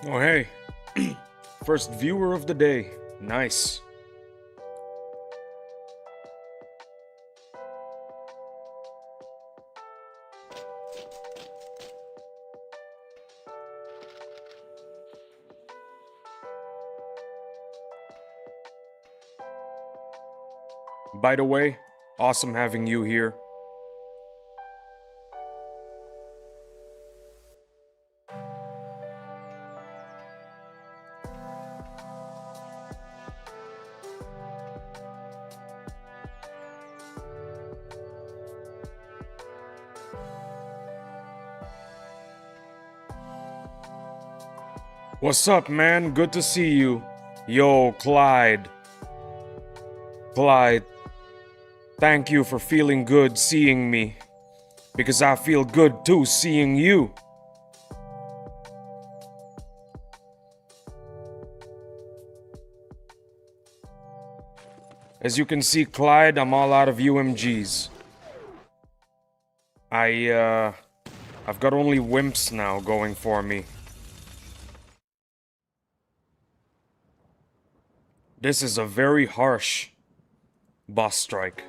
Oh, hey. First viewer of the day. Nice. By the way, awesome having you here. What's up, man? Good to see you. Yo, Clyde. Clyde, thank you for feeling good seeing me. Because I feel good too seeing you. As you can see, Clyde, I'm all out of UMGs. I've got only wimps now going for me. This is a very harsh boss strike.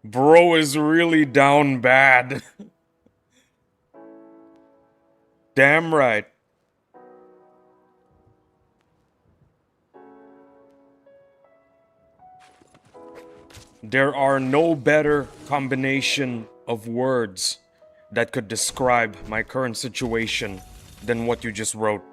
Bro is really down bad. Damn right. There are no better combination of words that could describe my current situation than what you just wrote.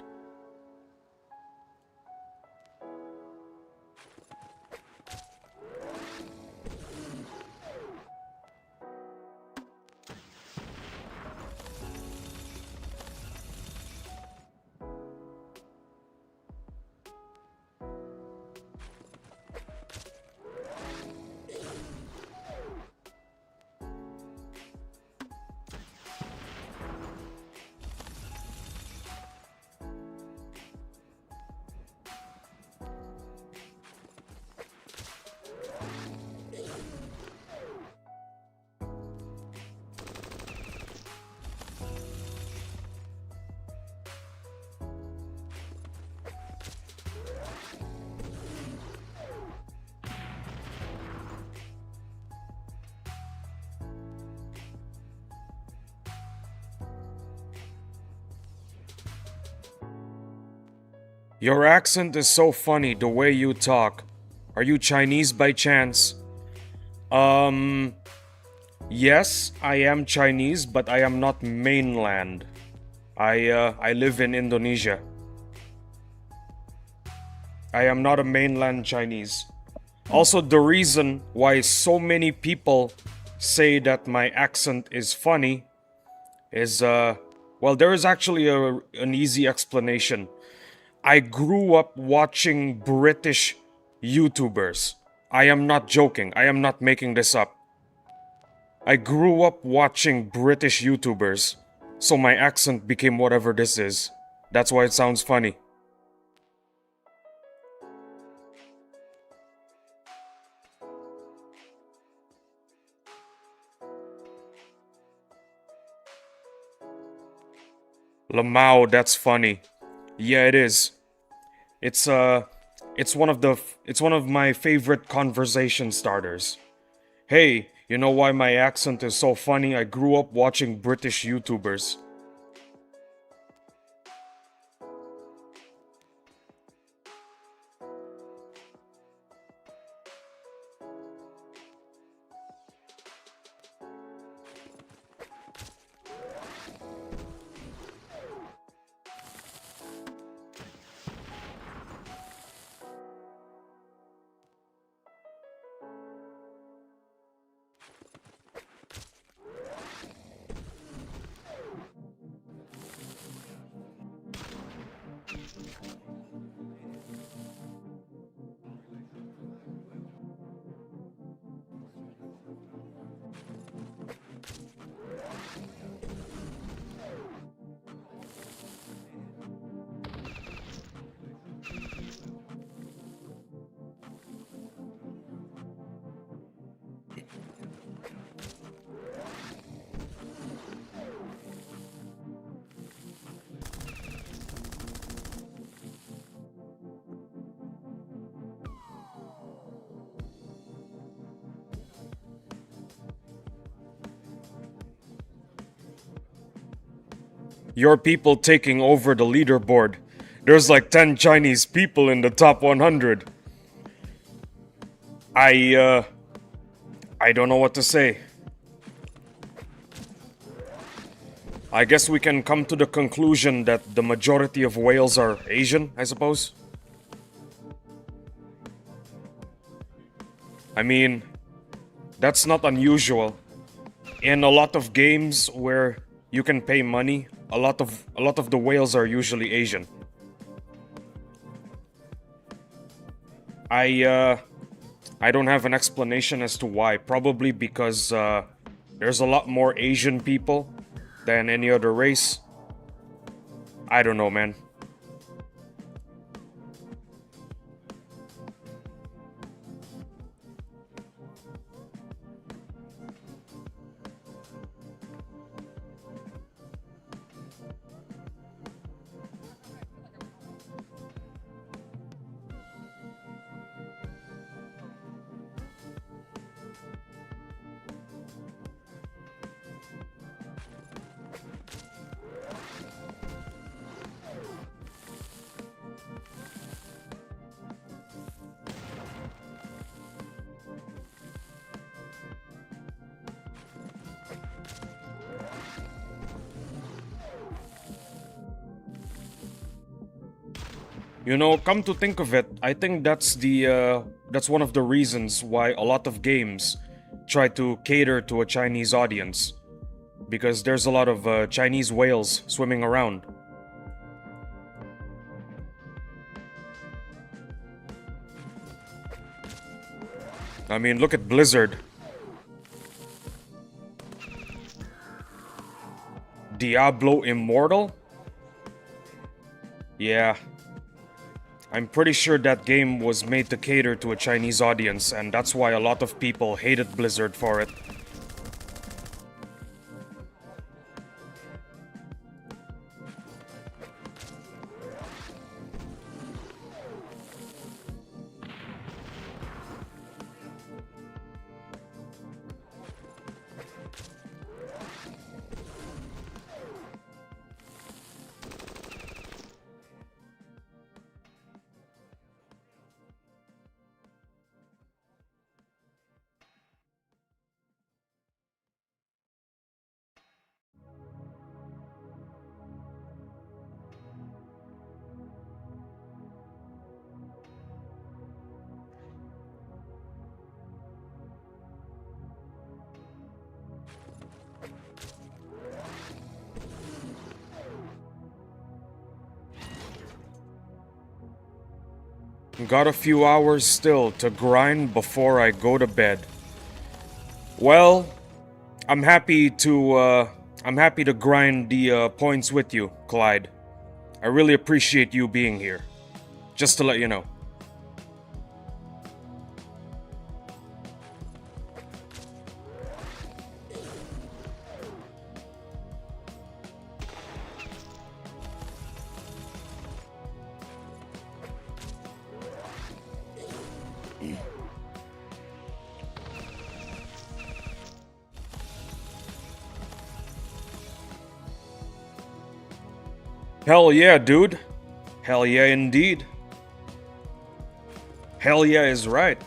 Your accent is so funny the way you talk. Are you Chinese by chance? Yes, I am Chinese, but I am not mainland. I live in Indonesia. I am not a mainland Chinese. Also, the reason why so many people say that my accent is funny is, well, there is actually an easy explanation. I grew up watching British YouTubers. I am not joking. I am not making this up. I grew up watching British YouTubers, so my accent became whatever this is. That's why it sounds funny. Lamau, that's funny. Yeah, it is. It's it's one of my favorite conversation starters. Hey, you know why my accent is so funny? I grew up watching British YouTubers. your people taking over the leaderboard. There's like 10 Chinese people in the top 100. I don't know what to say. I guess we can come to the conclusion that the majority of whales are Asian, I suppose. I mean, that's not unusual. In a lot of games where you can pay money, a lot of the whales are usually Asian. I don't have an explanation as to why. Probably because there's a lot more Asian people than any other race. I don't know, man. You know, come to think of it, I think that's one of the reasons why a lot of games try to cater to a Chinese audience, because there's a lot of Chinese whales swimming around. I mean, look at Blizzard. Diablo Immortal? Yeah. I'm pretty sure that game was made to cater to a Chinese audience, and that's why a lot of people hated Blizzard for it. Got a few hours still to grind before I go to bed. Well, I'm happy to grind the points with you, Clyde. I really appreciate you being here. Just to let you know. Hell yeah, dude. Hell yeah, indeed. Hell yeah is right.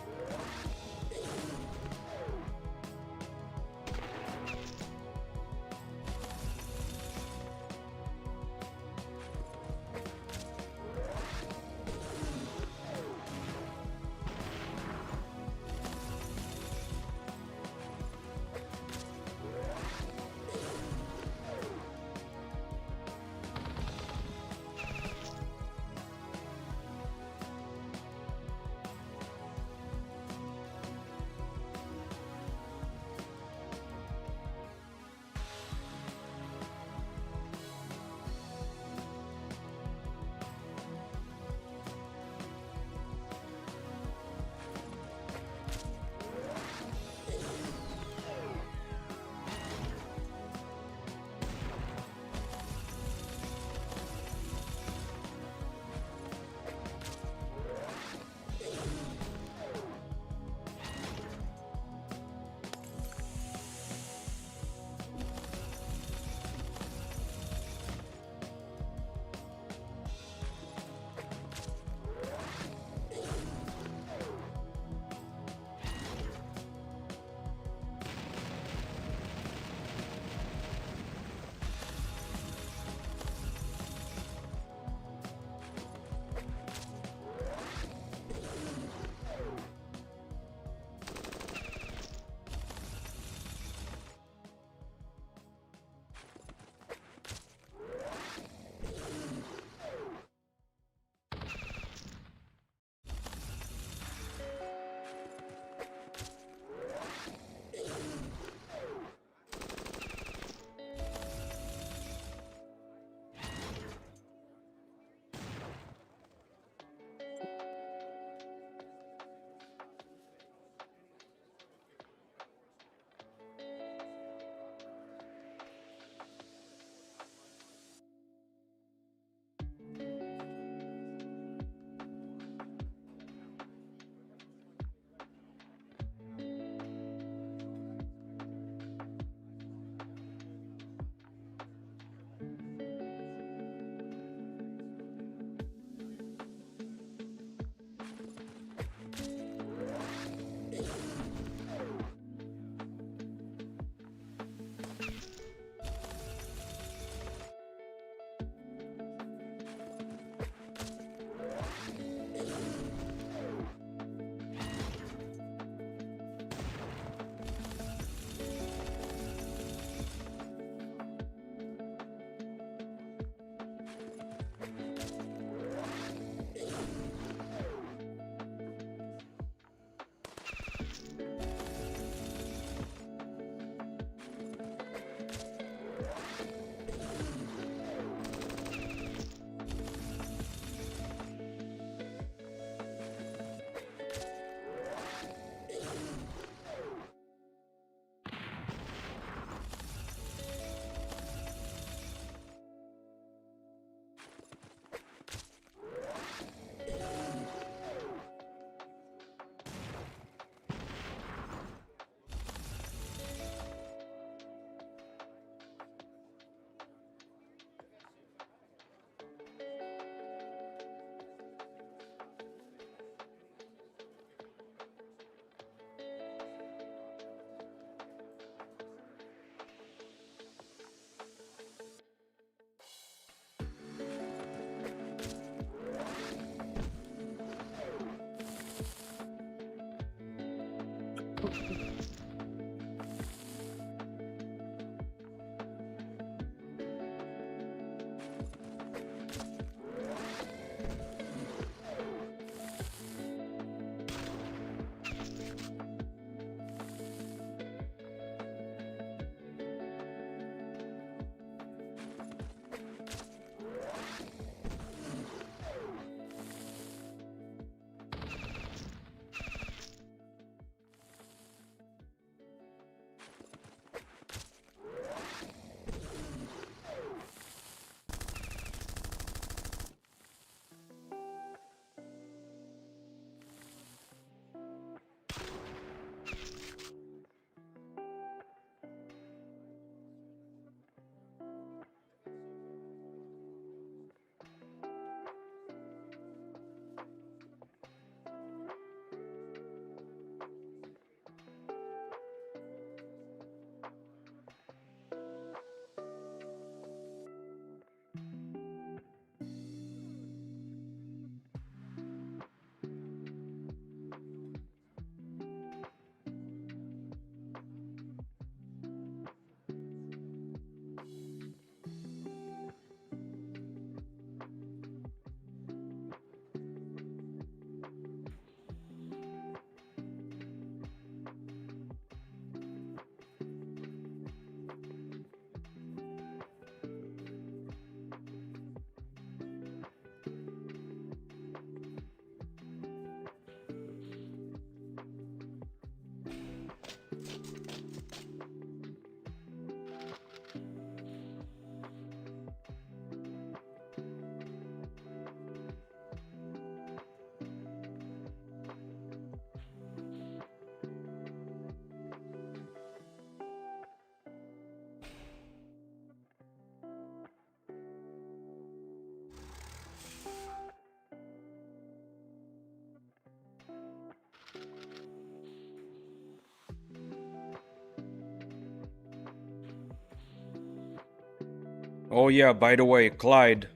Oh yeah, by the way, Clyde,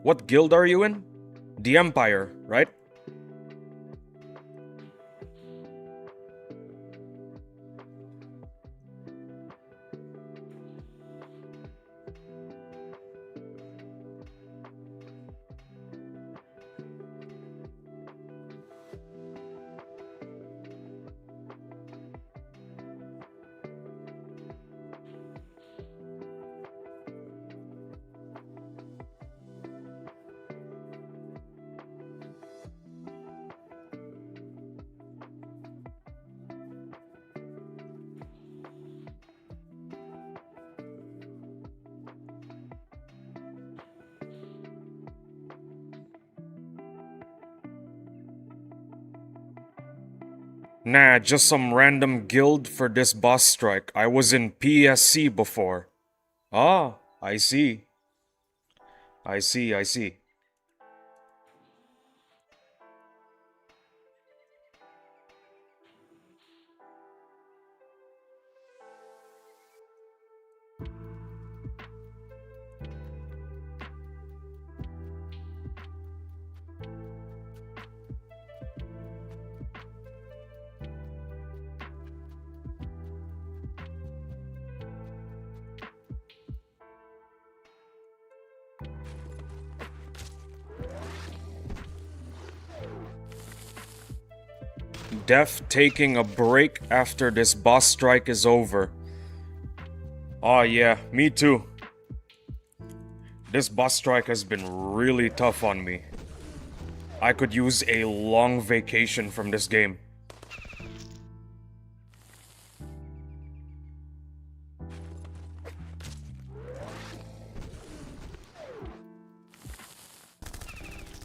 what guild are you in? The Empire, right? Nah, just some random guild for this boss strike. I was in PSC before. Ah, I see. I see, I see. Def taking a break after this boss strike is over. Oh yeah, me too. This boss strike has been really tough on me. I could use a long vacation from this game.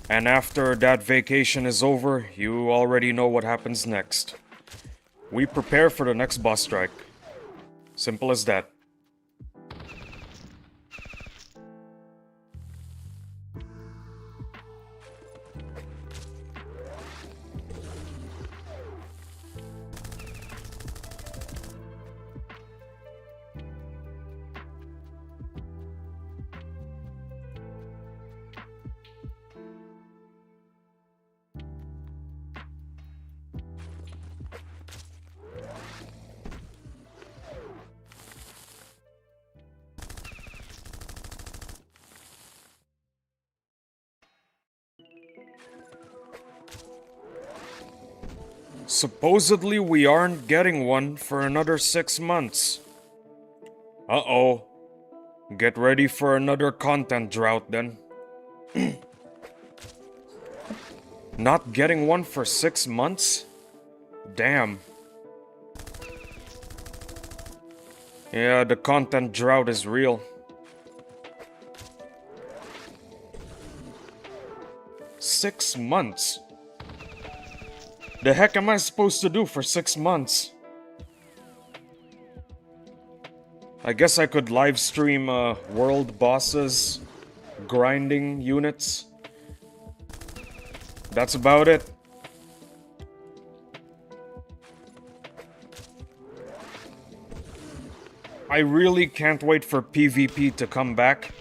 And after that vacation is over, you already know what happens next. We prepare for the next boss strike. Simple as that. Supposedly we aren't getting one for another 6 months. Uh-oh. Get ready for another content drought then. Not getting one for 6 months? Damn. Yeah, the content drought is real. 6 months? The heck am I supposed to do for 6 months? I guess I could live stream world bosses, grinding units. That's about it. I really can't wait for PvP to come back,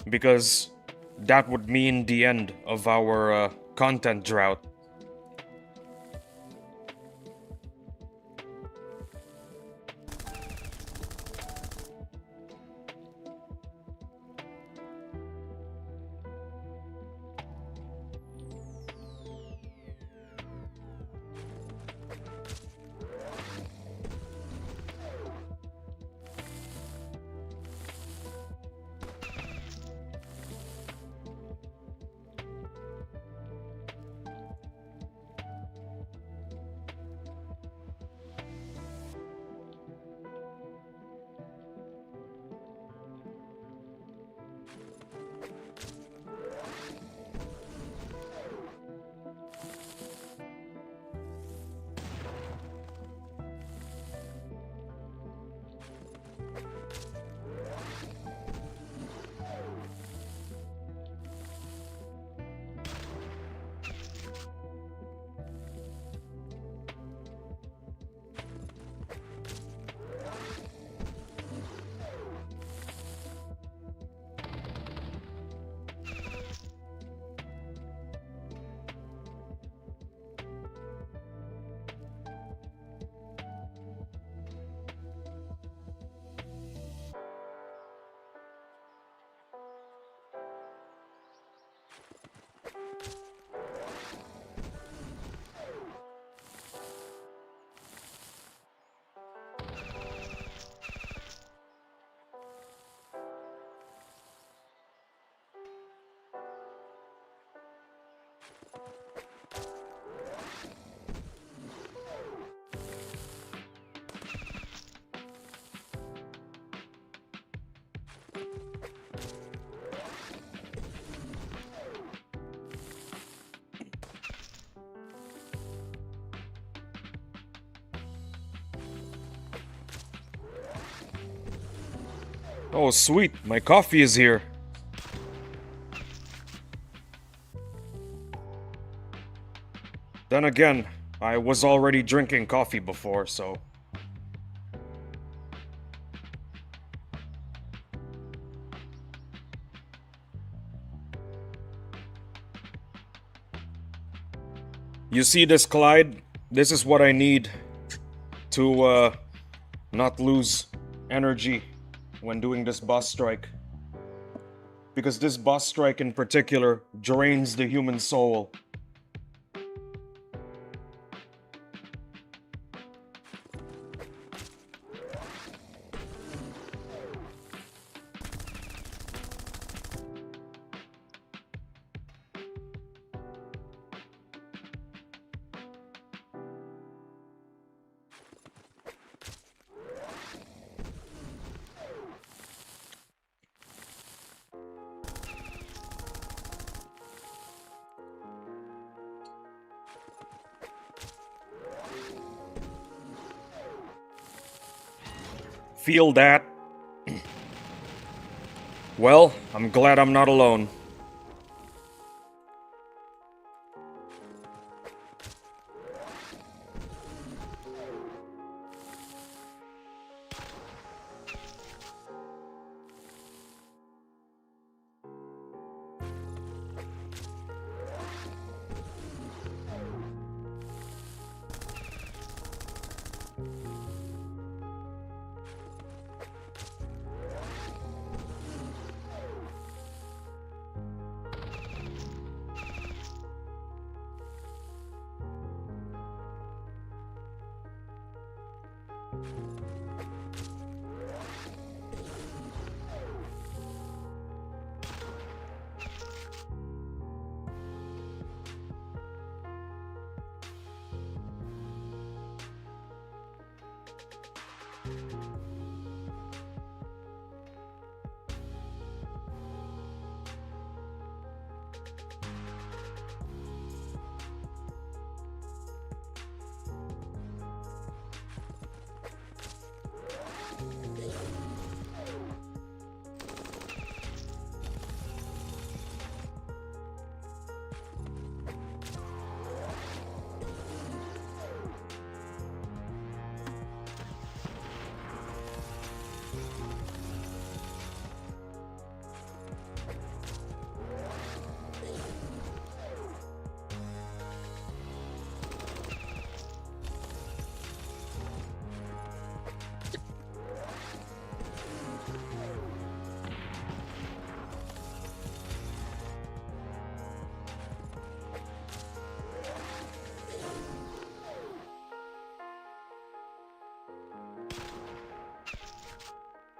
because that would mean the end of our content drought. Oh, sweet, my coffee is here. Then again, I was already drinking coffee before, so... You see this, Clyde? This is what I need to, not lose energy when doing this boss strike. Because this boss strike in particular drains the human soul. Feel that? Well, I'm glad I'm not alone.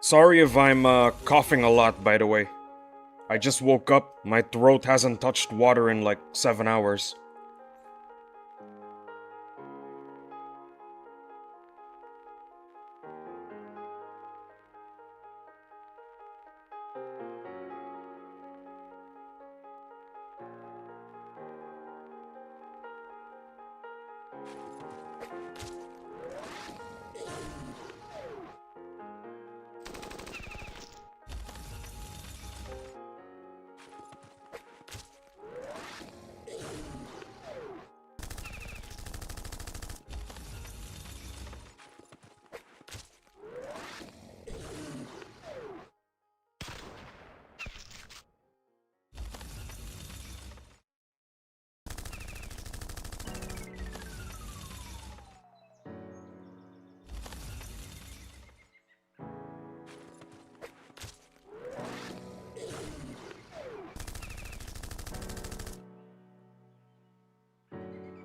Sorry if I'm coughing a lot, by the way. I just woke up, my throat hasn't touched water in like 7 hours.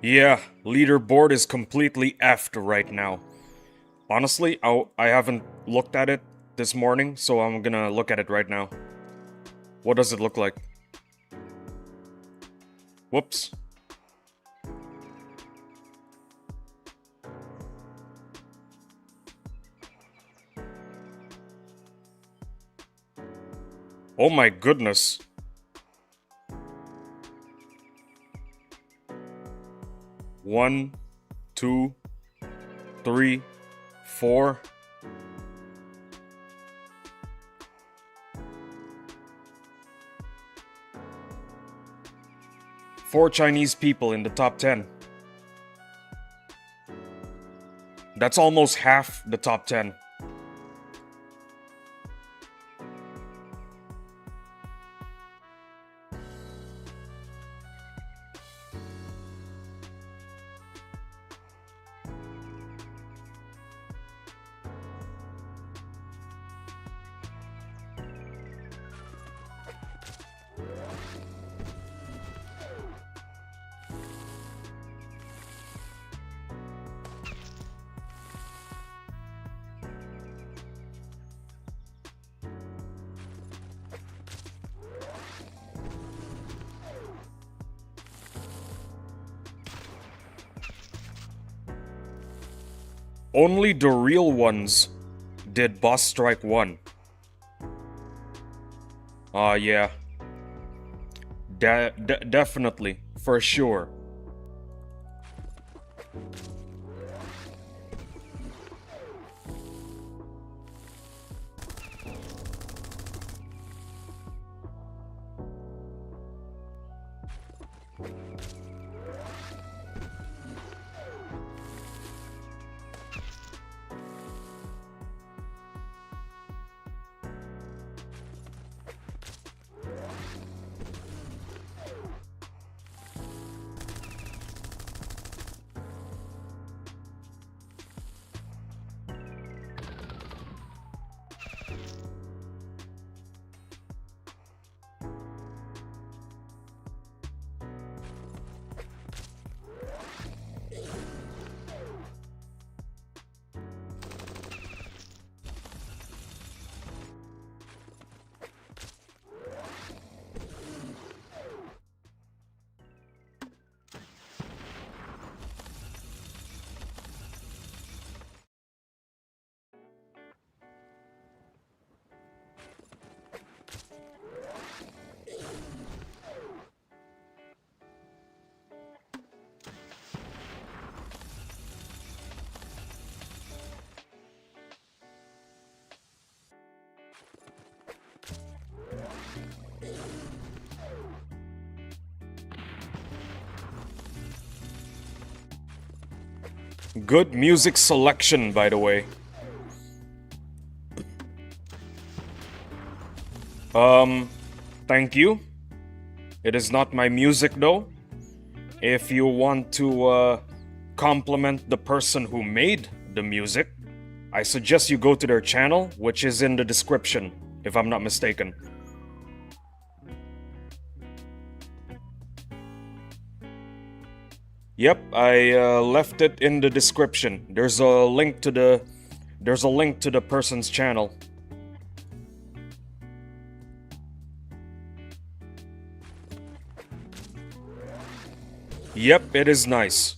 Yeah, leaderboard is completely effed right now. Honestly, I haven't looked at it this morning, so I'm gonna look at it right now. What does it look like? Whoops. Oh my goodness. One, two, three, four. Four Chinese people in the top 10. That's almost half the top 10. Only the real ones did Boss Strike 1. Yeah. Definitely. For sure. Good music selection, by the way. Thank you. It is not my music though. If you want to compliment the person who made the music, I suggest you go to their channel, which is in the description, if I'm not mistaken. Yep, I left it in the description. There's a link to the person's channel. Yep, it is nice.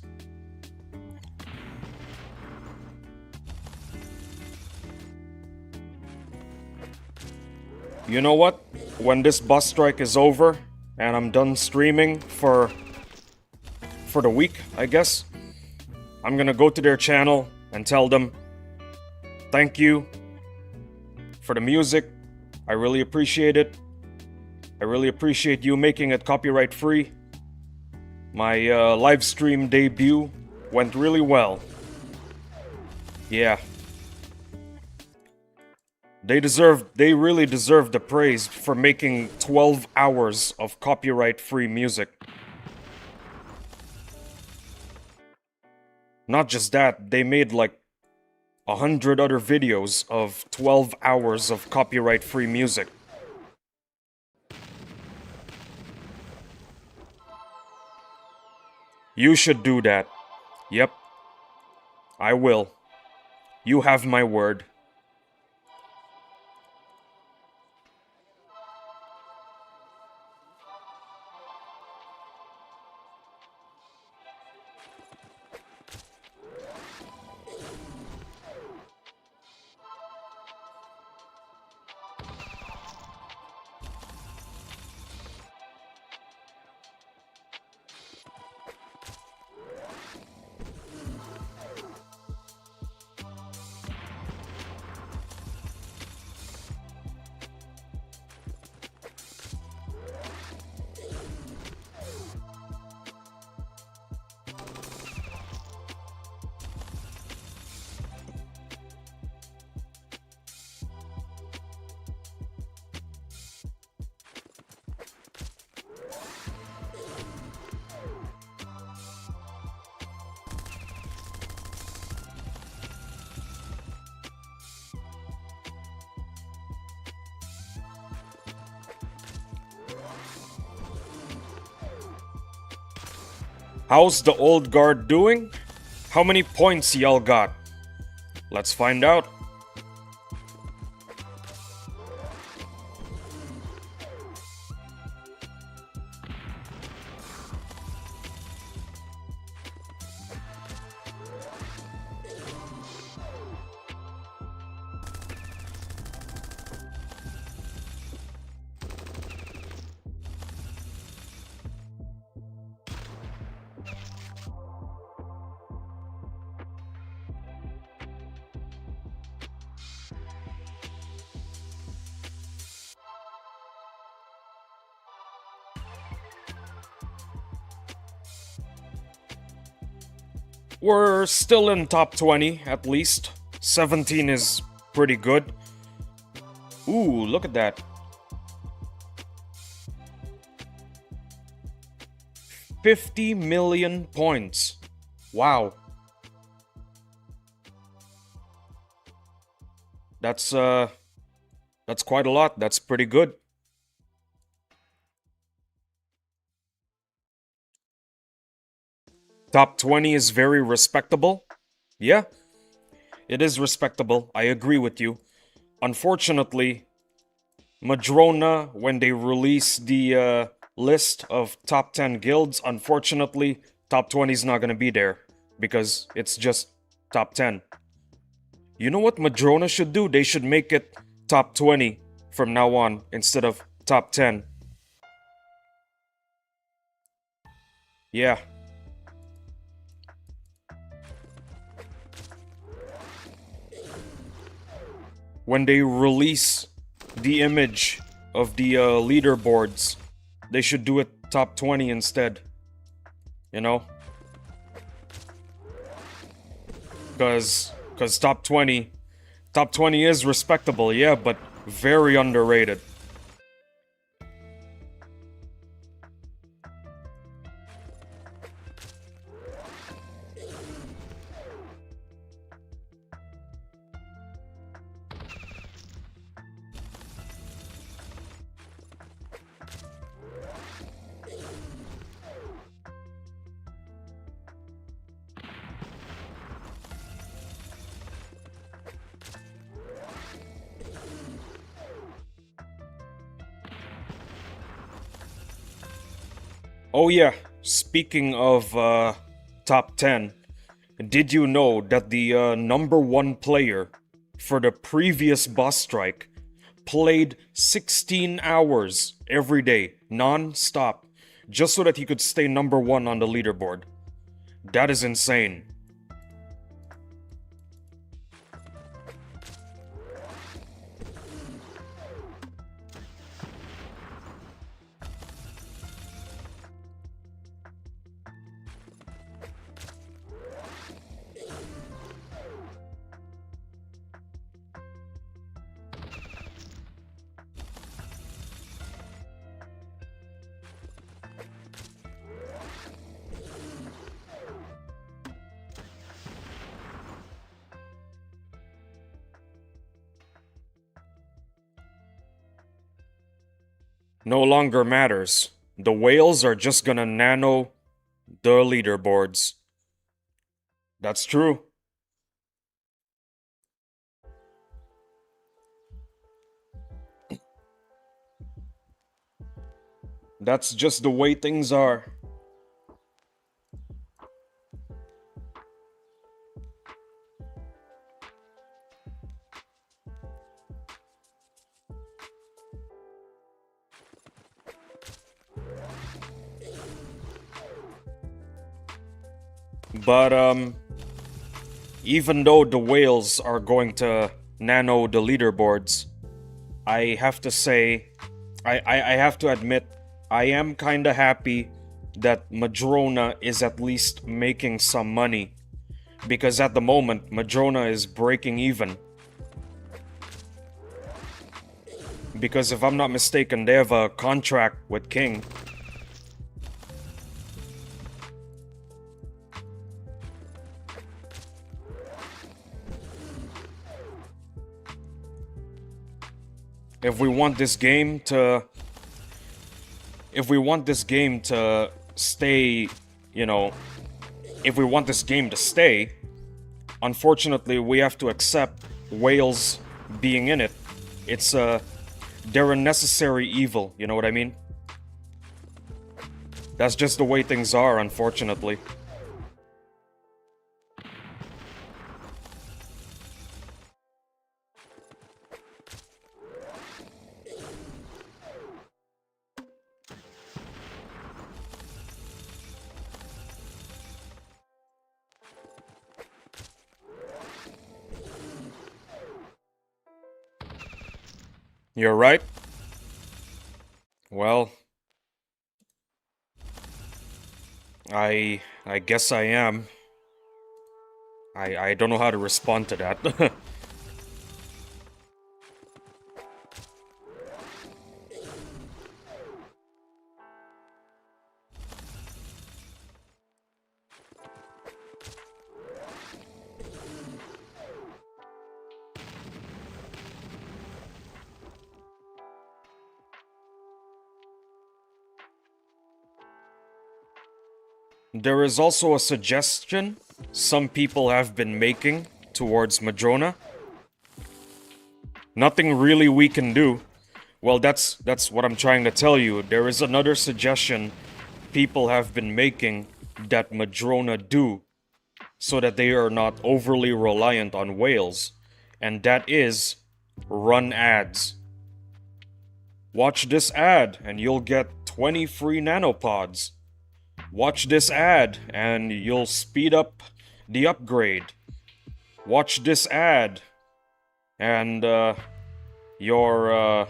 You know what? When this bus strike is over and I'm done streaming for the week, I guess, I'm gonna go to their channel and tell them thank you for the music. I really appreciate it. I really appreciate you making it copyright free. My live stream debut went really well. Yeah. They really deserve the praise for making 12 hours of copyright free music. Not just that, they made like 100 other videos of 12 hours of copyright free music. You should do that. Yep, I will. You have my word. How's the old guard doing? How many points y'all got? Let's find out. We're still in top 20, at least. 17 is pretty good. Ooh, look at that. 50 million points. Wow. That's quite a lot. That's pretty good. Top 20 is very respectable. Yeah, it is respectable. I agree with you. Unfortunately, Madrona, when they release the list of top 10 guilds, unfortunately, top 20 is not gonna be there because it's just top 10. You know what Madrona should do? They should make it top 20 from now on instead of top 10. Yeah. When they release the image of the leaderboards, they should do it top 20 instead. You know? Because top 20 is respectable, yeah, but very underrated. Oh yeah, speaking of top 10, did you know that the number one player for the previous boss strike played 16 hours every day, non-stop, just so that he could stay number one on the leaderboard? That is insane. No longer matters. The whales are just gonna nano The leaderboards. That's true. That's just the way things are. But, even though the whales are going to nano the leaderboards, I have to say, I have to admit, I am kinda happy that Madrona is at least making some money. Because at the moment, Madrona is breaking even. Because if I'm not mistaken, they have a contract with King. If we want this game to... If we want this game to stay, you know... If we want this game to stay, unfortunately we have to accept whales being in it. It's they're a necessary evil, you know what I mean? That's just the way things are, unfortunately. You're right. Well, I guess I am. I don't know how to respond to that. There is also a suggestion some people have been making towards Madrona. Nothing really we can do. Well, that's what I'm trying to tell you. There is another suggestion people have been making that Madrona do so that they are not overly reliant on whales, and that is run ads. Watch this ad and you'll get 20 free nanopods. Watch this ad and you'll speed up the upgrade. Watch this ad and your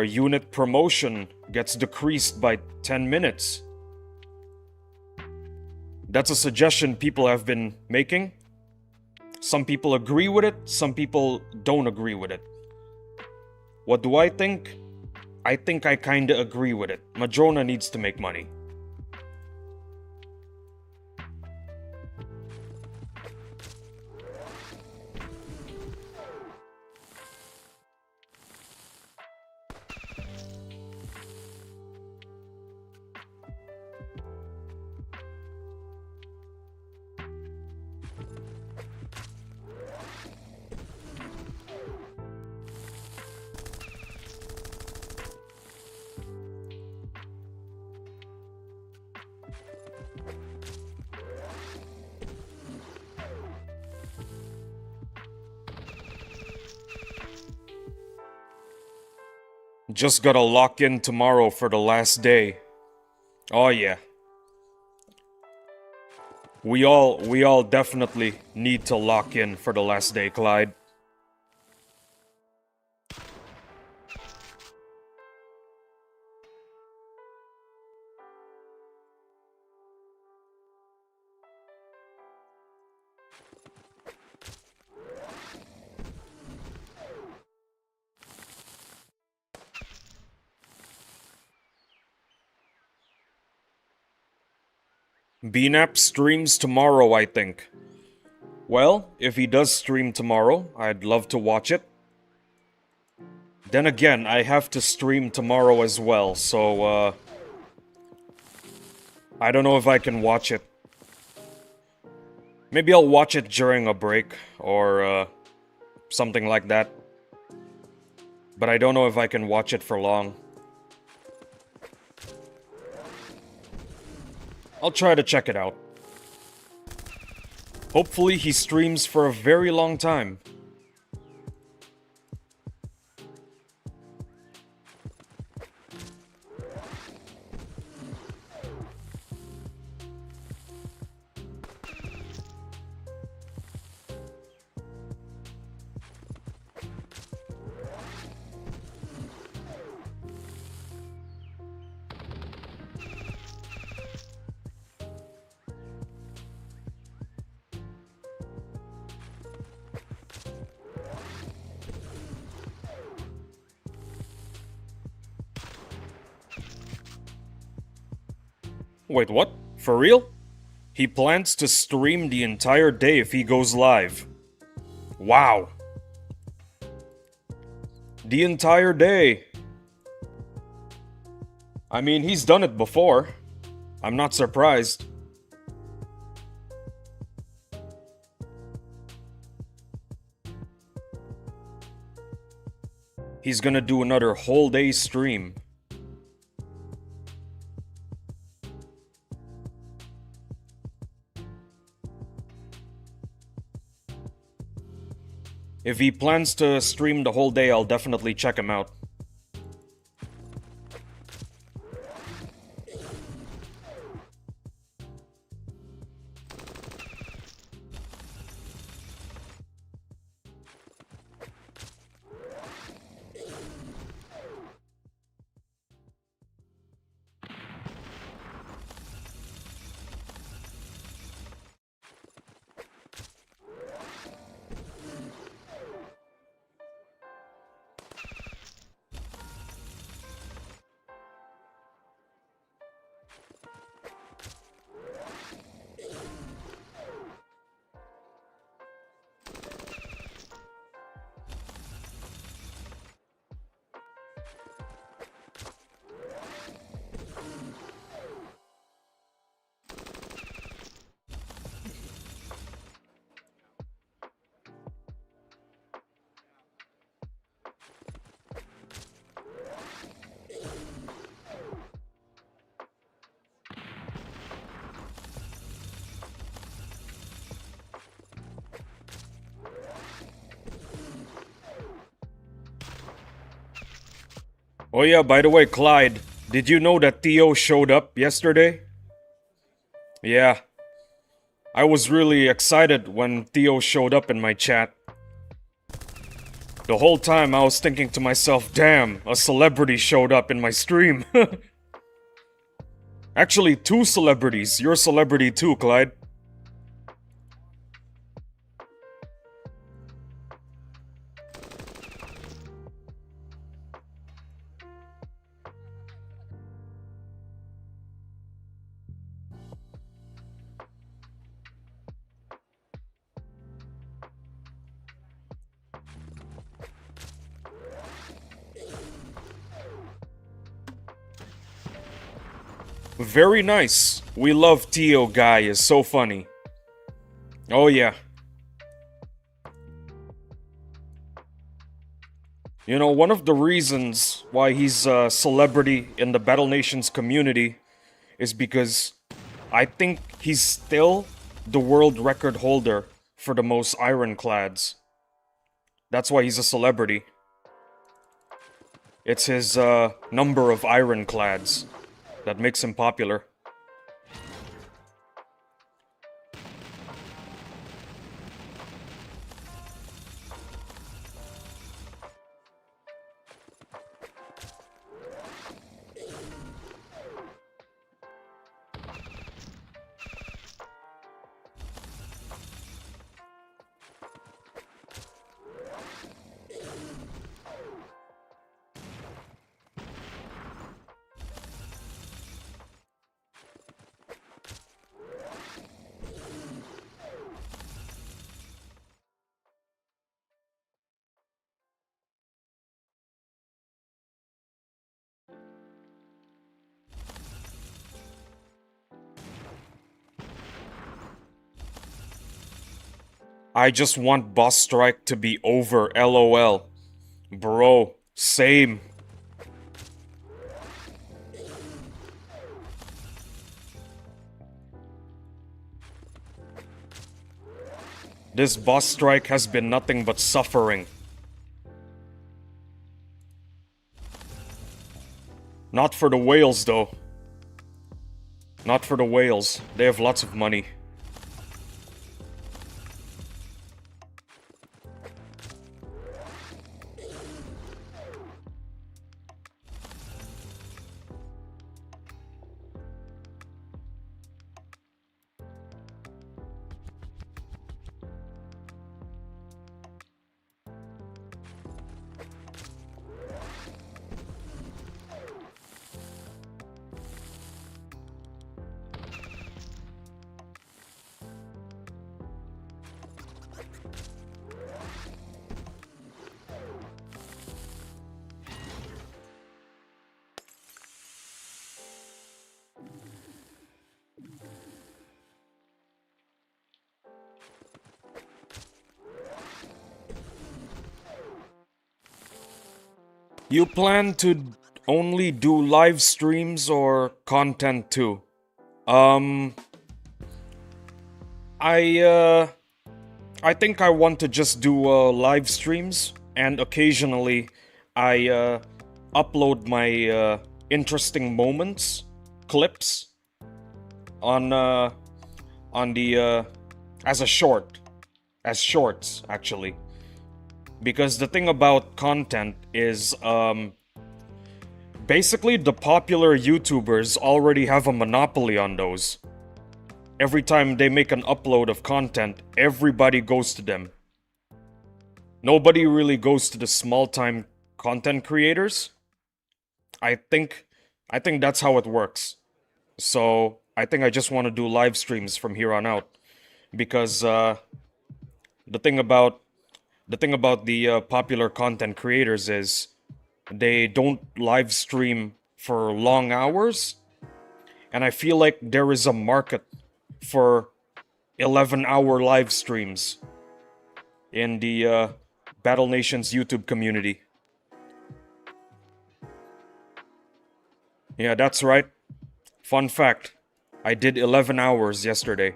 unit promotion gets decreased by 10 minutes. That's a suggestion people have been making. Some people agree with it, some people don't agree with it. What do I think? I think I kinda agree with it. Madrona needs to make money. Just gotta lock in tomorrow for the last day. Oh yeah. We all definitely need to lock in for the last day, Clyde. BNAP streams tomorrow, I think. Well, if he does stream tomorrow, I'd love to watch it. Then again, I have to stream tomorrow as well, so, I don't know if I can watch it. Maybe I'll watch it during a break or something like that. But I don't know if I can watch it for long. I'll try to check it out. Hopefully he streams for a very long time. Wait, what? For real? He plans to stream the entire day if he goes live. Wow. The entire day. I mean, he's done it before. I'm not surprised. He's gonna do another whole day stream. If he plans to stream the whole day, I'll definitely check him out. Oh yeah, by the way, Clyde, did you know that Theo showed up yesterday? Yeah. I was really excited when Theo showed up in my chat. The whole time I was thinking to myself, damn, a celebrity showed up in my stream. Actually, two celebrities. You're a celebrity too, Clyde. Very nice. We love Theo guy, is so funny. Oh yeah. You know, one of the reasons why he's a celebrity in the Battle Nations community is because I think he's still the world record holder for the most ironclads. That's why he's a celebrity. It's his number of ironclads that makes him popular. I just want boss strike to be over, LOL. Bro, same. This boss strike has been nothing but suffering. Not for the whales, though. Not for the whales. They have lots of money. You plan to only do live streams or content too? I think I want to just do live streams, and occasionally I upload my interesting moments, clips on the as a short, as shorts actually. Because the thing about content is, basically the popular YouTubers already have a monopoly on those. Every time they make an upload of content, everybody goes to them. Nobody really goes to the small-time content creators. I think that's how it works. So, I think I just want to do live streams from here on out. Because, the thing about the popular content creators is they don't live stream for long hours, and I feel like there is a market for 11-hour live streams in the Battle Nations YouTube community. Yeah, that's right. Fun fact, I did 11 hours yesterday.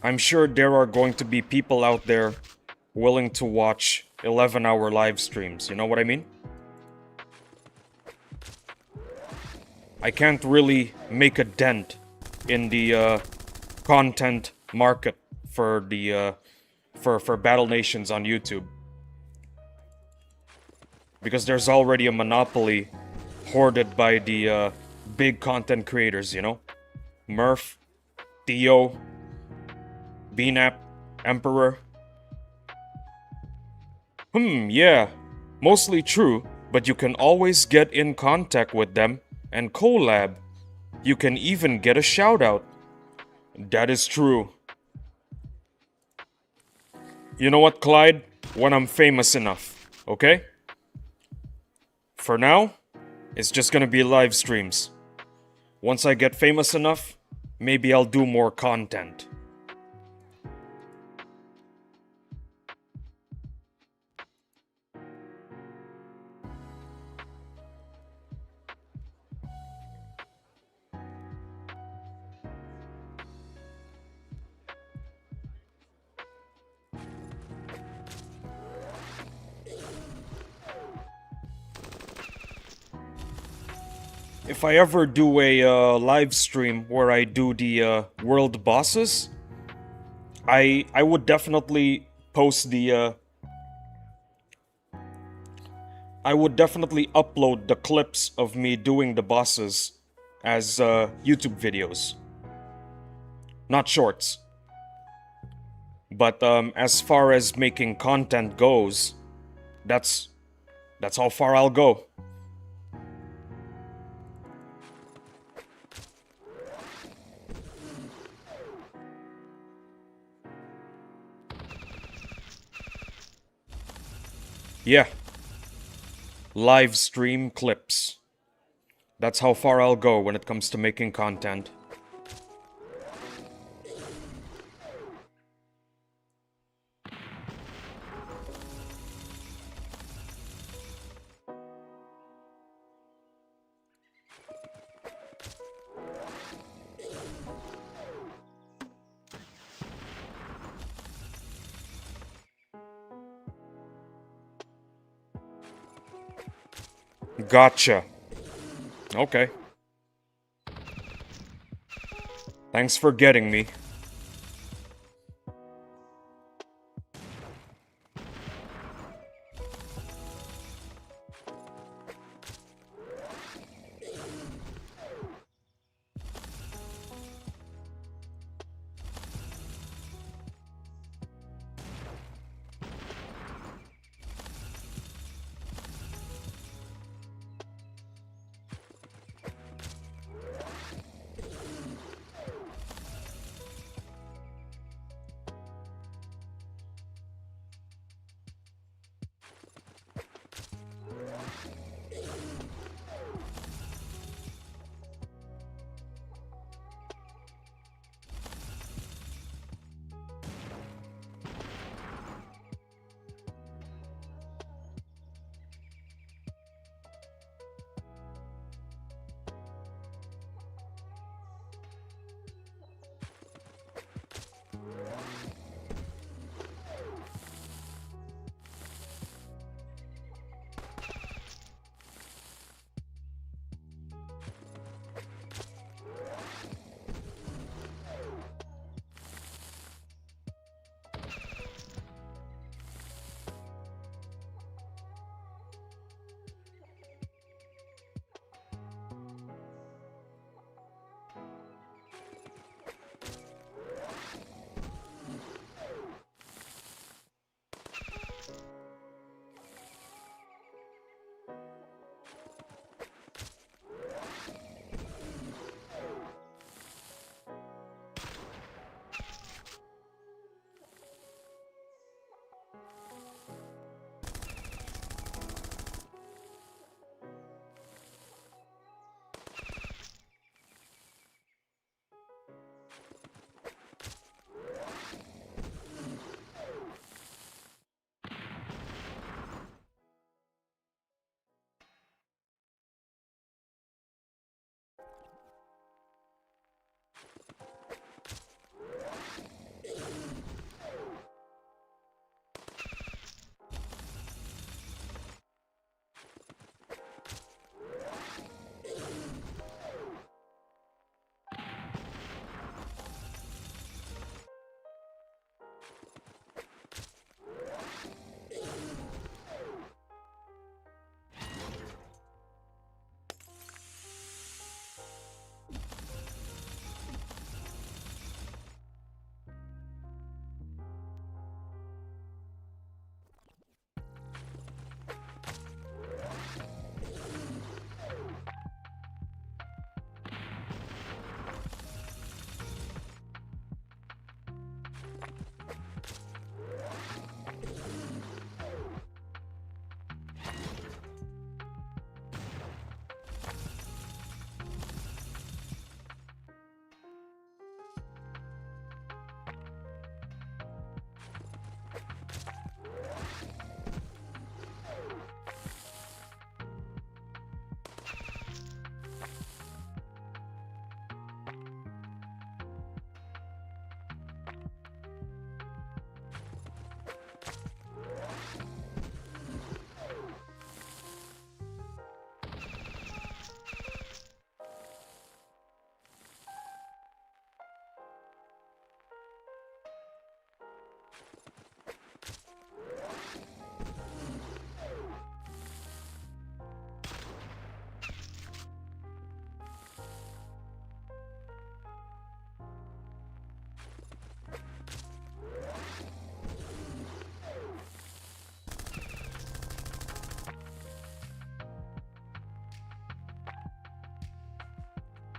I'm sure there are going to be people out there willing to watch 11-hour live streams, you know what I mean? I can't really make a dent in the content market for the for Battle Nations on YouTube. Because there's already a monopoly hoarded by the big content creators, you know? Murph, Theo, BNAP, Emperor. Yeah. Mostly true, but you can always get in contact with them and collab. You can even get a shout-out. That is true. You know what, Clyde? When I'm famous enough, okay? For now, it's just gonna be live streams. Once I get famous enough, maybe I'll do more content. If I ever do a live stream where I do the world bosses, I would definitely post the I would definitely upload the clips of me doing the bosses as YouTube videos. Not shorts. But as far as making content goes, that's how far I'll go. Yeah. Live stream clips. That's how far I'll go when it comes to making content. Gotcha. Okay. Thanks for getting me.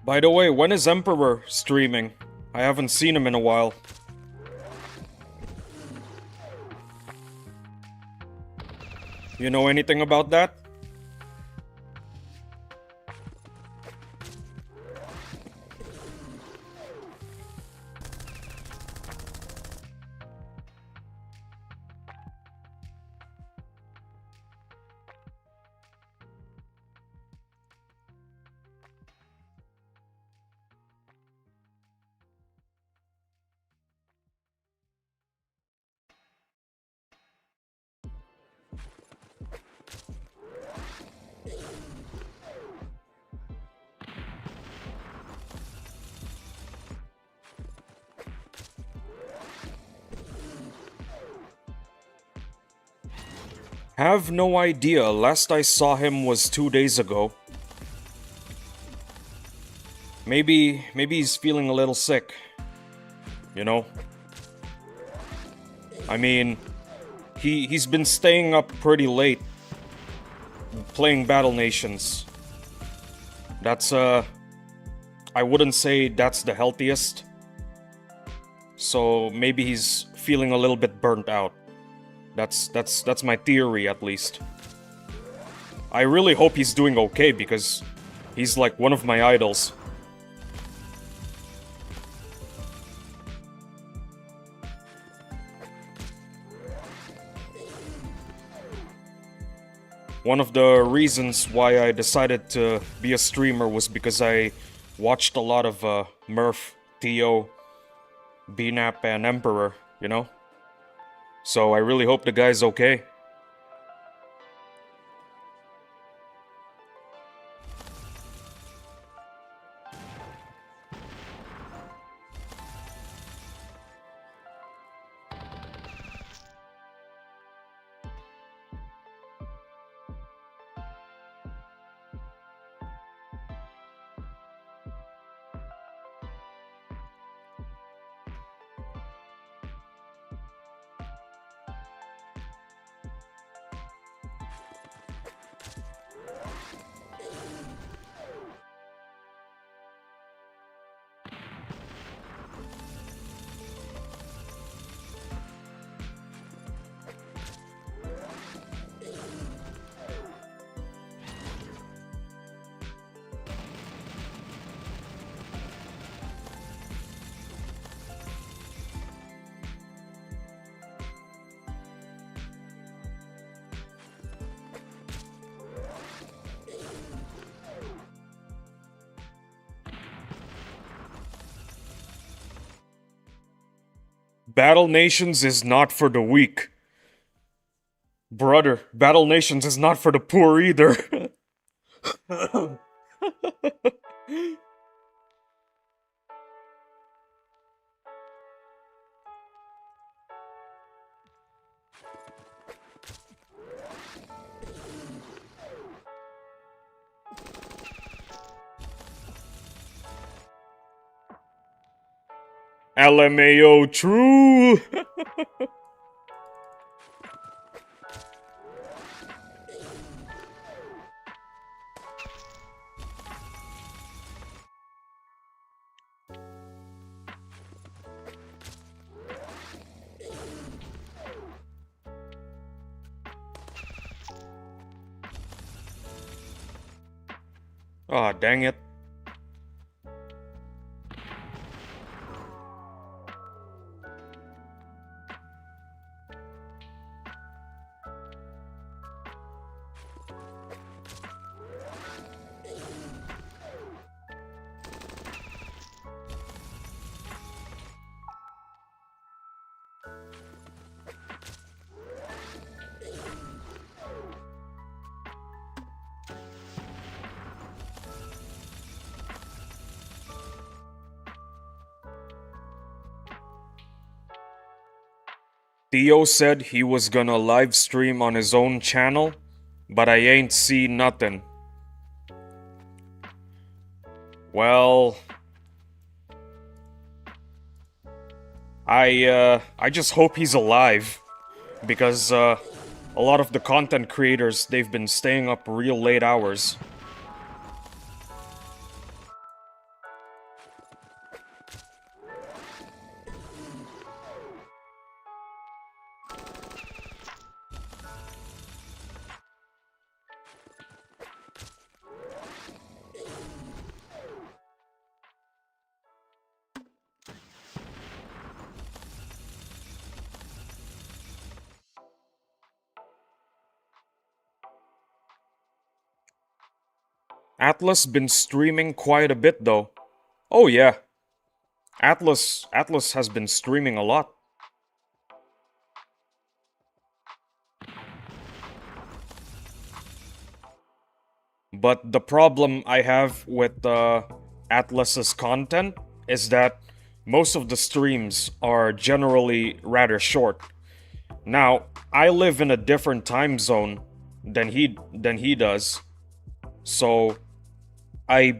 By the way, when is Emperor streaming? I haven't seen him in a while. You know anything about that? Have no idea. Last I saw him was 2 days ago. Maybe he's feeling a little sick. You know? I mean, he's been staying up pretty late playing Battle Nations. That's I wouldn't say that's the healthiest. So maybe he's feeling a little bit burnt out. That's my theory, at least. I really hope he's doing okay because he's like one of my idols. One of the reasons why I decided to be a streamer was because I watched a lot of Murph, Theo, BNAP, and Emperor, you know? So I really hope the guy's okay. Battle Nations is not for the weak. Brother, Battle Nations is not for the poor either. LMAO true! Aw, dang it. Theo said he was gonna live stream on his own channel, but I ain't see nothing. Well, I just hope he's alive, because a lot of the content creators, they've been staying up real late hours. Atlas been streaming quite a bit though. Oh yeah. Atlas has been streaming a lot. But the problem I have with Atlas's content is that most of the streams are generally rather short. Now, I live in a different time zone than he does. So I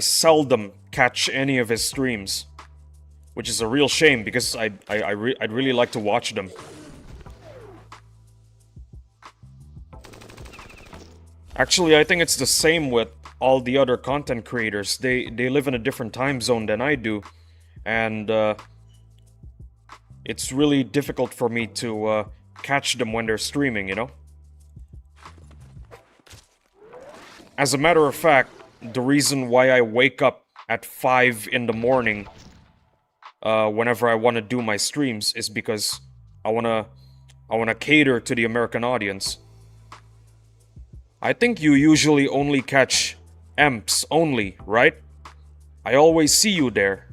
seldom catch any of his streams, which is a real shame because I'd really like to watch them. Actually, I think it's the same with all the other content creators. They live in a different time zone than I do, and it's really difficult for me to catch them when they're streaming, you know? As a matter of fact, the reason why I wake up at 5 in the morning whenever I want to do my streams is because I wanna cater to the American audience. I think you usually only catch EMPs only, right? I always see you there.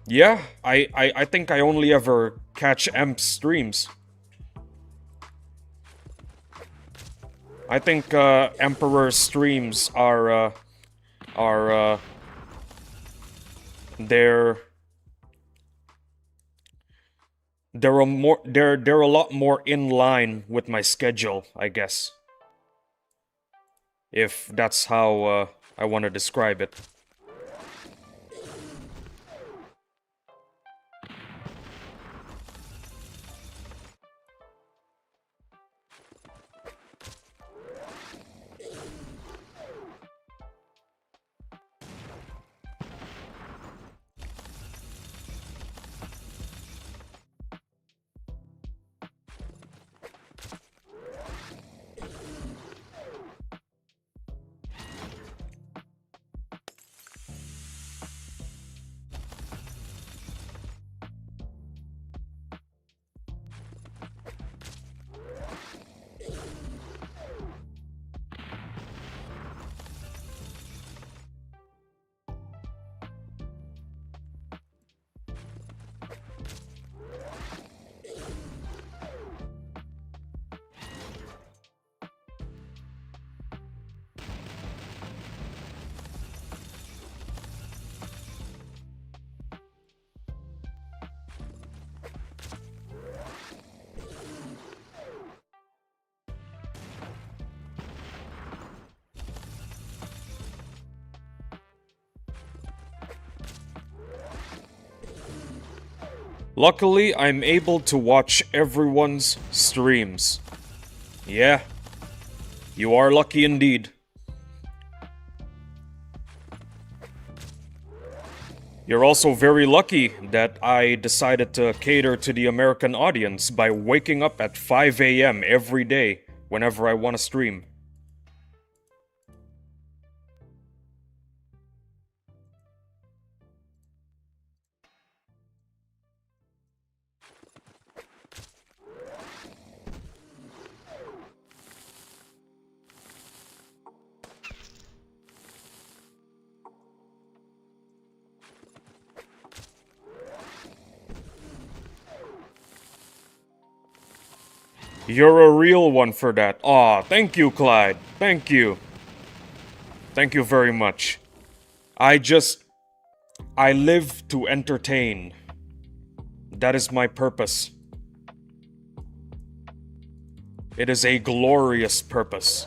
Yeah, I think I only ever catch EMP streams. I think Emperor streams are they're they're a lot more in line with my schedule, I guess. If that's how I want to describe it. Luckily, I'm able to watch everyone's streams. Yeah, you are lucky indeed. You're also very lucky that I decided to cater to the American audience by waking up at 5 a.m. every day whenever I want to stream. You're a real one for that. Aw, thank you, Clyde. Thank you. Thank you very much. I live to entertain. That is my purpose. It is a glorious purpose.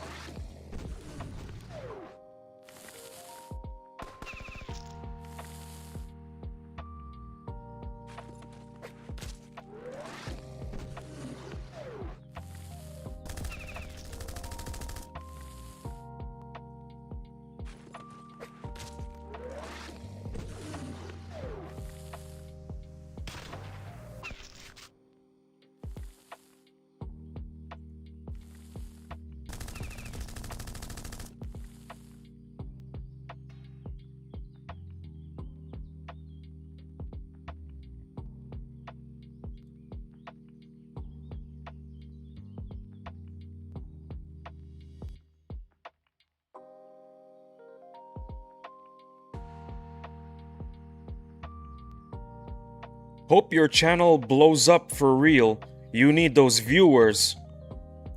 Hope your channel blows up for real. You need those viewers.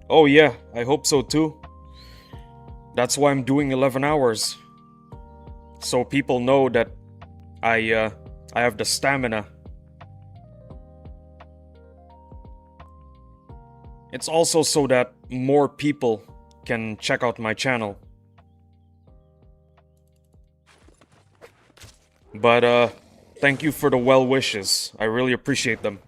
Oh yeah, I hope so too. That's why I'm doing 11 hours. So people know that I have the stamina It's also so that more people can check out my channel. But thank you for the well wishes. I really appreciate them.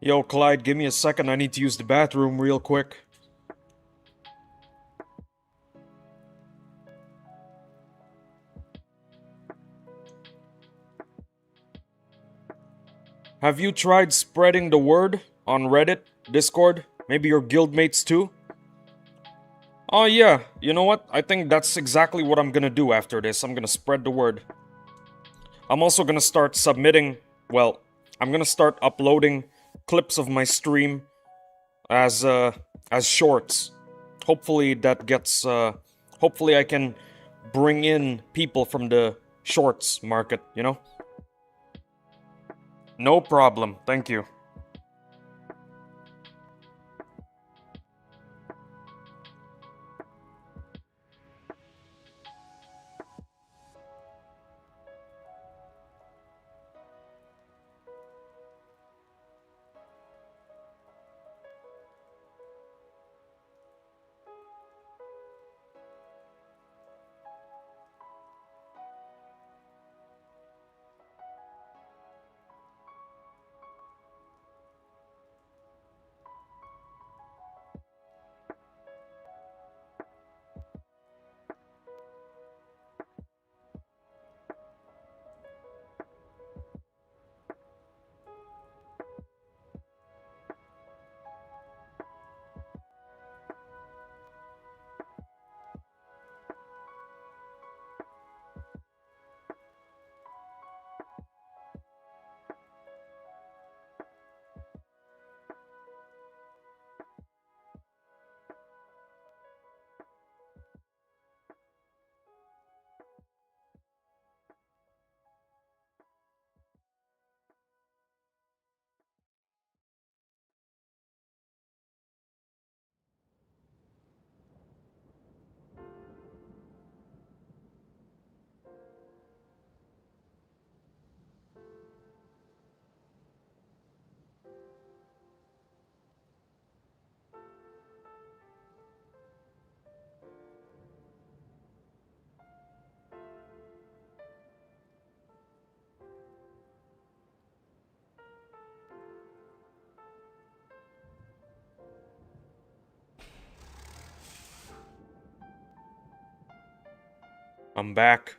Yo, Clyde, give me a second. I need to use the bathroom real quick. Have you tried spreading the word on Reddit, Discord, maybe your guildmates too? Oh yeah, you know what? I think that's exactly what I'm gonna do after this. I'm gonna spread the word. I'm also gonna start submitting, well, I'm gonna start uploading clips of my stream as shorts. Hopefully that gets hopefully I can bring in people from the shorts market, you know? No problem. Thank you. I'm back.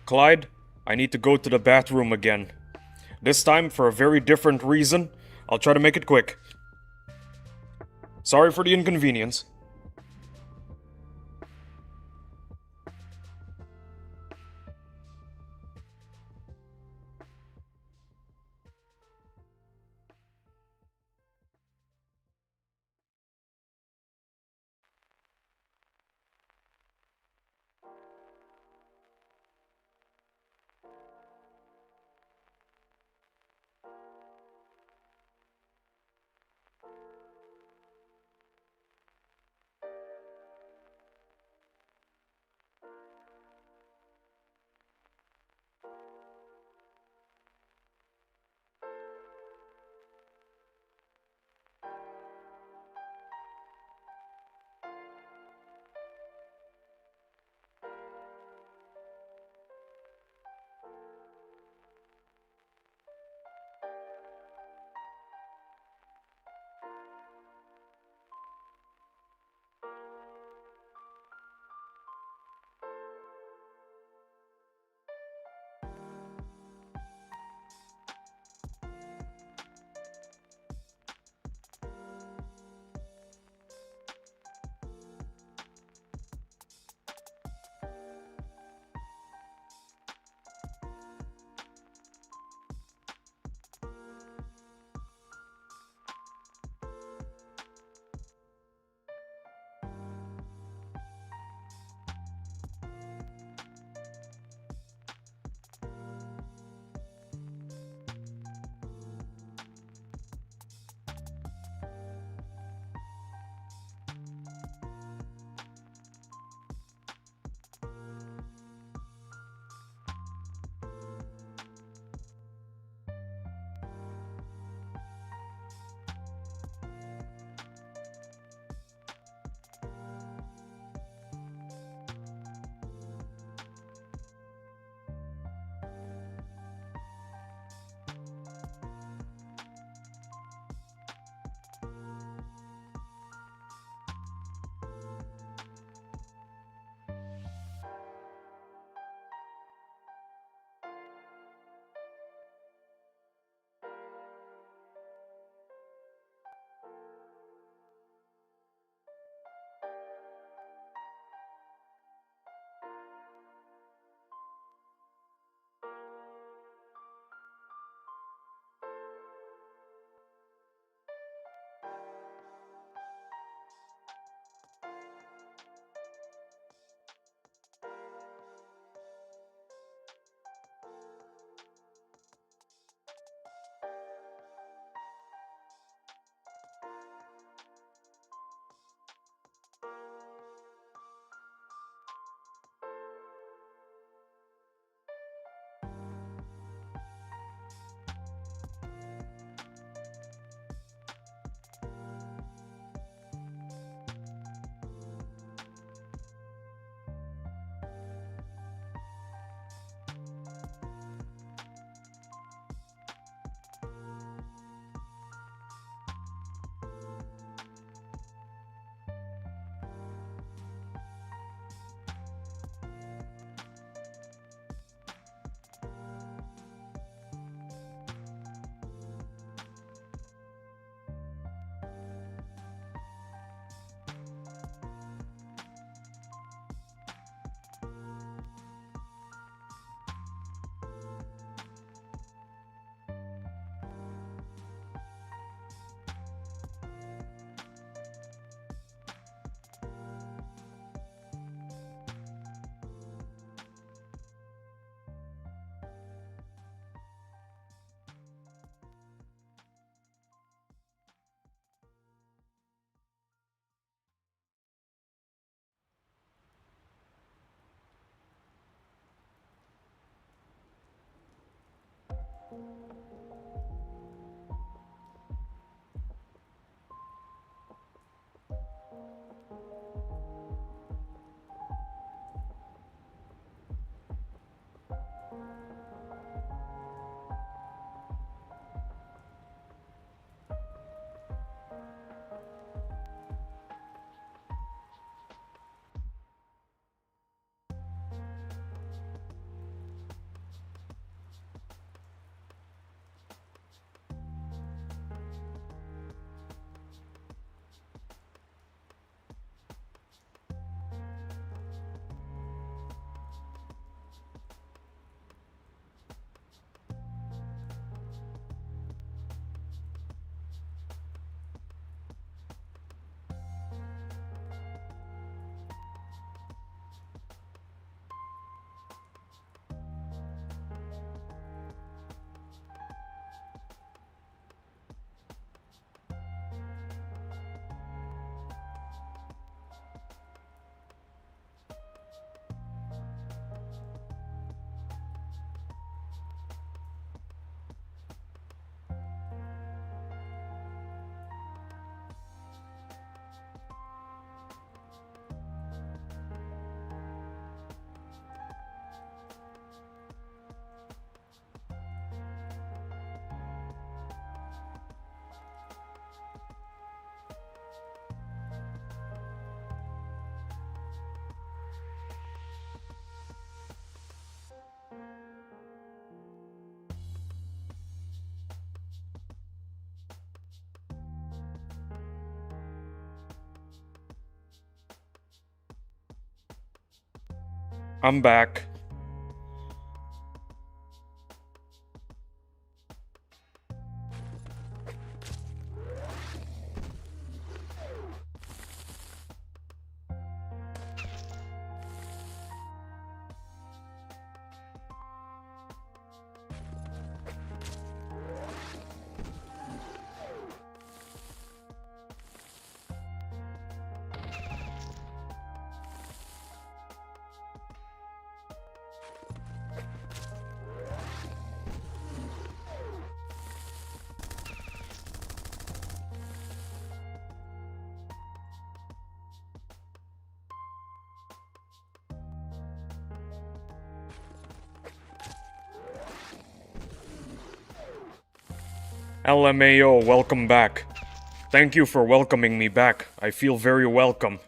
Clyde, I need to go to the bathroom again. This time for a very different reason. I'll try to make it quick. Sorry for the inconvenience. I'm back. LMAO, welcome back. Thank you for welcoming me back. I feel very welcome.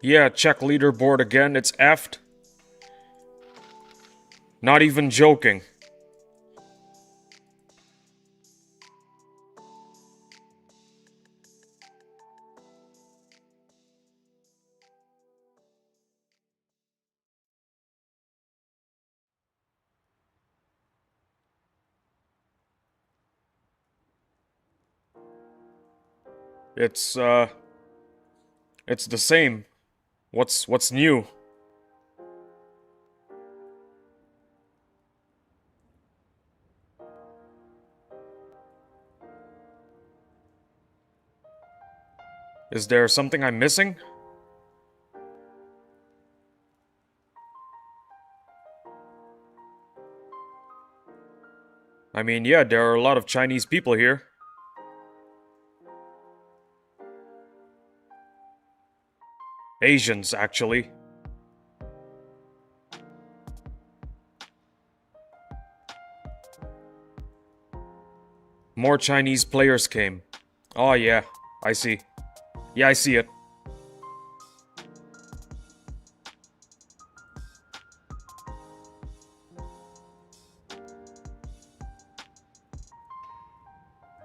Yeah, check leaderboard again. It's effed. Not even joking. It's the same. What's new? Is there something I'm missing? I mean, yeah, there are a lot of Chinese people here. Asians, actually. More Chinese players came. Oh yeah, I see. Yeah, I see it.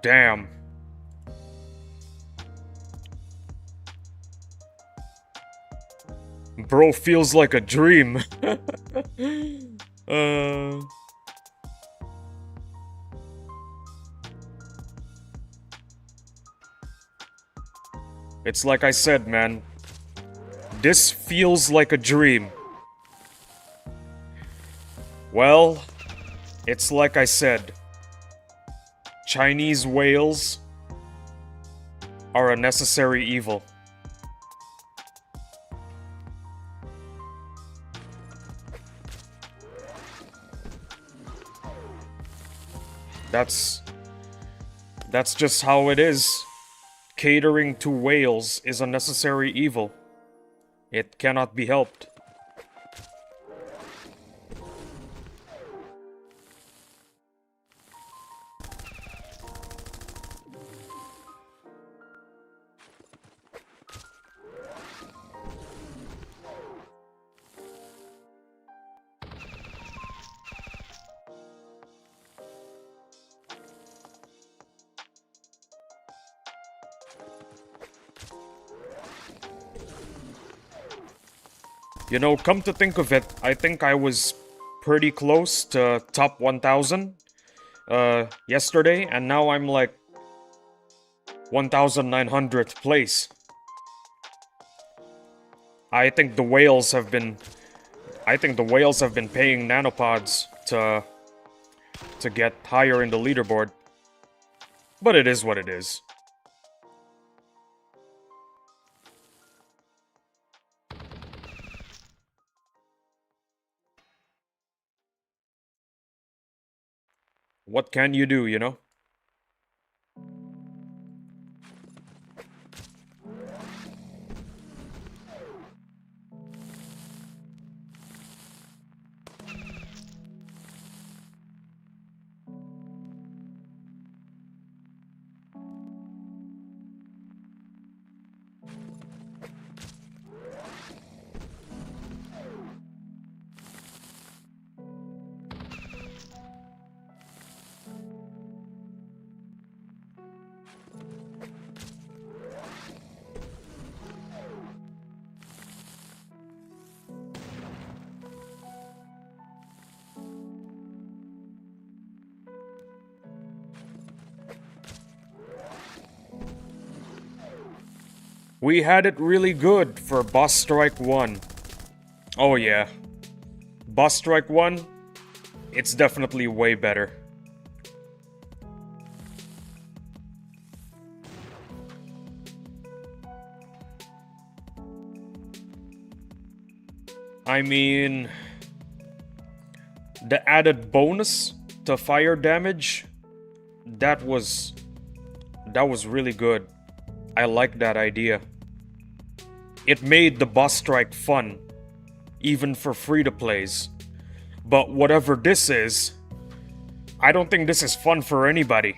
Damn. Bro feels like a dream. uh... It's like I said, man. This feels like a dream. Well, it's like I said. Chinese whales are a necessary evil. That's just how it is. Catering to whales is a necessary evil. It cannot be helped. You know, come to think of it, I think I was pretty close to top 1000 yesterday, and now I'm like 1900th place. I think the whales have been paying nanopods to get higher in the leaderboard. But it is what it is. What can you do, you know? We had it really good for Boss Strike 1. Oh yeah. Boss Strike 1, it's definitely way better. I mean, the added bonus to fire damage, that was really good. I like that idea. It made the boss strike fun, even for free-to-plays. But whatever this is, I don't think this is fun for anybody.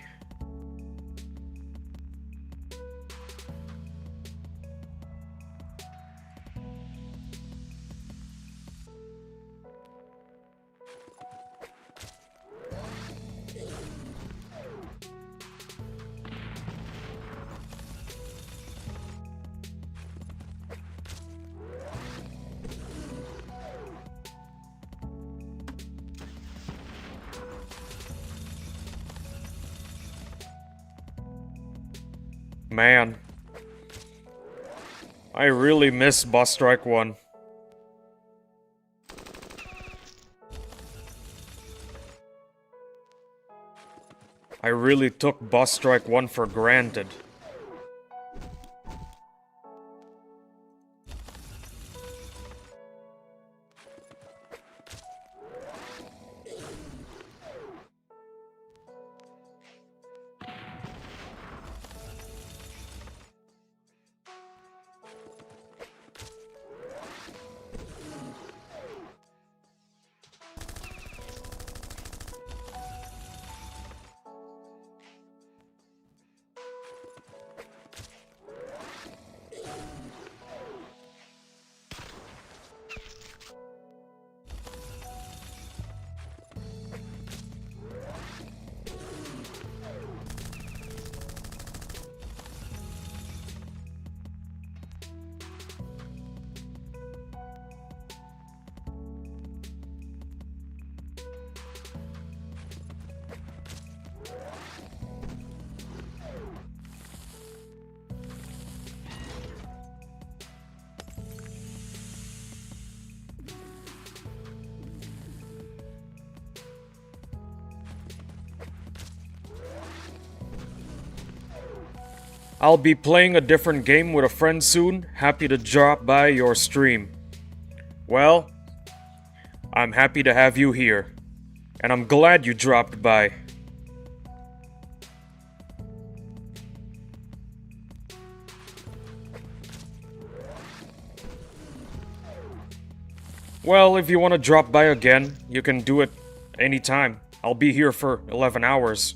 Man. I really miss Boss Strike 1. I really took Boss Strike 1 for granted. I'll be playing a different game with a friend soon. Happy to drop by your stream. Well, I'm happy to have you here. And I'm glad you dropped by. Well, if you want to drop by again, you can do it anytime. I'll be here for 11 hours.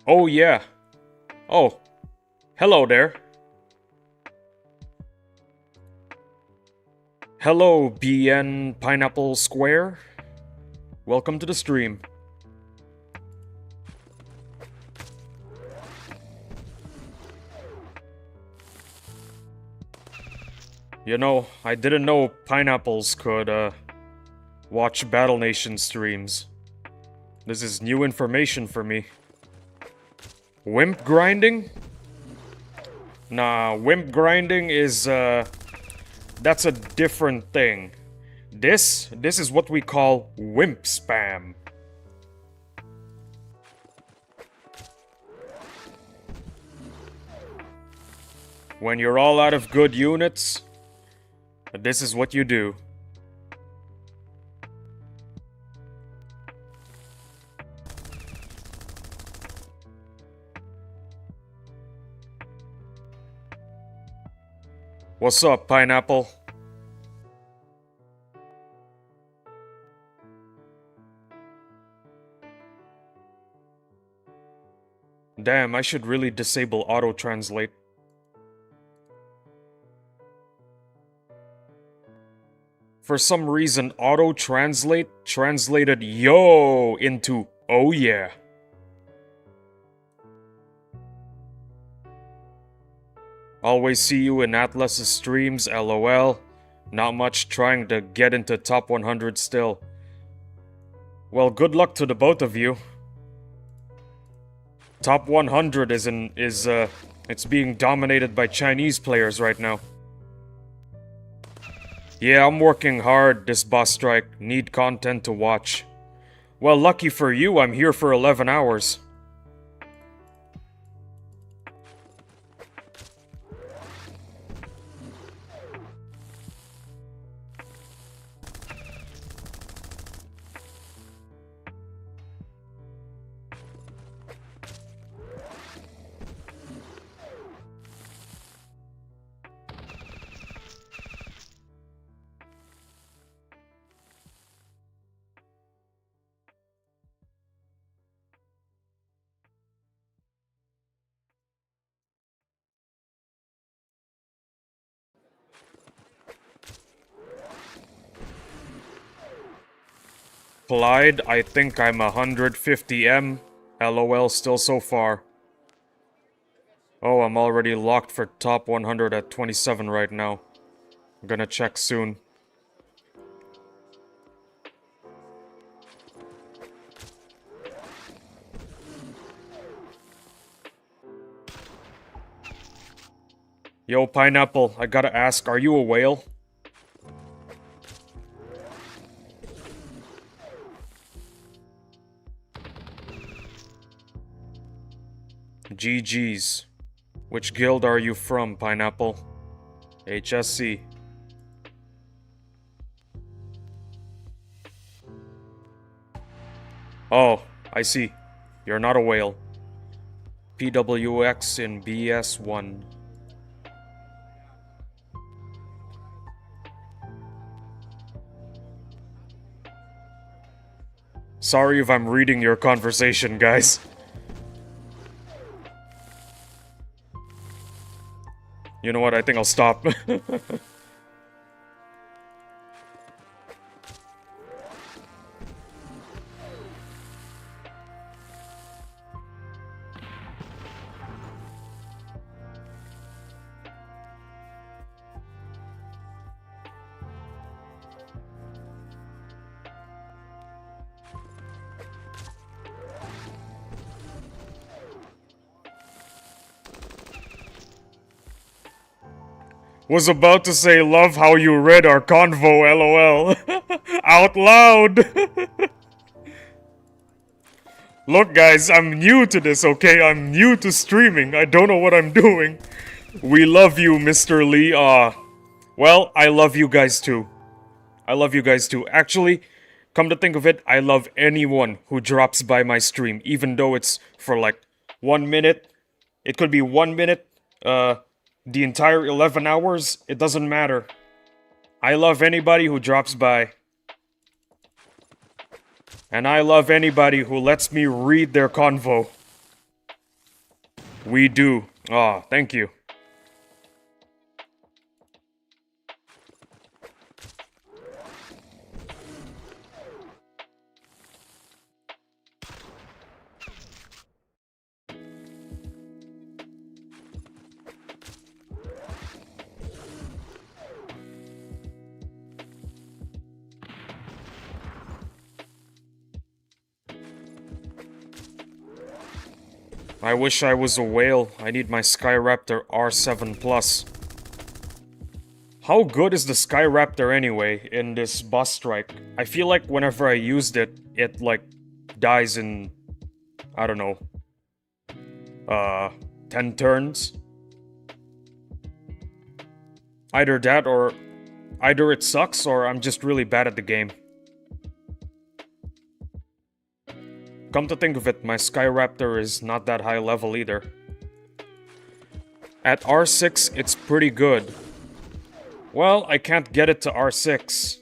Oh yeah. Oh. Hello there. Hello, BN Pineapple Square. Welcome to the stream. You know, I didn't know pineapples could, watch Battle Nation streams. This is new information for me. Wimp grinding? Nah, wimp grinding is, that's a different thing. This is what we call wimp spam. When you're all out of good units, this is what you do. What's up, Pineapple? Damn, I should really disable auto-translate. For some reason, auto-translate translated yo into oh yeah. Always see you in Atlas's streams, lol. Not much, trying to get into top 100 still. Well, good luck to the both of you. Top 100 it's being dominated by Chinese players right now. Yeah, I'm working hard this boss strike. Need content to watch. Well, lucky for you, I'm here for 11 hours. Clyde, I think I'm 150M. LOL still so far. Oh, I'm already locked for top 100 at 27 right now. I'm gonna check soon. Yo, Pineapple, I gotta ask, are you a whale? GG's. Which guild are you from, Pineapple? HSC. Oh, I see. You're not a whale. PWX in BS1. Sorry if I'm reading your conversation, guys. You know what? I think I'll stop. Was about to say, love how you read our convo, lol. Out loud! Look guys, I'm new to this, okay? I'm new to streaming. I don't know what I'm doing. We love you, Mr. Lee. Well, I love you guys too. I love you guys too. Actually, come to think of it, I love anyone who drops by my stream, even though it's for like 1 minute. It could be 1 minute, the entire 11 hours, it doesn't matter. I love anybody who drops by. And I love anybody who lets me read their convo. We do. Aw, thank you. I wish I was a whale. I need my Skyraptor R7+. How good is the Skyraptor anyway in this boss strike? I feel like whenever I used it, it like dies in, I don't know, 10 turns? Either that or either it sucks or I'm just really bad at the game. Come to think of it, my Skyraptor is not that high level either. At R6, it's pretty good. Well, I can't get it to R6.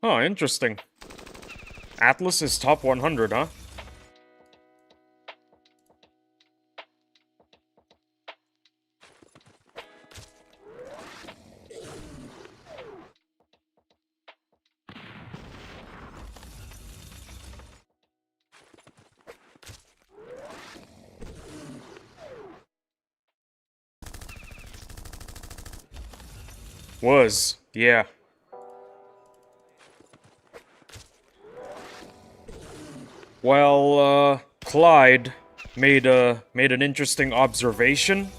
Oh, interesting. Atlas is top 100, huh? Was, yeah. Well, Clyde, made an interesting observation,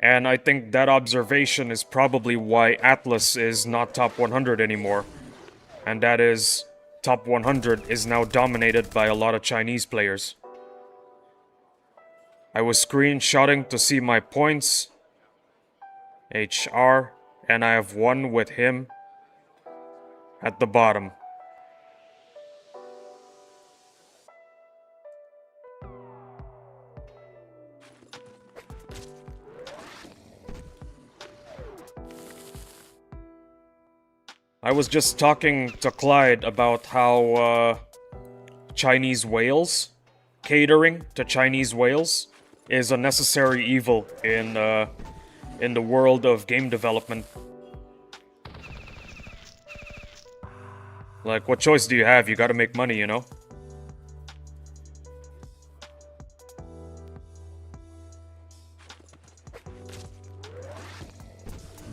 and I think that observation is probably why Atlas is not top 100 anymore. And that is, top 100 is now dominated by a lot of Chinese players. I was screenshotting to see my points. HR, and I have one with him at the bottom. I was just talking to Clyde about how Chinese whales, catering to Chinese whales, is a necessary evil in the world of game development. Like, what choice do you have? You gotta make money, you know?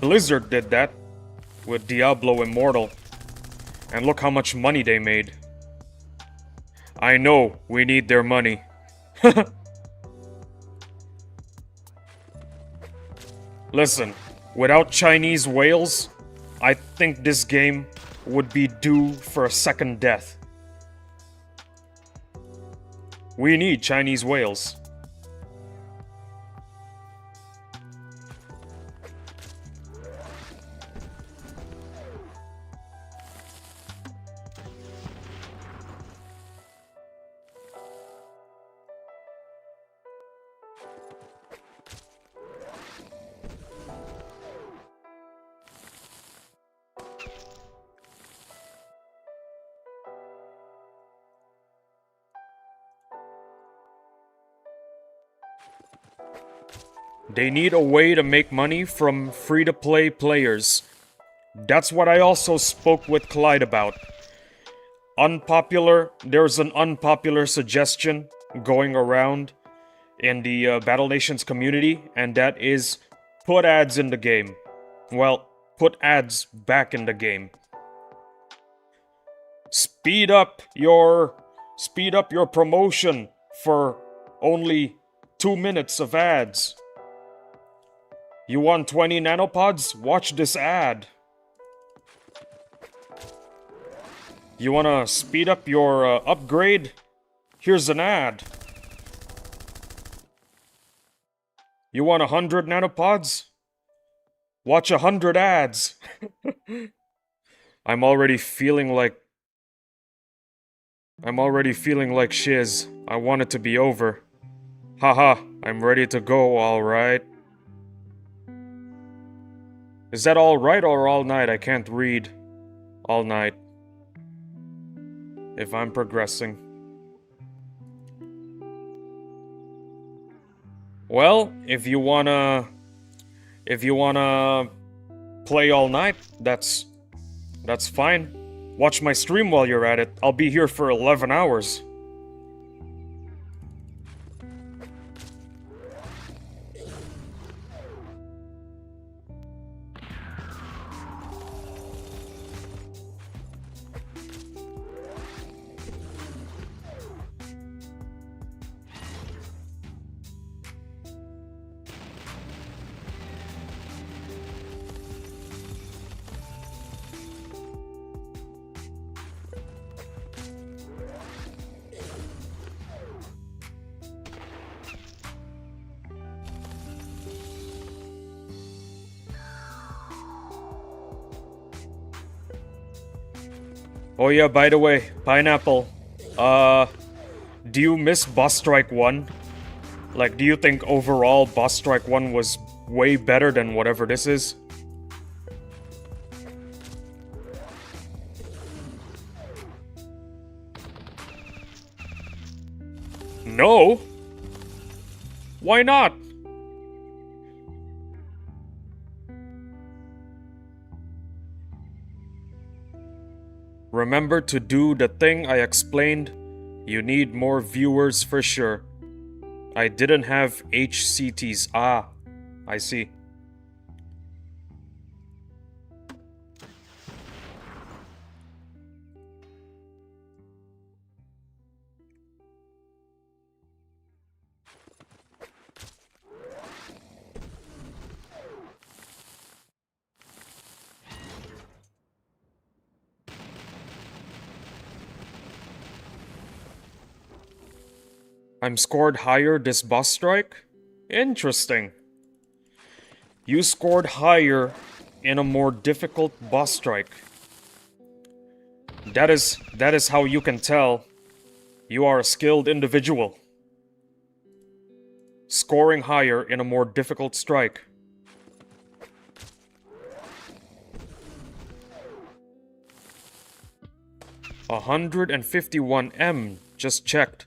Blizzard did that with Diablo Immortal, and look how much money they made. I know, we need their money. Listen, without Chinese whales, I think this game would be due for a second death. We need Chinese whales. They need a way to make money from free-to-play players. That's what I also spoke with Clyde about. There's an unpopular suggestion going around in the Battle Nations community, and that is put ads in the game. Well, put ads back in the game. Speed up your promotion for only 2 minutes of ads. You want 20 nanopods? Watch this ad. You wanna speed up your upgrade? Here's an ad. You want 100 nanopods? Watch 100 ads. I'm already feeling like shiz. I want it to be over. Haha, I'm ready to go, alright. Is that alright or all night? I can't read. All night. If I'm progressing. Well, if you wanna play all night, that's fine. Watch my stream while you're at it. I'll be here for 11 hours. Oh yeah, by the way, Pineapple, do you miss Boss Strike 1? Like, do you think overall Boss Strike 1 was way better than whatever this is? No? Why not? Remember to do the thing I explained? You need more viewers for sure. I didn't have HCTs. Ah, I see. I'm scored higher this boss strike? Interesting. You scored higher in a more difficult boss strike. That is how you can tell you are a skilled individual. Scoring higher in a more difficult strike. $151M, just checked.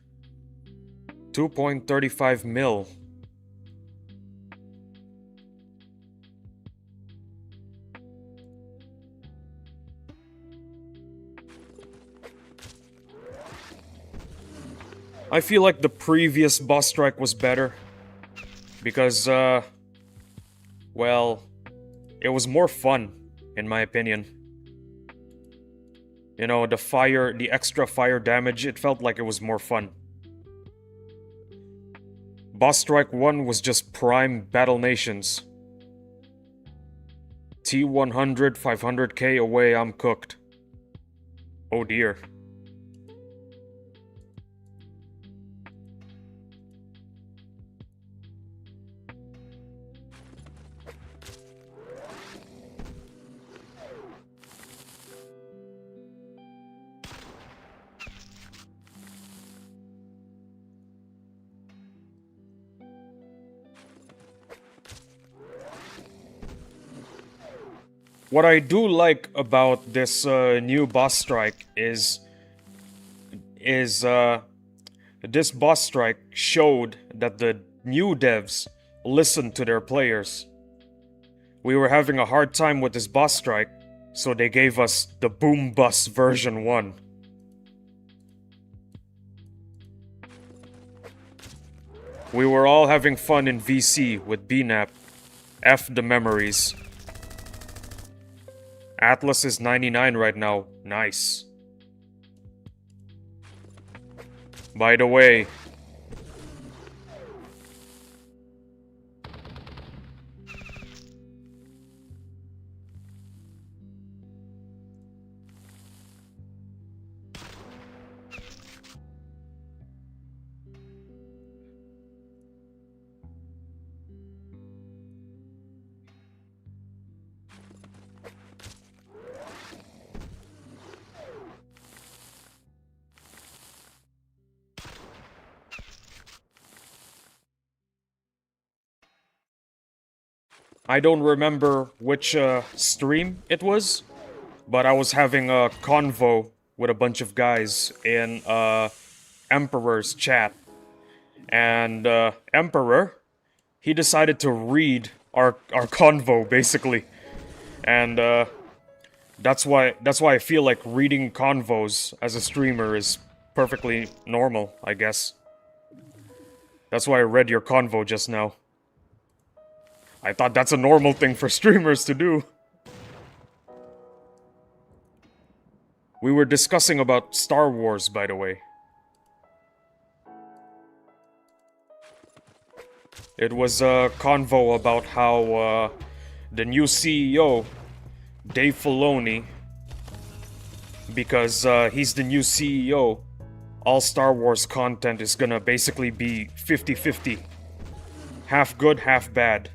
2.35 mil. I feel like the previous boss strike was better. Because, well, it was more fun, in my opinion. You know, the extra fire damage, it felt like it was more fun. Boss Strike 1 was just prime Battle Nations. T100, 500k away, I'm cooked. Oh dear. What I do like about this new boss strike is this boss strike showed that the new devs listened to their players. We were having a hard time with this boss strike, so they gave us the Boom Bus version 1. We were all having fun in VC with BNAP. F the memories. Atlas is 99 right now. Nice. By the way, I don't remember which stream it was, but I was having a convo with a bunch of guys in Emperor's chat. And Emperor, he decided to read our convo, basically. And that's why I feel like reading convos as a streamer is perfectly normal, I guess. That's why I read your convo just now. I thought that's a normal thing for streamers to do. We were discussing about Star Wars, by the way. It was a convo about how the new CEO, Dave Filoni, because he's the new CEO, all Star Wars content is gonna basically be 50-50. Half good, half bad.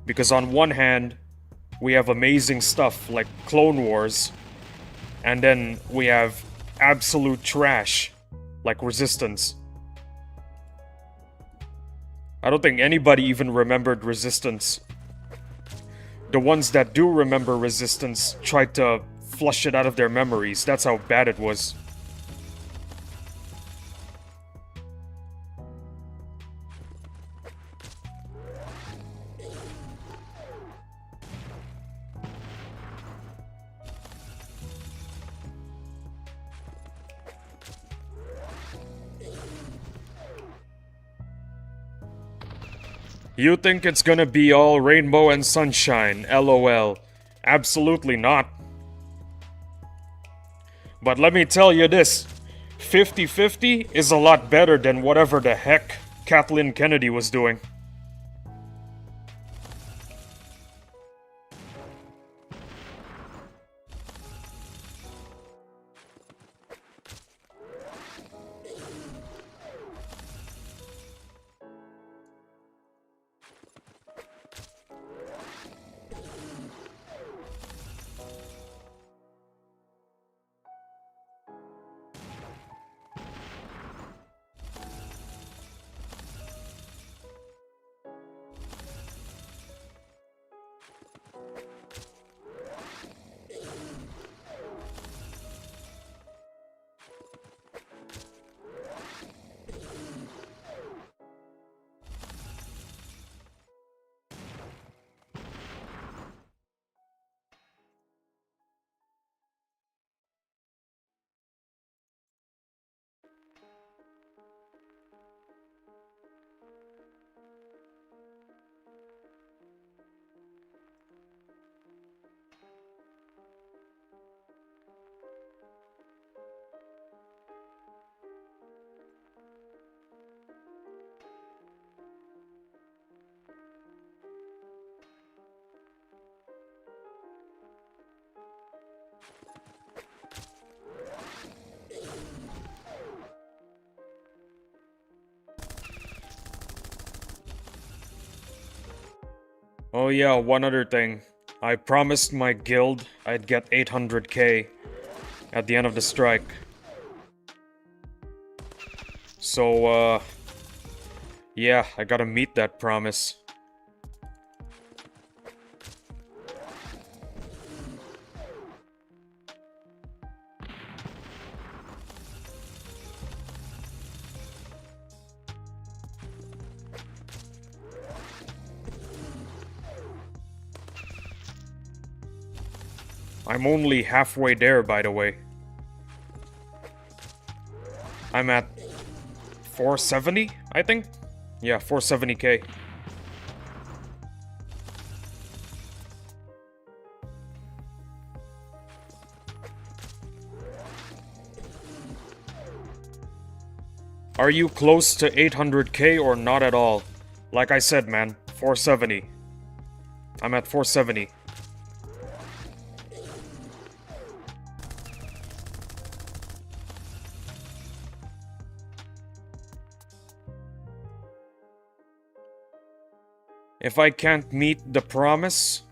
Because on one hand, we have amazing stuff like Clone Wars, and then we have absolute trash like Resistance. I don't think anybody even remembered Resistance. The ones that do remember Resistance tried to flush it out of their memories. That's how bad it was. You think it's gonna be all rainbow and sunshine, LOL. Absolutely not. But let me tell you this, 50-50 is a lot better than whatever the heck Kathleen Kennedy was doing. Oh yeah, one other thing. I promised my guild I'd get 800k at the end of the strike. So, yeah, I gotta meet that promise. I'm only halfway there, by the way. I'm at 470, I think? Yeah, 470k. Are you close to 800k or not at all? Like I said, man, 470. I'm at 470. If I can't meet the promise,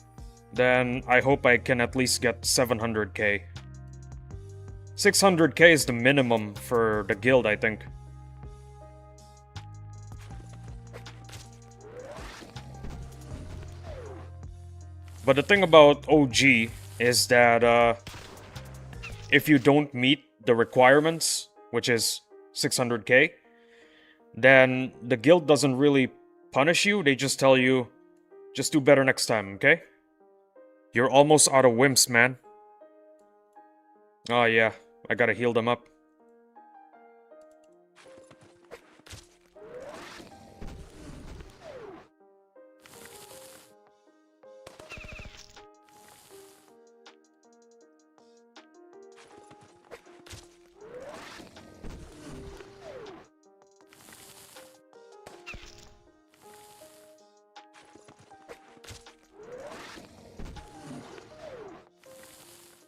then I hope I can at least get 700k. 600k is the minimum for the guild, I think. But the thing about OG is that if you don't meet the requirements, which is 600k, then the guild doesn't really punish you. They just tell you, just do better next time, okay? You're almost out of wimps, man. Oh yeah, I gotta heal them up.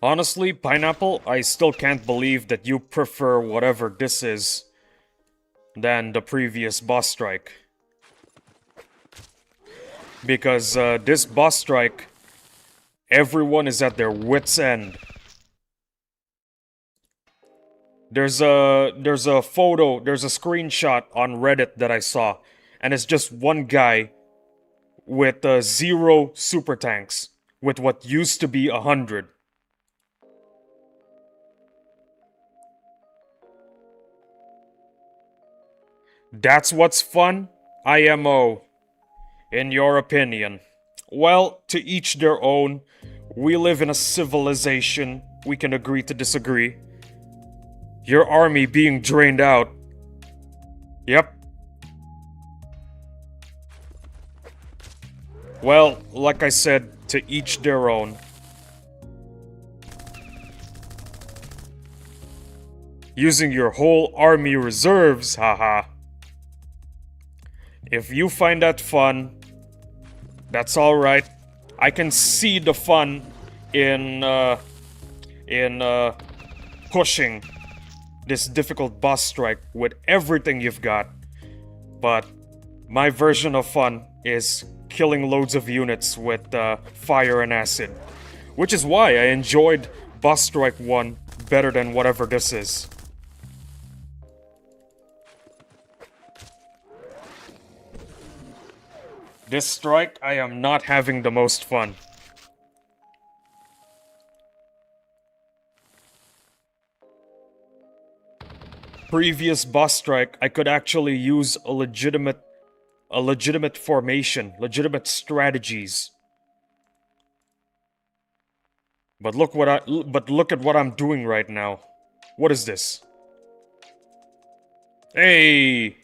Honestly, Pineapple, I still can't believe that you prefer whatever this is than the previous boss strike. Because this boss strike, everyone is at their wits' end. There's a photo, there's a screenshot on Reddit that I saw, and it's just one guy with 0 super tanks, with what used to be 100. That's what's fun? IMO. In your opinion. Well, to each their own. We live in a civilization. We can agree to disagree. Your army being drained out. Yep. Well, like I said, to each their own. Using your whole army reserves, haha. If you find that fun, that's alright. I can see the fun in pushing this difficult boss strike with everything you've got. But my version of fun is killing loads of units with fire and acid. Which is why I enjoyed boss strike 1 better than whatever this is. This strike, I am not having the most fun. Previous boss strike, I could actually use a legitimate formation, legitimate strategies. But look at what I'm doing right now. What is this? Hey!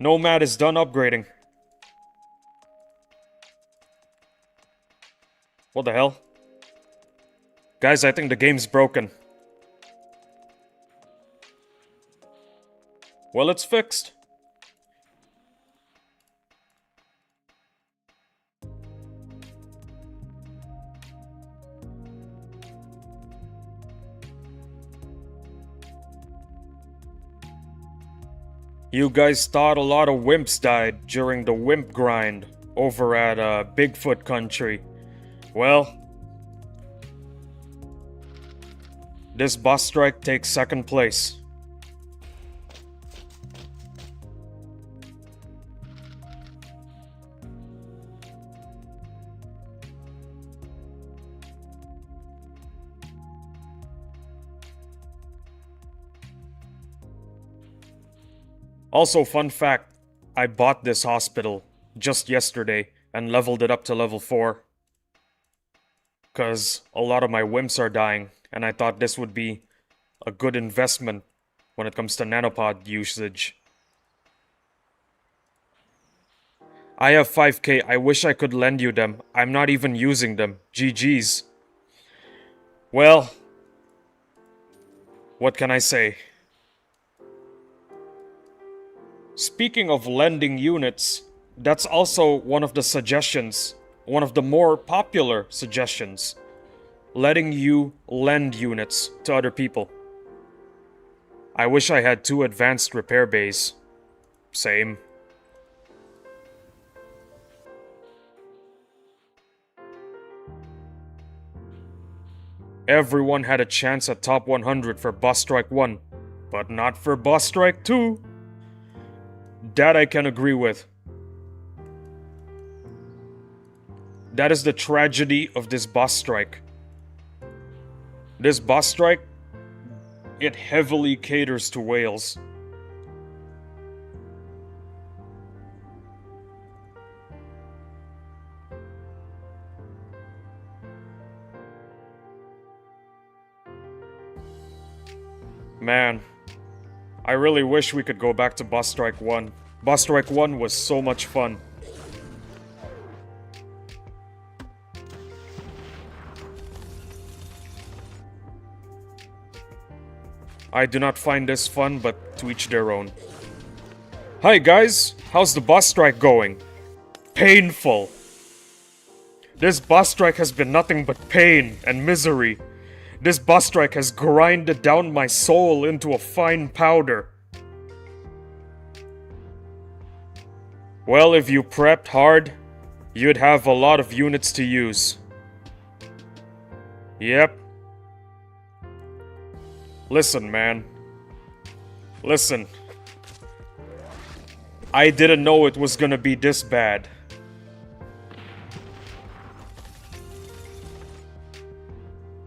Nomad is done upgrading. What the hell? Guys, I think the game's broken. Well, it's fixed. You guys thought a lot of wimps died during the wimp grind. over at Bigfoot Country. Well, this bus strike takes second place. Also, fun fact, I bought this hospital just yesterday and leveled it up to level 4. Because a lot of my wimps are dying, and I thought this would be a good investment when it comes to nanopod usage. I have 5k, I wish I could lend you them. I'm not even using them. GG's. Well, what can I say? Speaking of lending units, that's also one of the suggestions, one of the more popular suggestions. Letting you lend units to other people. I wish I had 2 advanced repair bays. Same. Everyone had a chance at top 100 for Bus Strike 1, but not for Bus Strike 2. That I can agree with. That is the tragedy of this bus strike. This bus strike, it heavily caters to whales. Man, I really wish we could go back to Bus Strike 1. Bus Strike 1 was so much fun. I do not find this fun, but to each their own. Hi guys, how's the bus strike going? Painful. This bus strike has been nothing but pain and misery. This bus strike has grinded down my soul into a fine powder. Well, if you prepped hard, you'd have a lot of units to use. Yep. Listen, man. Listen. I didn't know it was gonna be this bad.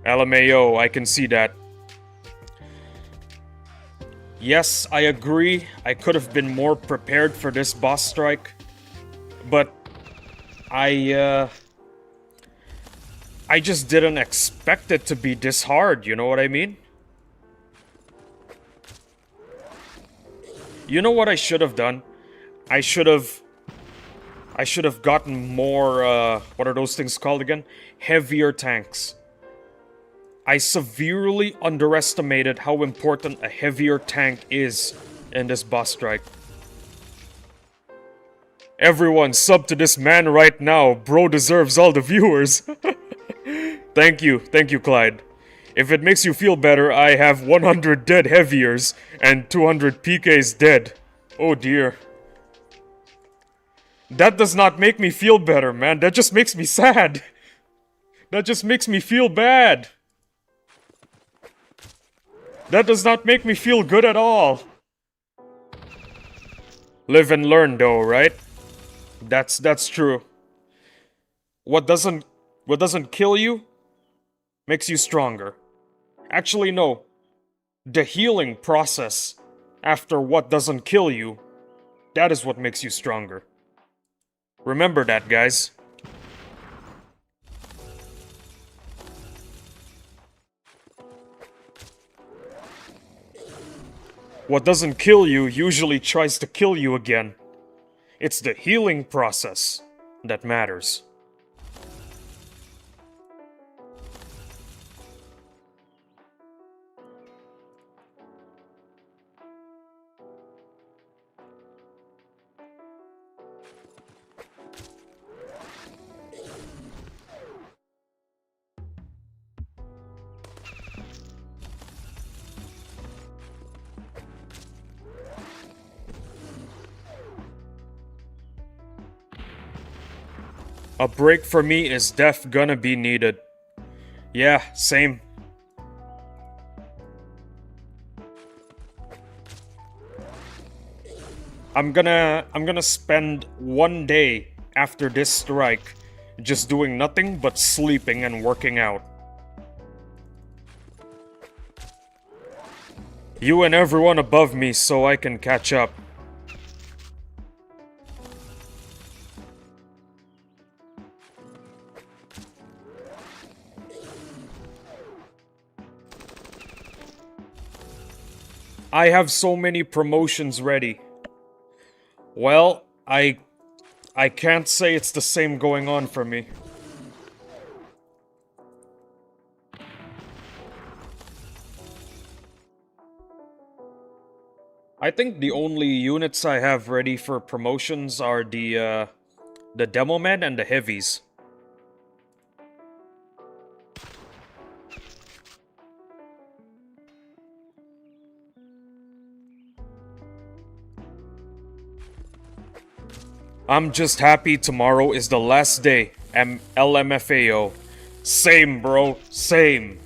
LMAO, I can see that. Yes, I agree, I could have been more prepared for this boss strike, but I just didn't expect it to be this hard, you know what I mean? You know what I should have done? I should have gotten more, what are those things called again? Heavier tanks. I severely underestimated how important a heavier tank is in this boss strike. Everyone sub to this man right now, bro deserves all the viewers. Thank you, Clyde. If it makes you feel better, I have 100 dead heaviers and 200 PKs dead. Oh dear. That does not make me feel better, man. That just makes me sad. That just makes me feel bad. That does not make me feel good at all. Live and learn though, right? That's true. What doesn't kill you makes you stronger. Actually, no. The healing process after what doesn't kill you, that is what makes you stronger. Remember that, guys. What doesn't kill you usually tries to kill you again. It's the healing process that matters. A break for me is def gonna be needed. Yeah, same. I'm gonna spend one day after this strike just doing nothing but sleeping and working out. You and everyone above me so I can catch up. I have so many promotions ready. Well, I can't say it's the same going on for me. I think the only units I have ready for promotions are the demo men and the heavies. I'm just happy tomorrow is the last day. LMFAO. Same, bro. Same.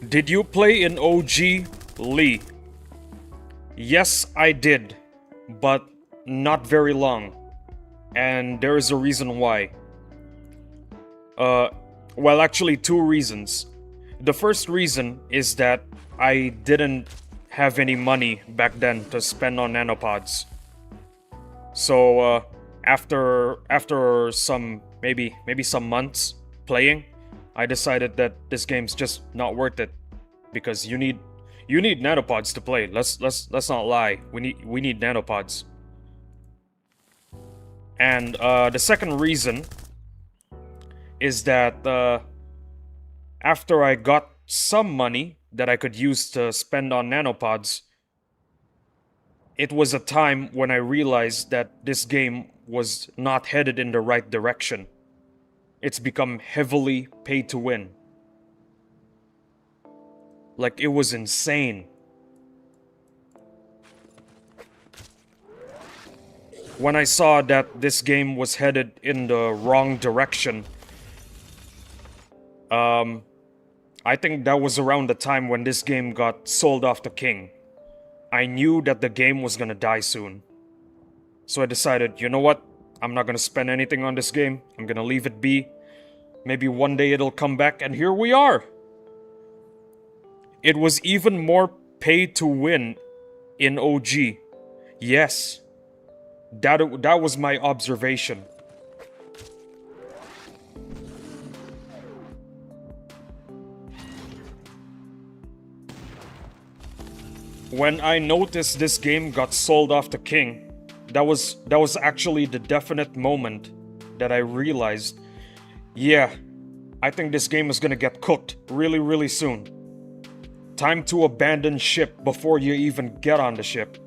Did you play in OG Lee? Yes, I did, but not very long. And there is a reason why. Well, actually, two reasons. The first reason is that I didn't have any money back then to spend on nanopods. So, after some maybe some months playing, I decided that this game's just not worth it because you need nanopods to play. Let's not lie. We need nanopods. And the second reason is that after I got some money that I could use to spend on nanopods, it was a time when I realized that this game was not headed in the right direction. It's become heavily pay to win. Like, it was insane. When I saw that this game was headed in the wrong direction, I think that was around the time when this game got sold off to King. I knew that the game was gonna die soon. So I decided, you know what? I'm not gonna spend anything on this game. I'm gonna leave it be. Maybe one day it'll come back, and here we are! It was even more pay to win in OG. Yes. That was my observation. When I noticed this game got sold off to King, that was actually the definite moment that I realized, yeah, I think this game is gonna get cooked really soon. Time to abandon ship before you even get on the ship.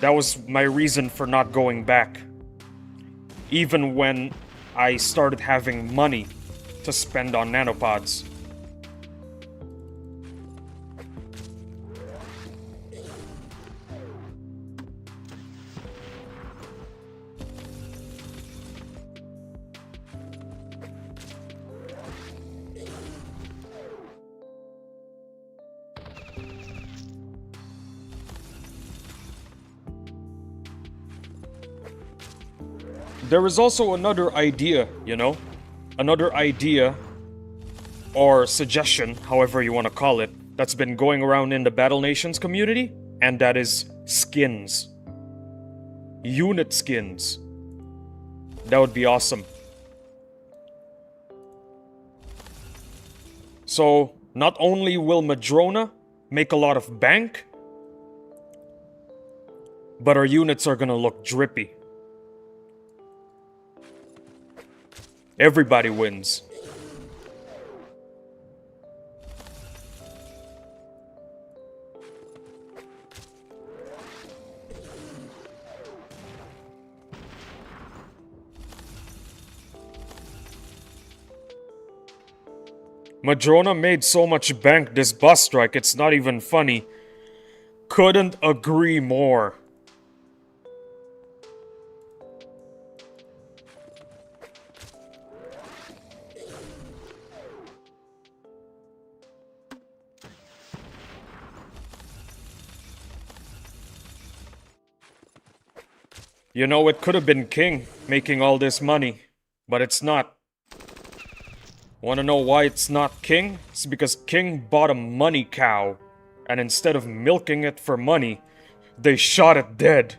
That was my reason for not going back. Even when I started having money to spend on nanopods. There is also another idea, you know? Another idea, or suggestion, however you want to call it, that's been going around in the Battle Nations community, and that is skins. unit skins. That would be awesome. So, not only will Madrona make a lot of bank, but our units are gonna look drippy. Everybody wins. Madrona made so much bank this bus strike, it's not even funny. Couldn't agree more. You know, it could have been King making all this money, but it's not. Wanna know why it's not King? It's because King bought a money cow, and instead of milking it for money, they shot it dead.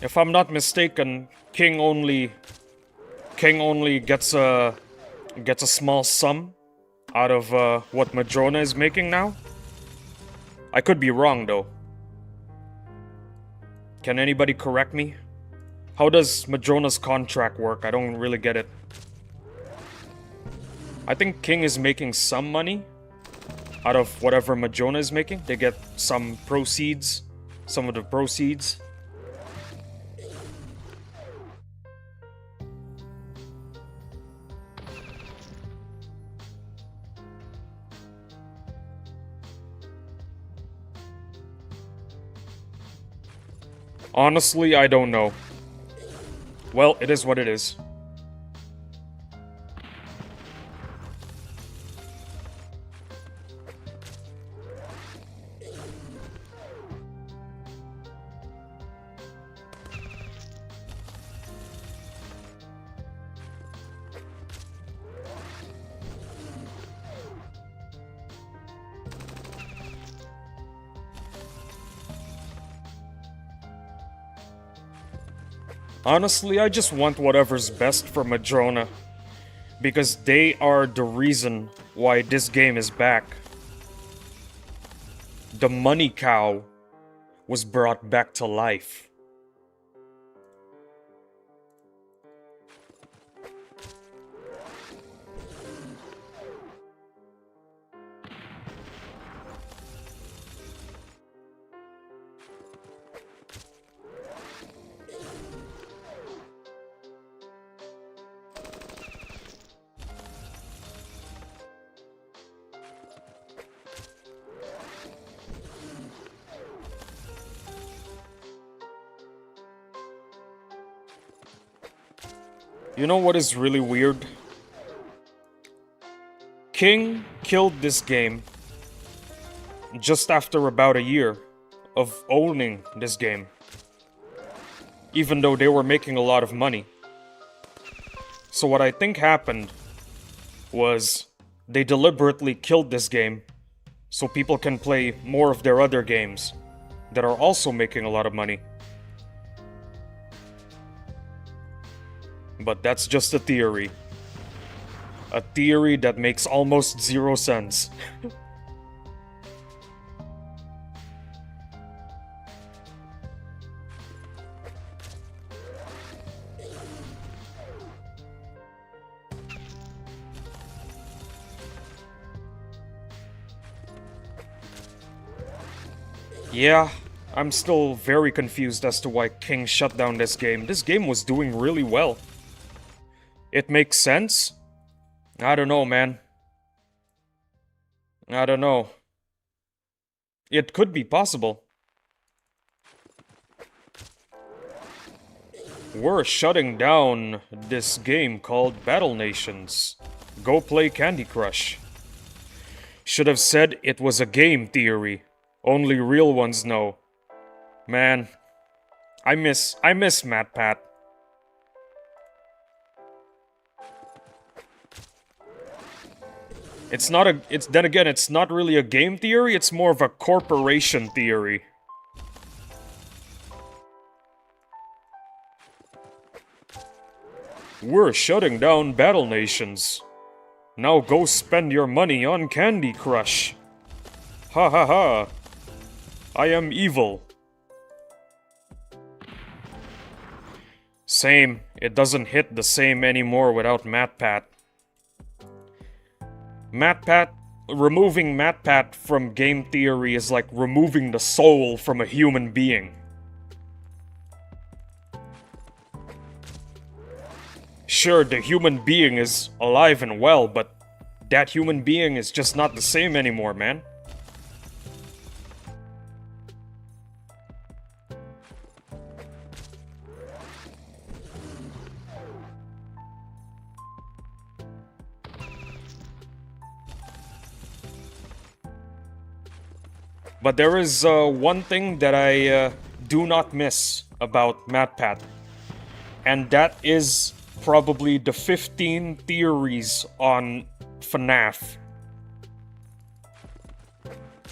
If I'm not mistaken, King only gets a small sum out of what Madrona is making now. I could be wrong though. Can anybody correct me? How does Madrona's contract work? I don't really get it. I think King is making some money out of whatever Madrona is making. They get some proceeds, some of the proceeds. Honestly, I don't know. Well, it is what it is. Honestly, I just want whatever's best for Madrona, because they are the reason why this game is back. The money cow was brought back to life. You know what is really weird? King killed this game just after about a year of owning this game, even though they were making a lot of money. So what I think happened was they deliberately killed this game so people can play more of their other games that are also making a lot of money. But that's just a theory. A theory that makes almost zero sense. Yeah, I'm still very confused as to why King shut down this game. This game was doing really well. It makes sense? I don't know, man. I don't know. It could be possible. We're shutting down this game called Battle Nations. Go play Candy Crush. Should have said it was a game theory. Only real ones know. Man, I miss MatPat. Then again, it's not really a game theory, it's more of a corporation theory. We're shutting down battle nations. Now go spend your money on Candy Crush. Ha ha ha. I am evil. Same. It doesn't hit the same anymore without MatPat. Removing MatPat from game theory is like removing the soul from a human being. Sure, the human being is alive and well, but that human being is just not the same anymore, man. But there is one thing that I do not miss about MatPat, and that is probably the 15 theories on FNAF.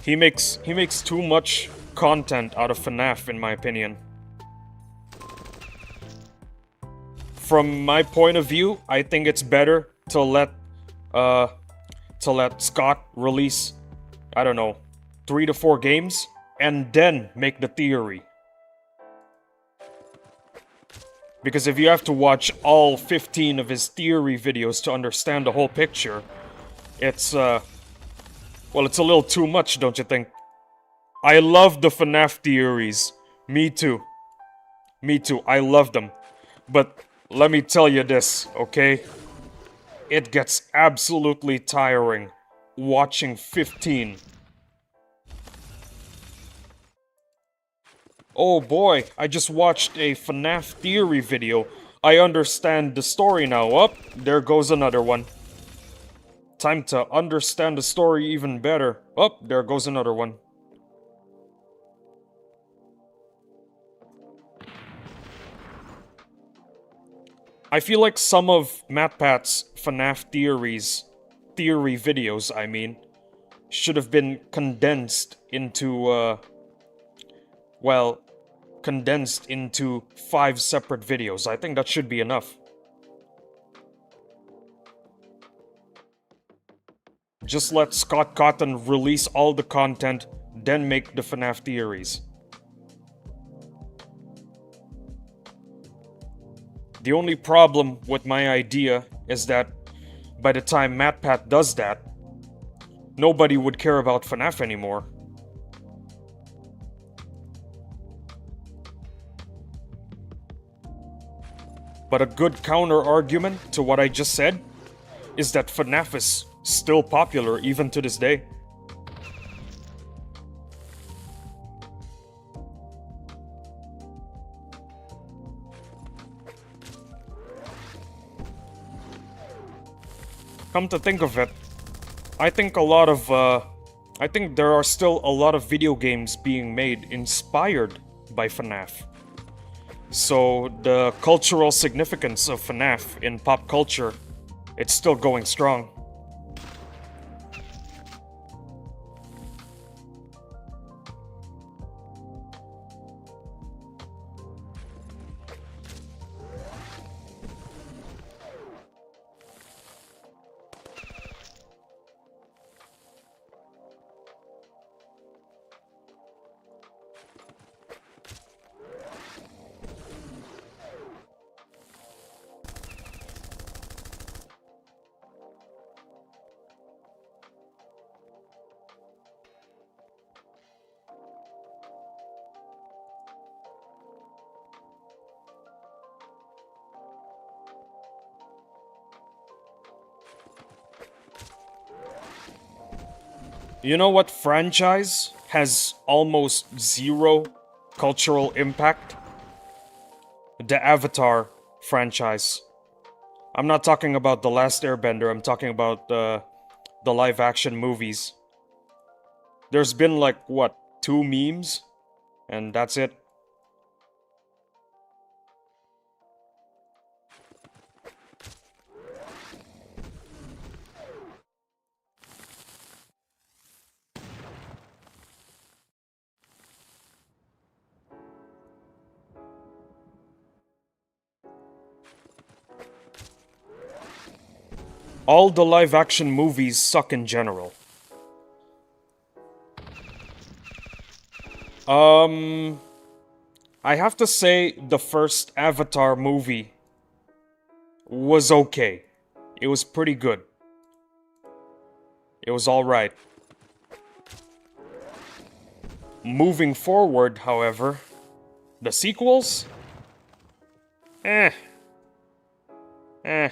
He makes too much content out of FNAF, in my opinion. From my point of view, I think it's better to let Scott release, I don't know, 3 to 4 games, and then make the theory. Because if you have to watch all 15 of his theory videos to understand the whole picture, it's, well, it's a little too much, don't you think? I love the FNAF theories. Me too. Me too, I love them. But let me tell you this, okay? It gets absolutely tiring watching 15. Oh boy, I just watched a FNAF theory video. I understand the story now. Up, there goes another one. Time to understand the story even better. Up, there goes another one. I feel like some of MatPat's FNAF theory videos, I mean, should have been condensed into, well, condensed into 5 separate videos. I think that should be enough. Just let Scott Cawthon release all the content, then make the FNAF theories. The only problem with my idea is that by the time MatPat does that, nobody would care about FNAF anymore. But a good counter-argument to what I just said is that FNAF is still popular even to this day. Come to think of it, I think there are still a lot of video games being made inspired by FNAF. So the cultural significance of FNAF in pop culture, it's still going strong. You know what franchise has almost zero cultural impact? The Avatar franchise. I'm not talking about The Last Airbender, I'm talking about the live-action movies. There's been like, what, 2 memes? And that's it. All the live-action movies suck in general. I have to say the first Avatar movie was okay. It was pretty good. It was alright. Moving forward, however, the sequels? Eh. Eh.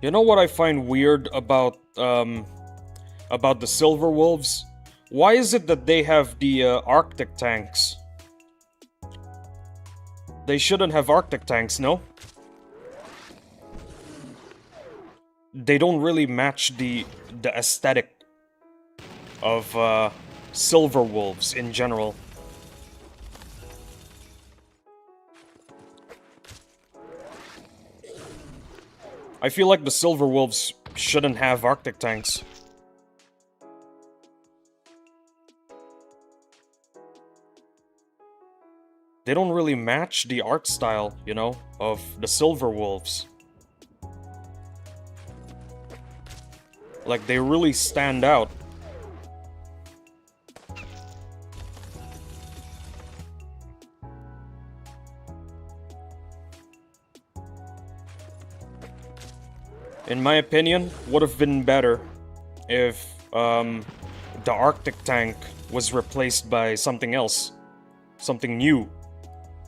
You know what I find weird about the Silver Wolves? Why is it that they have the Arctic tanks? They shouldn't have Arctic tanks, no? They don't really match the aesthetic of Silver Wolves in general. I feel like the Silver Wolves shouldn't have Arctic tanks. They don't really match the art style, you know, of the Silver Wolves. Like, they really stand out. In my opinion, would have been better if the Arctic tank was replaced by something else. Something new.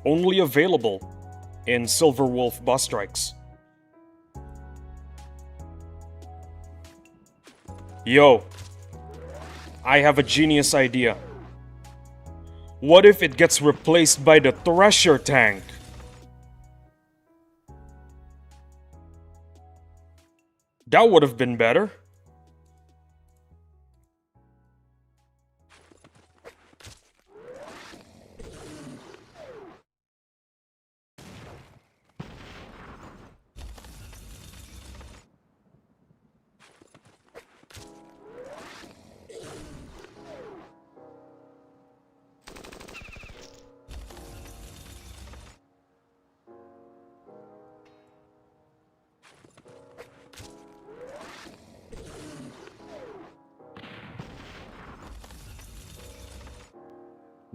Only available in Silver Wolf boss strikes. Yo, I have a genius idea. What if it gets replaced by the Thresher tank? That would have been better.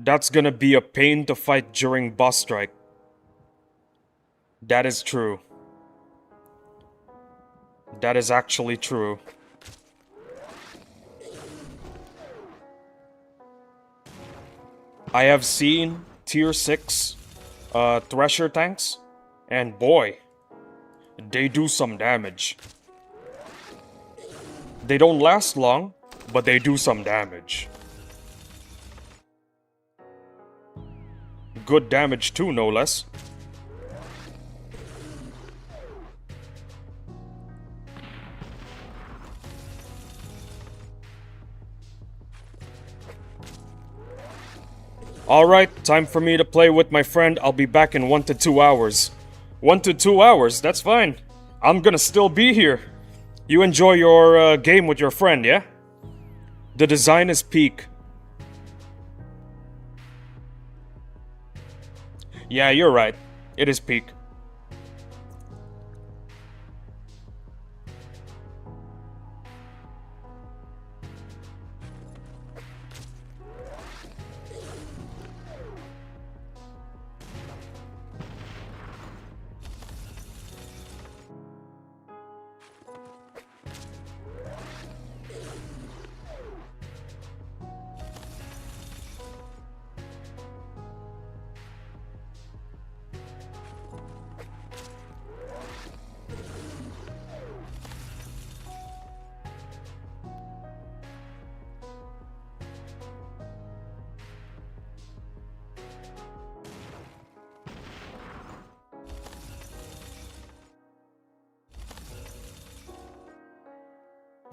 That's gonna be a pain to fight during boss strike. That is true. That is actually true. I have seen tier 6 Thresher tanks, and boy, they do some damage. They don't last long, but they do some damage. Good damage too, no less. Alright, time for me to play with my friend. I'll be back in 1 to 2 hours. 1 to 2 hours, that's fine. I'm gonna still be here. You enjoy your game with your friend, yeah? The design is peak. Yeah, you're right. It is peak.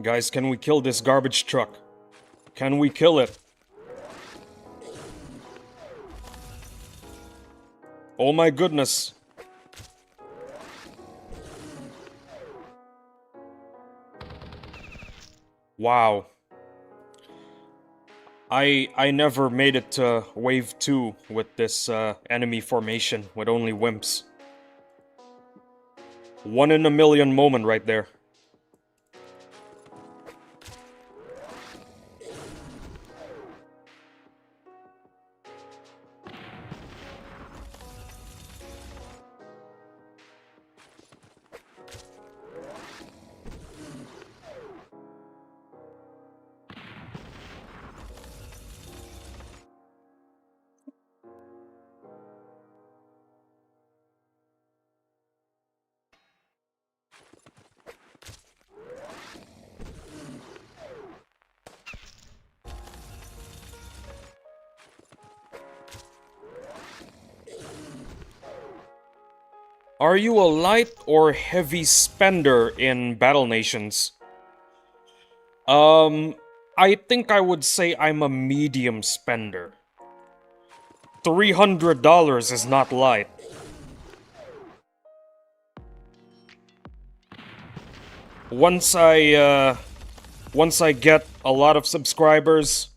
Guys, can we kill this garbage truck? Can we kill it? Oh my goodness. Wow. I never made it to wave 2 with this enemy formation with only wimps. 1 in a million moment right there. Are you a light or heavy spender in Battle Nations? I think I would say I'm a medium spender. $300 is not light. Once I get a lot of subscribers,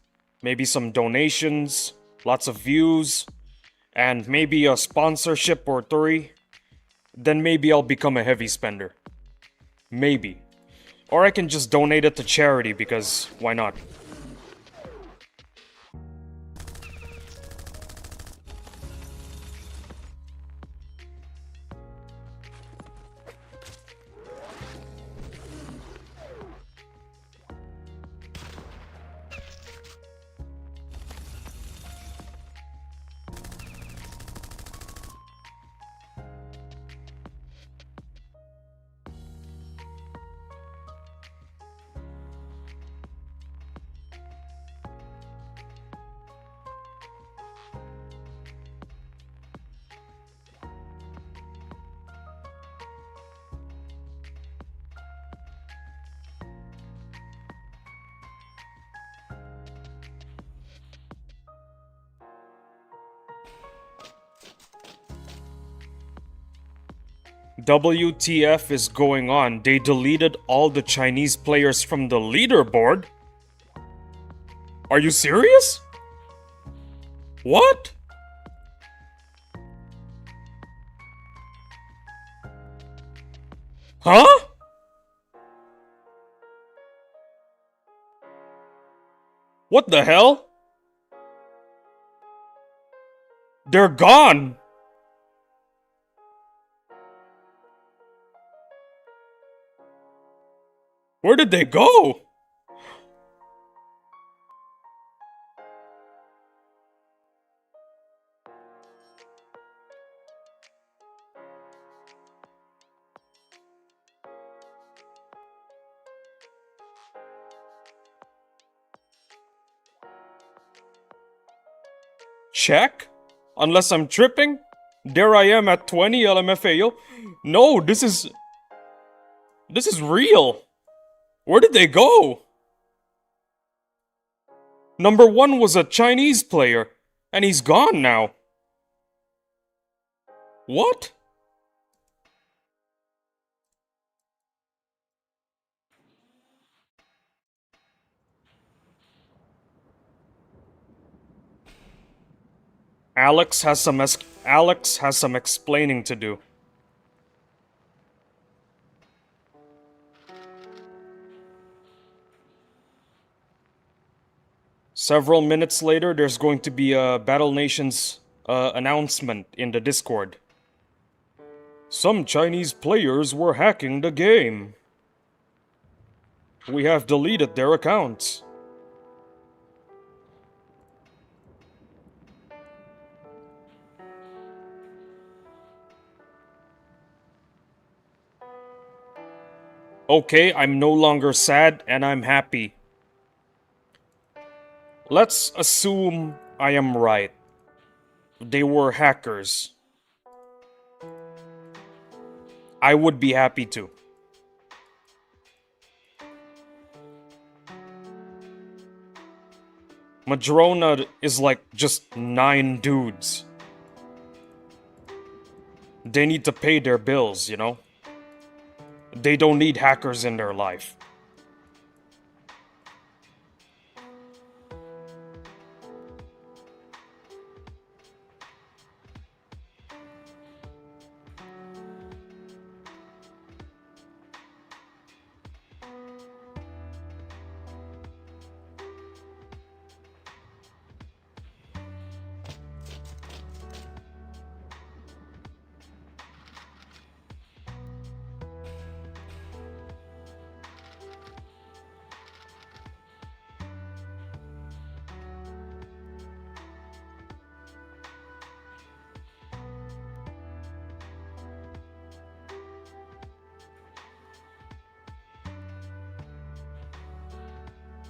maybe some donations, lots of views, and maybe a sponsorship or 3, then maybe I'll become a heavy spender. Maybe. Or I can just donate it to charity because why not? WTF is going on? They deleted all the Chinese players from the leaderboard? Are you serious? What? Huh? What the hell? They're gone! Where did they go? Check? Unless I'm tripping? There I am at 20 LMFAO. No, this is real. Where did they go? Number 1 was a Chinese player, and he's gone now. What? Alex has some Alex has some explaining to do. Several minutes later, there's going to be a Battle Nations announcement in the Discord. Some Chinese players were hacking the game. We have deleted their accounts. Okay, I'm no longer sad and I'm happy. Let's assume I am right. They were hackers. I would be happy too. Madrona is like just 9 dudes. They need to pay their bills, you know? They don't need hackers in their life.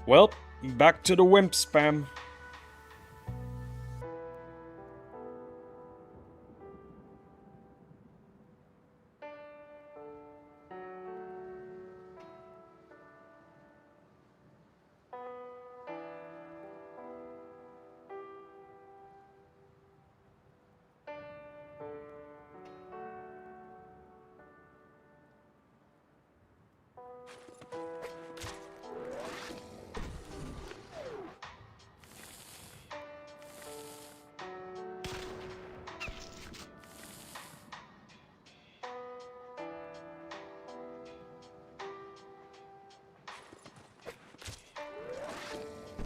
Well, back to the wimp spam.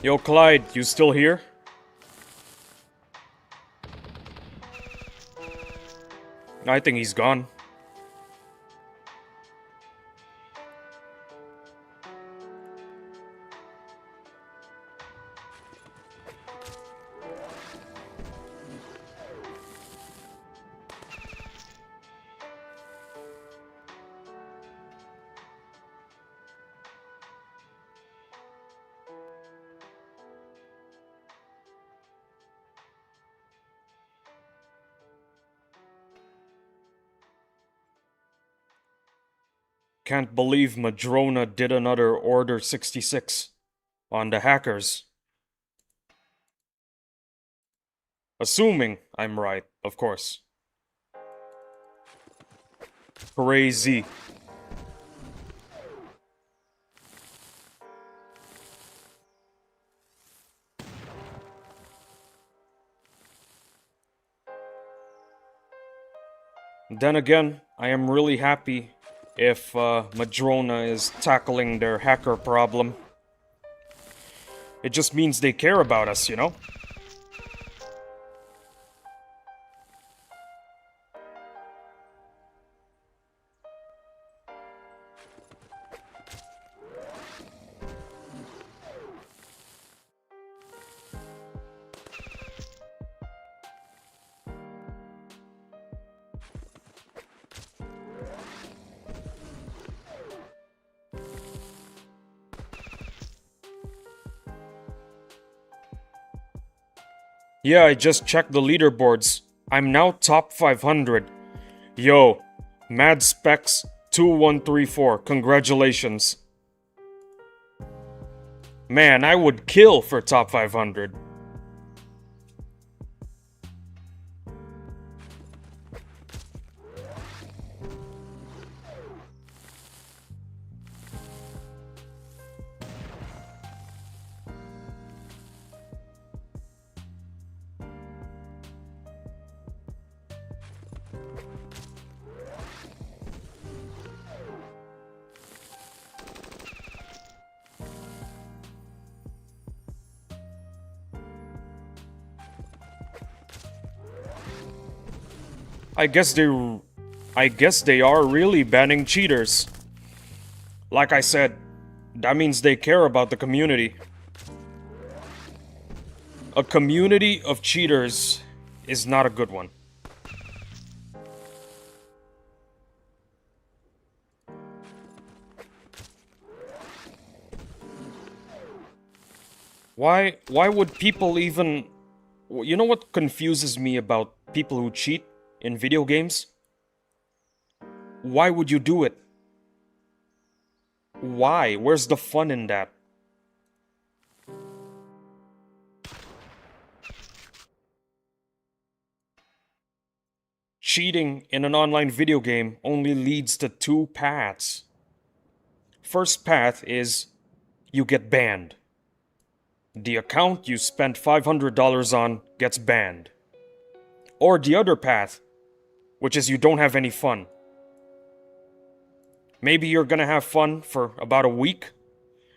Yo, Clyde, you still here? I think he's gone. Can't believe Madrona did another Order 66 on the hackers. Assuming I'm right, of course. Crazy. Then again, I am really happy if Madrona is tackling their hacker problem. It just means they care about us, you know? Yeah, I just checked the leaderboards. I'm now top 500. Yo, Mad Specs 2134, congratulations. Man, I would kill for top 500. I guess they... I guess they are really banning cheaters. Like I said, that means they care about the community. A community of cheaters is not a good one. Why would people even... You know what confuses me about people who cheat in video games? Why would you do it? Why? Where's the fun in that? Cheating in an online video game only leads to two paths. First path is you get banned. The account you spent $500 on gets banned. Or the other path, which is you don't have any fun. Maybe you're gonna have fun for about a week,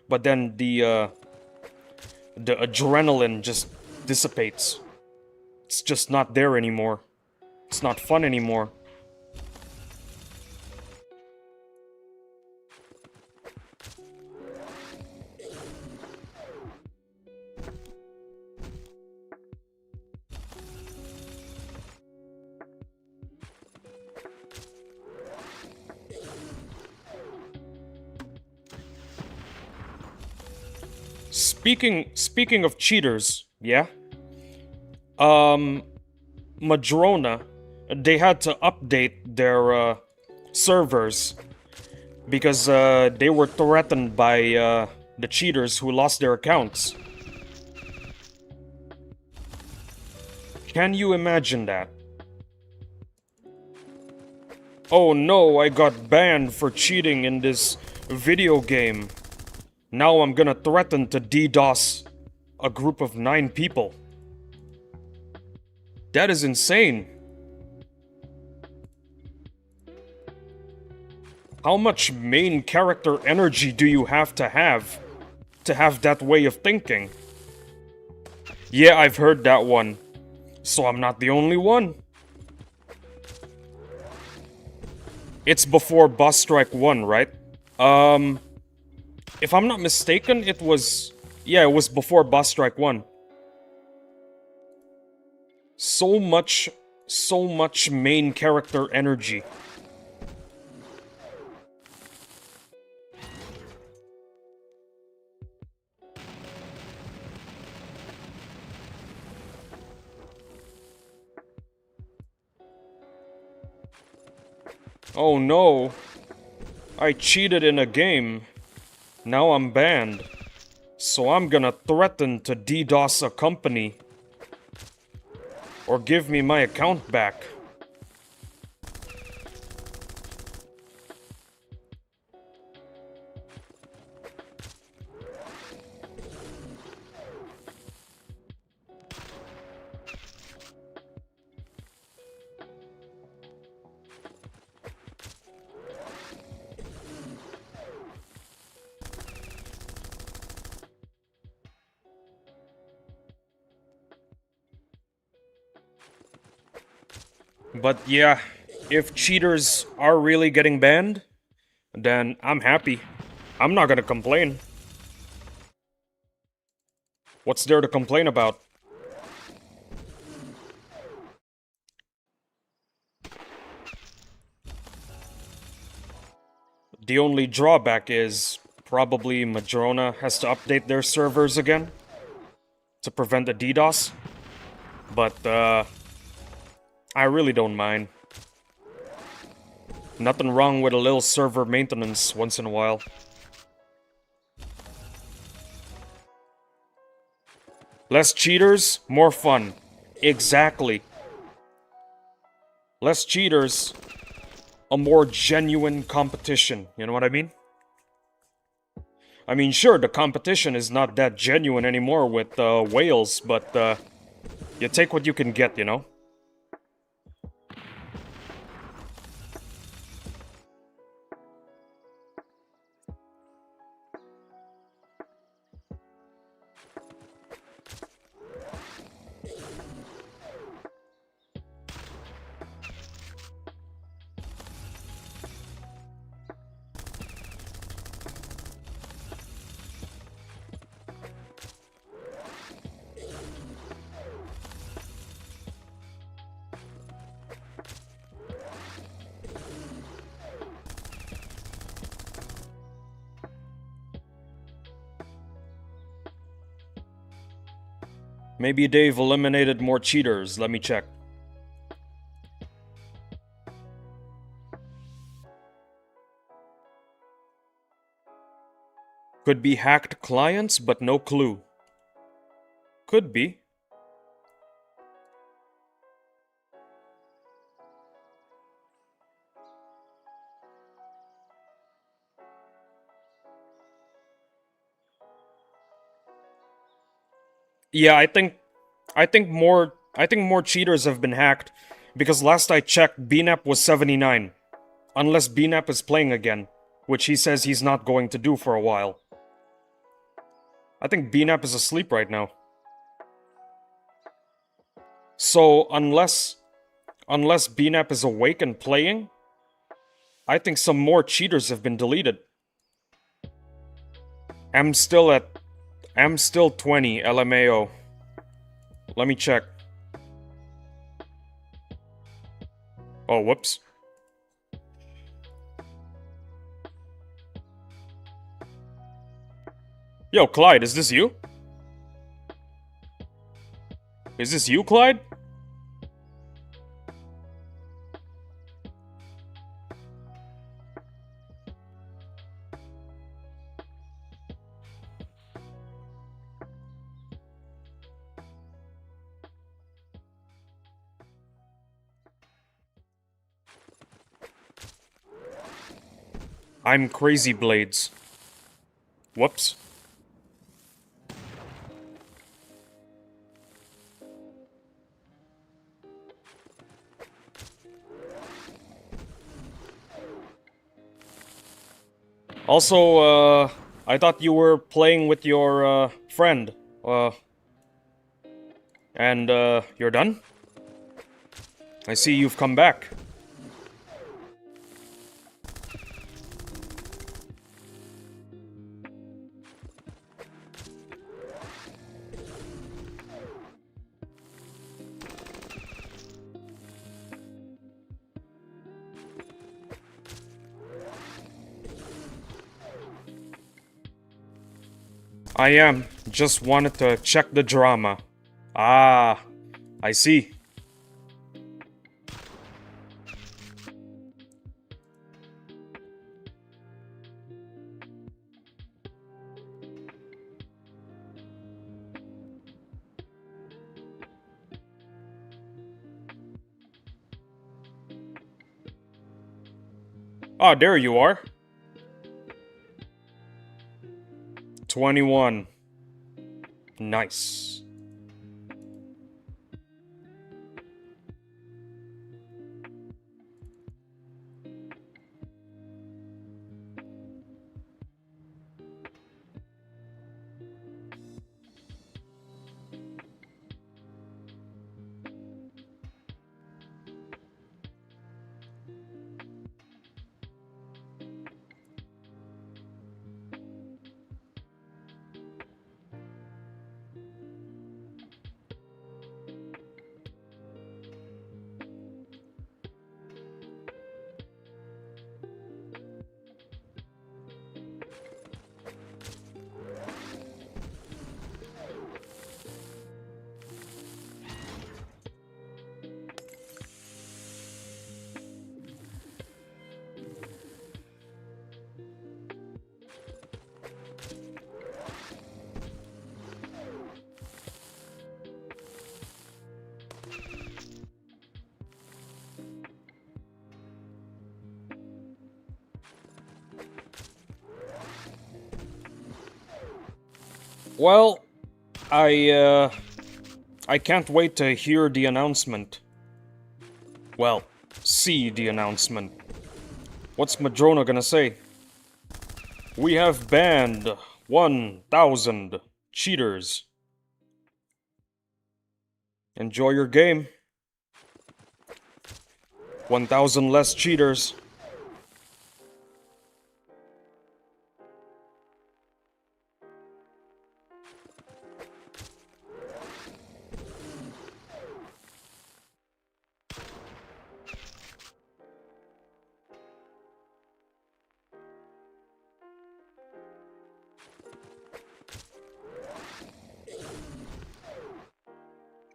but then the adrenaline just dissipates. It's just not there anymore. It's not fun anymore. Speaking of cheaters, yeah? Madrona, they had to update their servers because they were threatened by the cheaters who lost their accounts. Can you imagine that? Oh no, I got banned for cheating in this video game. Now I'm gonna threaten to DDoS a group of 9 people. That is insane. How much main character energy do you have to have that way of thinking? Yeah, I've heard that one. So I'm not the only one. It's before Boss Strike 1, right? If I'm not mistaken, it was... Yeah, it was before Boss Strike 1. So much main character energy. Oh no. I cheated in a game. Now I'm banned. So I'm gonna threaten to DDoS a company. Or give me my account back. But yeah, if cheaters are really getting banned, then I'm happy. I'm not gonna complain. What's there to complain about? The only drawback is probably Madrona has to update their servers again to prevent the DDoS. But, I really don't mind. Nothing wrong with a little server maintenance once in a while. Less cheaters, more fun. Exactly. Less cheaters, a more genuine competition. You know what I mean? I mean, sure, the competition is not that genuine anymore with whales, but you take what you can get, you know? Maybe they've eliminated more cheaters. Let me check. Could be hacked clients, but no clue. Could be. Yeah, I think more cheaters have been hacked because last I checked BNAP was 79. Unless BNAP is playing again, which he says he's not going to do for a while. I think BNAP is asleep right now. So unless BNAP is awake and playing, I think some more cheaters have been deleted. I'm still 20 LMAO. Let me check. Oh, whoops. Yo, Clyde, is this you? Is this you, Clyde? I'm Crazy Blades. Whoops. Also, I thought you were playing with your, friend. And, you're done? I see you've come back. I am. Just wanted to check the drama. Ah, I see. Ah, there you are. 21. Nice. Well, I can't wait to hear the announcement. Well, see the announcement. What's Madrona gonna say? We have banned 1,000 cheaters. Enjoy your game. 1,000 less cheaters.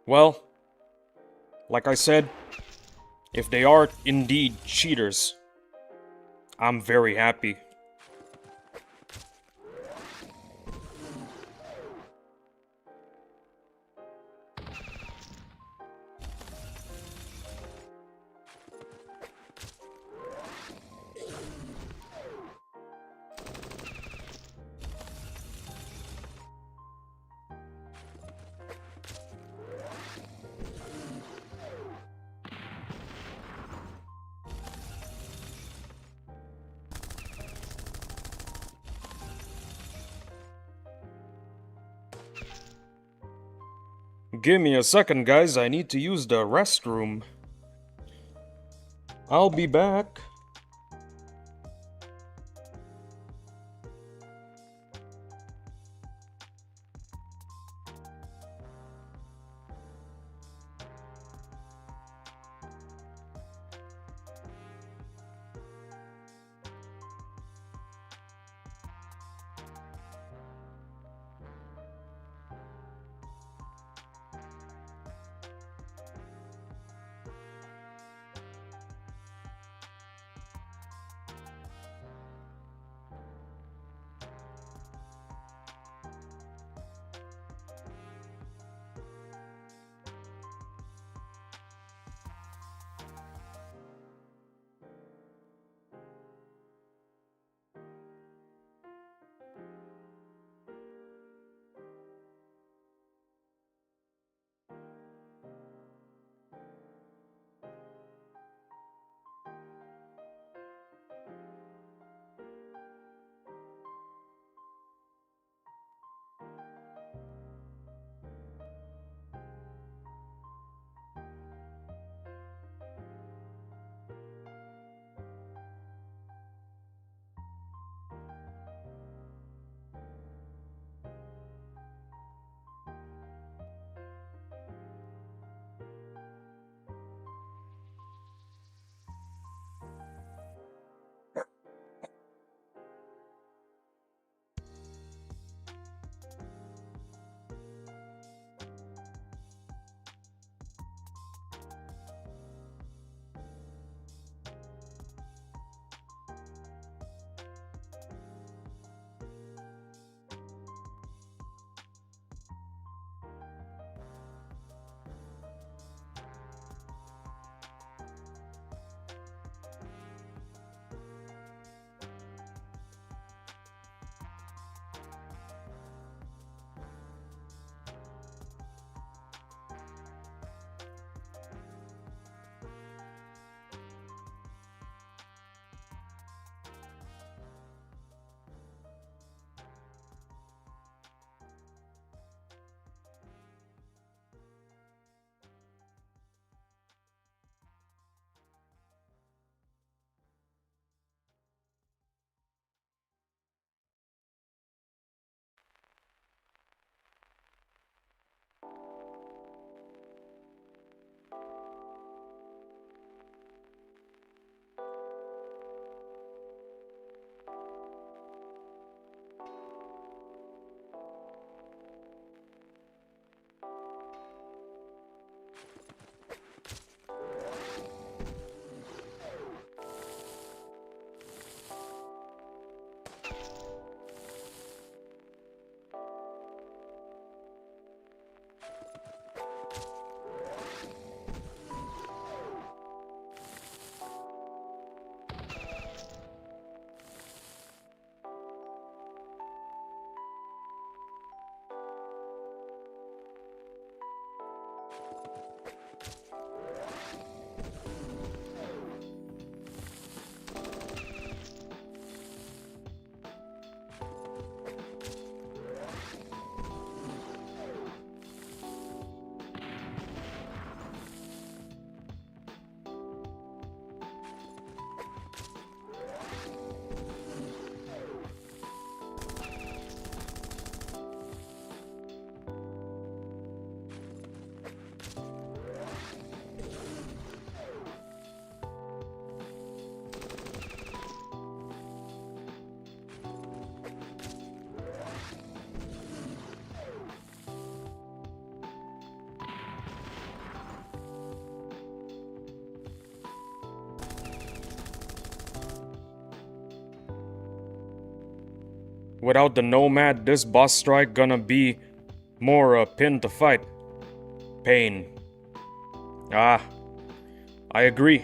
Well, like I said, if they are indeed cheaters, I'm very happy. Give me a second, guys. I need to use the restroom. I'll be back. Without the Nomad, this boss strike gonna be more a pin to fight. Pain. Ah, I agree.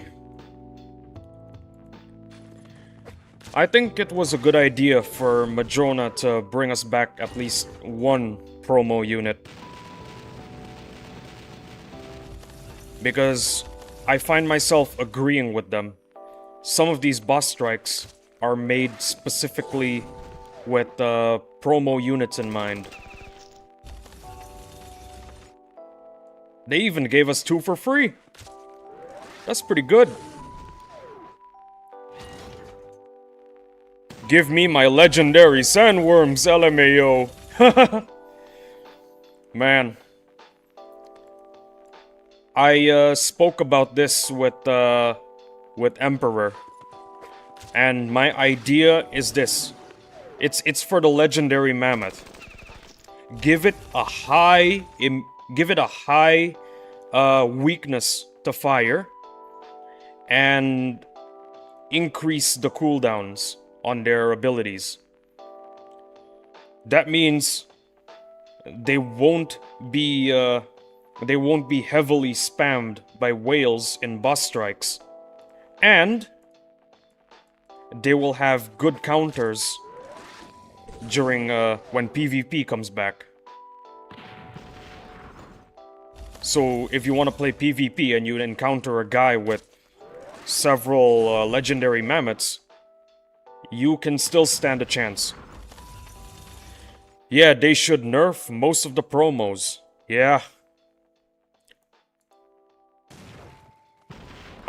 I think it was a good idea for Madrona to bring us back at least one promo unit. Because I find myself agreeing with them. Some of these boss strikes are made specifically with promo units in mind. They even gave us 2 for free. That's pretty good. Give me my legendary sandworms, LMAO. Man. I spoke about this with Emperor. And my idea is this. It's for the legendary mammoth. Give it a high weakness to fire and increase the cooldowns on their abilities. That means they won't be heavily spammed by whales in boss strikes, and they will have good counters during when PvP comes back. So if you want to play PvP and you encounter a guy with several legendary mammoths, you can still stand a chance. Yeah, they should nerf most of the promos. Yeah.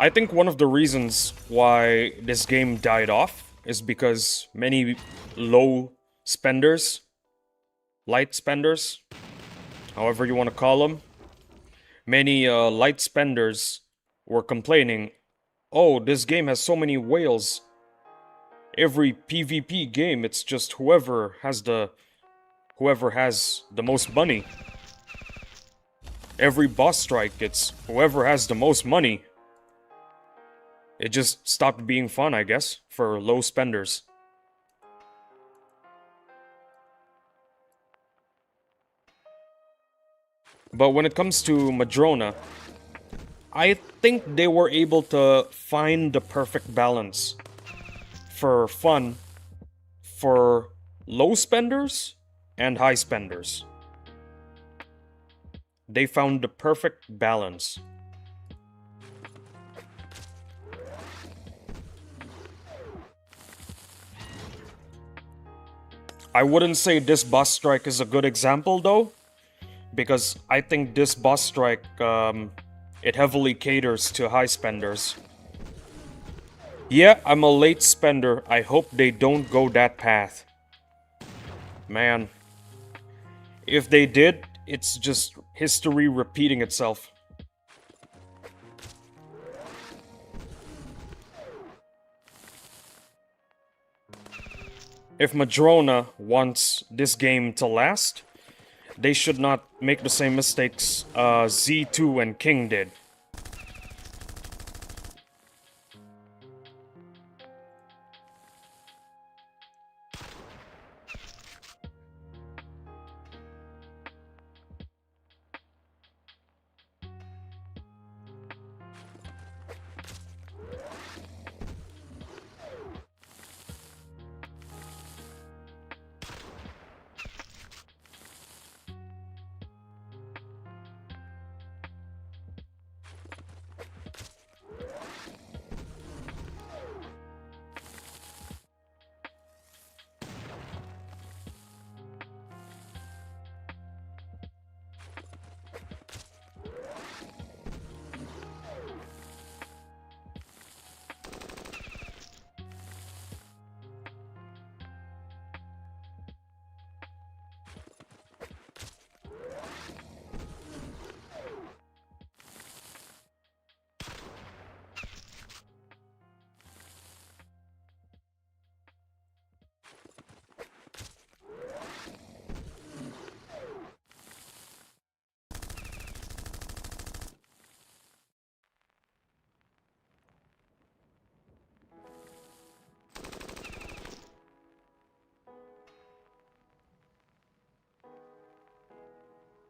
I think one of the reasons why this game died off is because many low spenders, light spenders, however you want to call them, many light spenders were complaining, oh, this game has so many whales. Every PvP game, it's just whoever has the most money. Every boss strike, it's whoever has the most money. It just stopped being fun, I guess, for low spenders. But when it comes to Madrona, I think they were able to find the perfect balance for fun for low spenders and high spenders. They found the perfect balance. I wouldn't say this boss strike is a good example though, because I think this boss strike, it heavily caters to high spenders. Yeah, I'm a late spender. I hope they don't go that path. Man. If they did, it's just history repeating itself. If Madrona wants this game to last, they should not make the same mistakes Z2 and King did.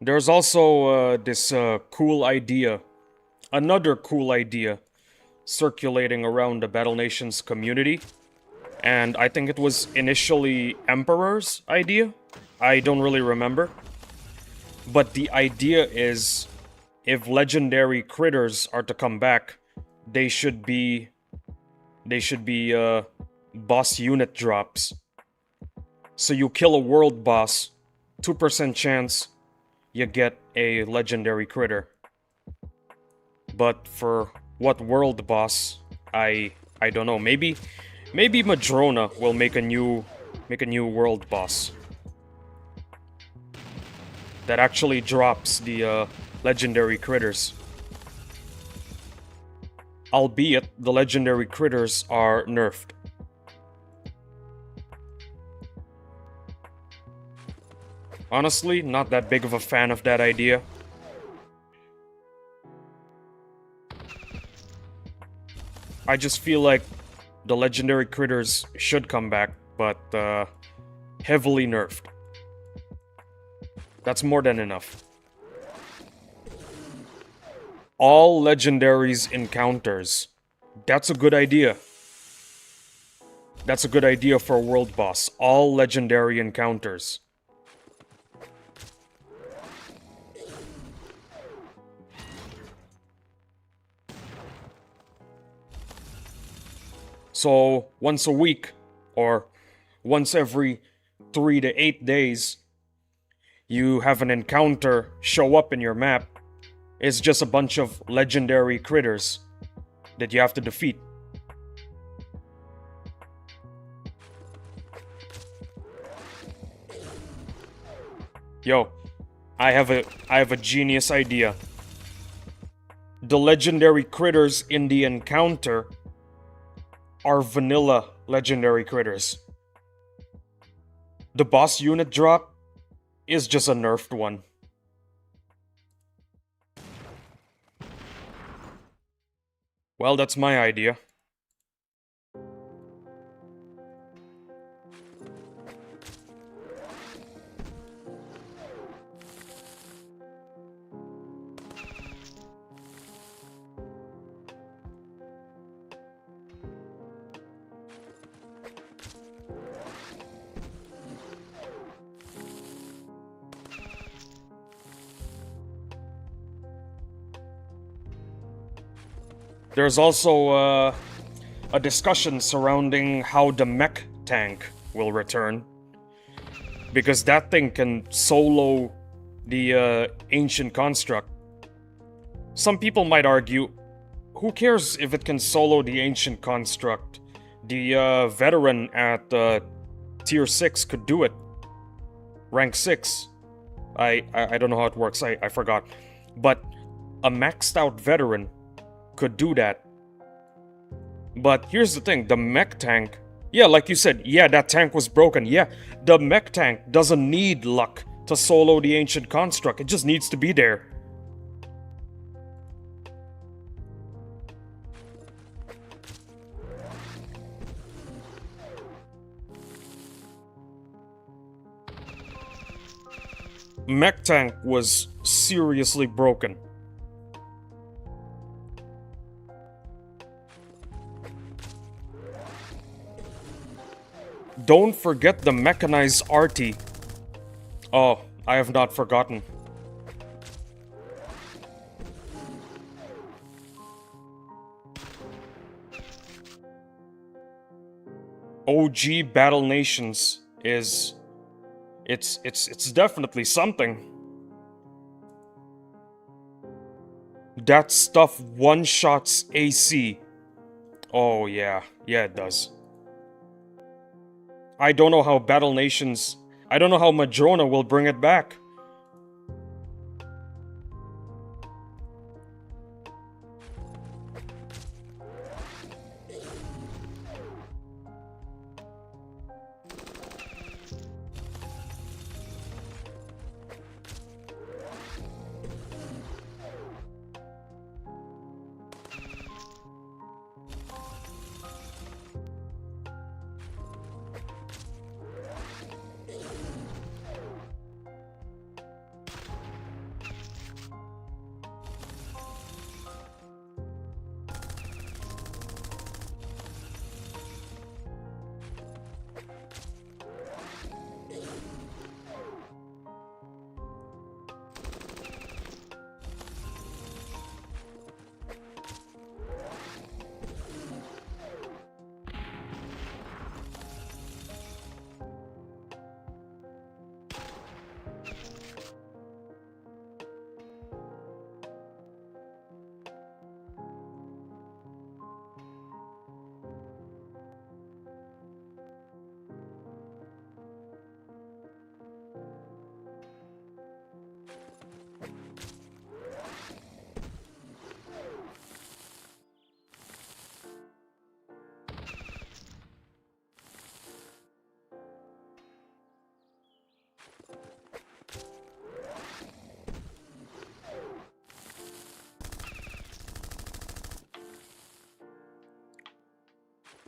There's also this cool idea, another cool idea, circulating around the Battle Nations community. And I think it was initially Emperor's idea. I don't really remember. But the idea is, if legendary critters are to come back, they should be boss unit drops. So you kill a world boss, 2% chance you get a legendary critter. But for what world boss, I don't know. Maybe Madrona will make a new world boss that actually drops the legendary critters. Albeit the legendary critters are nerfed. Honestly, not that big of a fan of that idea. I just feel like the legendary critters should come back, but heavily nerfed. That's more than enough. All legendaries encounters. That's a good idea. That's a good idea for a world boss. All legendary encounters. So, once a week, or once every 3 to 8 days, you have an encounter show up in your map. It's just a bunch of legendary critters that you have to defeat. Yo, I have a genius idea. The legendary critters in the encounter are vanilla legendary critters. The boss unit drop is just a nerfed one. Well, that's my idea. There's also a discussion surrounding how the mech tank will return. Because that thing can solo the ancient construct. Some people might argue, who cares if it can solo the ancient construct? The veteran at tier 6 could do it. Rank 6. I don't know how it works, I forgot. But a maxed out veteran could do that. But here's the thing, the mech tank, yeah, like you said, yeah, that tank was broken, yeah. The mech tank doesn't need luck to solo the ancient construct, it just needs to be there. Mech tank was seriously broken. Don't forget the mechanized arty. Oh, I have not forgotten. OG Battle Nations is... It's definitely something. That stuff one-shots AC. Oh yeah, yeah it does. I don't know how Battle Nations... I don't know how Madrona will bring it back.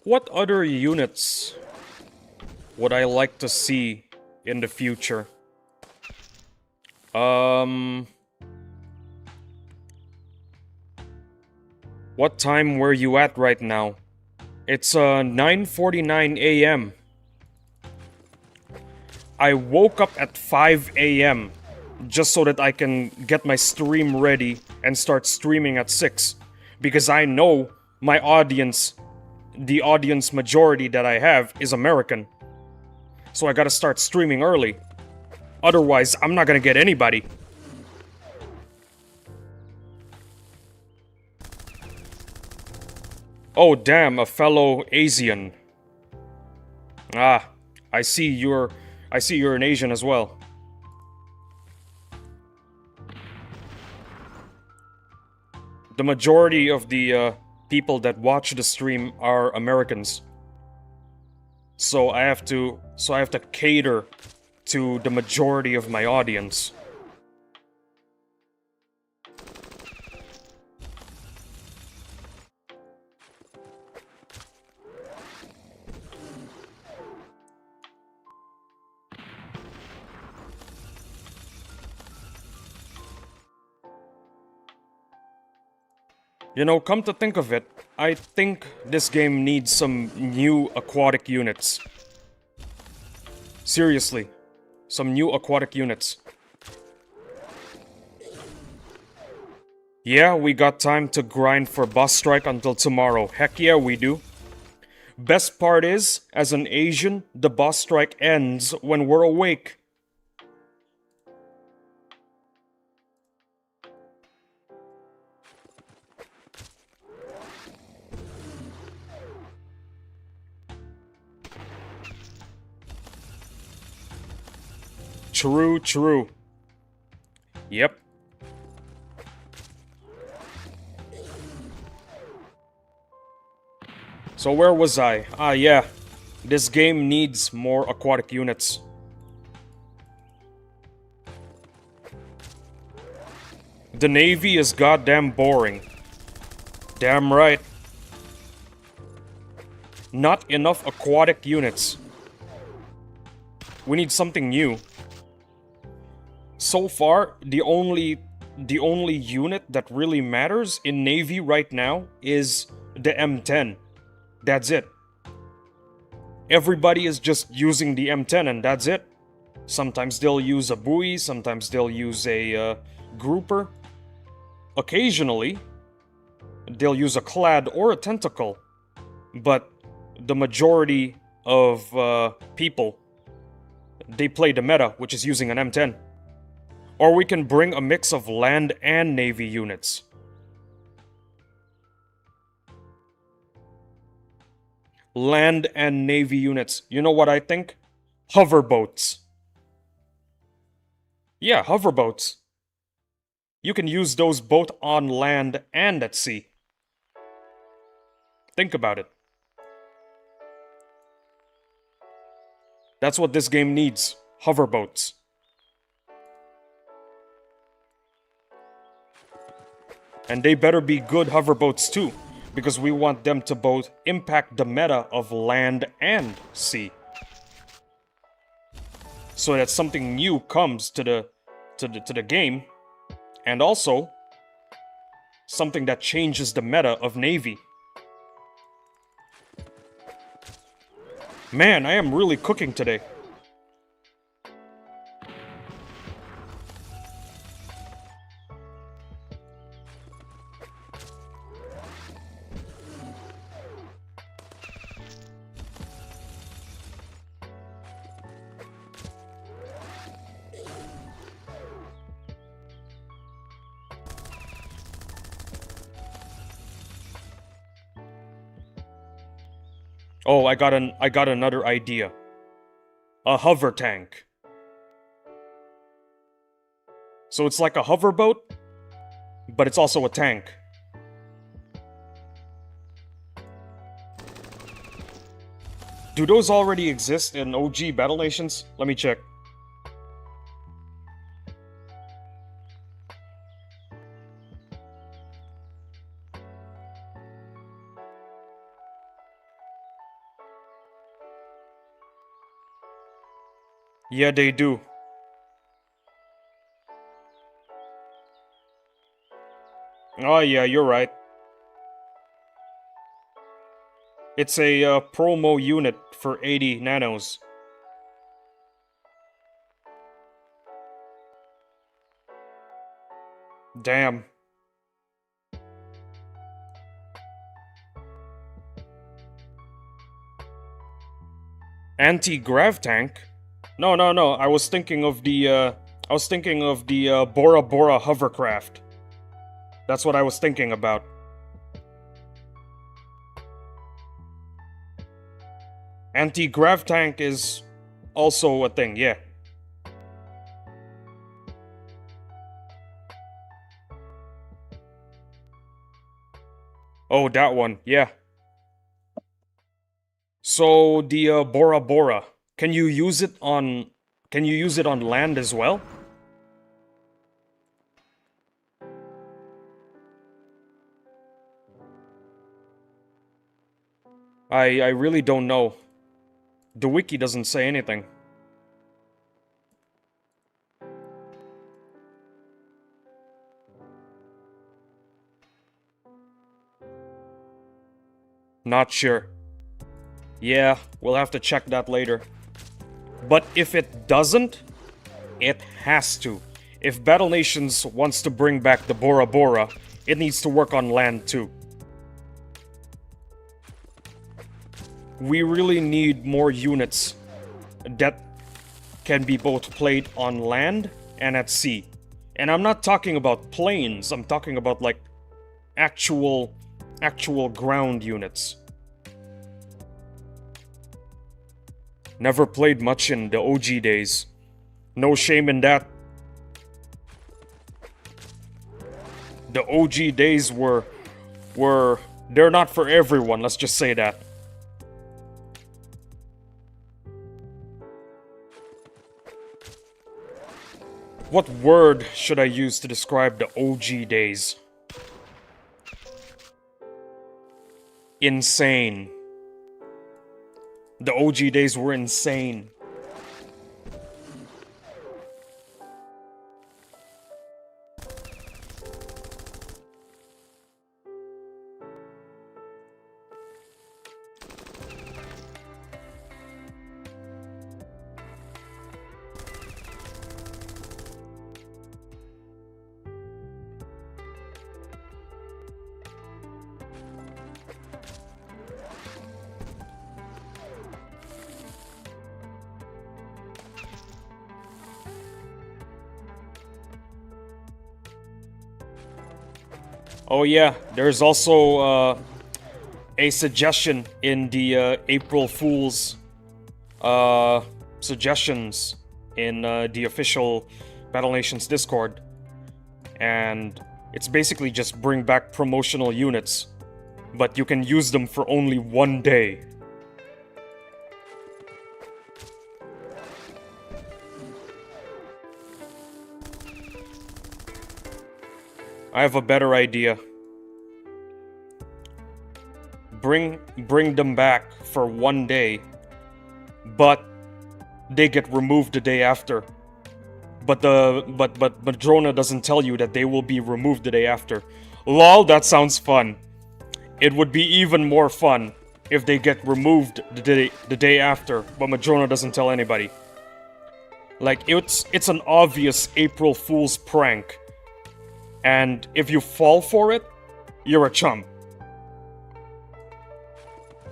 What other units would I like to see in the future? What time were you at right now? It's 9:49 a.m. I woke up at 5 a.m. just so that I can get my stream ready and start streaming at 6. Because I know my audience, the audience majority that I have, is American. So I gotta start streaming early. Otherwise, I'm not gonna get anybody. Oh damn, a fellow Asian. Ah, I see you're an Asian as well. The majority of the people that watch the stream are Americans. So I have to cater to the majority of my audience. You know, come to think of it, I think this game needs some new aquatic units. Seriously, some new aquatic units. Yeah, we got time to grind for boss strike until tomorrow. Heck yeah, we do. Best part is, as an Asian, the boss strike ends when we're awake. True, true. Yep. So where was I? Ah, yeah. This game needs more aquatic units. The Navy is goddamn boring. Damn right. Not enough aquatic units. We need something new. So far, the only unit that really matters in Navy right now is the M10. That's it. Everybody is just using the M10 and that's it. Sometimes they'll use a buoy, sometimes they'll use a grouper. Occasionally, they'll use a clad or a tentacle. But the majority of people, they play the meta, which is using an M10. Or we can bring a mix of land and Navy units. Land and Navy units. You know what I think? Hoverboats. Yeah, hoverboats. You can use those both on land and at sea. Think about it. That's what this game needs. Hoverboats. And they better be good hoverboats too, because we want them to both impact the meta of land and sea. So that something new comes to the game, and also something that changes the meta of Navy. Man, I am really cooking today. Oh, I got another idea. A hover tank. So it's like a hoverboat, but it's also a tank. Do those already exist in OG Battle Nations? Let me check. Yeah, they do. Oh yeah, you're right. It's a promo unit for 80 nanos. Damn. Anti-grav tank? No, no, no. I was thinking of the Bora Bora hovercraft. That's what I was thinking about. Anti-grav tank is also a thing, yeah. Oh, that one, yeah. So the Bora Bora, can you use it on land as well? I really don't know. The wiki doesn't say anything. Not sure. Yeah, we'll have to check that later. But if it doesn't, it has to. If Battle Nations wants to bring back the Bora Bora, it needs to work on land too. We really need more units that can be both played on land and at sea. And I'm not talking about planes, I'm talking about like actual ground units. Never played much in the OG days. No shame in that. The OG days were they're not for everyone, let's just say that. What word should I use to describe the OG days? Insane. The OG days were insane. Oh yeah, there's also a suggestion in the April Fool's suggestions in the official Battle Nations Discord. And it's basically just bring back promotional units, but you can use them for only 1 day. I have a better idea. Bring them back for 1 day, but they get removed the day after. But Madrona doesn't tell you that they will be removed the day after. Lol, that sounds fun. It would be even more fun if they get removed the day after, but Madrona doesn't tell anybody. Like, it's an obvious April Fool's prank. And if you fall for it, you're a chump.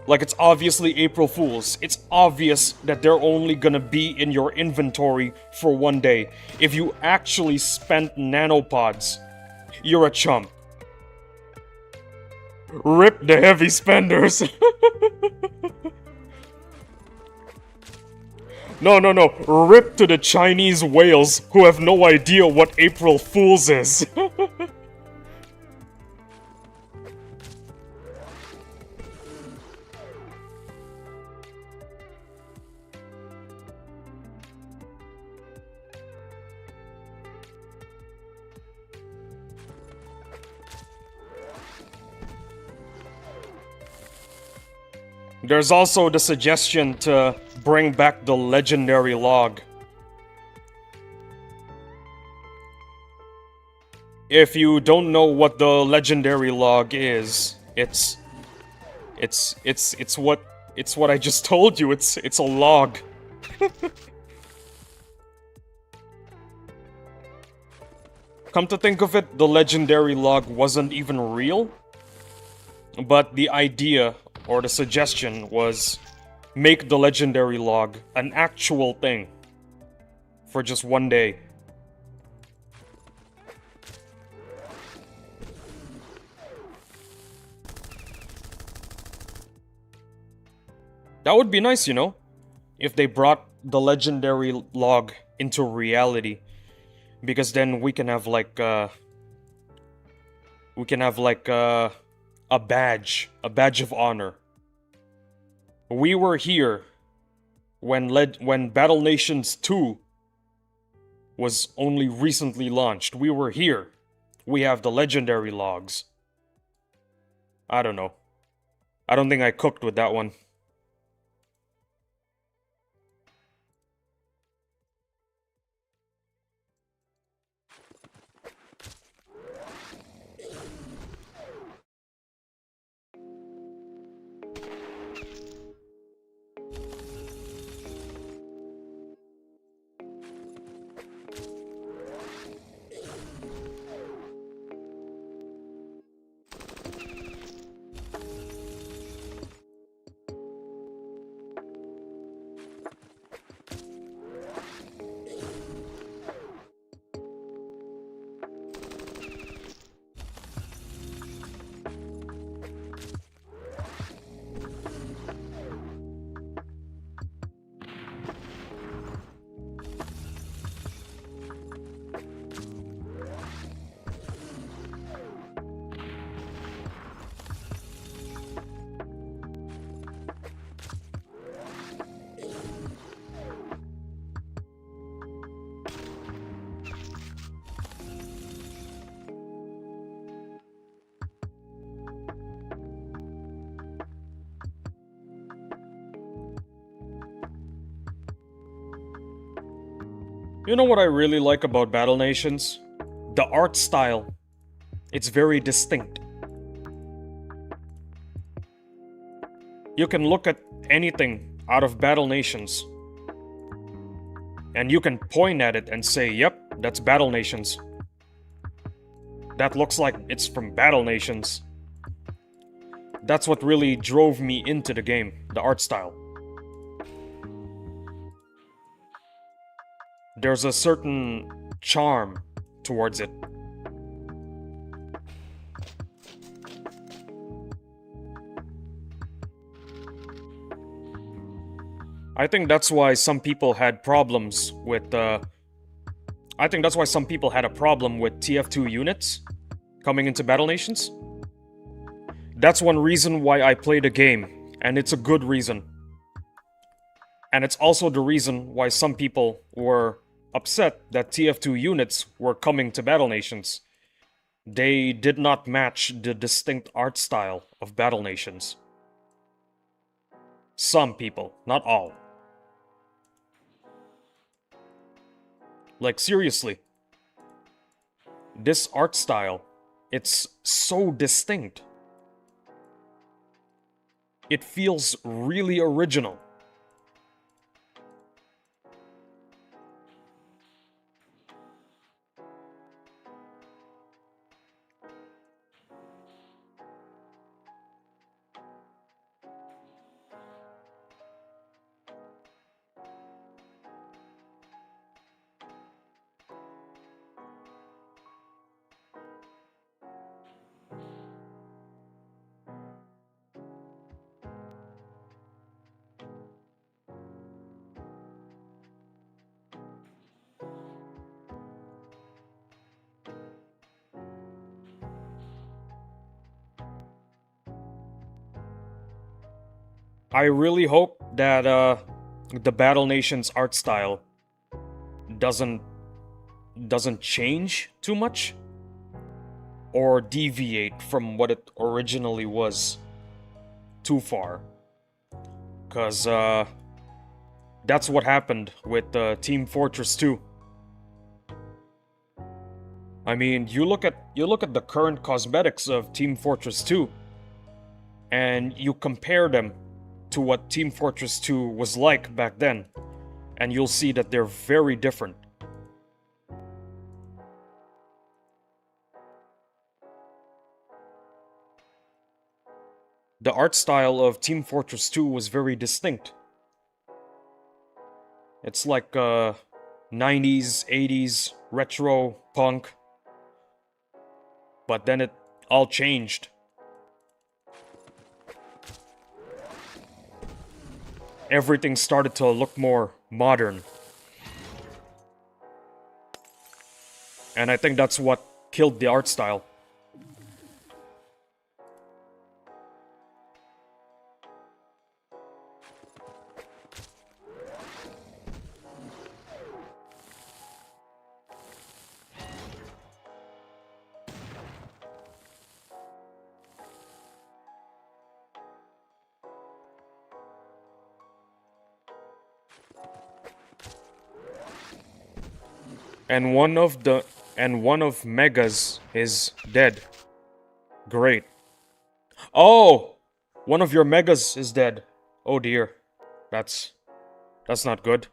Like, it's obviously April Fool's. It's obvious that they're only gonna be in your inventory for 1 day. If you actually spent nanopods, you're a chump. Rip the heavy spenders. No. Rip to the Chinese whales who have no idea what April Fool's is. There's also the suggestion to bring back the legendary log. If you don't know what the legendary log is, it's what I just told you. It's a log. Come to think of it, the legendary log wasn't even real. But the idea, or the suggestion, was make the legendary log an actual thing. For just one day. That would be nice, you know? If they brought the legendary log into reality. Because then we can have like, a badge of honor. We were here when Battle Nations 2 was only recently launched. We were here. We have the legendary logs. I don't know. I don't think I cooked with that one. You know what I really like about Battle Nations? The art style. It's very distinct. You can look at anything out of Battle Nations, and you can point at it and say, yep, that's Battle Nations. That looks like it's from Battle Nations. That's what really drove me into the game, the art style. There's a certain charm towards it. I think that's why some people had problems with, I think that's why some people had a problem with TF2 units coming into Battle Nations. That's one reason why I played the game, and it's a good reason. And it's also the reason why some people were upset that TF2 units were coming to Battle Nations. They did not match the distinct art style of Battle Nations. Some people, not all. Like, seriously. This art style, it's so distinct. It feels really original. I really hope that the Battle Nations art style doesn't change too much or deviate from what it originally was too far. Cause that's what happened with Team Fortress 2. I mean, you look at the current cosmetics of Team Fortress 2, and you compare them to what Team Fortress 2 was like back then, and you'll see that they're very different. The art style of Team Fortress 2 was very distinct. It's like 90s, 80s, retro, punk. But then it all changed. Everything started to look more modern. And I think that's what killed the art style. And one of Mega's is dead. Great. Oh! One of your Megas is dead. Oh dear. That's not good.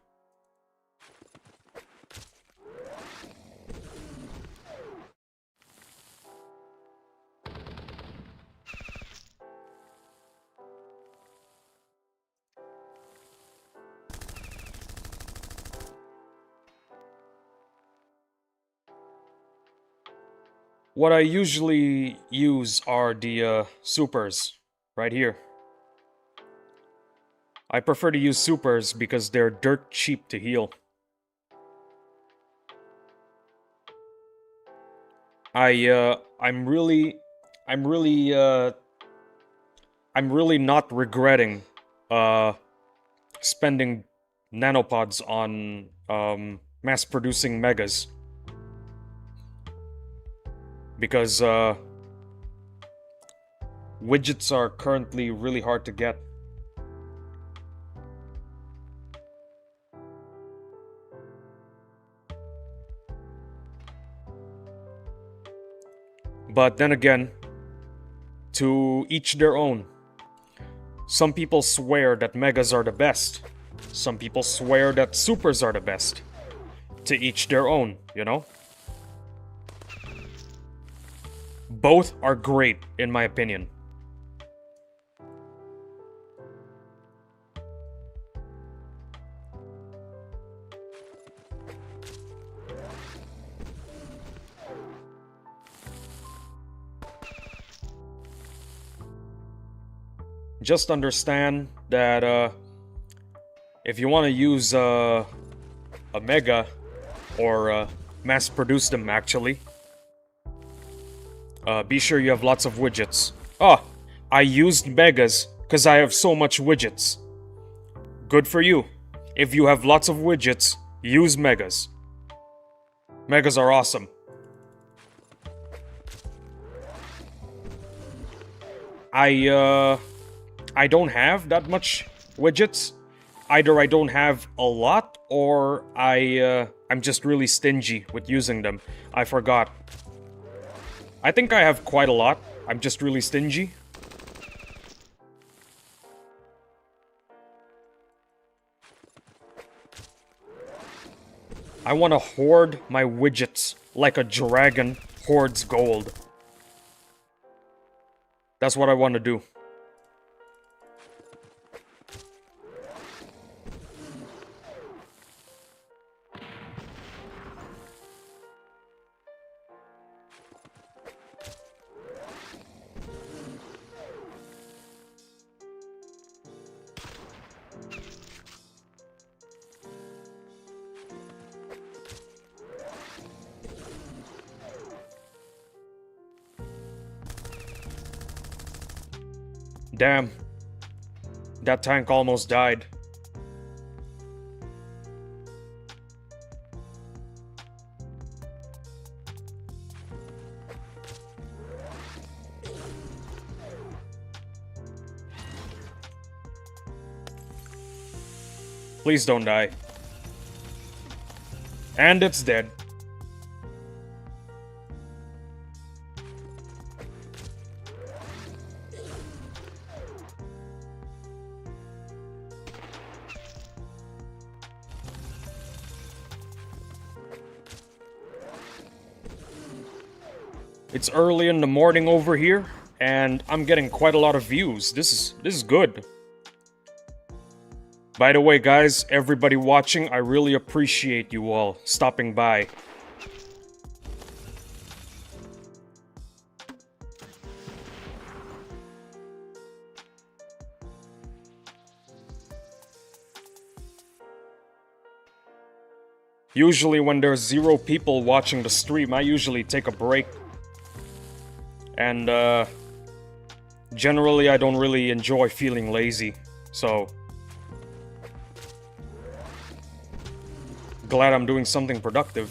What I usually use are the supers, right here. I prefer to use supers because they're dirt cheap to heal. I'm really not regretting spending nanopods on mass producing megas. Because widgets are currently really hard to get. But then again, to each their own. Some people swear that megas are the best. Some people swear that supers are the best. To each their own, you know? Both are great, in my opinion. Just understand that if you want to use a mega, or mass produce them actually, be sure you have lots of widgets. Oh, I used megas because I have so much widgets. Good for you. If you have lots of widgets, use megas. Megas are awesome. I don't have that much widgets. Either I don't have a lot, or I'm just really stingy with using them. I forgot. I think I have quite a lot. I'm just really stingy. I want to hoard my widgets like a dragon hoards gold. That's what I want to do. Damn. That tank almost died. Please don't die. And it's dead. It's early in the morning over here, and I'm getting quite a lot of views. This is good. By the way, guys, everybody watching, I really appreciate you all stopping by. Usually when there's 0 people watching the stream, I usually take a break. And, generally I don't really enjoy feeling lazy, so... glad I'm doing something productive.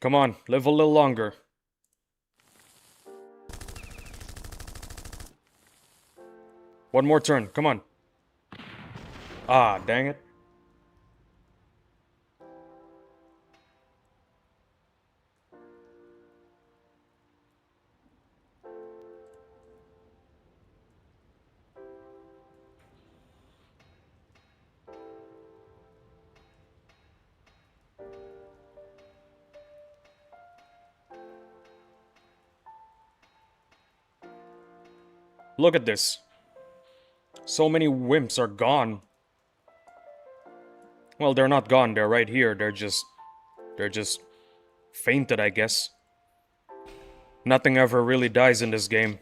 Come on, live a little longer. One more turn, come on. Ah, dang it. Look at this. So many wimps are gone. Well, they're not gone, they're right here. They're just fainted, I guess. Nothing ever really dies in this game.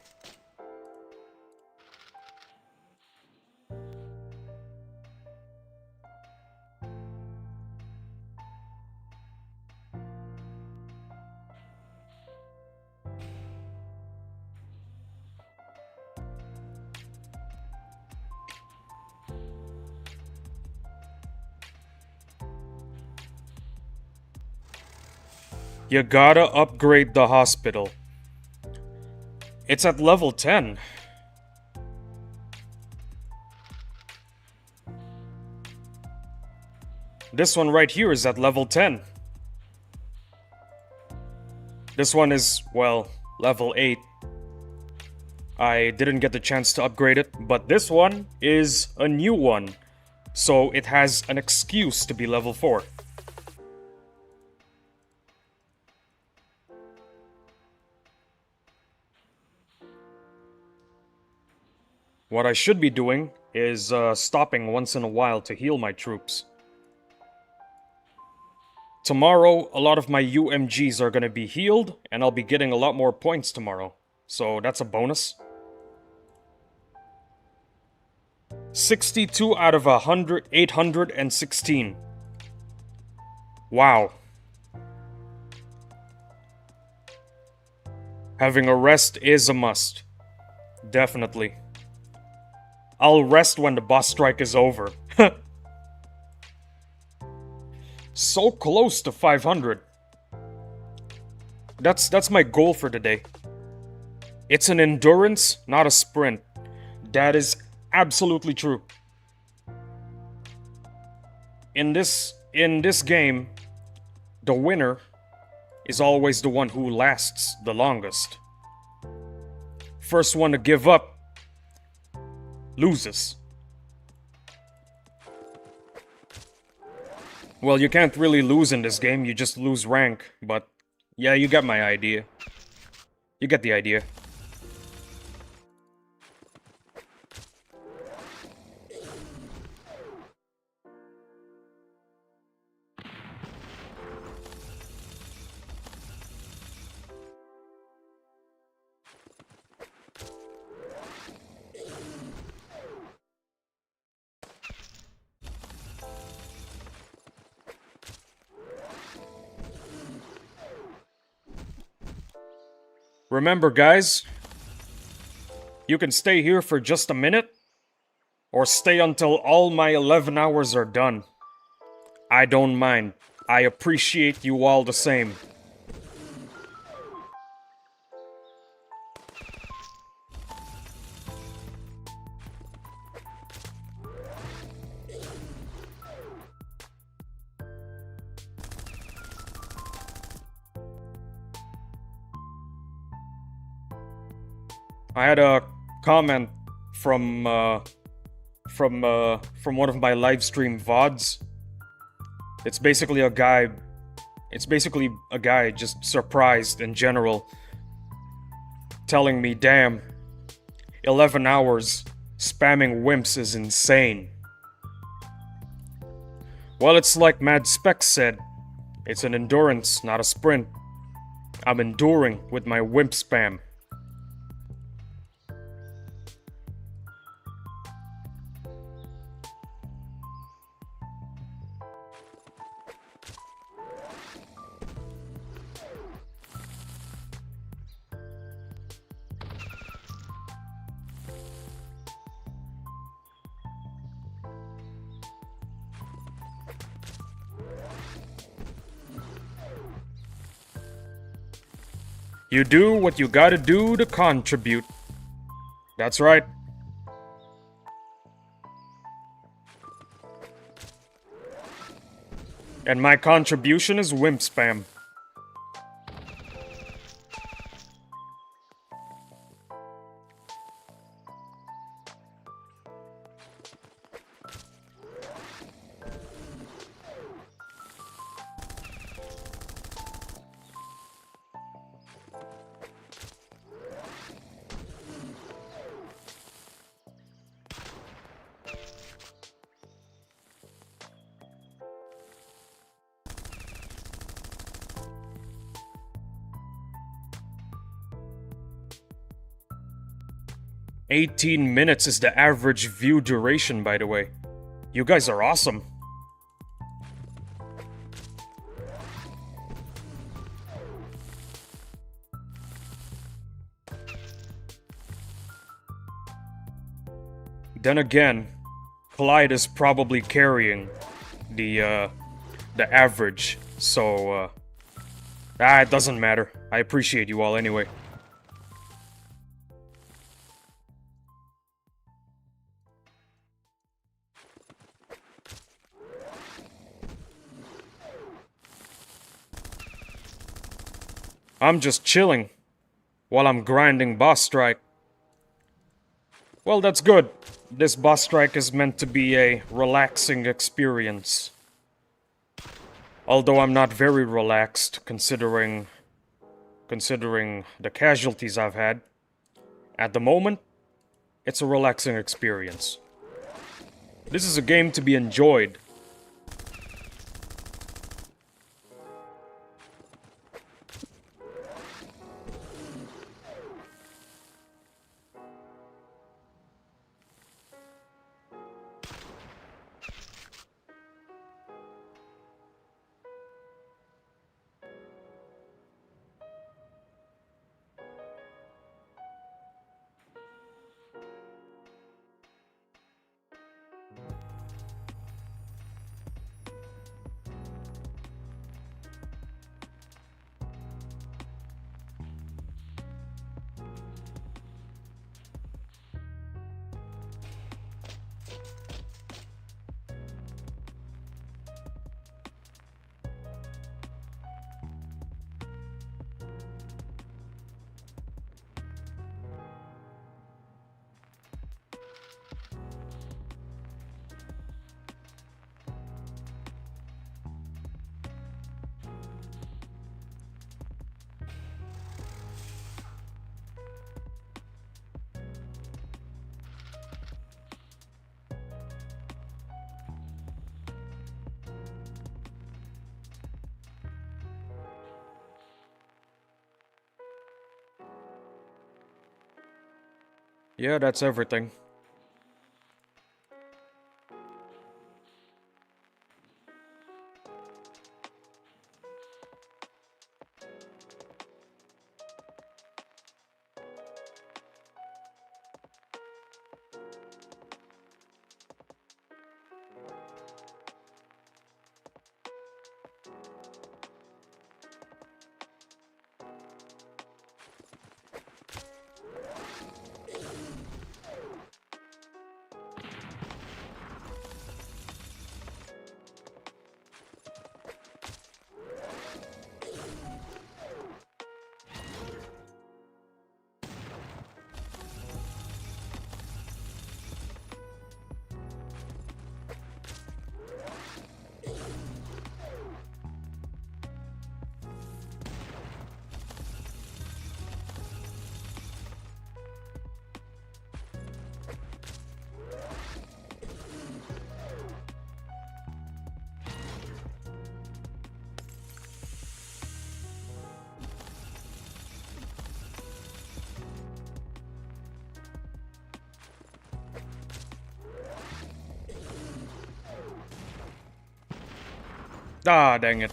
You gotta upgrade the hospital. It's at level 10. This one right here is at level 10. This one is, well, level 8. I didn't get the chance to upgrade it, but this one is a new one. So it has an excuse to be level 4. What I should be doing is stopping once in a while to heal my troops. Tomorrow, a lot of my UMGs are gonna be healed, and I'll be getting a lot more points tomorrow. So that's a bonus. 62 out of 816. Wow. Having a rest is a must. Definitely. I'll rest when the boss strike is over. So close to 500. That's my goal for today. It's an endurance, not a sprint. That is absolutely true. In this game, the winner is always the one who lasts the longest. First one to give up loses. Well, you can't really lose in this game, you just lose rank, but yeah, you get my idea. You get the idea. Remember, guys, you can stay here for just a minute, or stay until all my 11 hours are done. I don't mind. I appreciate you all the same. I had a comment from from one of my live stream VODs. It's basically a guy. It's basically a guy just surprised in general, telling me, "Damn, 11 hours spamming wimps is insane." Well, it's like Mad Spec said. It's an endurance, not a sprint. I'm enduring with my wimp spam. You do what you gotta do to contribute. That's right. And my contribution is wimp spam. "18 minutes is the average view duration, by the way. You guys are awesome." Then again, Clyde is probably carrying the average, so it doesn't matter. I appreciate you all anyway. I'm just chilling while I'm grinding boss strike. Well, that's good. This boss strike is meant to be a relaxing experience. Although I'm not very relaxed considering the casualties I've had. At the moment, it's a relaxing experience. This is a game to be enjoyed. Yeah, that's everything. Ah, dang it.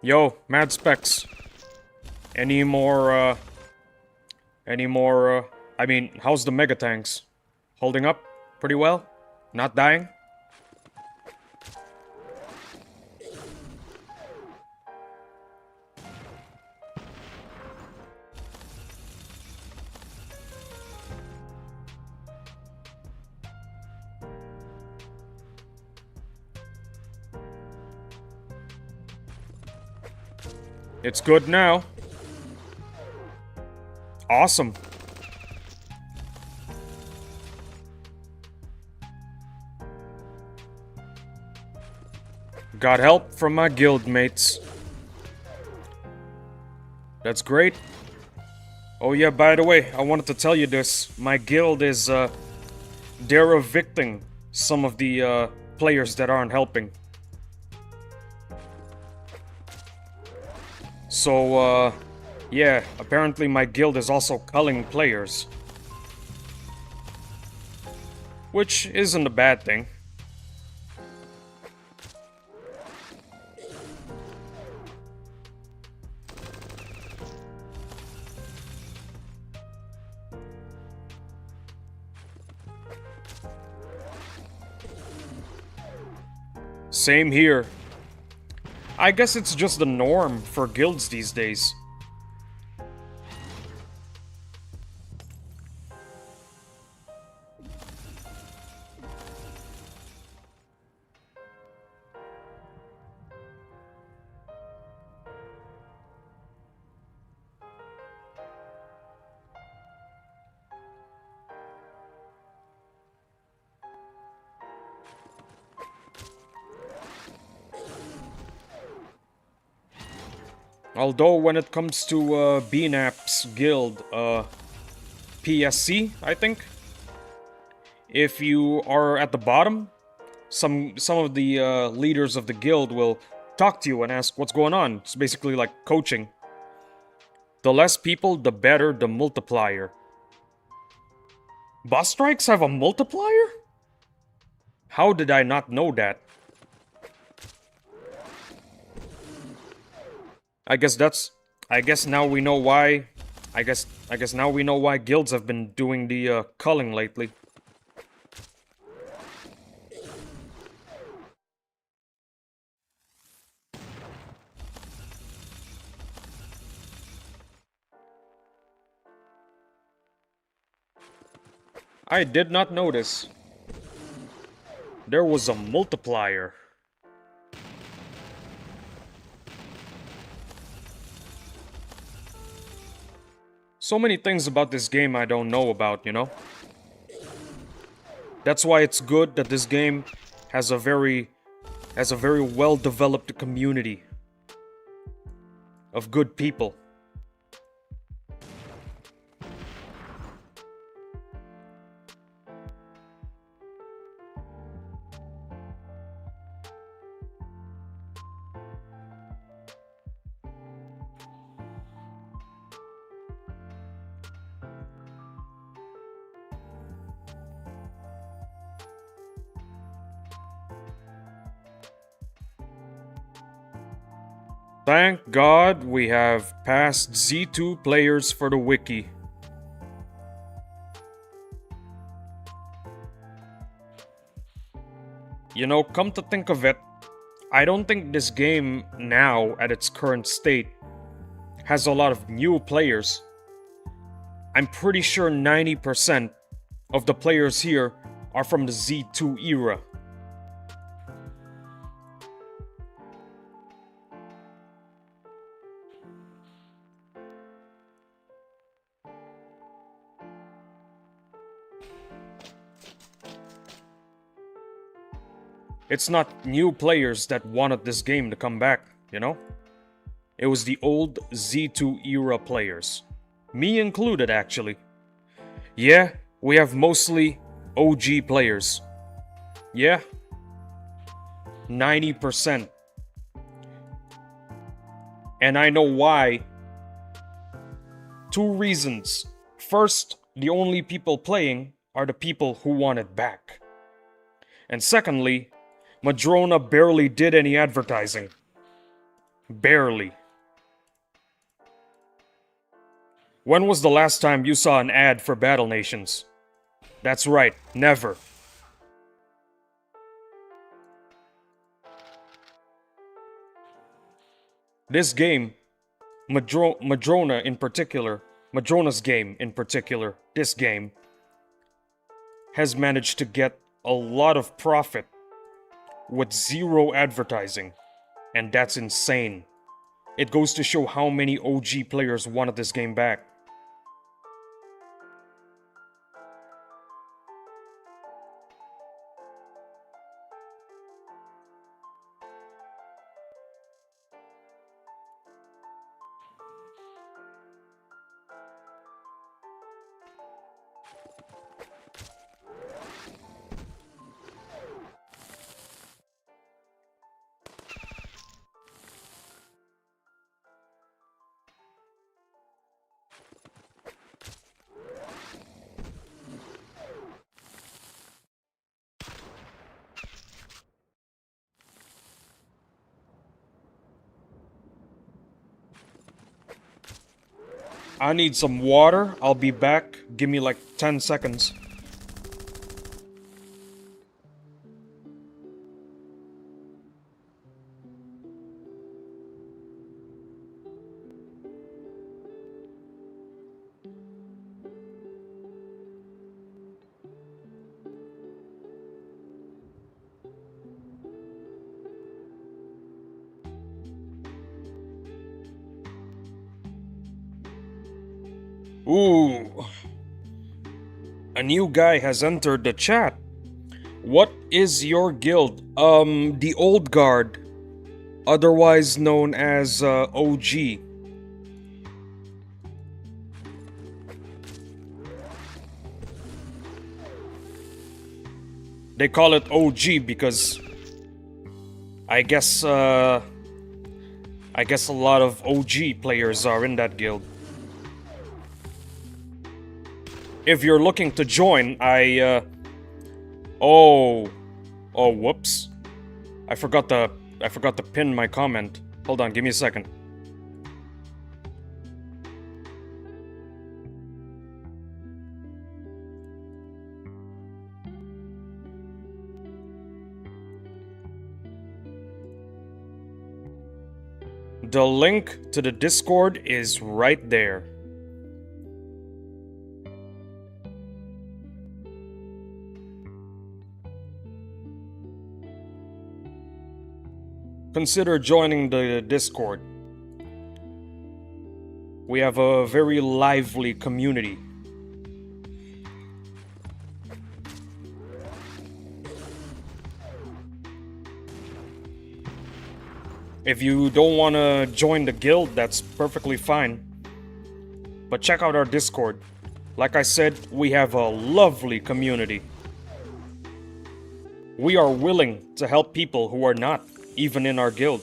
Yo, Mad Specs. Any more, I mean, how's the Mega Tanks? Holding up pretty well? Not dying? It's good now. Awesome. Got help from my guild mates. That's great. Oh yeah, by the way, I wanted to tell you this. My guild is, they're evicting some of the, players that aren't helping. So, yeah, apparently my guild is also culling players. Which isn't a bad thing. Same here. I guess it's just the norm for guilds these days. Although when it comes to BNAP's guild, PSC, I think, if you are at the bottom, some of the leaders of the guild will talk to you and ask what's going on. It's basically like coaching. The less people, the better the multiplier. Boss strikes have a multiplier? How did I not know that? I guess now we know why. I guess now we know why guilds have been doing the culling lately. I did not notice. There was a multiplier. So many things about this game I don't know about, you know? That's why it's good that this game has a very well-developed community of good people. Thank God we have passed Z2 players for the wiki. You know, come to think of it, I don't think this game now, at its current state, has a lot of new players. I'm pretty sure 90% of the players here are from the Z2 era. It's not new players that wanted this game to come back, you know? It was the old Z2 era players. Me included, actually. Yeah, we have mostly OG players. Yeah, 90%. And I know why. Two reasons. First, the only people playing are the people who want it back. And secondly, Madrona barely did any advertising. Barely. When was the last time you saw an ad for Battle Nations? That's right, never. This game, Madrona in particular, Madrona's game in particular, this game, has managed to get a lot of profit with zero advertising. And that's insane. It goes to show how many OG players wanted this game back. I need some water. I'll be back. Give me like 10 seconds. Ooh. A new guy has entered the chat. What is your guild? The Old Guard. Otherwise known as OG. They call it OG because I guess a lot of OG players are in that guild. If you're looking to join, oh, whoops. I forgot to pin my comment. Hold on, give me a second. The link to the Discord is right there. Consider joining the Discord. We have a very lively community. If you don't want to join the guild, that's perfectly fine. But check out our Discord. Like I said, we have a lovely community. We are willing to help people who are not even in our guild.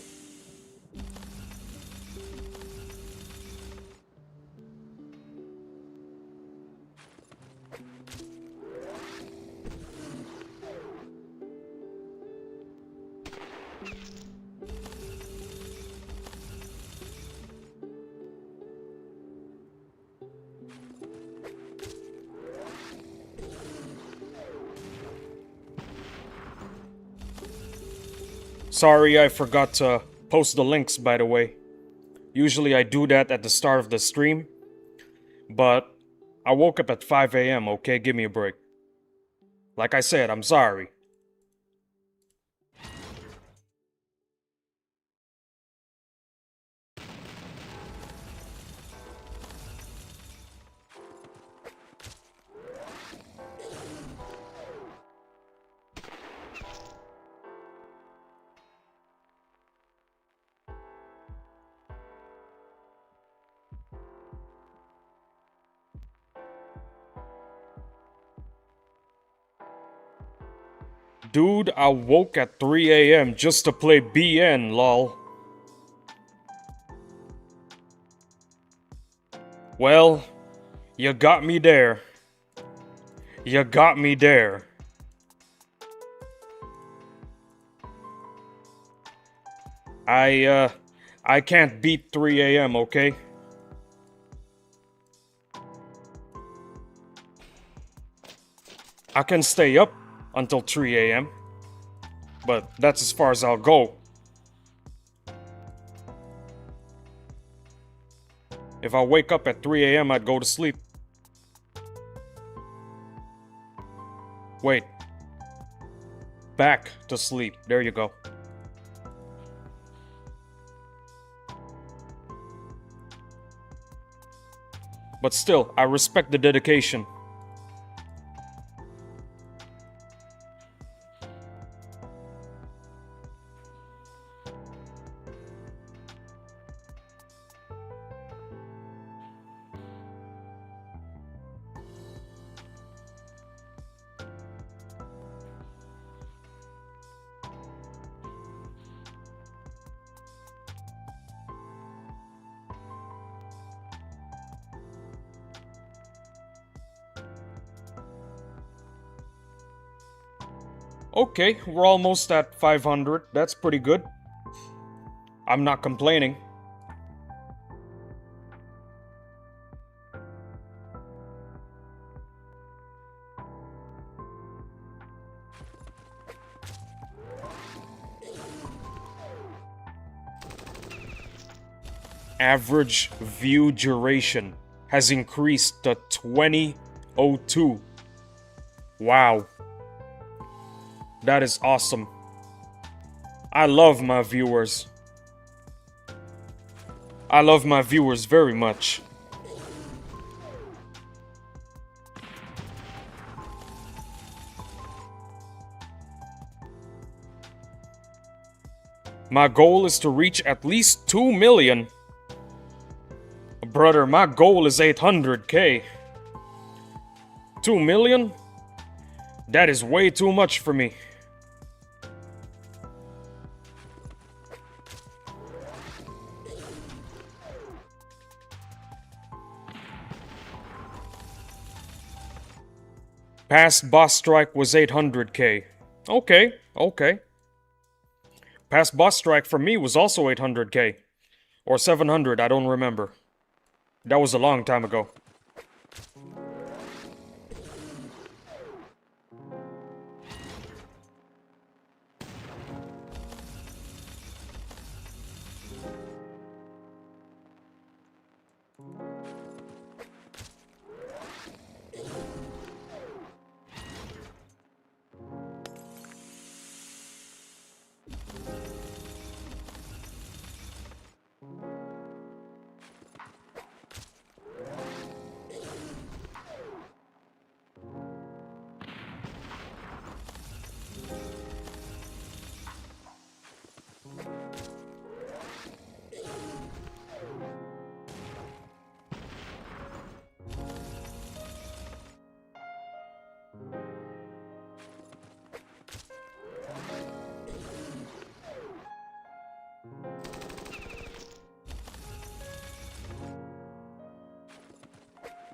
Sorry, I forgot to post the links, by the way. Usually I do that at the start of the stream, but I woke up at 5 a.m., okay? Give me a break. Like I said, I'm sorry. Dude, I woke at 3 a.m. just to play BN, lol. Well, you got me there. You got me there. I can't beat 3 a.m., okay? I can stay up until 3 a.m., but that's as far as I'll go. If I wake up at 3 a.m., I'd go to sleep. Wait. Back to sleep. There you go. But still, I respect the dedication. Okay, we're almost at 500. That's pretty good. I'm not complaining. Average view duration has increased to 2002. Wow. That is awesome. I love my viewers. I love my viewers very much. My goal is to reach at least 2 million. Brother, my goal is 800k. 2 million? That is way too much for me. Past boss strike was 800k. Okay, okay. Past boss strike for me was also 800k. Or 700, I don't remember. That was a long time ago.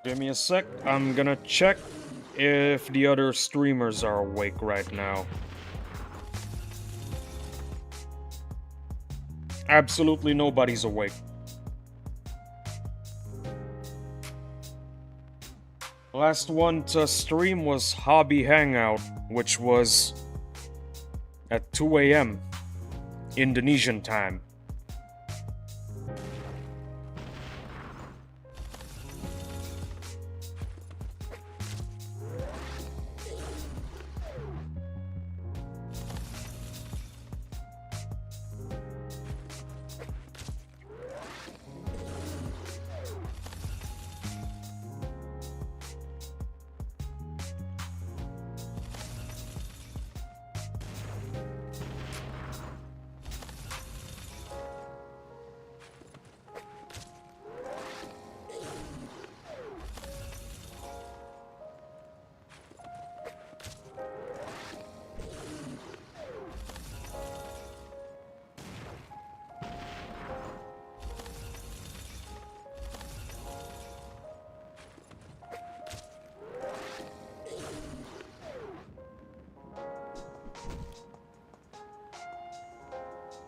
Give me a sec. I'm gonna check if the other streamers are awake right now. Absolutely nobody's awake. Last one to stream was Hobby Hangout, which was at 2 a.m. Indonesian time.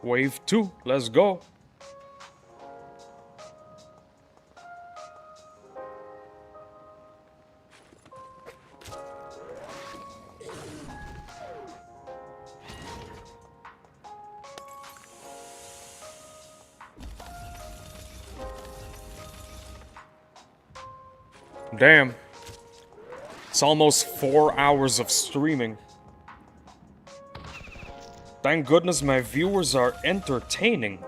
Wave 2, let's go. Damn. It's almost 4 hours of streaming. Thank goodness my viewers are entertaining.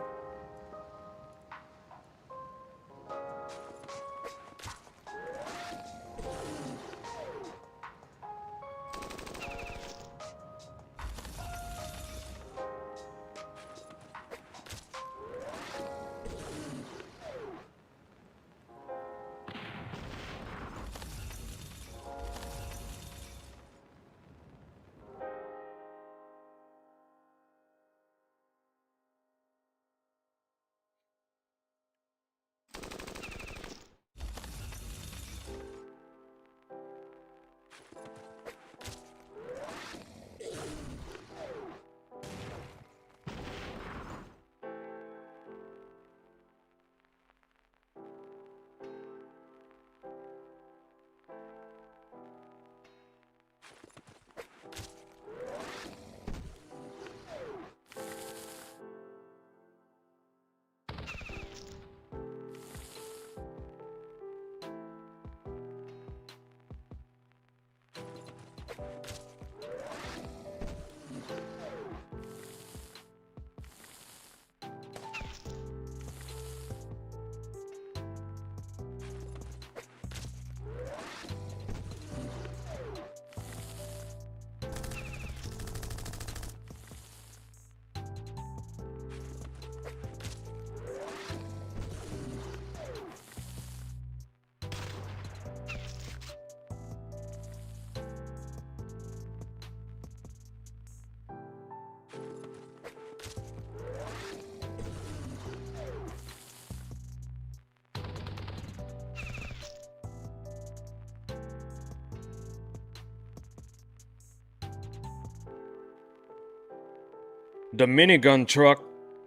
The minigun truck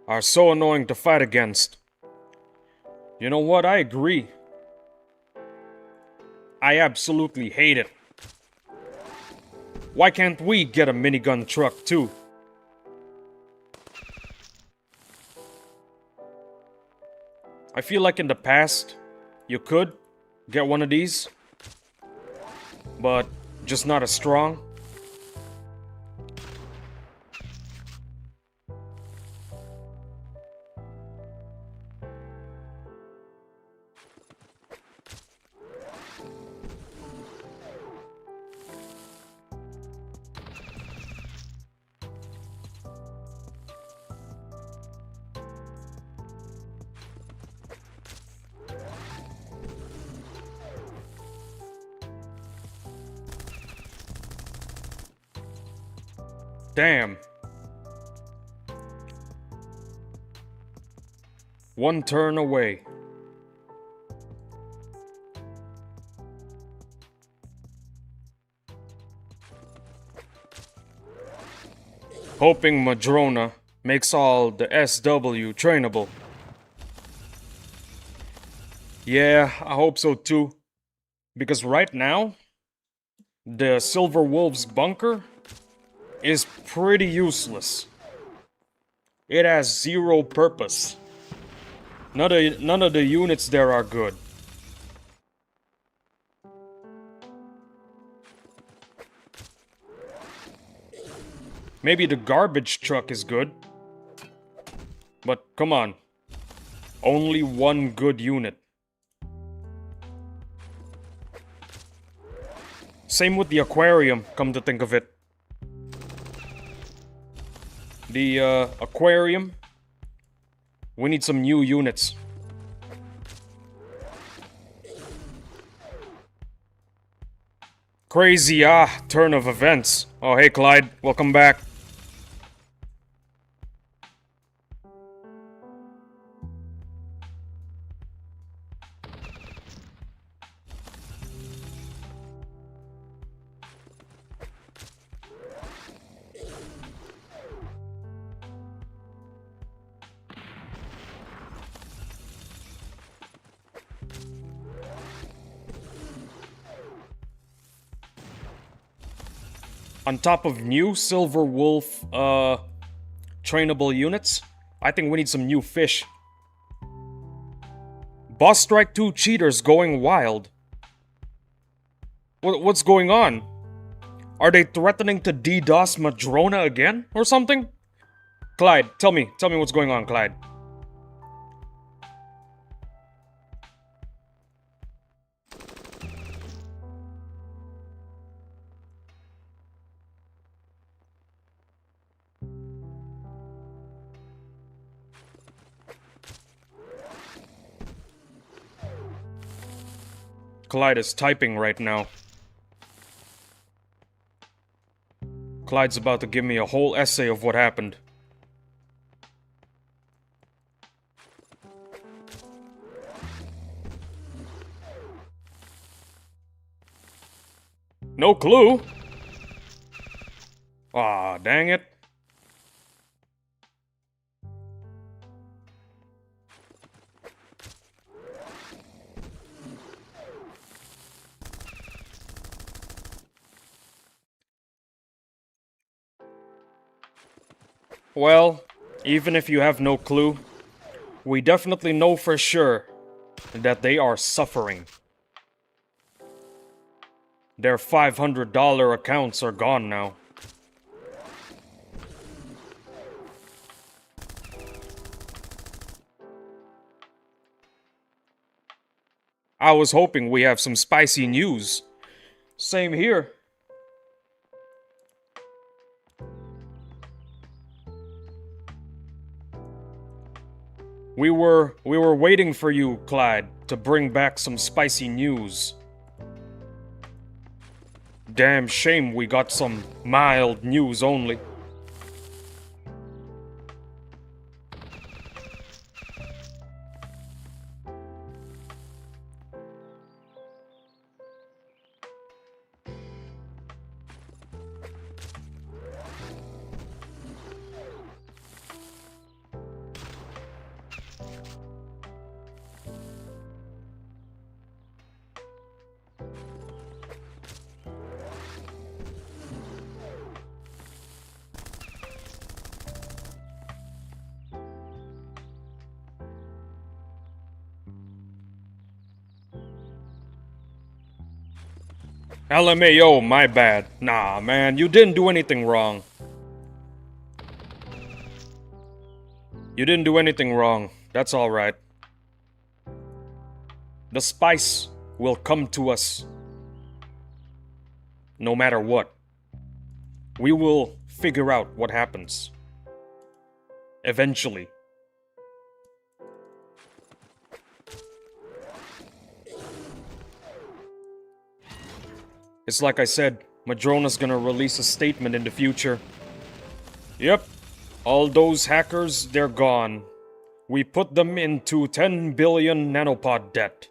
are so annoying to fight against. You know what? I agree. I absolutely hate it. Why can't we get a minigun truck too? I feel like in the past, you could get one of these, but just not as strong. Damn. One turn away. Hoping Madrona makes all the SW trainable. Yeah, I hope so too. Because right now, the Silver Wolf's bunker is pretty useless. It has zero purpose. None of the units there are good. Maybe the garbage truck is good. But come on. Only one good unit. Same with the aquarium, come to think of it. The aquarium, we need some new units. Crazy, turn of events. Oh, hey Clyde, welcome back. On top of new Silver Wolf, trainable units, I think we need some new fish. Boss Strike 2 cheaters going wild. What's going on? Are they threatening to DDoS Madrona again or something? Clyde, tell me what's going on, Clyde. Clyde is typing right now. Clyde's about to give me a whole essay of what happened. No clue? Aw, dang it. Well, even if you have no clue, we definitely know for sure that they are suffering. Their $500 accounts are gone now. I was hoping we have some spicy news. Same here. We were waiting for you, Clyde, to bring back some spicy news. Damn shame we got some mild news only. LMAO, my bad. Nah, man, you didn't do anything wrong. You didn't do anything wrong. That's alright. The spice will come to us. No matter what. We will figure out what happens. Eventually. It's like I said, Madrona's gonna release a statement in the future. Yep, all those hackers, they're gone. We put them into 10 billion nanopod debt.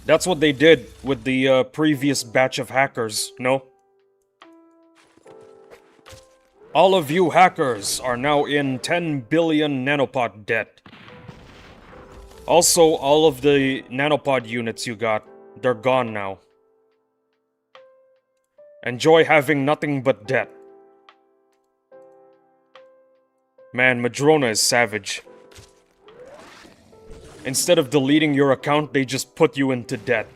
That's what they did with the previous batch of hackers, no? All of you hackers are now in 10 billion nanopod debt. Also, all of the nanopod units you got, they're gone now. Enjoy having nothing but debt. Man, Madrona is savage. Instead of deleting your account, they just put you into debt.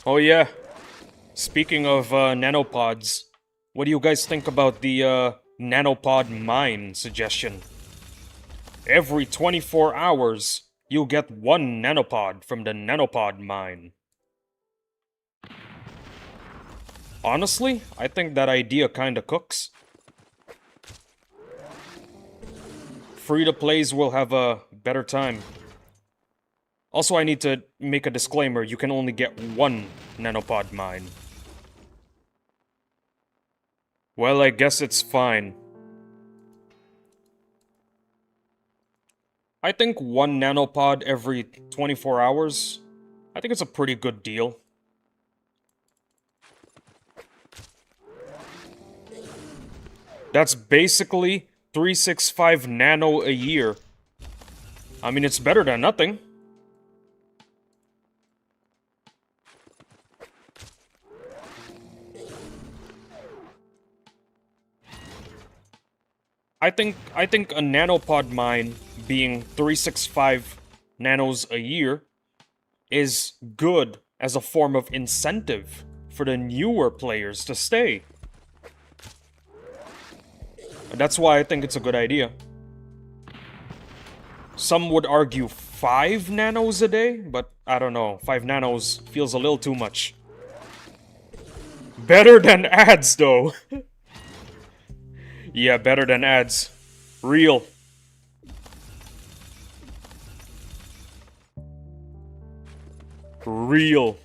Oh yeah, speaking of nanopods, what do you guys think about the nanopod mine suggestion? Every 24 hours, you'll get one nanopod from the nanopod mine. Honestly, I think that idea kinda cooks. Free-to-plays will have a better time. Also, I need to make a disclaimer, you can only get one nanopod mine. Well, I guess it's fine. I think 1 nanopod every 24 hours. I think it's a pretty good deal. That's basically 365 nano a year. I mean, it's better than nothing. I think a nanopod mine being 365 nanos a year is good as a form of incentive for the newer players to stay. That's why I think it's a good idea. Some would argue 5 nanos a day, but I don't know. 5 nanos feels a little too much. Better than ads, though. Yeah, better than ads. Real. Real.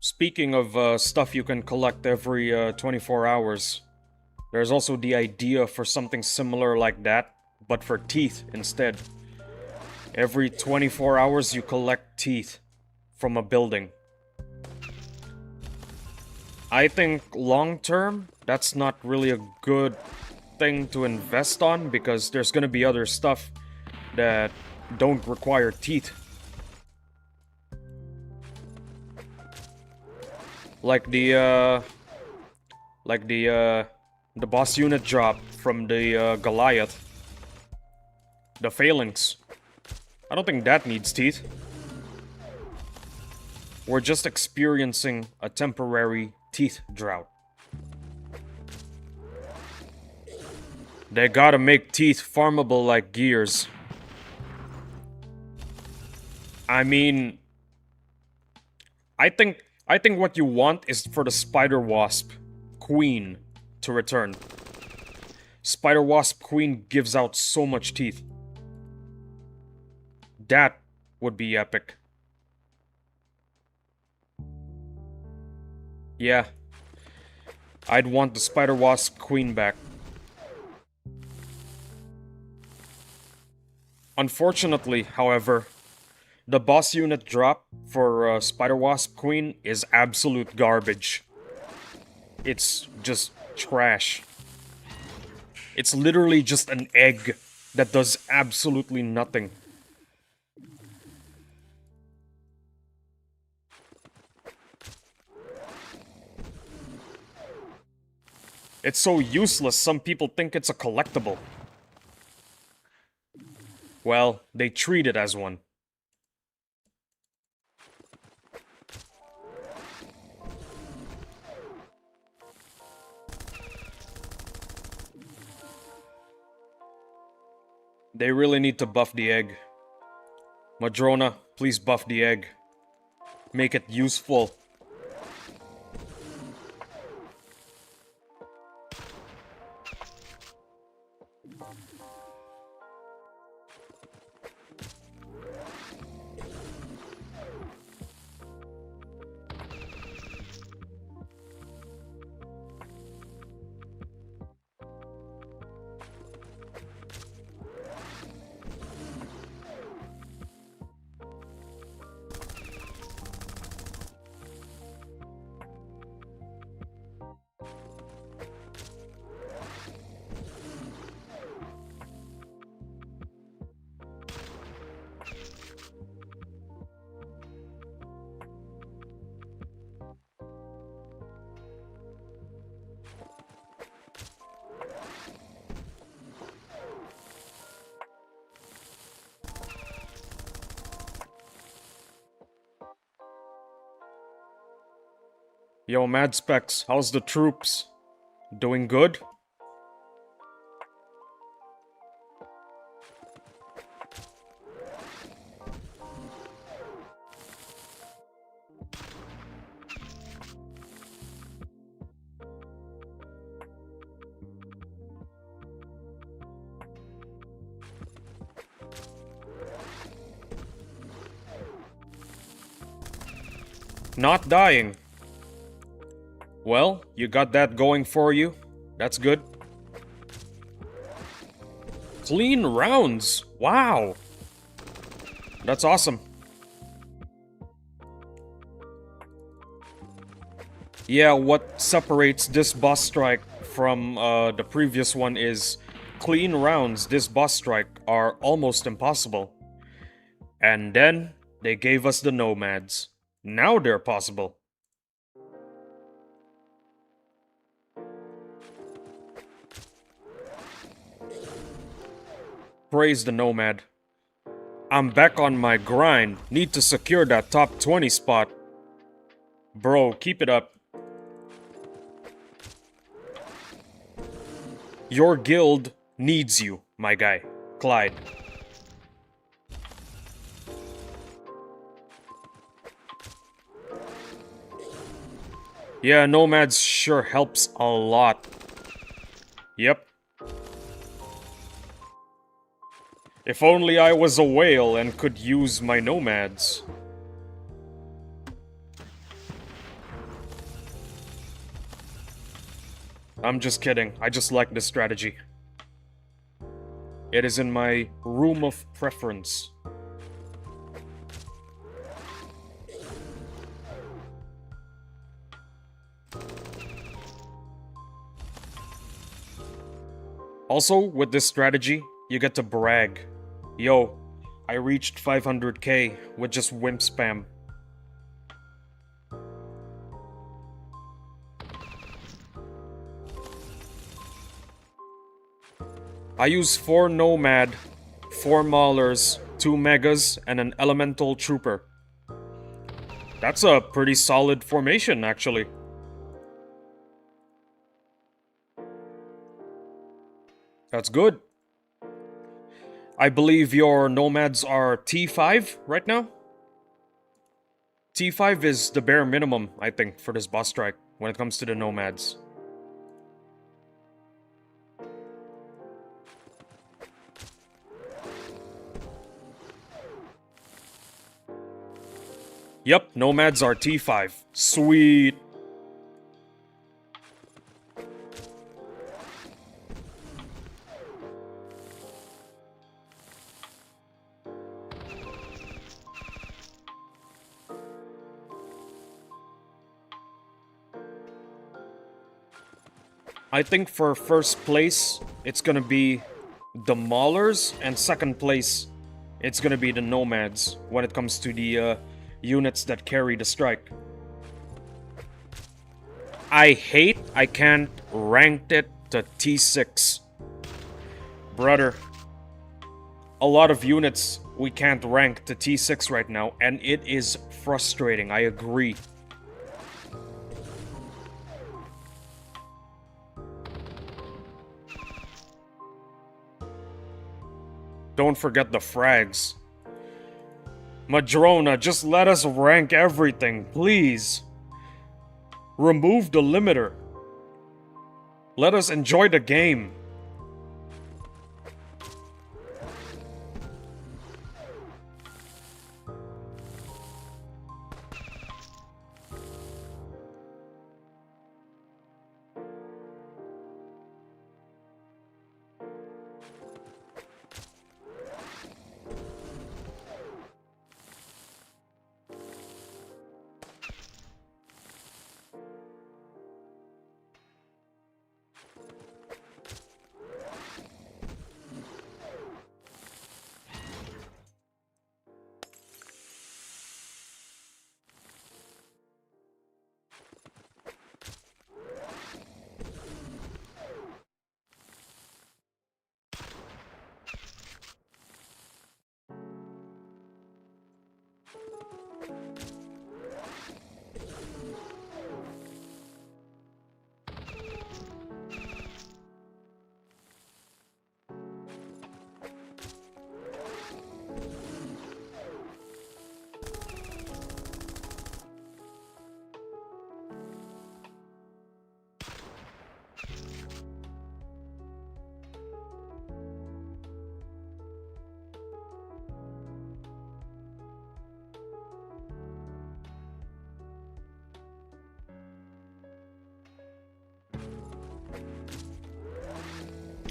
Speaking of stuff you can collect every 24 hours, there's also the idea for something similar like that, but for teeth instead. Every 24 hours you collect teeth from a building. I think long term, that's not really a good thing to invest on because there's gonna be other stuff that don't require teeth. Like the boss unit drop from the Goliath. The phalanx. I don't think that needs teeth. We're just experiencing a temporary teeth drought. They gotta make teeth farmable like gears. I mean, I think what you want is for the Spider Wasp Queen to return. Spider Wasp Queen gives out so much teeth. That would be epic. Yeah. I'd want the Spider Wasp Queen back. Unfortunately, however, the boss unit drop for Spider Wasp Queen is absolute garbage. It's just trash. It's literally just an egg that does absolutely nothing. It's so useless, some people think it's a collectible. Well, they treat it as one. They really need to buff the egg. Madrona, please buff the egg. Make it useful. Yo, Mad Specs, how's the troops? Doing good? Not dying. Well, you got that going for you. That's good. Clean rounds. Wow. That's awesome. Yeah, what separates this boss strike from the previous one is clean rounds this boss strike are almost impossible. And then they gave us the nomads. Now they're possible. Praise the nomad. I'm back on my grind. Need to secure that top 20 spot. Bro, keep it up. Your guild needs you, my guy. Clyde. Yeah, nomads sure helps a lot. Yep. If only I was a whale and could use my nomads. I'm just kidding. I just like this strategy. It is in my room of preference. Also, with this strategy, you get to brag. Yo, I reached 500k with just wimp spam. I use 4 Nomad, 4 Maulers, 2 Megas, and an Elemental Trooper. That's a pretty solid formation, actually. That's good. I believe your Nomads are T5 right now? T5 is the bare minimum, I think, for this boss strike when it comes to the Nomads. Yep, Nomads are T5. Sweet. I think for first place, it's gonna be the Maulers, and second place, it's gonna be the Nomads when it comes to the units that carry the strike. I hate I can't rank it to T6. Brother, a lot of units we can't rank to T6 right now, and it is frustrating, I agree. Don't forget the frags. Madrona, just let us rank everything, please. Remove the limiter. Let us enjoy the game.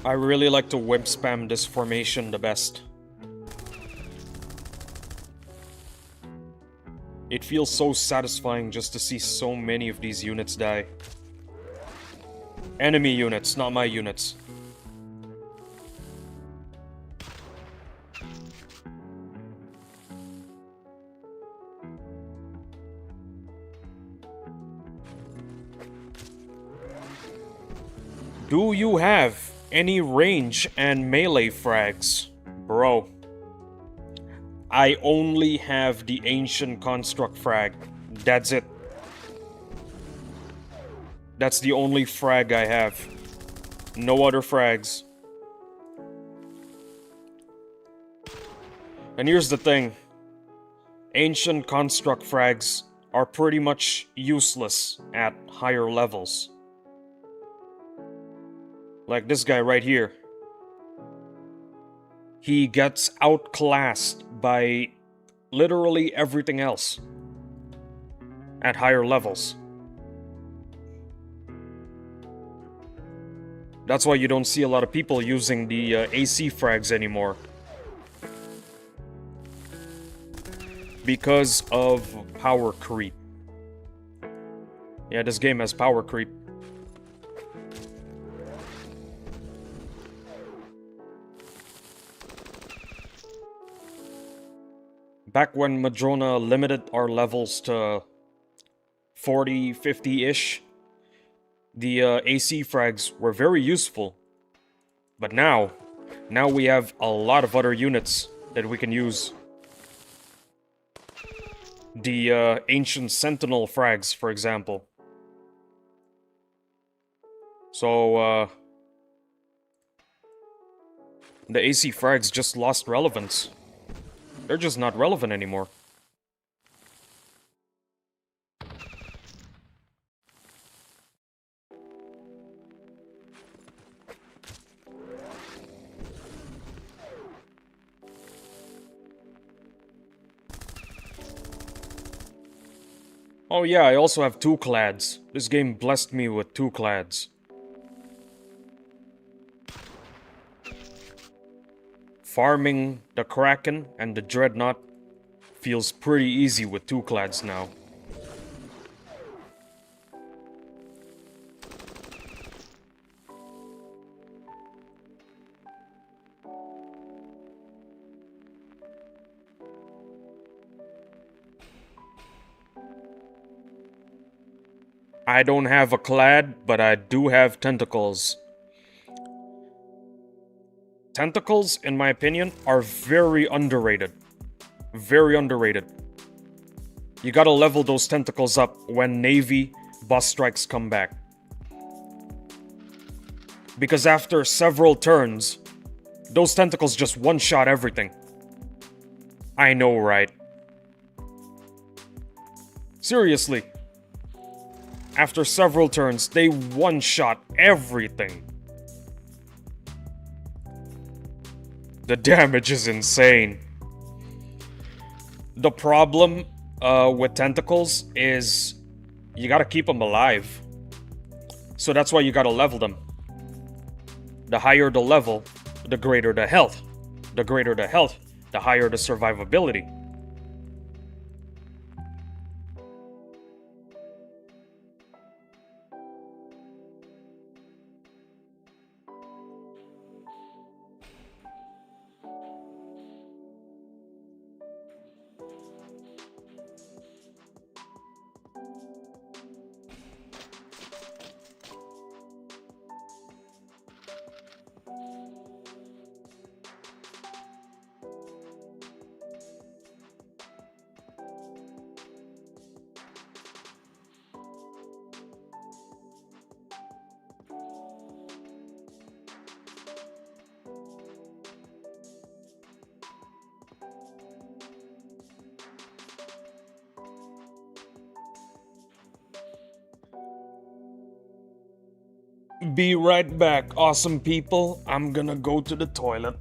I really like to whip spam this formation the best. It feels so satisfying just to see so many of these units die. Enemy units, not my units. Do you have any range and melee frags? Bro, I only have the Ancient Construct frag. That's it. That's the only frag I have. No other frags. And here's the thing. Ancient Construct frags are pretty much useless at higher levels. Like this guy right here. He gets outclassed by literally everything else at higher levels. That's why you don't see a lot of people using the AC frags anymore. Because of power creep. Yeah, this game has power creep. Back when Madrona limited our levels to 40, 50-ish, the AC frags were very useful. But now we have a lot of other units that we can use. The Ancient Sentinel frags, for example. So, the AC frags just lost relevance. They're just not relevant anymore. Oh yeah, I also have 2 clads. This game blessed me with 2 clads. Farming the Kraken and the Dreadnought feels pretty easy with 2 clads now. I don't have a clad, but I do have tentacles. Tentacles, in my opinion, are very underrated. Very underrated. You gotta level those tentacles up when Navy boss strikes come back. Because after several turns, Those tentacles just one-shot everything. I know, right? Seriously. After several turns, they one-shot everything. The damage is insane. The problem with tentacles is you gotta keep them alive. So that's why you gotta level them. The higher the level, the greater the health. The greater the health, the higher the survivability. Be right back, awesome people. I'm gonna go to the toilet.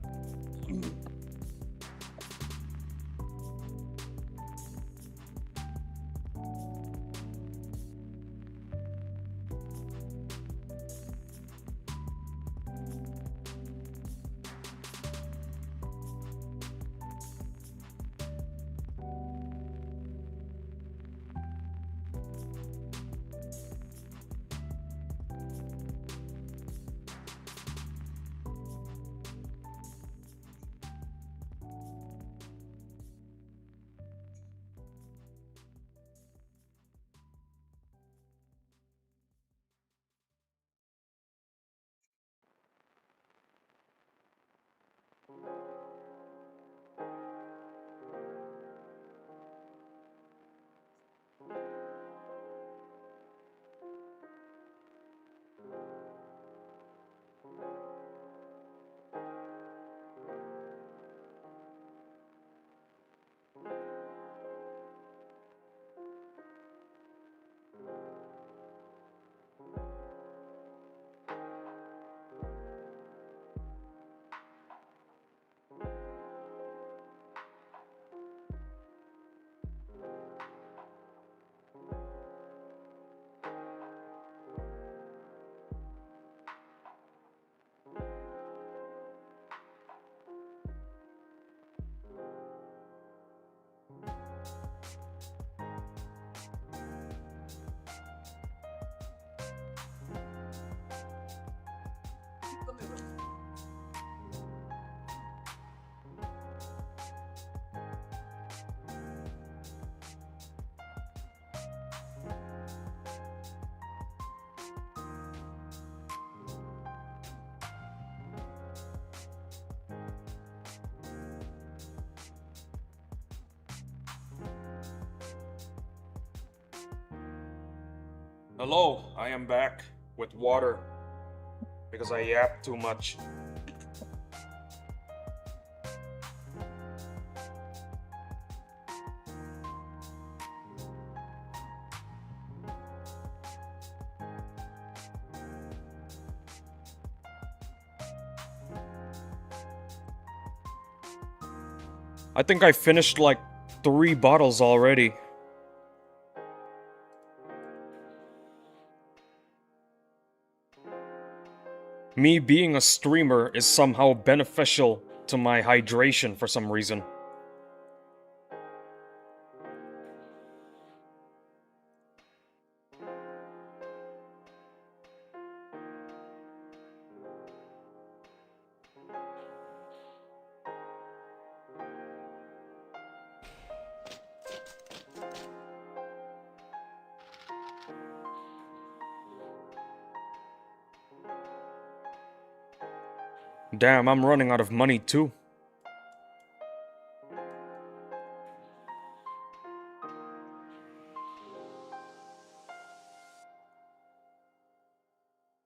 Hello, I am back with water because I yapped too much. I think I finished like 3 bottles already. Me being a streamer is somehow beneficial to my hydration for some reason. Damn, I'm running out of money too.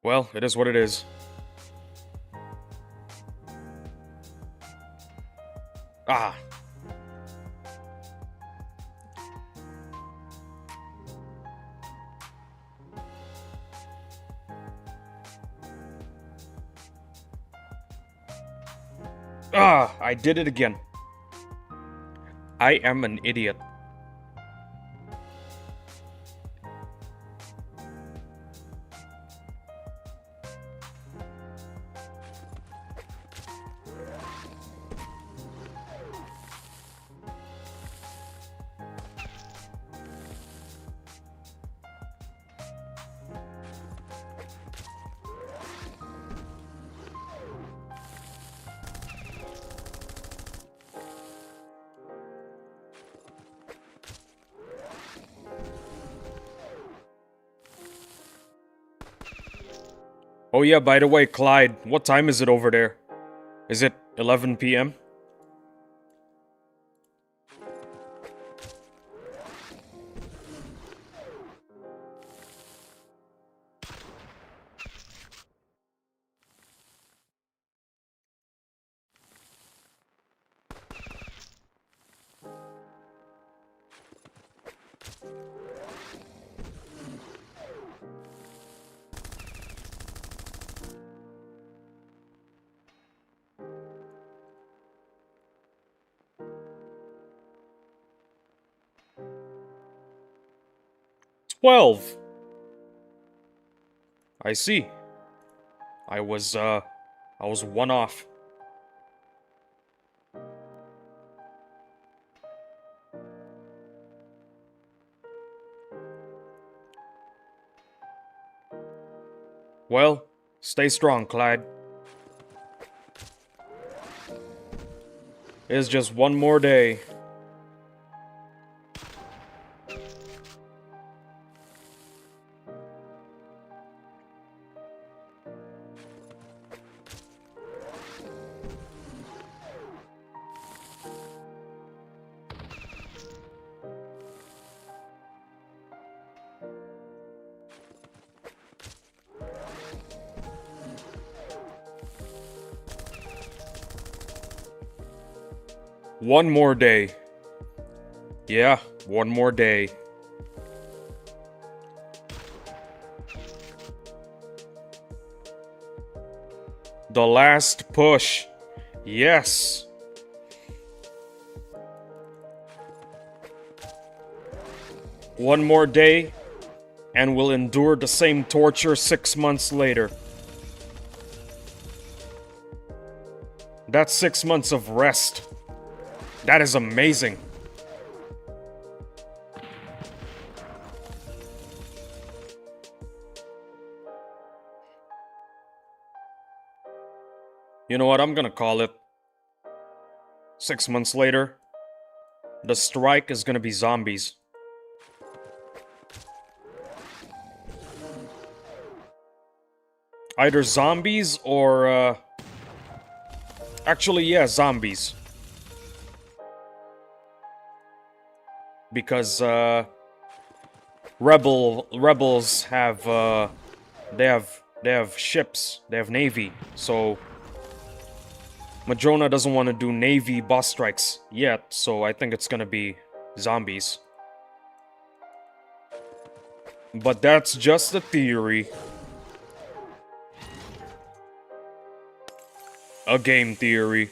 Well, it is what it is. Ah. Ah, I did it again. I am an idiot. Oh yeah, by the way, Clyde, what time is it over there? Is it 11 p.m.? "12. I see. I was one off. Well, stay strong, Clyde. It's just one more day. One more day. Yeah, one more day. The last push. Yes. One more day, and we'll endure the same torture 6 months later. That's 6 months of rest. That is amazing. You know what? I'm gonna call it. 6 months later, the strike is gonna be zombies. Either zombies or, actually, yeah, zombies. Because, rebels have, they have ships, they have navy, so Madrona doesn't want to do navy boss strikes yet, so I think it's gonna be zombies. But that's just a theory. A game theory.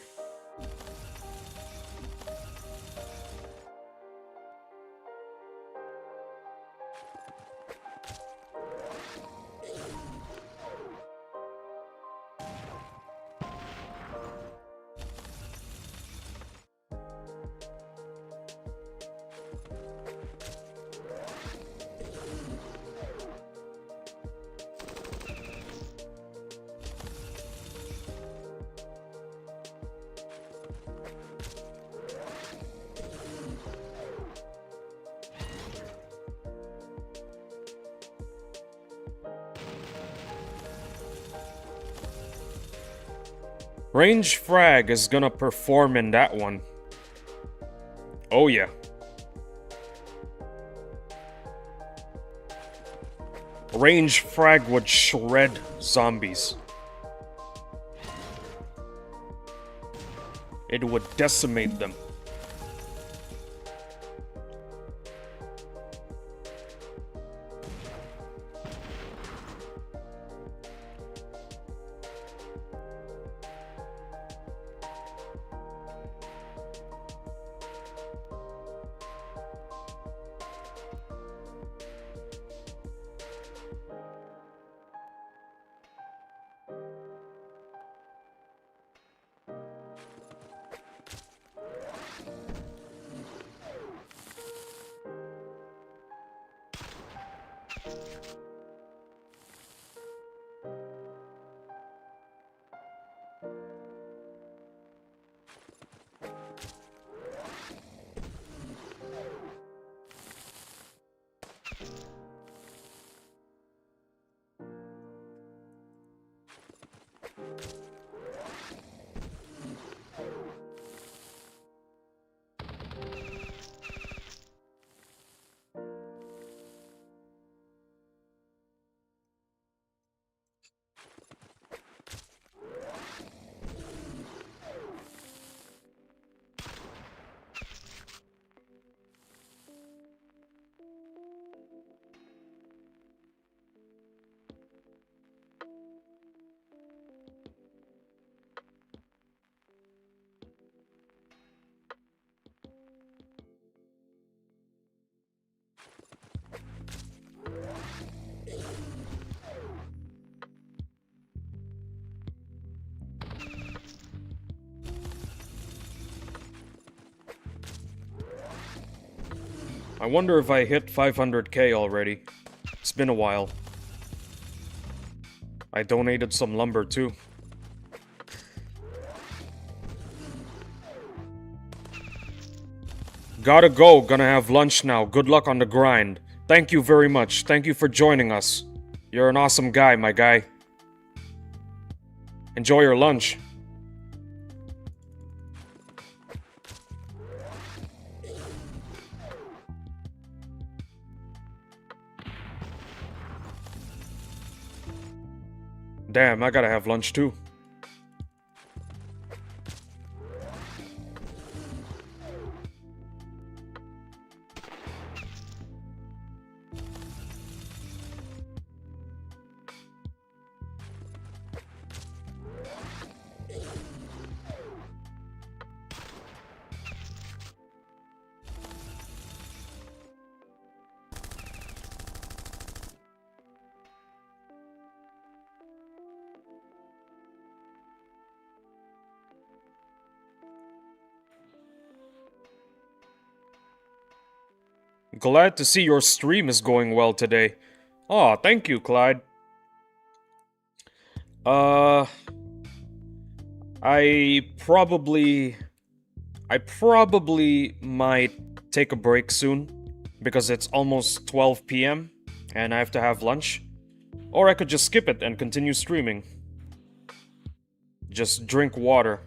Range frag is gonna perform in that one. Oh yeah. Range frag would shred zombies. it would decimate them. I wonder if I hit 500k already. It's been a while. I donated some lumber too. Gotta go, gonna have lunch now. Good luck on the grind. Thank you very much. Thank you for joining us. You're an awesome guy, my guy. Enjoy your lunch. Damn, I gotta have lunch too. Glad to see your stream is going well today. Aw, thank you, Clyde. I probably might take a break soon because it's almost 12 p.m. and I have to have lunch. Or I could just skip it and continue streaming. Just drink water.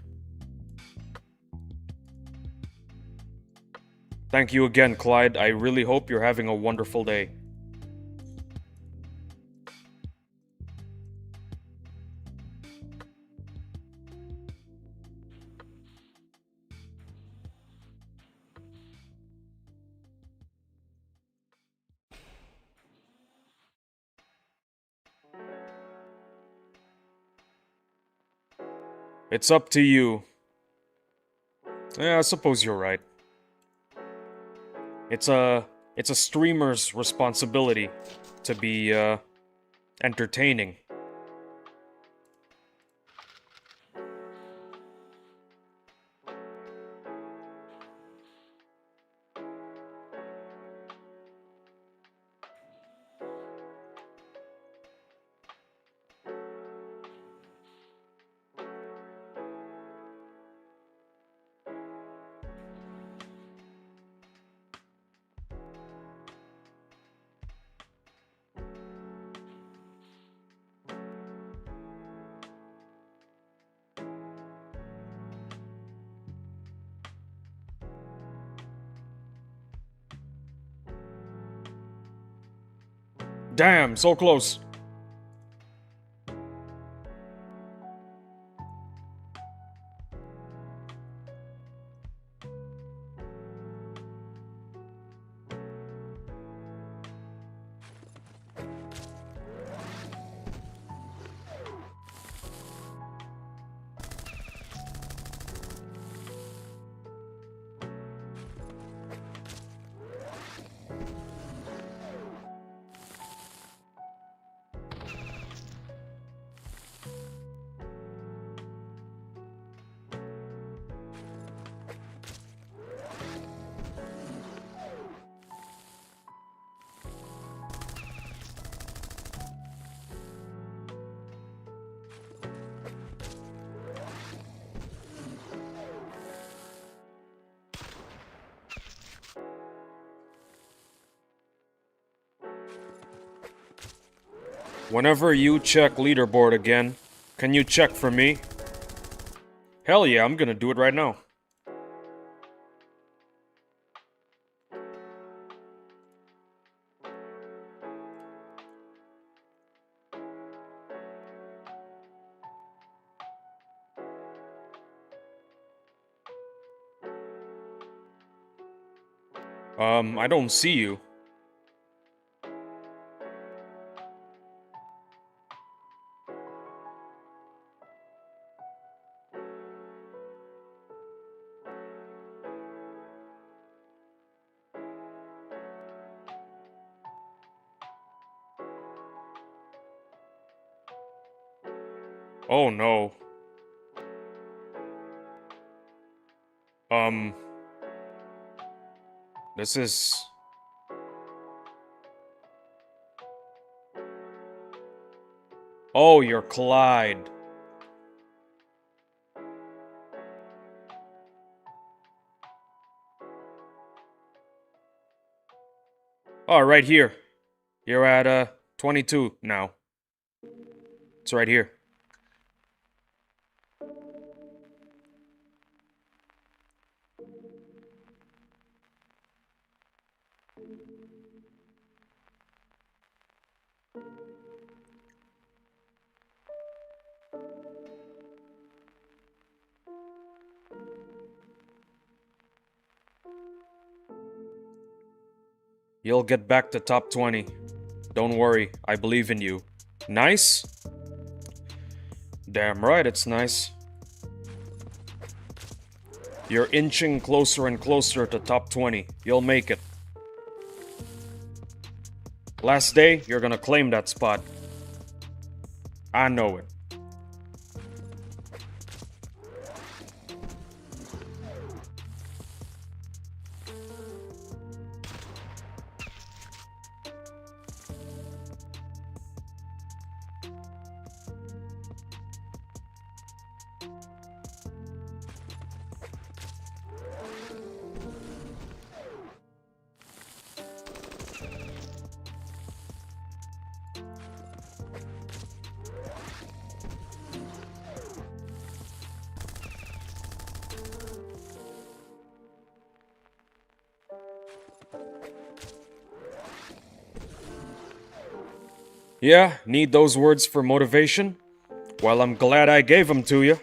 Thank you again, Clyde. I really hope you're having a wonderful day. It's up to you. Yeah, I suppose you're right. It's a streamer's responsibility to be entertaining. Damn, so close. Whenever you check leaderboard again, can you check for me? Hell yeah, I'm gonna do it right now. I don't see you. Oh no. Um, this is... Oh, you're Clyde. Oh, right here. You're at, 22 now. It's right here. You'll get back to top 20. Don't worry, I believe in you. Nice? Damn right it's nice. You're inching closer and closer to top 20. You'll make it. Last day, you're gonna claim that spot. I know it. Yeah, need those words for motivation? Well, I'm glad I gave them to you.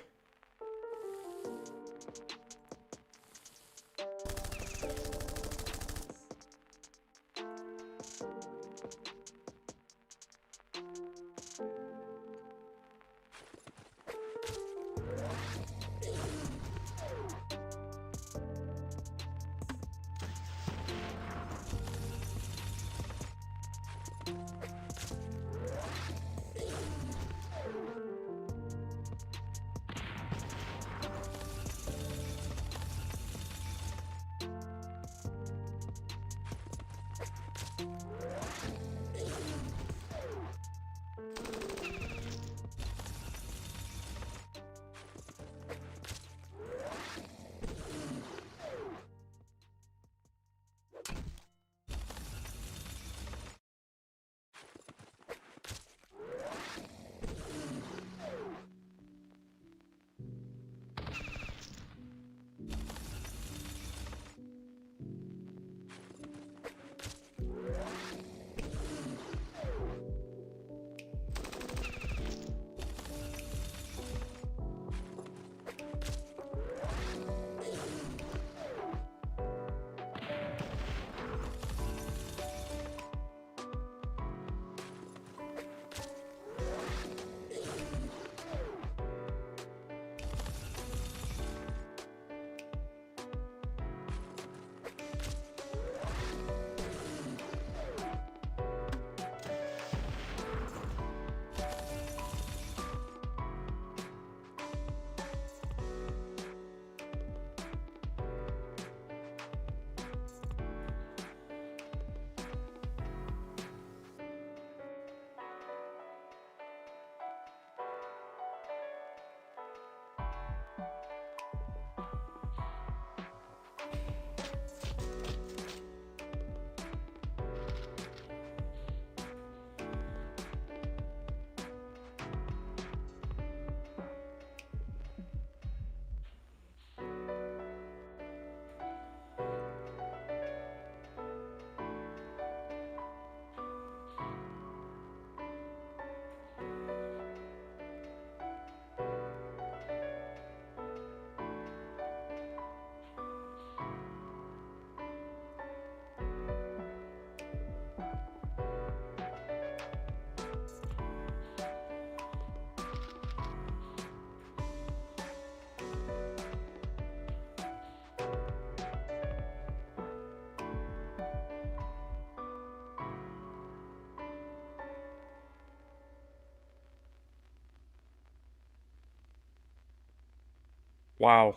Wow.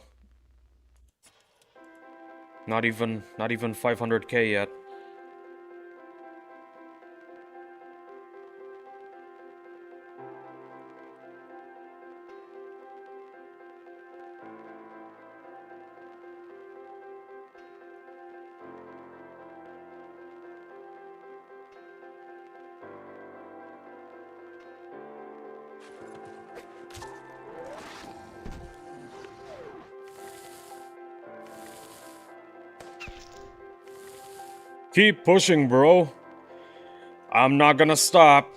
Not even 500K yet. Keep pushing, bro. I'm not gonna stop.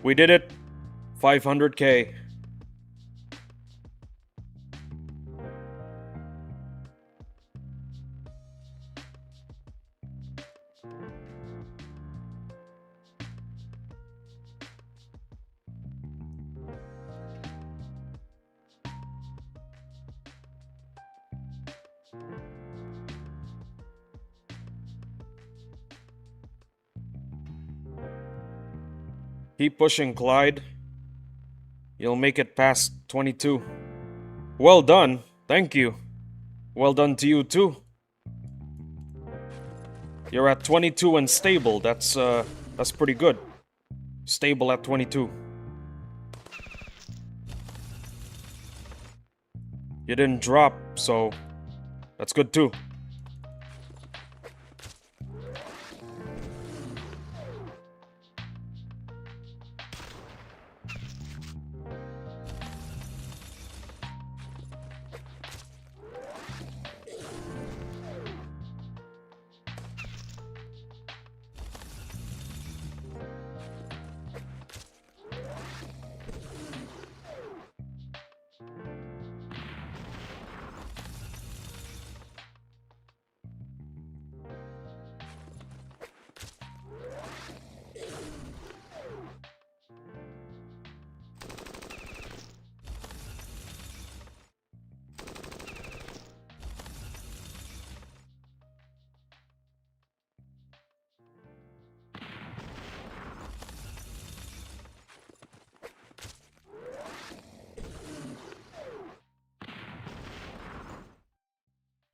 We did it. 500K. Keep pushing, Clyde. You'll make it past 22. Well done. Thank you. Well done to you too. You're at 22 and stable. That's pretty good. Stable at 22. You didn't drop, so that's good too.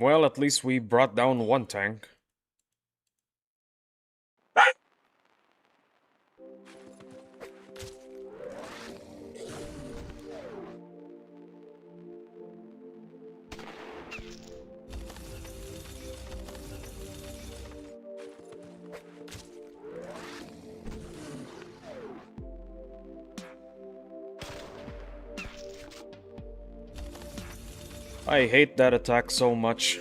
Well, at least we brought down one tank. I hate that attack so much.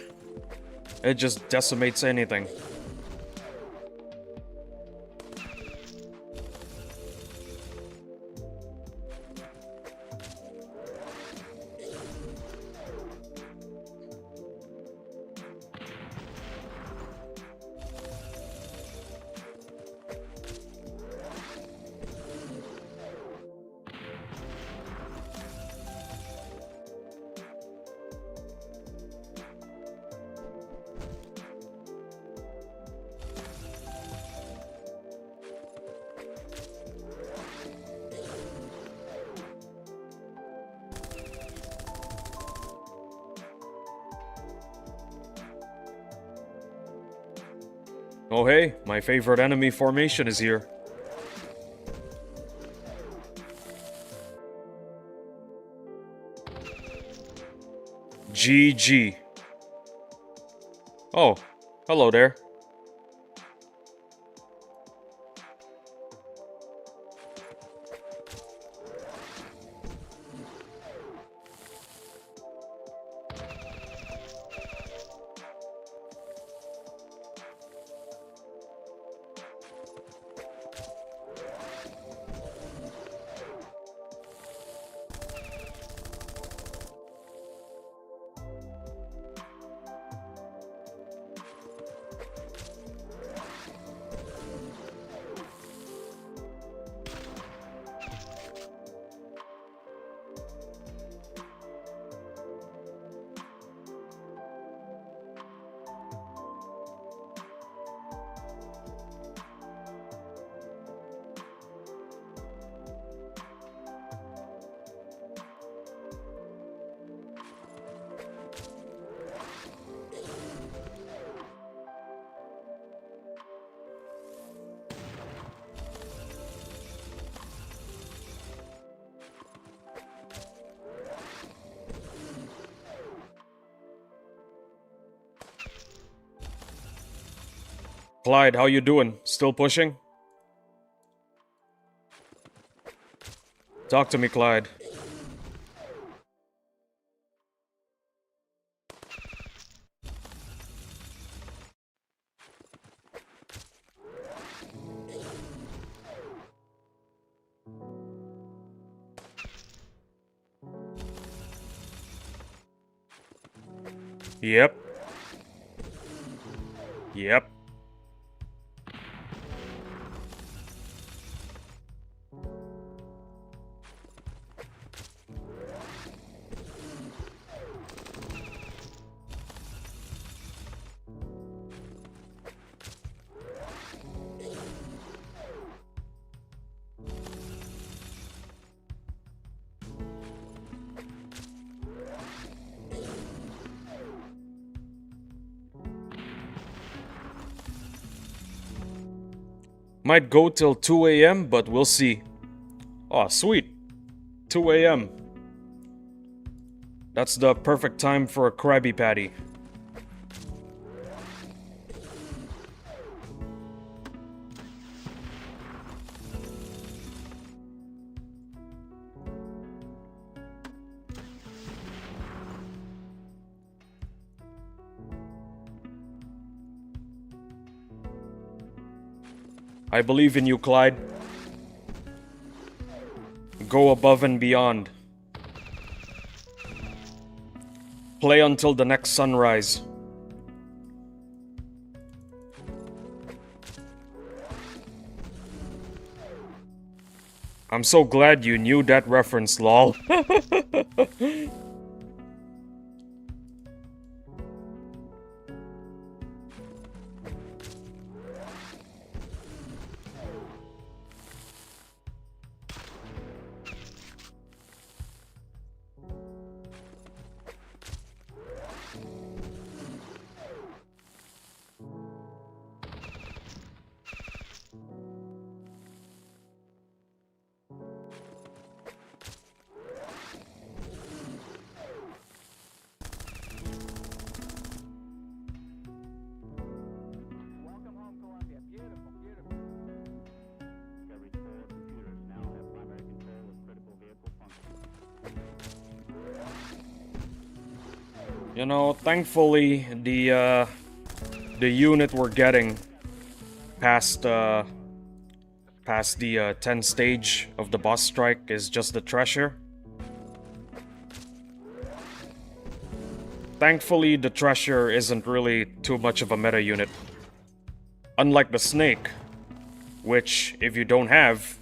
It just decimates anything. Oh hey, my favorite enemy formation is here. GG. Oh, hello there. Clyde, how you doing? Still pushing? Talk to me, Clyde. Yep. Yep. Might go till 2 a.m., but we'll see. Oh, sweet. 2 a.m. That's the perfect time for a Krabby Patty. I believe in you, Clyde. Go above and beyond. Play until the next sunrise. I'm so glad you knew that reference, lol. You know, thankfully, the unit we're getting past the 10th stage of the boss strike is just the treasure. Thankfully, the treasure isn't really too much of a meta unit. Unlike the snake, which, if you don't have,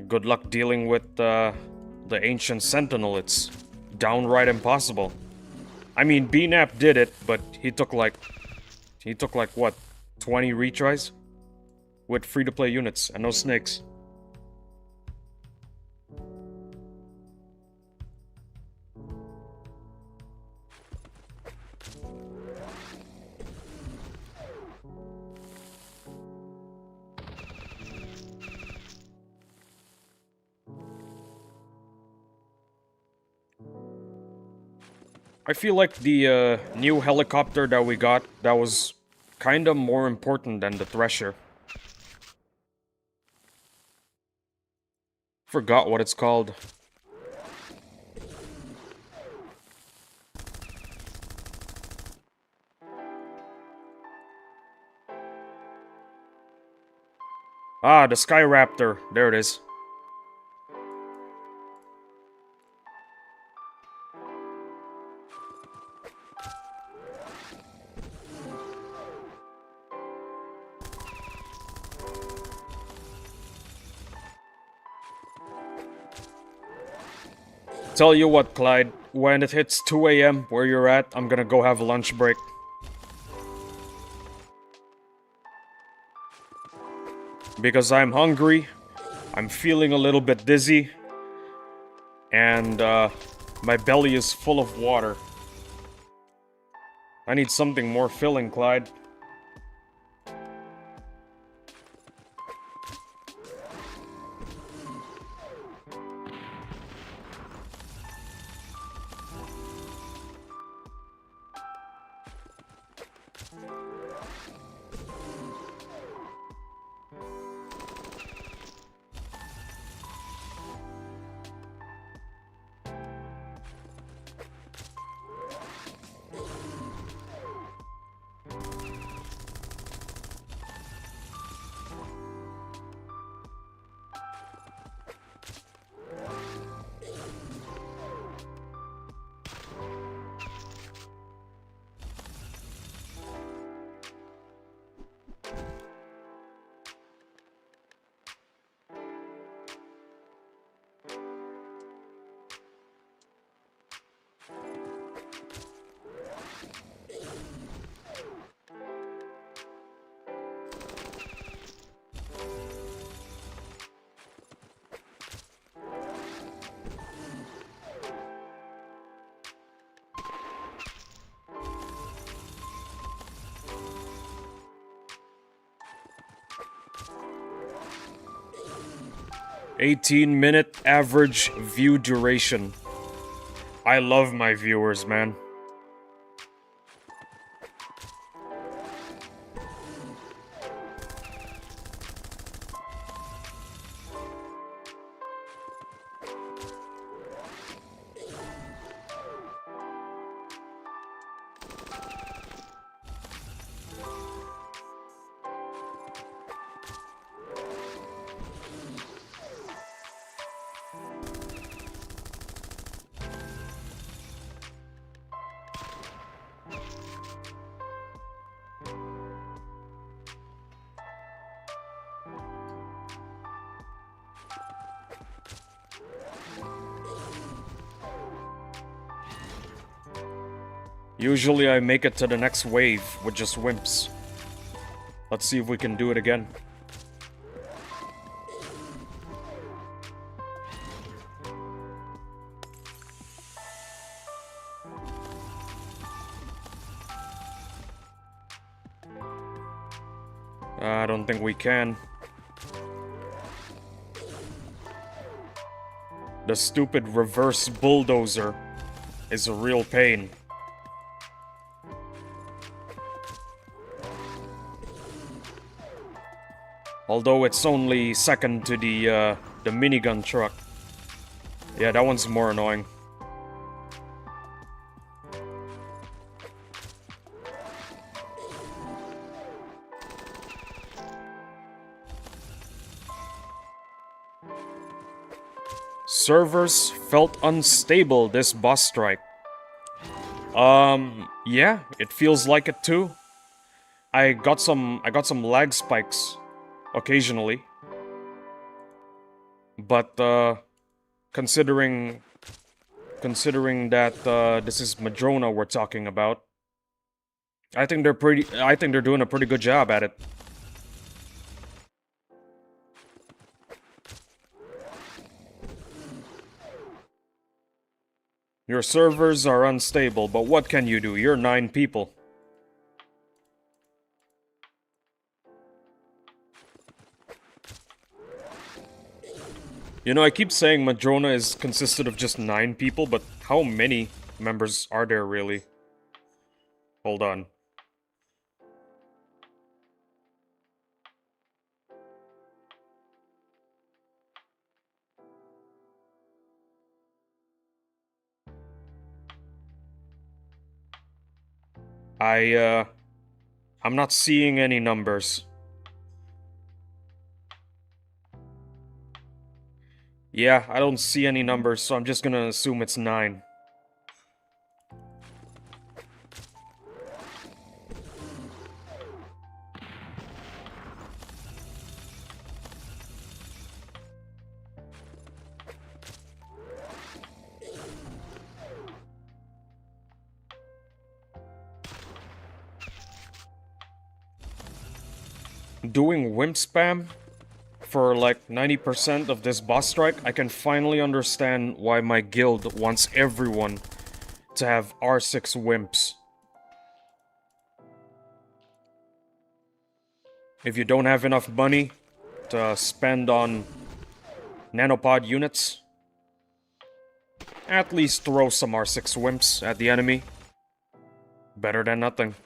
good luck dealing with the ancient sentinel. It's downright impossible. I mean, BNAP did it, but he took like what, 20 retries? With free-to-play units and no snakes. I feel like the new helicopter that we got, that was kinda more important than the Thresher. Forgot what it's called. Ah, the Skyraptor. There it is. Tell you what, Clyde, when it hits 2 a.m. where you're at, I'm gonna go have a lunch break. Because I'm hungry, I'm feeling a little bit dizzy, and my belly is full of water. I need something more filling, Clyde. 18-minute average view duration. I love my viewers, man. Usually I make it to the next wave with just wimps. Let's see if we can do it again. I don't think we can. The stupid reverse bulldozer is a real pain. Although it's only second to the minigun truck. Yeah, that one's more annoying. Servers felt unstable this boss strike. Yeah, it feels like it too. I got some lag spikes occasionally. But considering that this is Madrona we're talking about, I think they're doing a pretty good job at it. Your servers are unstable, but what can you do? You're 9 people. You know, I keep saying Madrona is consisted of just 9 people, but how many members are there really? Hold on. I'm not seeing any numbers. Yeah, I don't see any numbers, so I'm just gonna assume it's 9. Doing wimp spam for like 90% of this boss strike, I can finally understand why my guild wants everyone to have R6 wimps. If you don't have enough money to spend on nanopod units, at least throw some R6 wimps at the enemy. Better than nothing.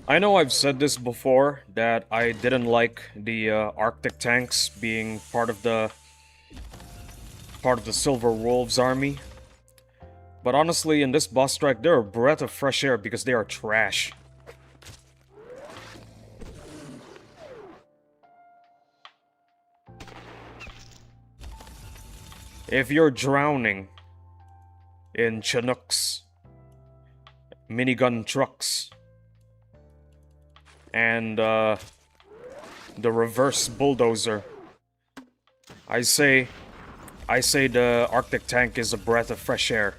I know I've said this before, that I didn't like the Arctic tanks being part of the Silver Wolves army. But honestly, in this boss strike, they're a breath of fresh air because they are trash. if you're drowning in Chinooks, minigun trucks, and the reverse bulldozer, I say the Arctic tank is a breath of fresh air.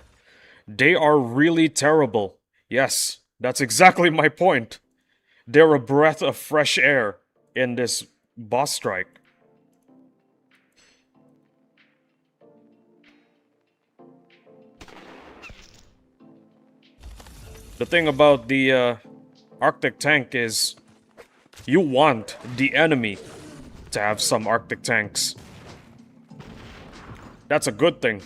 They are really terrible. Yes, that's exactly my point. They're a breath of fresh air in this boss strike. The thing about the Arctic tank is you want the enemy to have some Arctic tanks. That's a good thing.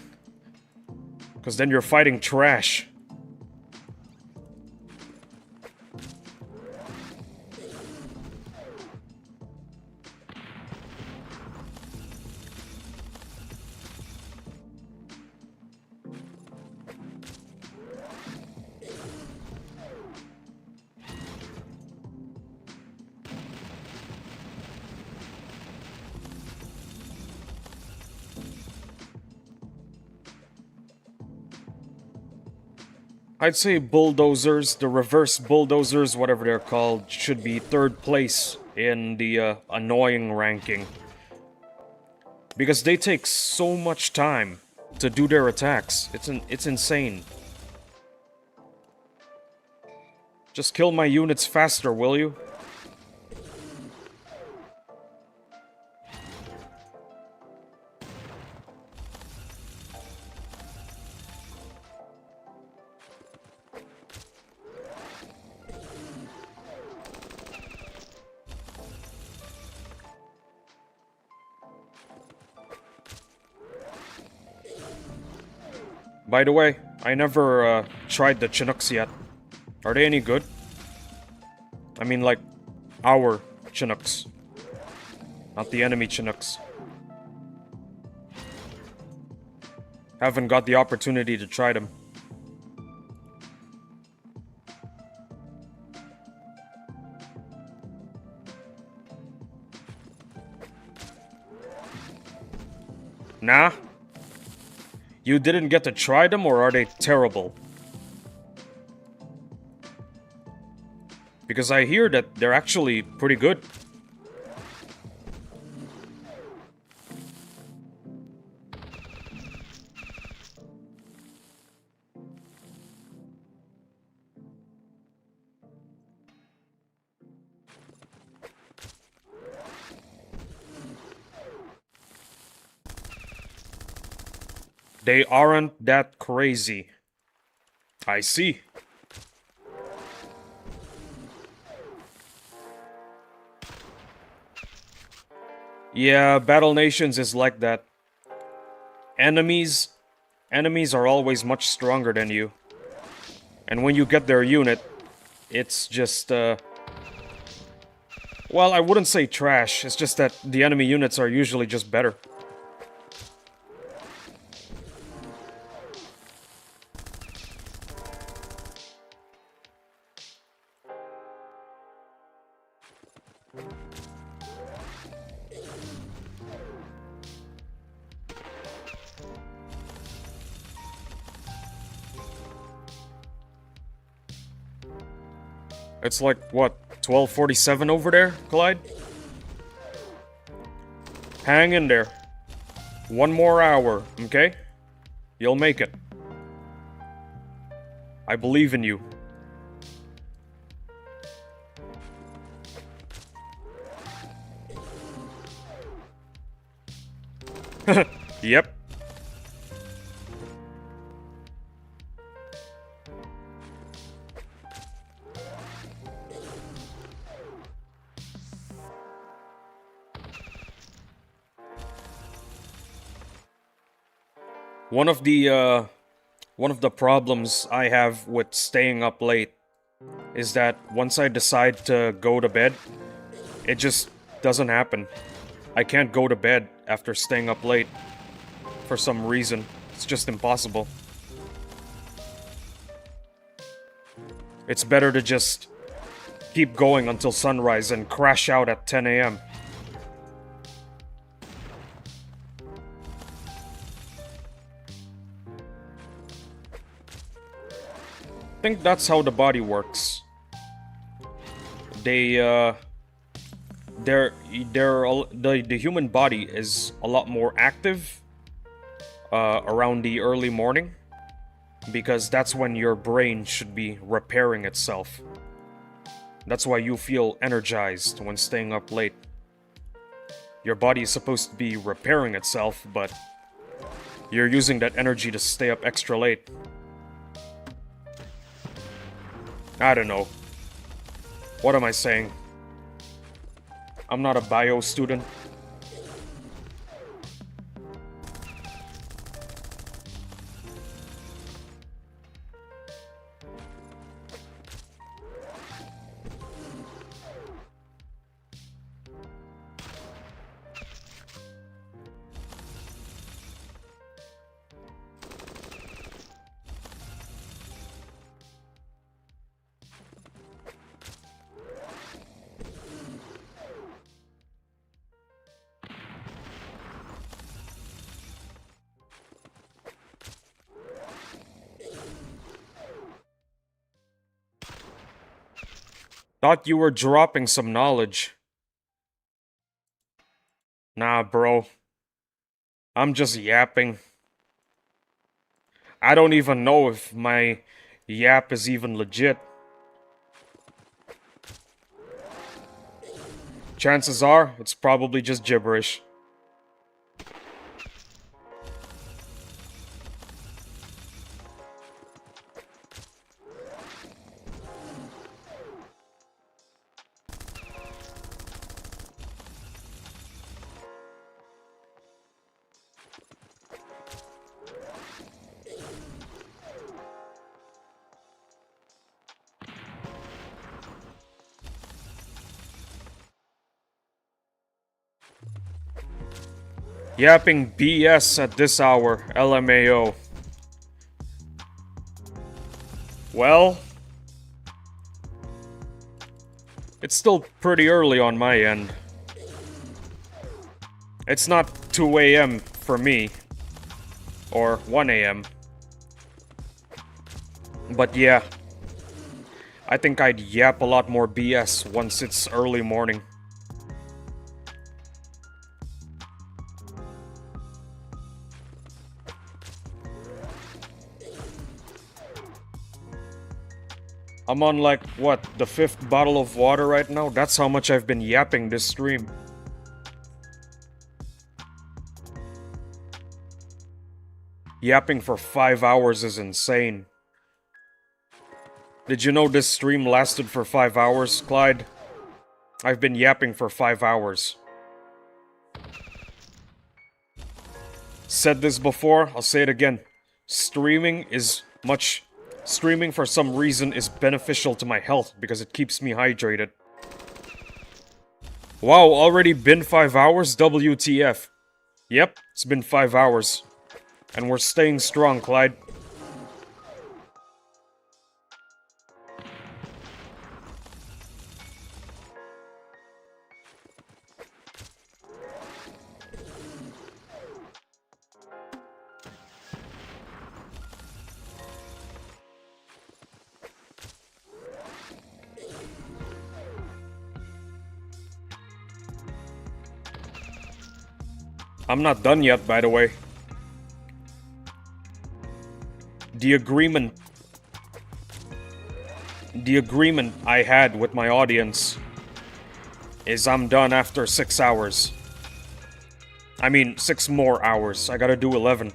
Because then you're fighting trash. I'd say bulldozers, the reverse bulldozers, whatever they're called, should be third place in the annoying ranking. Because they take so much time to do their attacks. It's insane. Just kill my units faster, will you? By the way, I never tried the Chinooks yet. Are they any good? I mean, like, our Chinooks. Not the enemy Chinooks. Haven't got the opportunity to try them. Nah? You didn't get to try them, or are they terrible? Because I hear that they're actually pretty good. They aren't that crazy. I see. Yeah, Battle Nations is like that. Enemies are always much stronger than you. And when you get their unit, it's just, well, I wouldn't say trash, it's just that the enemy units are usually just better. It's like, what, 12:47 over there, Clyde? Hang in there. One more hour, okay? You'll make it. I believe in you. Yep. One of the problems I have with staying up late is that once I decide to go to bed, it just doesn't happen. I can't go to bed after staying up late for some reason. It's just impossible. It's better to just keep going until sunrise and crash out at 10 a.m. think that's how the body works. They the human body is a lot more active around the early morning, because that's when your brain should be repairing itself. That's why you feel energized when staying up late. Your body is supposed to be repairing itself, but you're using that energy to stay up extra late. I don't know. What am I saying? I'm not a bio student. Thought you were dropping some knowledge. Nah, bro. I'm just yapping. I don't even know if my yap is even legit. Chances are, it's probably just gibberish. Yapping BS at this hour, LMAO. Well, it's still pretty early on my end. It's not 2 a.m. for me, or 1 a.m. But yeah, I think I'd yap a lot more BS once it's early morning. I'm on like, what, the 5th bottle of water right now? That's how much I've been yapping this stream. Yapping for 5 hours is insane. Did you know this stream lasted for 5 hours, Clyde? I've been yapping for 5 hours. Said this before, I'll say it again. Streaming for some reason is beneficial to my health because it keeps me hydrated. Wow, already been 5 hours? WTF. Yep, it's been 5 hours. And we're staying strong, Clyde. I'm not done yet, by the way. The agreement I had with my audience is I'm done after 6 hours. I mean, 6 more hours. I gotta do 11.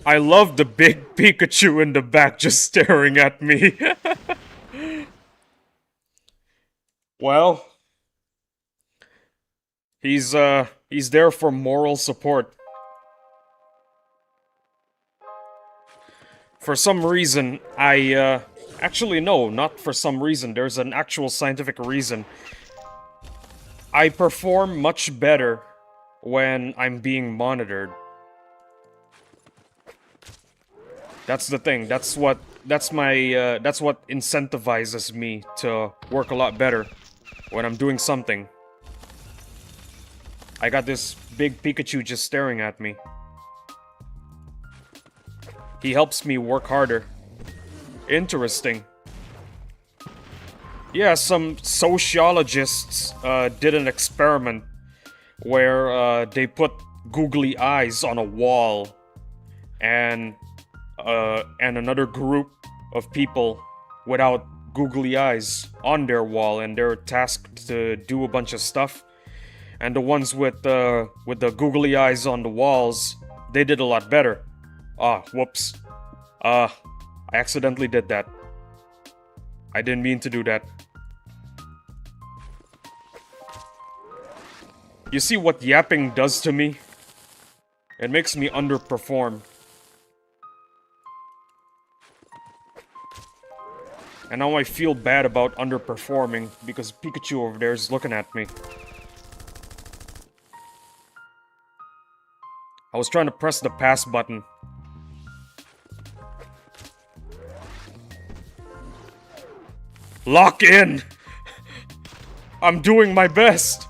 I love the big Pikachu in the back just staring at me. Well, He's there for moral support. For some reason, actually, no, not for some reason. There's an actual scientific reason. I perform much better when I'm being monitored. That's the thing. That's what incentivizes me to work a lot better when I'm doing something. I got this big Pikachu just staring at me. He helps me work harder. Interesting. Yeah, some sociologists did an experiment where they put googly eyes on a wall, and another group of people without googly eyes on their wall, and they're tasked to do a bunch of stuff. And the ones with the googly eyes on the walls, they did a lot better. Ah, whoops. I accidentally did that. I didn't mean to do that. You see what yapping does to me? It makes me underperform. And now I feel bad about underperforming because Pikachu over there is looking at me. I was trying to press the pass button. Lock in! I'm doing my best!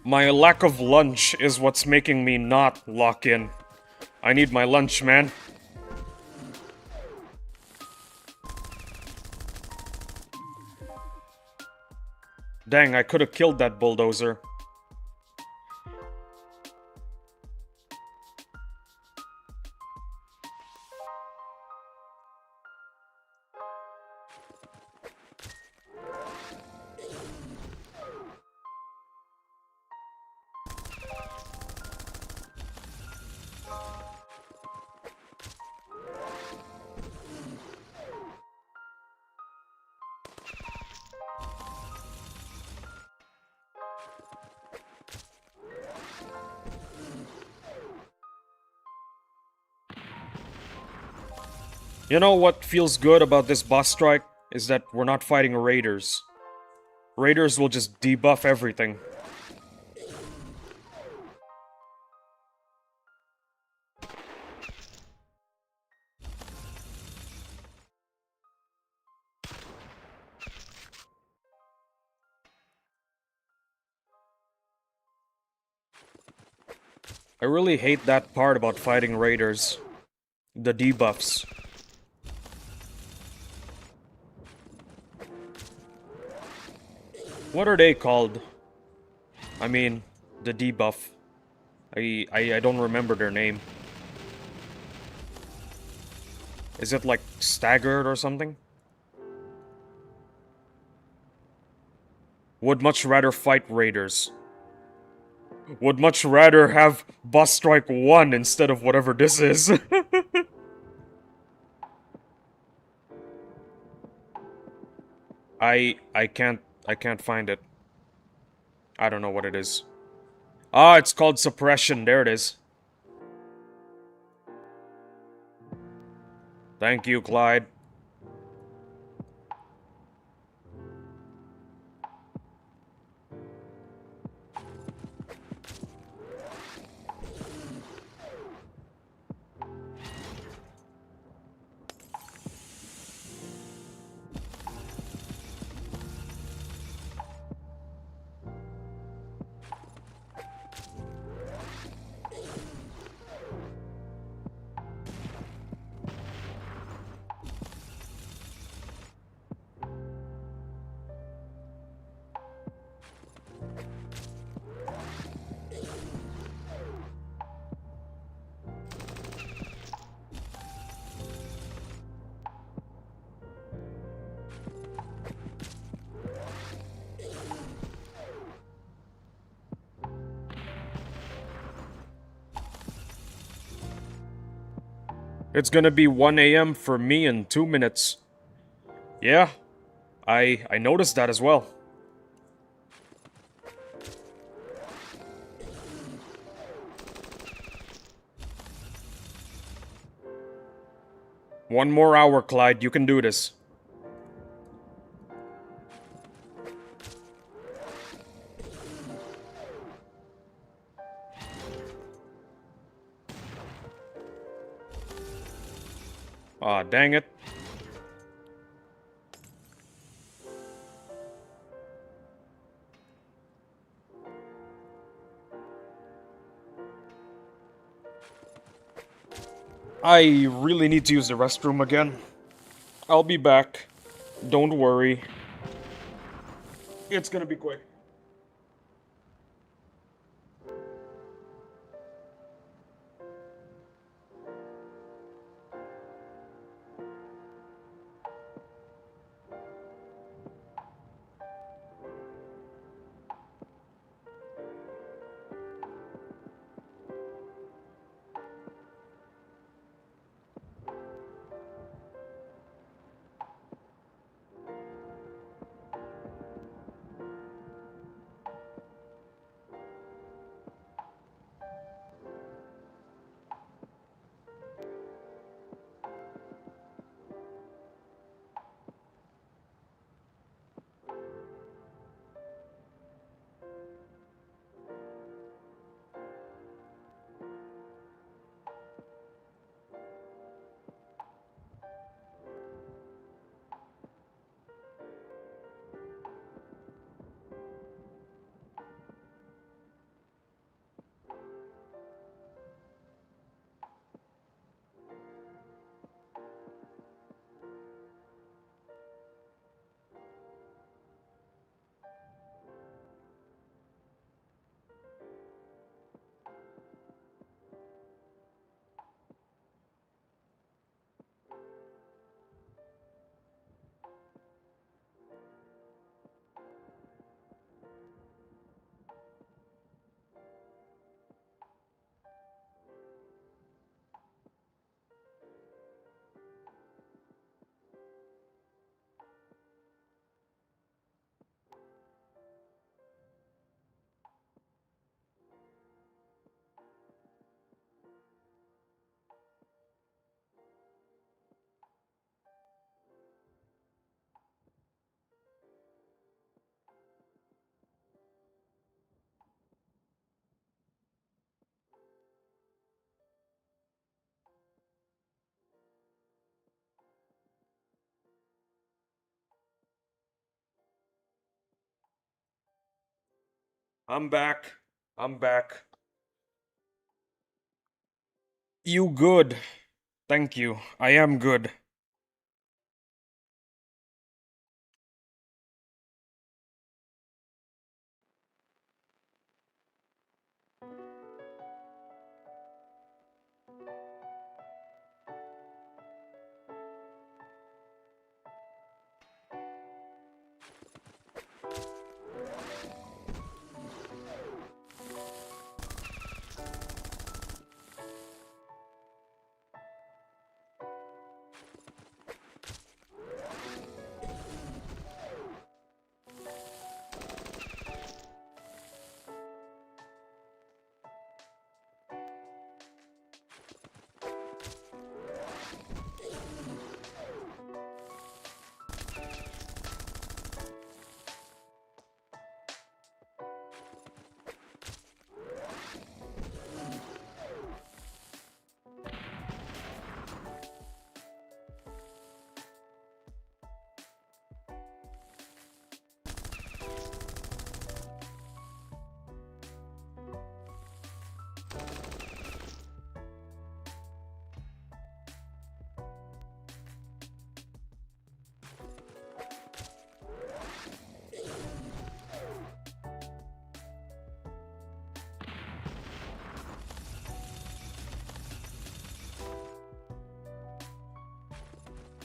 My lack of lunch is what's making me not lock in. I need my lunch, man. Dang, I could have killed that bulldozer. You know what feels good about this boss strike? Is that we're not fighting raiders. Raiders will just debuff everything. I really hate that part about fighting raiders. The debuffs. What are they called? I mean, the debuff. I don't remember their name. Is it like staggered or something? Would much rather fight raiders. Would much rather have boss strike 1 instead of whatever this is. I can't find it. I don't know what it is. Ah, it's called suppression. There it is. Thank you, Clyde. It's gonna be 1 a.m. for me in 2 minutes. Yeah, I noticed that as well. One more hour, Clyde. You can do this. Aw, dang it. I really need to use the restroom again. I'll be back. Don't worry. It's gonna be quick. I'm back. I'm back. You good? Thank you. I am good.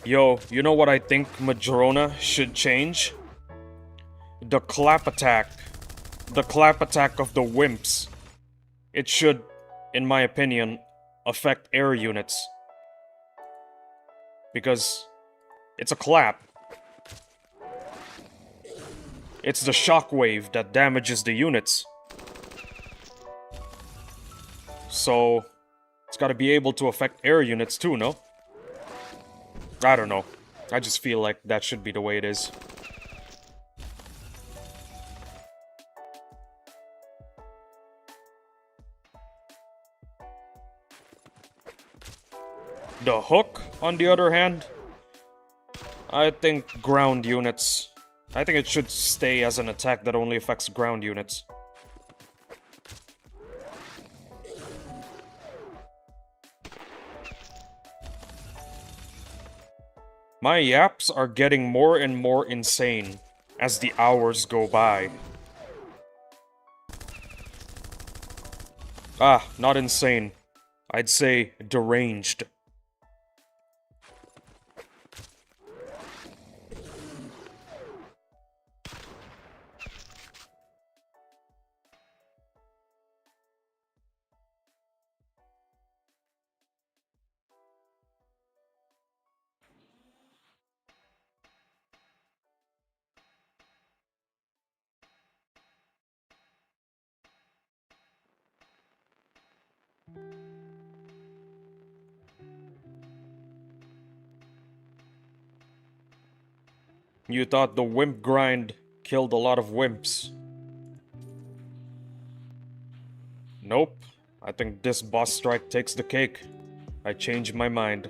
Yo, you know what I think Madrona should change? The clap attack. The clap attack of the wimps. It should, in my opinion, affect air units. because it's a clap. It's the shockwave that damages the units. So, it's gotta be able to affect air units too, no? I don't know. I just feel like that should be the way it is. The hook, on the other hand, I think ground units. I think it should stay as an attack that only affects ground units. My yaps are getting more and more insane as the hours go by. Ah, not insane. I'd say deranged. You thought the wimp grind killed a lot of wimps. Nope. I think this boss strike takes the cake. I changed my mind.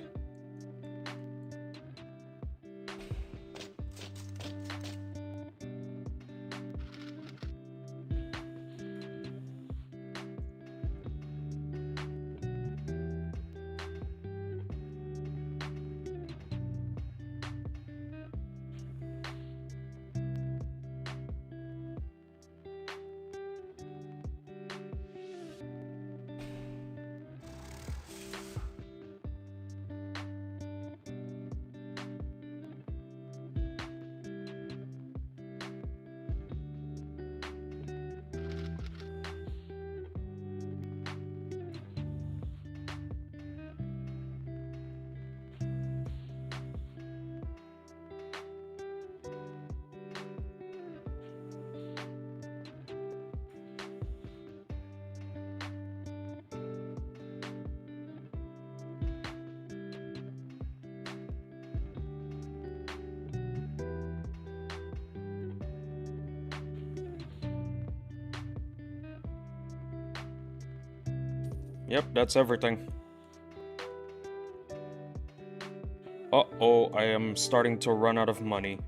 Yep, that's everything. Uh-oh, I am starting to run out of money.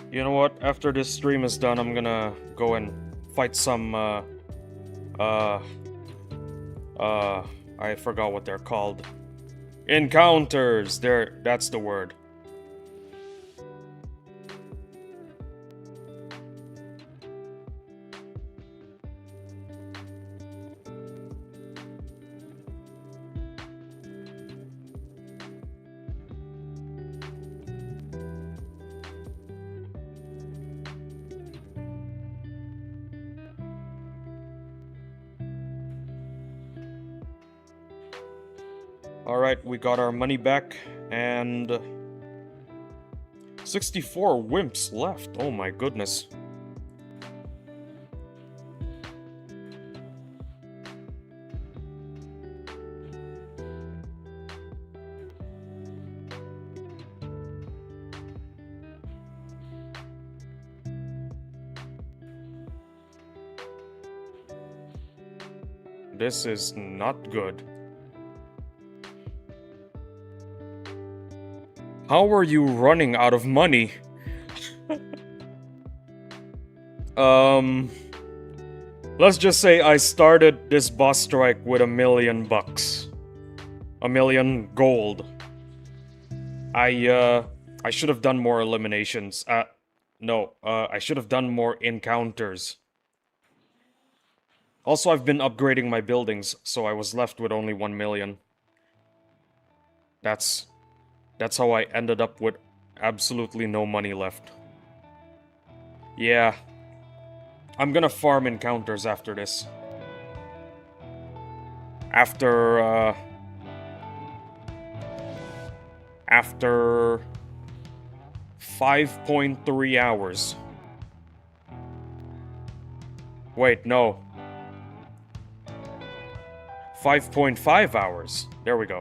You know what? After this stream is done, I'm gonna go and fight some, I forgot what they're called. Encounters! That's the word. Alright, we got our money back, and 64 wimps left. Oh my goodness. This is not good. How are you running out of money? Let's just say I started this boss strike with $1 million. $1 million gold. I should have done more eliminations. I should have done more encounters. Also, I've been upgrading my buildings, so I was left with only 1 million. That's how I ended up with absolutely no money left. Yeah. I'm gonna farm encounters after this. after after 5.3 hours. Wait, no. 5.5 hours. There we go.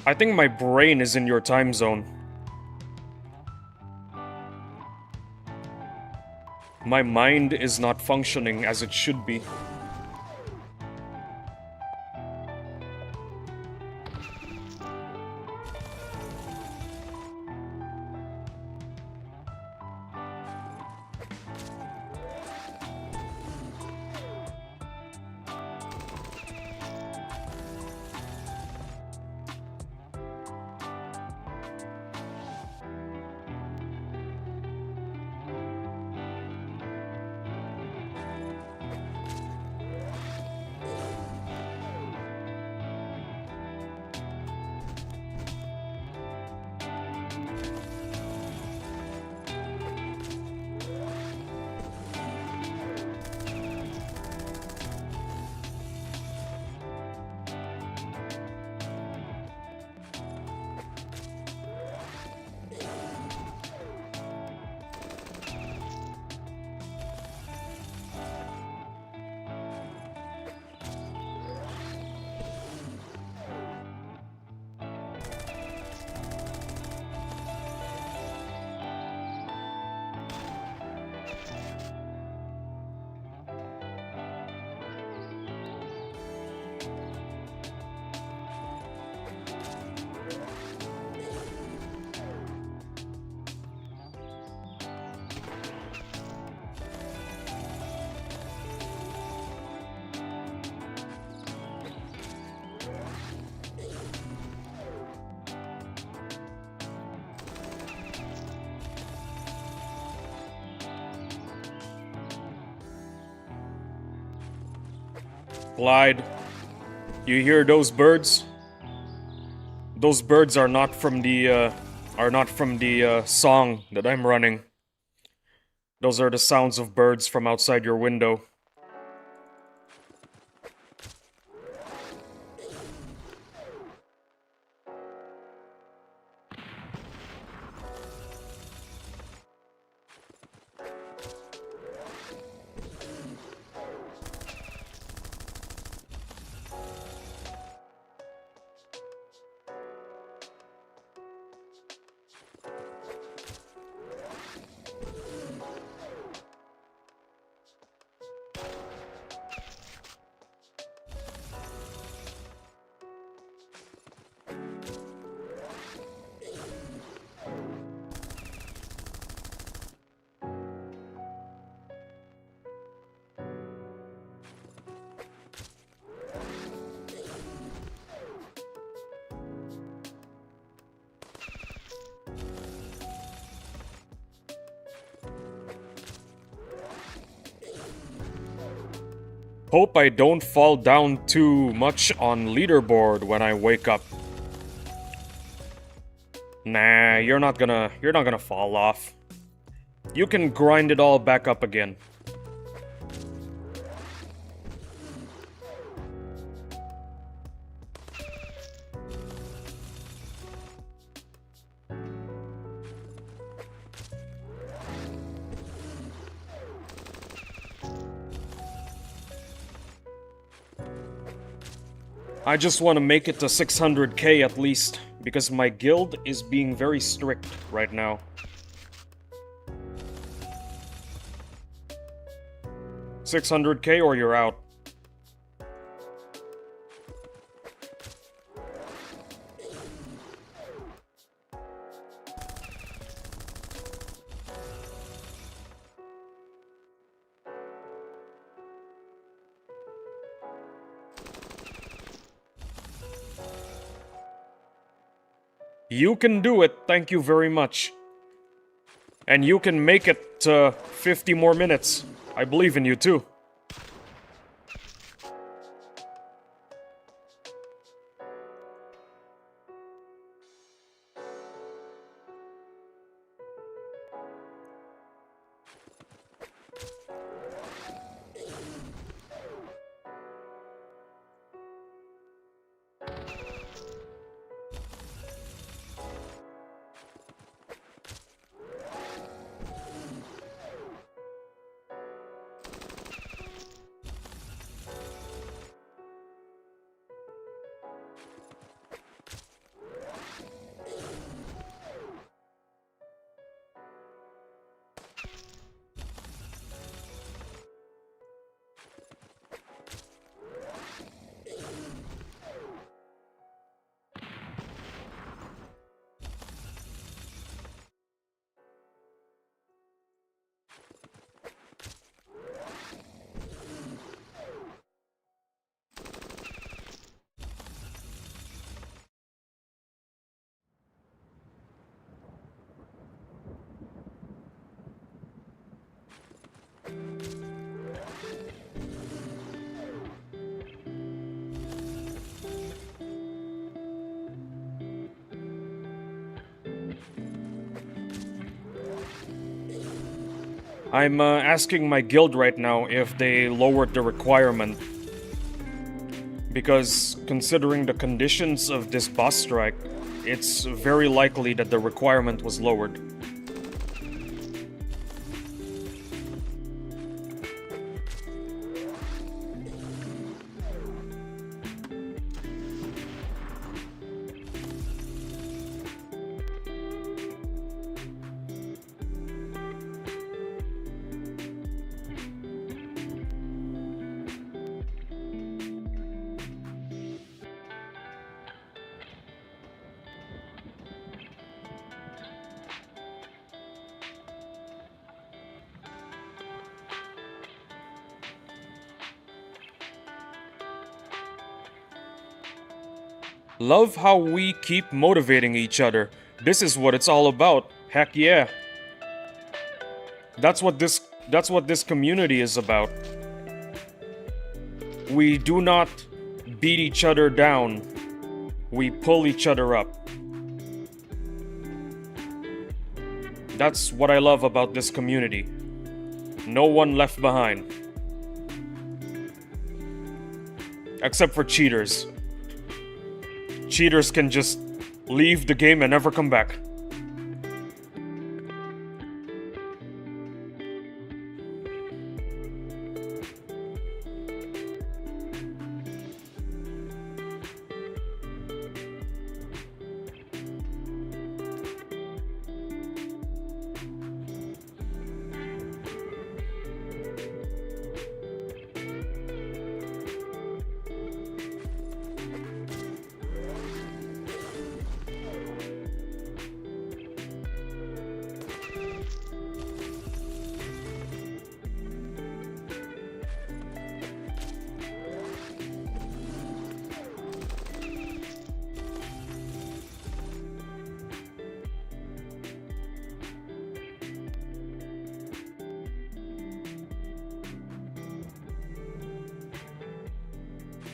I think my brain is in your time zone. My mind is not functioning as it should be. Glide. You hear those birds? Those birds are not from the song that I'm running. Those are the sounds of birds from outside your window. Hope I don't fall down too much on leaderboard when I wake up. Nah, you're not gonna fall off. You can grind it all back up again. I just want to make it to 600k at least, because my guild is being very strict right now. $600k or you're out. You can do it, thank you very much. And you can make it to 50 more minutes. I believe in you too. I'm asking my guild right now if they lowered the requirement. Because considering the conditions of this boss strike, it's very likely that the requirement was lowered. Love how we keep motivating each other. This is what it's all about. Heck yeah. That's what this community is about. We do not beat each other down. We pull each other up. That's what I love about this community. No one left behind. Except for cheaters. Cheaters can just leave the game and never come back.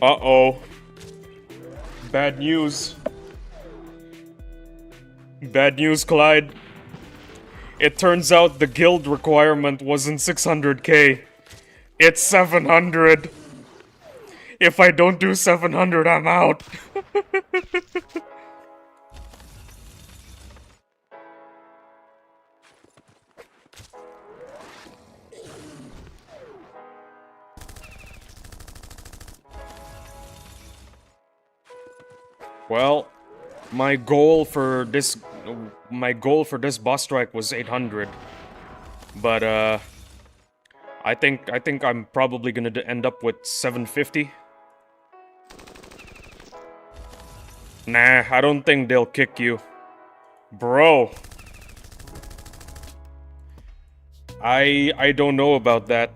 Uh-oh. Bad news. Bad news, Clyde. It turns out the guild requirement wasn't 600k. It's 700. If I don't do 700, I'm out. Well, my goal for this boss strike was 800. But I think I'm probably gonna end up with 750. Nah, I don't think they'll kick you. Bro. I don't know about that.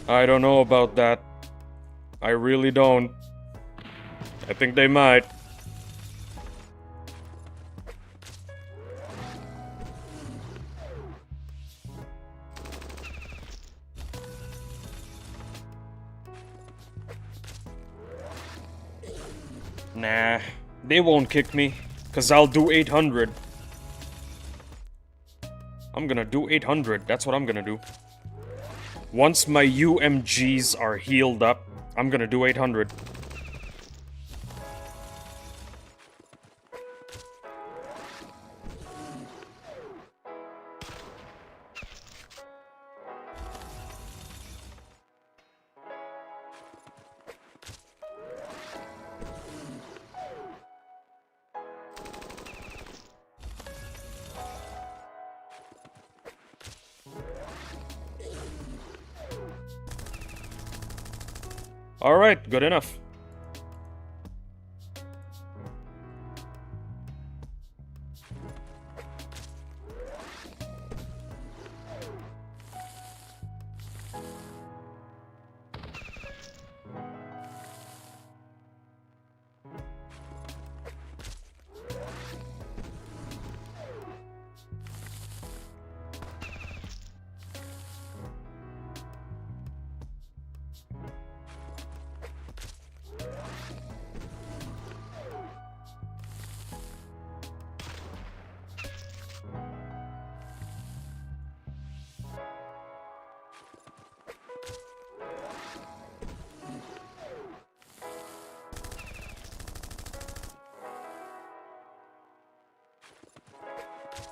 I don't know about that. I really don't. I think they might. Nah, they won't kick me, 'cause I'll do 800. I'm gonna do 800, that's what I'm gonna do. Once my UMGs are healed up, I'm gonna do 800. Alright, good enough.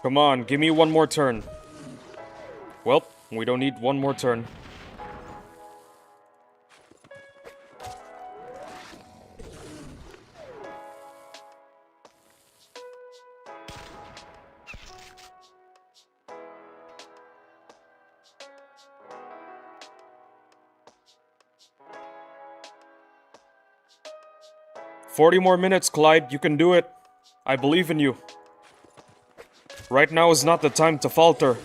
Come on, give me one more turn. Well, we don't need one more turn. "40 more minutes, Clyde. You can do it. I believe in you. Right now is not the time to falter."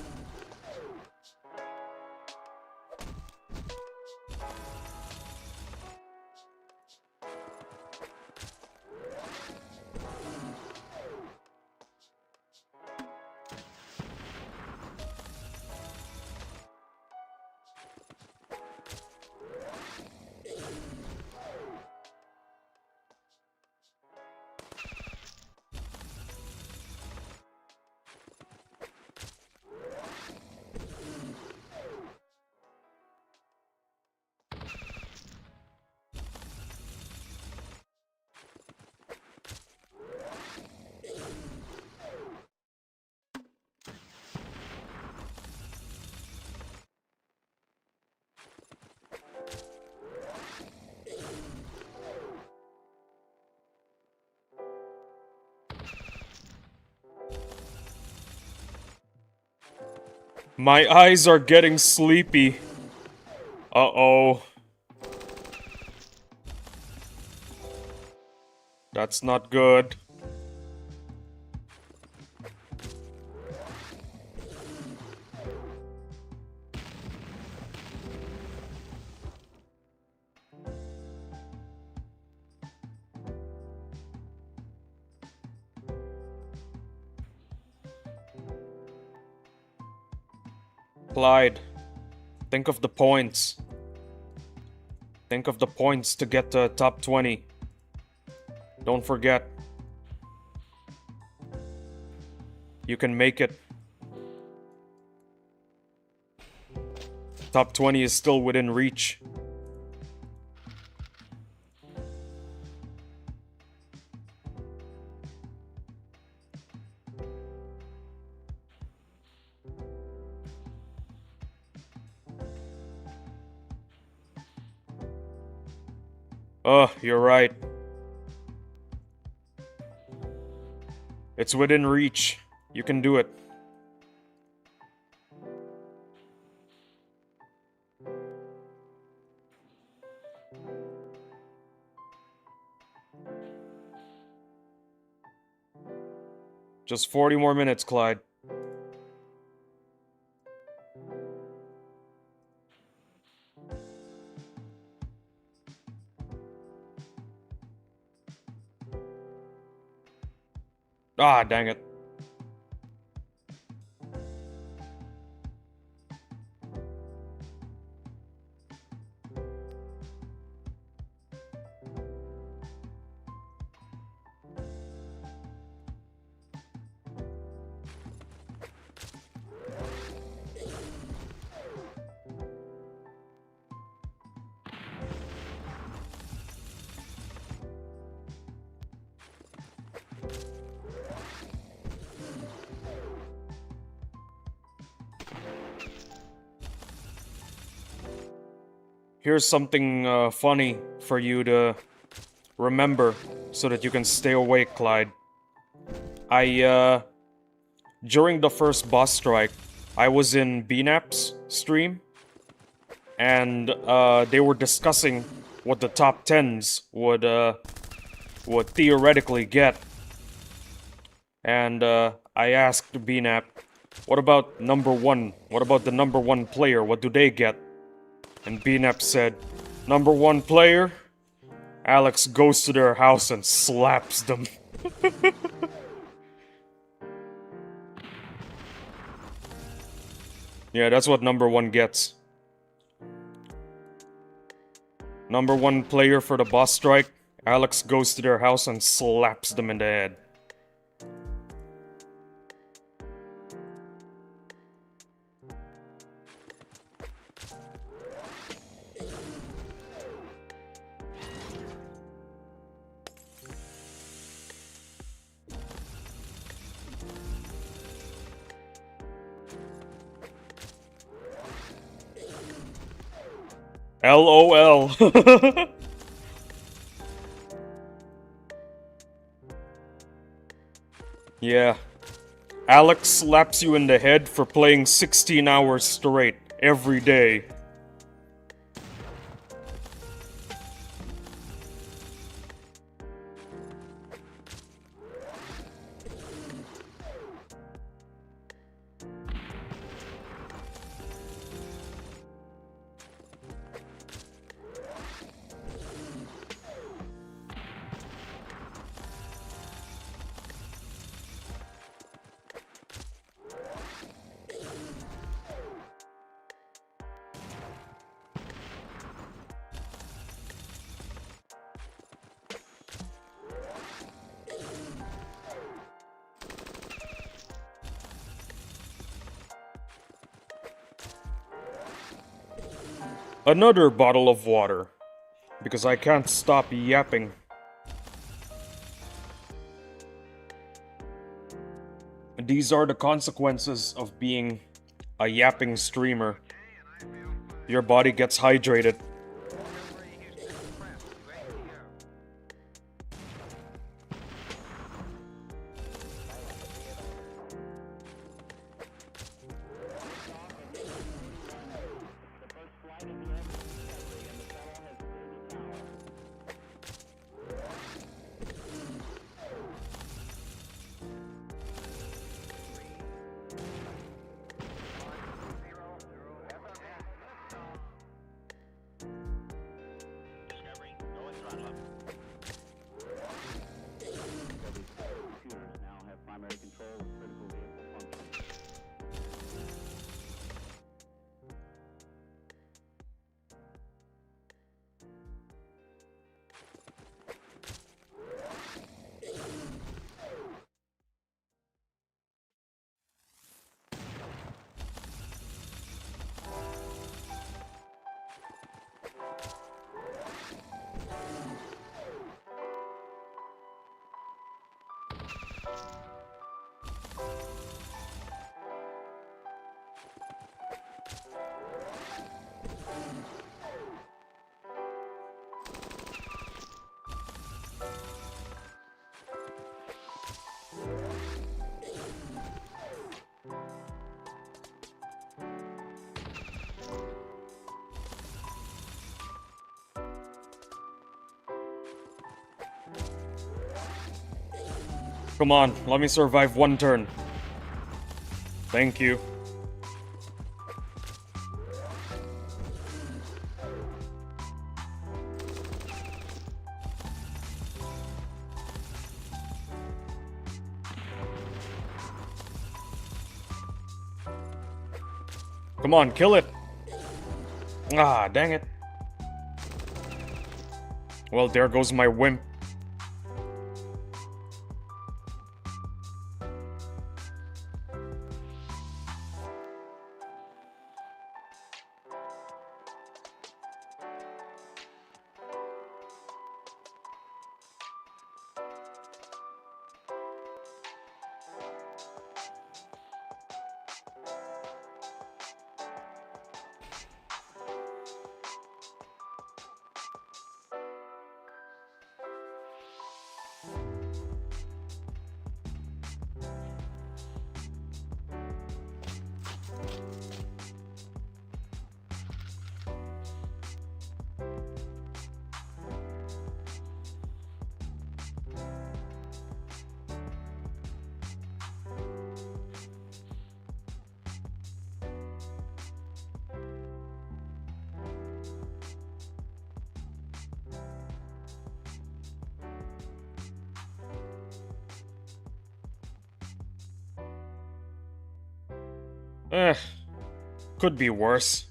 My eyes are getting sleepy. Uh-oh. That's not good. Clyde, think of the points. Think of the points to get to top 20. Don't forget. You can make it. Top 20 is still within reach. You're right. It's within reach. You can do it. Just 40 more minutes, Clyde. Ah, dang it. Here's something funny for you to remember so that you can stay awake, Clyde. During the first boss strike, I was in BNAP's stream, and they were discussing what the top 10s would theoretically get. And I asked BNAP, what about number 1? What about the number 1 player? What do they get? And BNAP said, number 1 player? Alex goes to their house and slaps them. Yeah, that's what number 1 gets. Number 1 player for the boss strike, Alex goes to their house and slaps them in the head. LOL. Yeah. Alex slaps you in the head for playing 16 hours straight every day. Another bottle of water, because I can't stop yapping. These are the consequences of being a yapping streamer. Your body gets hydrated. Come on, let me survive one turn. Thank you. Come on, kill it! Ah, dang it. Well, there goes my wimp. Could be worse.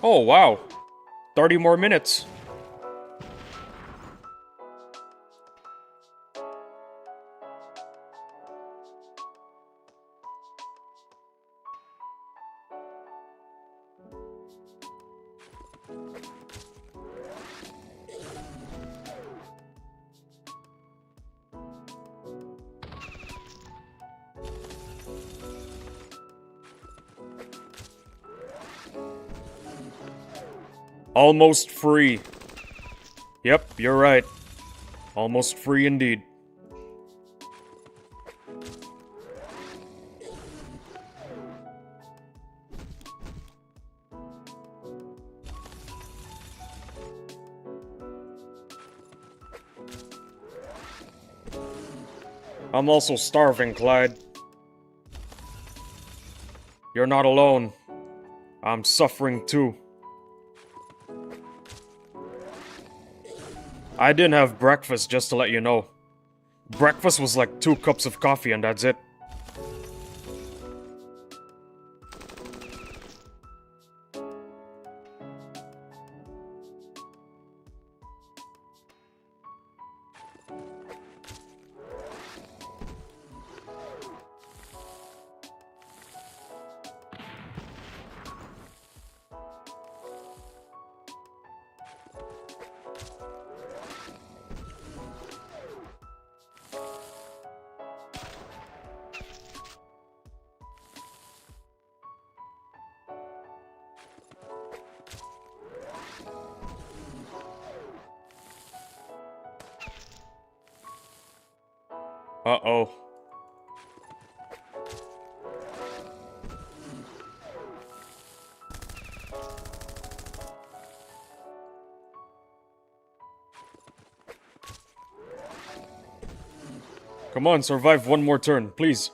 Oh, wow. 30 more minutes. Almost free. Yep, you're right. Almost free indeed. I'm also starving, Clyde. You're not alone. I'm suffering too. I didn't have breakfast, just to let you know. Breakfast was like 2 cups of coffee and that's it. Uh-oh. Come on, survive one more turn, please.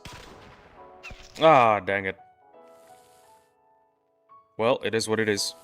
Ah, dang it. Well, it is what it is.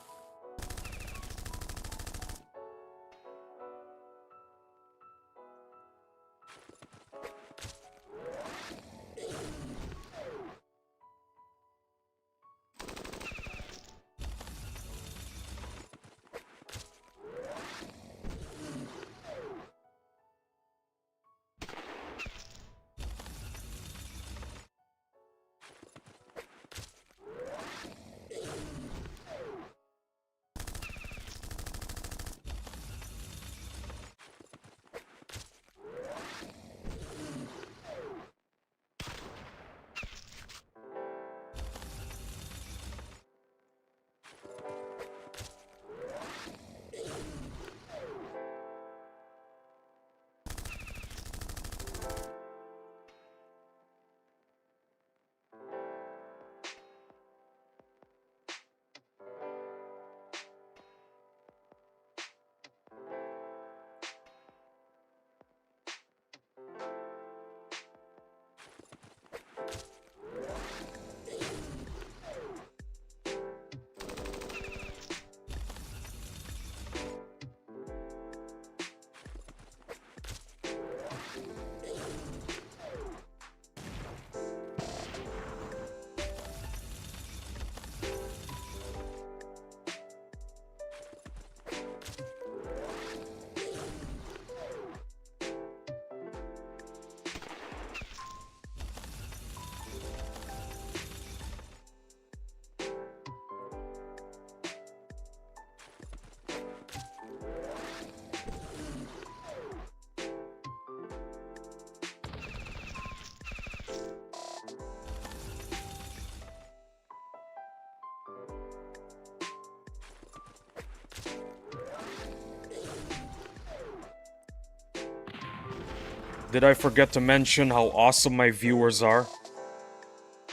Did I forget to mention how awesome my viewers are?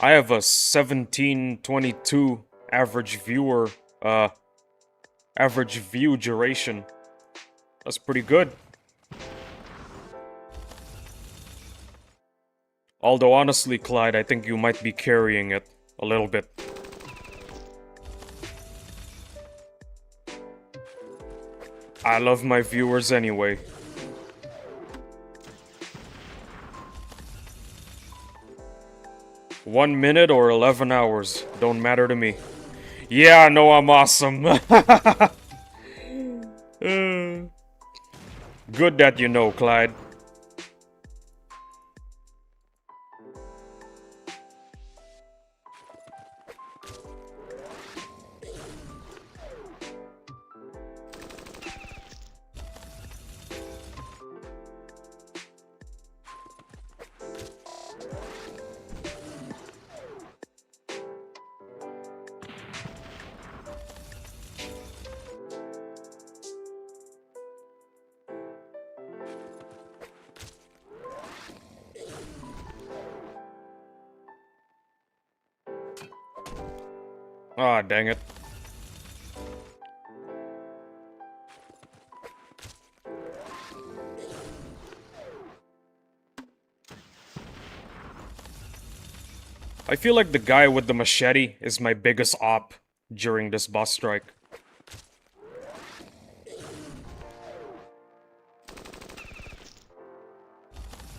I have a 1722 average view duration. That's pretty good. Although honestly, Clyde, I think you might be carrying it a little bit. I love my viewers anyway. $1 minute or 11 hours, don't matter to me. Yeah, no, I'm awesome. Good that you know, Clyde. Ah, dang it. I feel like the guy with the machete is my biggest op during this boss strike.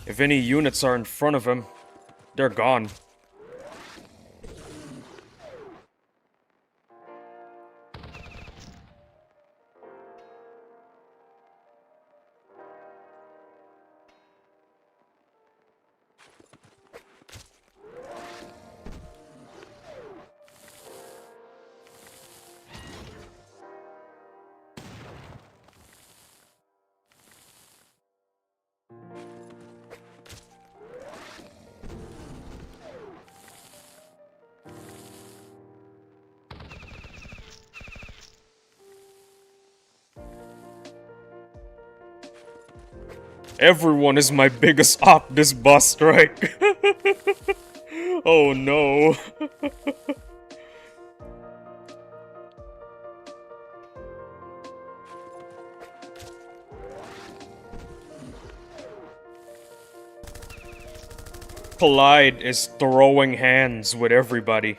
If any units are in front of him, they're gone. Everyone is my biggest op this boss strike. Oh no. Clyde is throwing hands with everybody.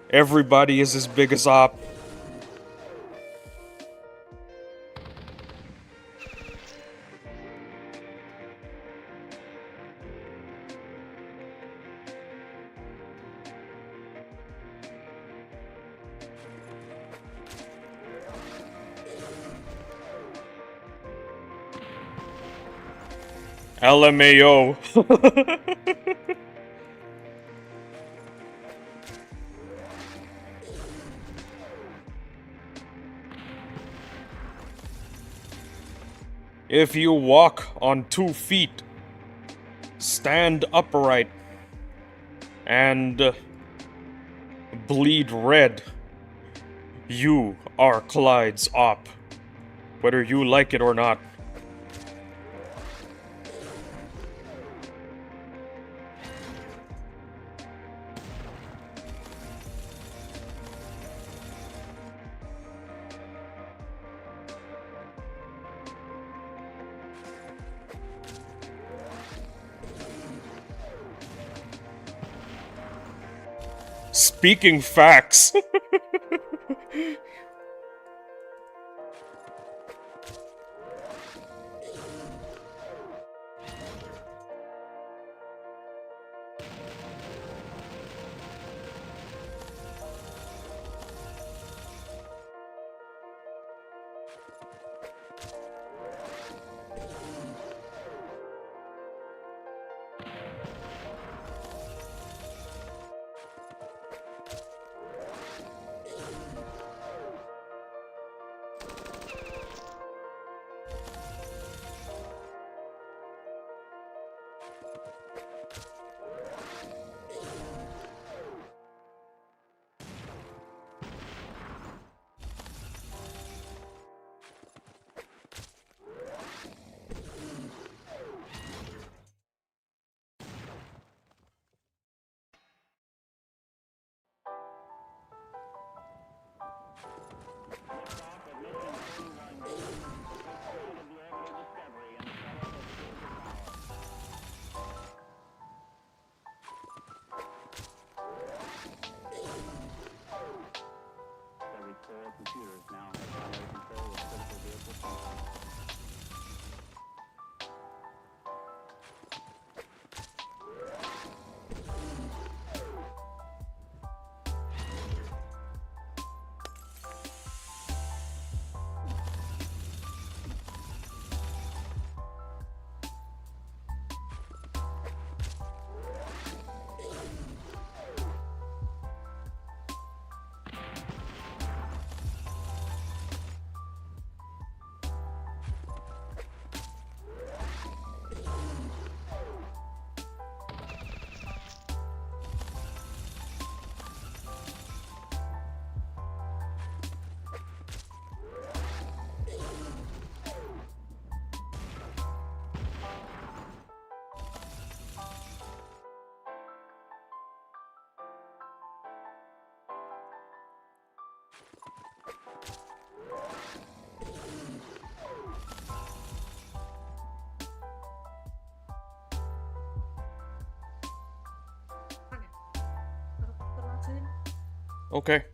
Everybody is his biggest op. LMAO. If you walk on 2 feet, stand upright, and bleed red, you are Clyde's op. Whether you like it or not. Speaking facts. Okay.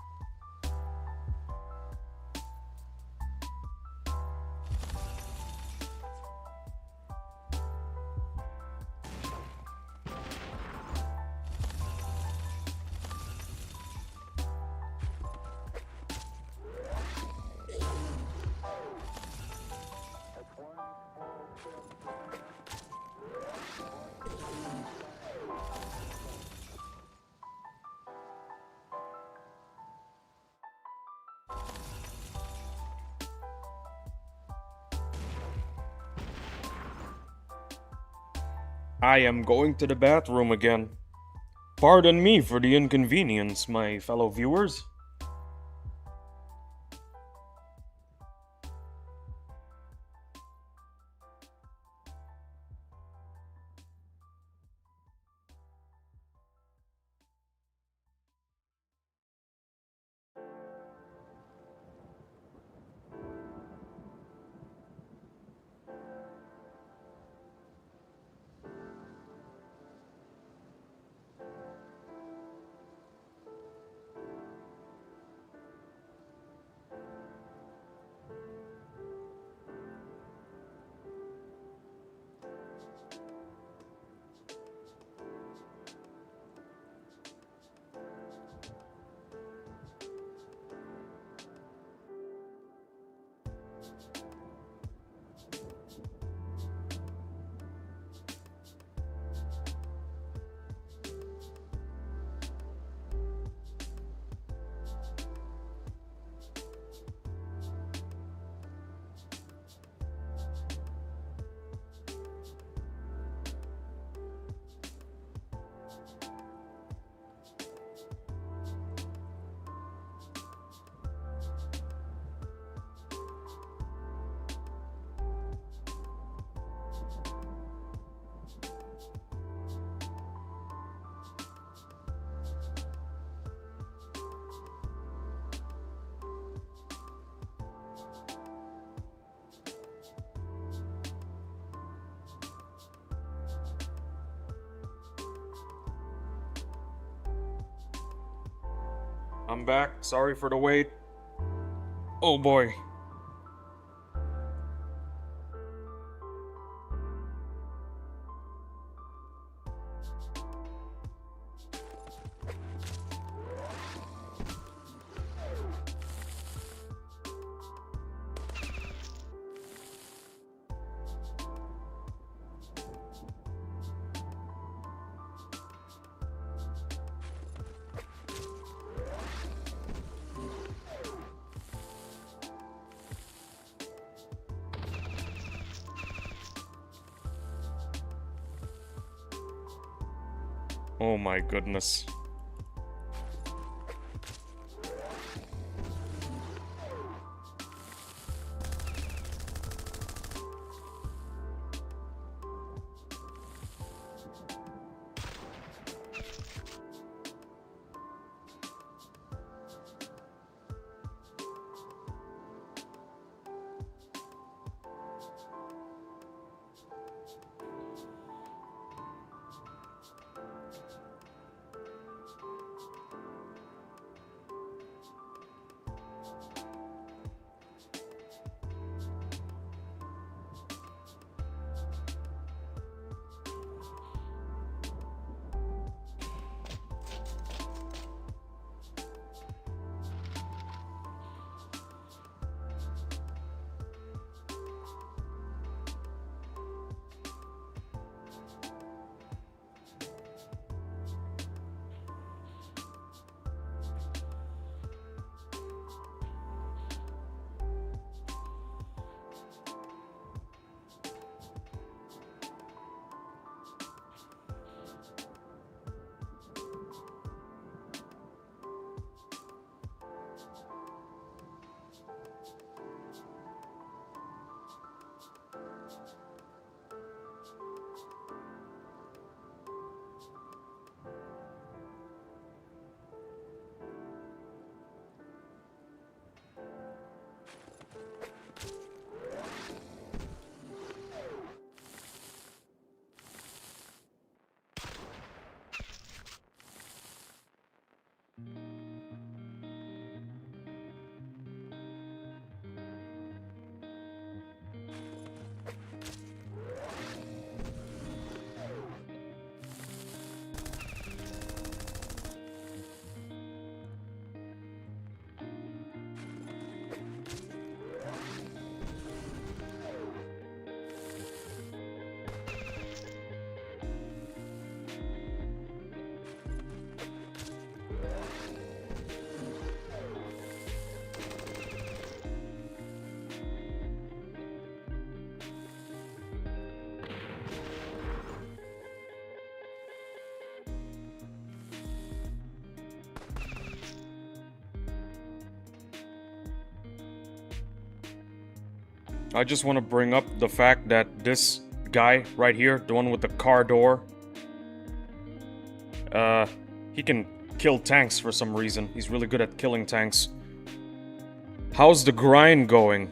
I am going to the bathroom again. Pardon me for the inconvenience, my fellow viewers. I'm back. Sorry for the wait. Oh boy. Oh my goodness. I just want to bring up the fact that this guy right here, the one with the car door, he can kill tanks for some reason. He's really good at killing tanks. How's the grind going?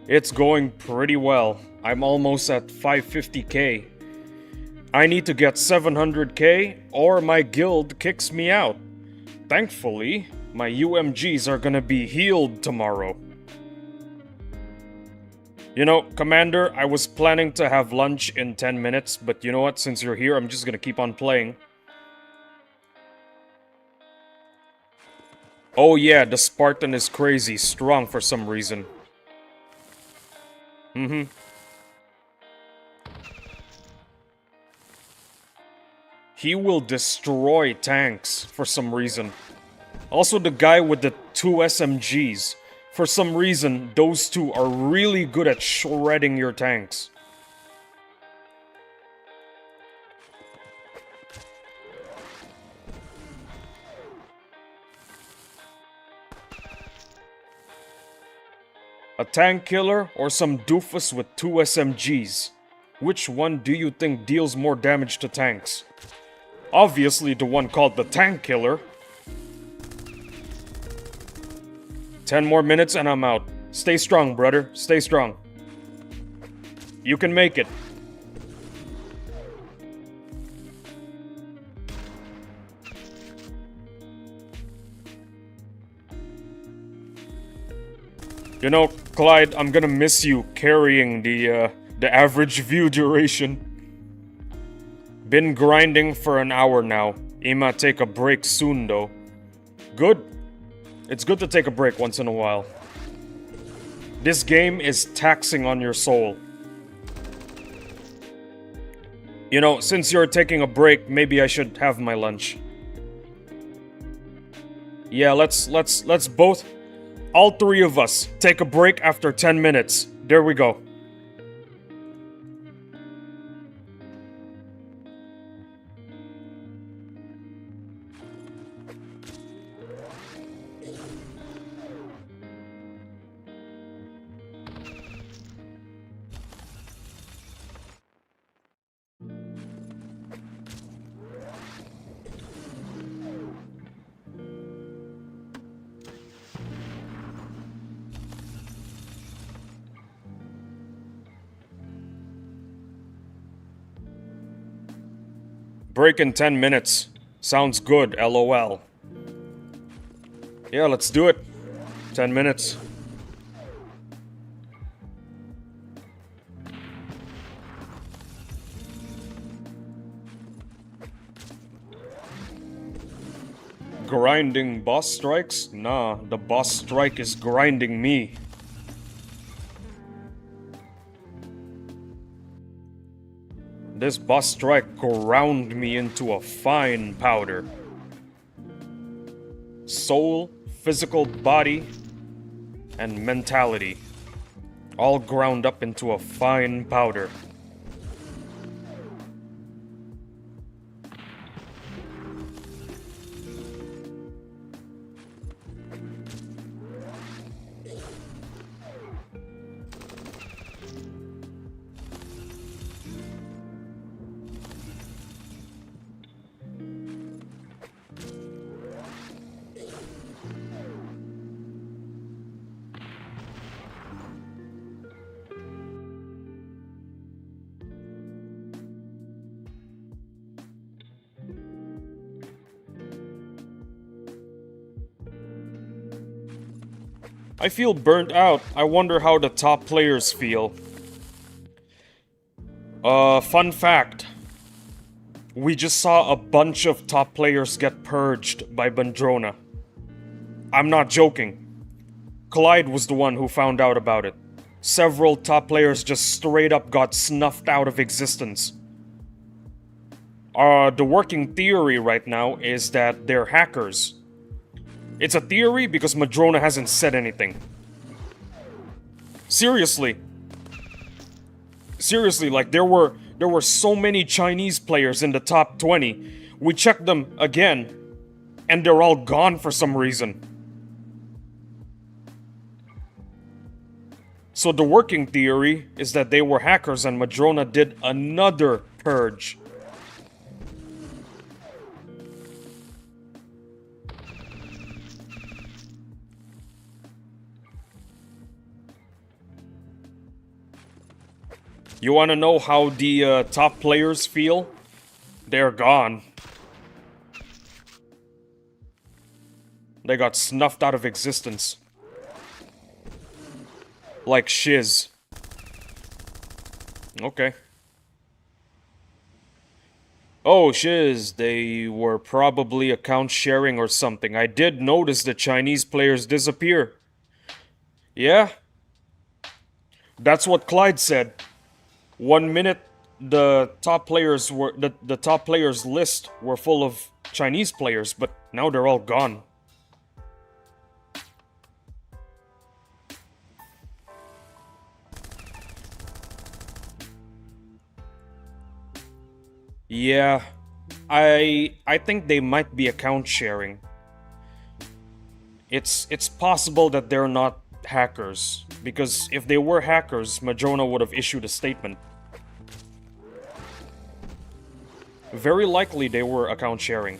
It's going pretty well. I'm almost at 550k. I need to get 700k or my guild kicks me out. Thankfully, my UMGs are gonna be healed tomorrow. You know, Commander, I was planning to have lunch in 10 minutes, but you know what? Since you're here, I'm just gonna keep on playing. Oh yeah, the Spartan is crazy strong for some reason. He will destroy tanks for some reason. Also, the guy with the 2 SMGs. For some reason, those two are really good at shredding your tanks. A tank killer or some doofus with 2 SMGs? Which one do you think deals more damage to tanks? Obviously the one called the tank killer. 10 more minutes and I'm out. Stay strong, brother. Stay strong. You can make it. You know, Clyde, I'm gonna miss you carrying the average view duration. Been grinding for an hour now. Ima take a break soon though. Good. It's good to take a break once in a while. This game is taxing on your soul. You know, since you're taking a break, maybe I should have my lunch. Yeah, let's both, all three of us, take a break after 10 minutes. There we go. Break in 10 minutes. Sounds good, LOL. Yeah, let's do it. 10 minutes. Grinding boss strikes? Nah, the boss strike is grinding me. This boss strike ground me into a fine powder. Soul, physical body, and mentality. All ground up into a fine powder. I feel burnt out. I wonder how the top players feel. Fun fact. We just saw a bunch of top players get purged by Bandrona. I'm not joking. Clyde was the one who found out about it. Several top players just straight up got snuffed out of existence. The working theory right now is that they're hackers. It's a theory because Madrona hasn't said anything. Seriously. Seriously, like there were so many Chinese players in the top 20. We checked them again, and they're all gone for some reason. So the working theory is that they were hackers and Madrona did another purge. You wanna know how the top players feel? They're gone. They got snuffed out of existence. Like shiz. Okay. Oh, shiz. They were probably account sharing or something. I did notice the Chinese players disappear. Yeah? That's what Clyde said. 1 minute, the top players were... The top players list were full of Chinese players, but now they're all gone. Yeah, I think they might be account sharing. It's possible that they're not hackers, because if they were hackers, Madrona would have issued a statement. Very likely they were account sharing.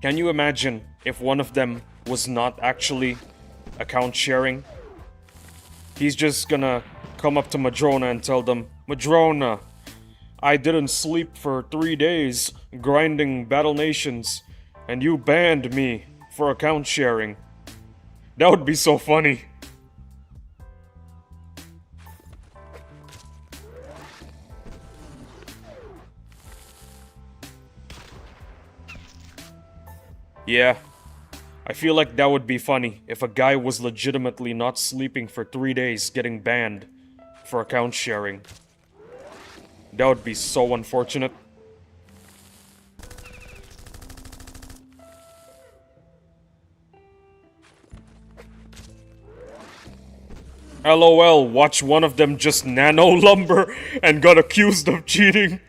Can you imagine if one of them was not actually account sharing? He's just gonna come up to Madrona and tell them, Madrona, I didn't sleep for 3 days grinding Battle Nations, and you banned me for account sharing. That would be so funny. Yeah. I feel like that would be funny if a guy was legitimately not sleeping for 3 days getting banned for account sharing. That would be so unfortunate. LOL, watch one of them just nano lumber and got accused of cheating.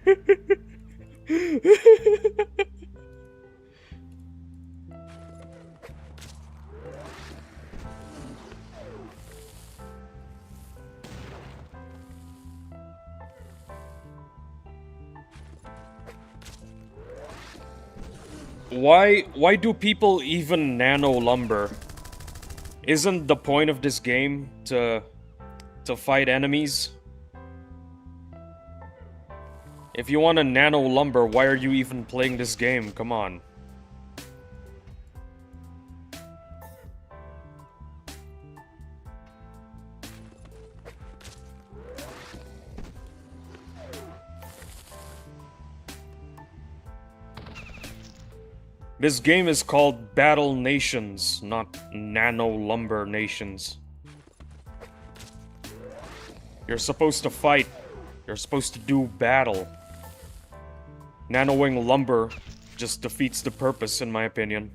Why do people even nano lumber? Isn't the point of this game to fight enemies? If you want to nano lumber, why are you even playing this game? Come on. This game is called Battle Nations, not Nano Lumber Nations. You're supposed to fight. You're supposed to do battle. Nanoing lumber just defeats the purpose, in my opinion.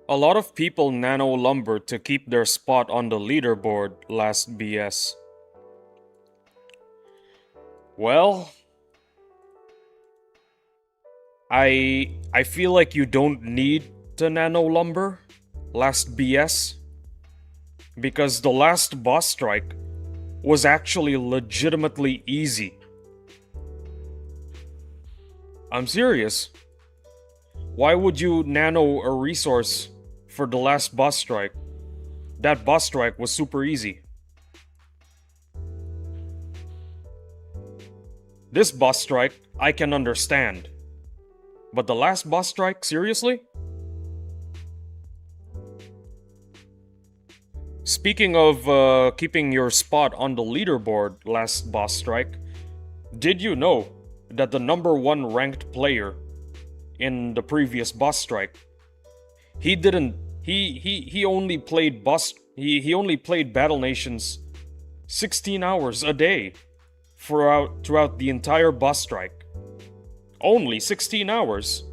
A lot of people nano lumber to keep their spot on the leaderboard last BS. Well, I I feel like you don't need to nano lumber last BS, because the last boss strike was actually legitimately easy. I'm serious. Why would you nano a resource for the last boss strike? That boss strike was super easy. This boss strike, I can understand. But the last boss strike, seriously? Speaking of keeping your spot on the leaderboard last boss strike, did you know that the number 1 ranked player in the previous boss strike, he only played he only played Battle Nations 16 hours a day throughout the entire boss strike. Only 16 hours.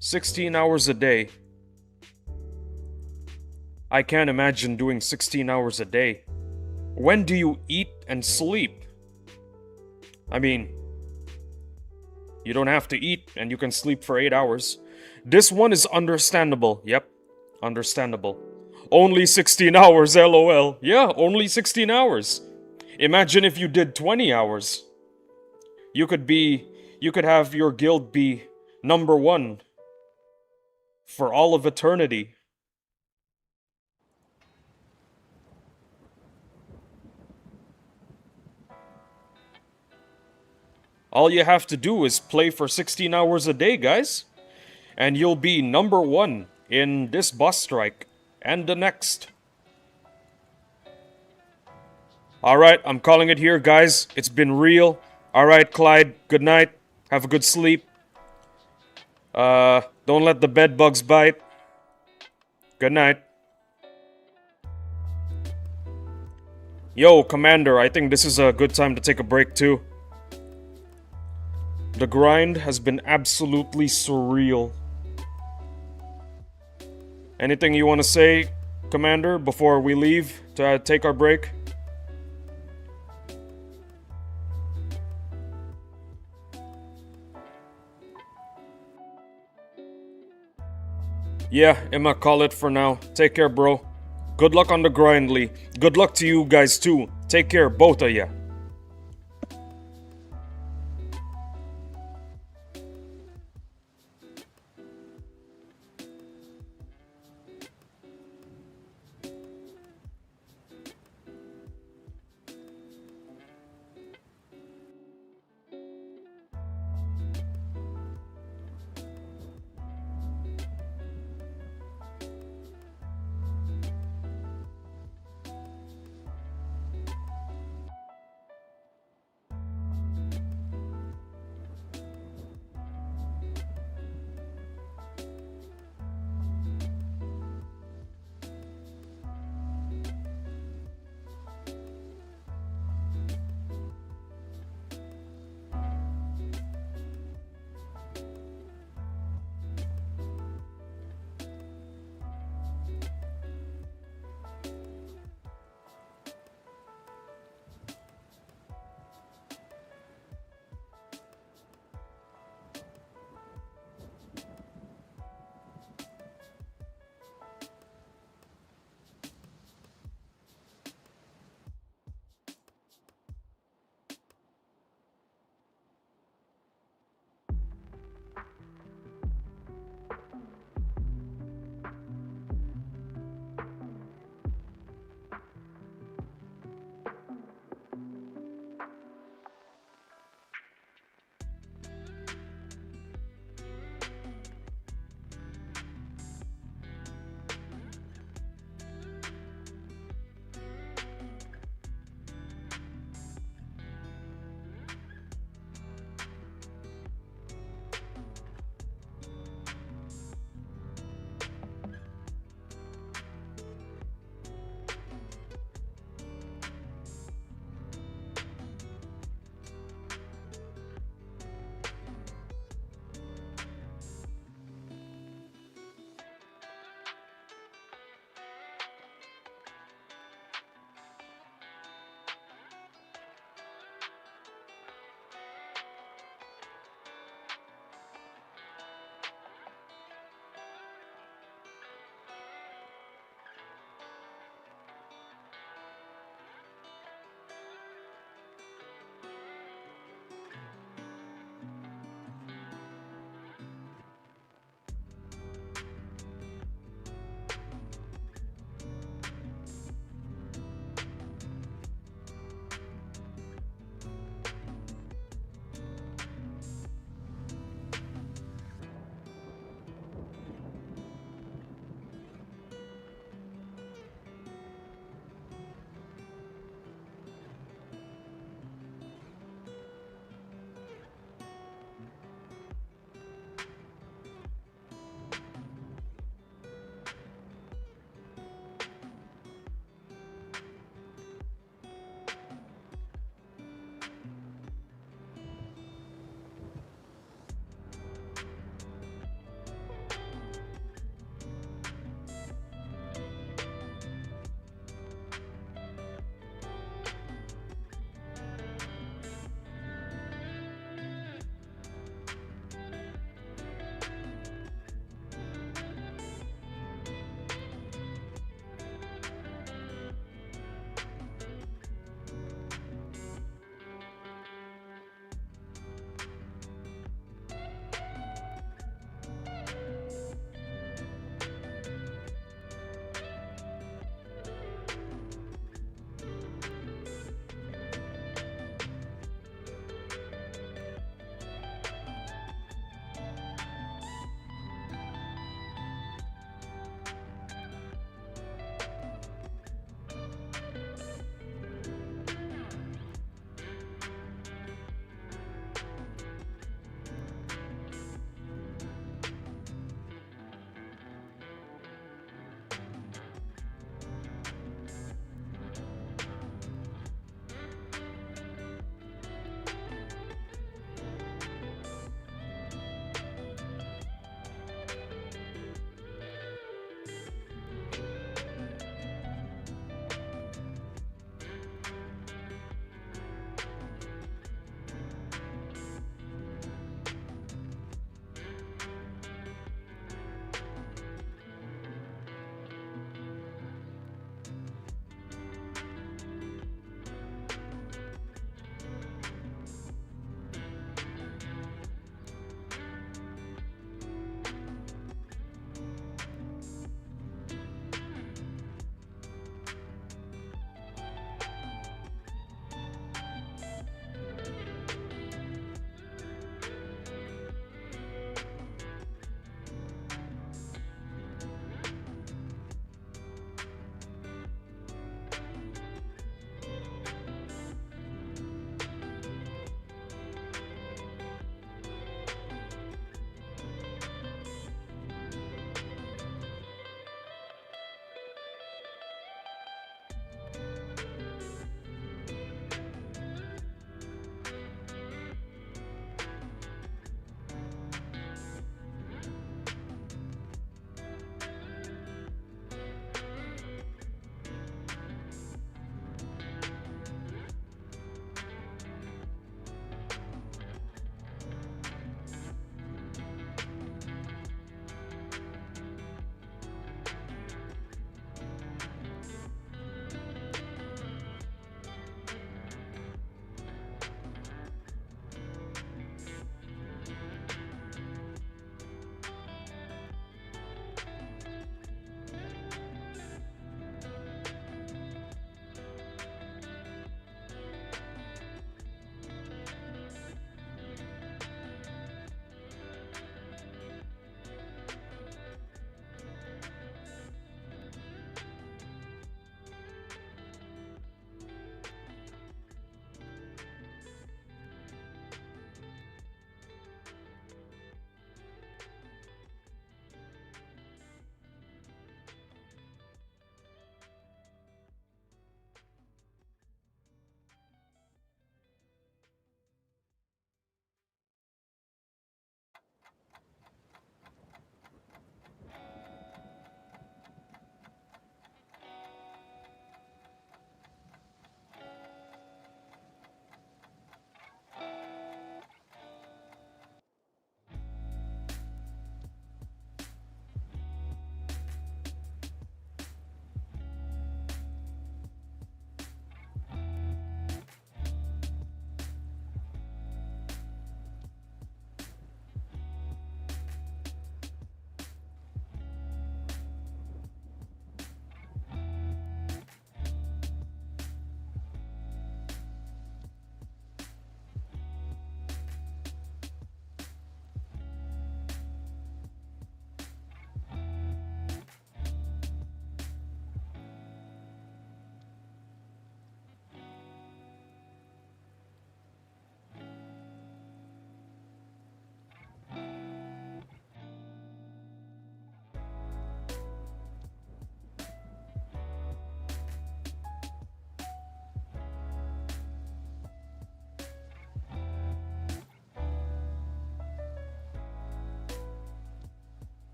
$16 a day. I can't imagine doing 16 hours a day. When do you eat and sleep? I mean, you don't have to eat and you can sleep for 8 hours. This one is understandable. Yep, understandable. Only 16 hours, lol. Yeah, only 16 hours. Imagine if you did 20 hours. You could have your guild be number 1 for all of eternity. All you have to do is play for 16 hours a day, guys. And you'll be number 1 in this boss strike and the next. Alright, I'm calling it here, guys. It's been real. Alright, Clyde, good night. Have a good sleep. Don't let the bed bugs bite. Good night. Yo, Commander, I think this is a good time to take a break too. The grind has been absolutely surreal. Anything you want to say, Commander, before we leave to take our break? Yeah, I'ma call it for now. Take care, bro. Good luck on the grind, Lee. Good luck to you guys too. Take care, both of ya.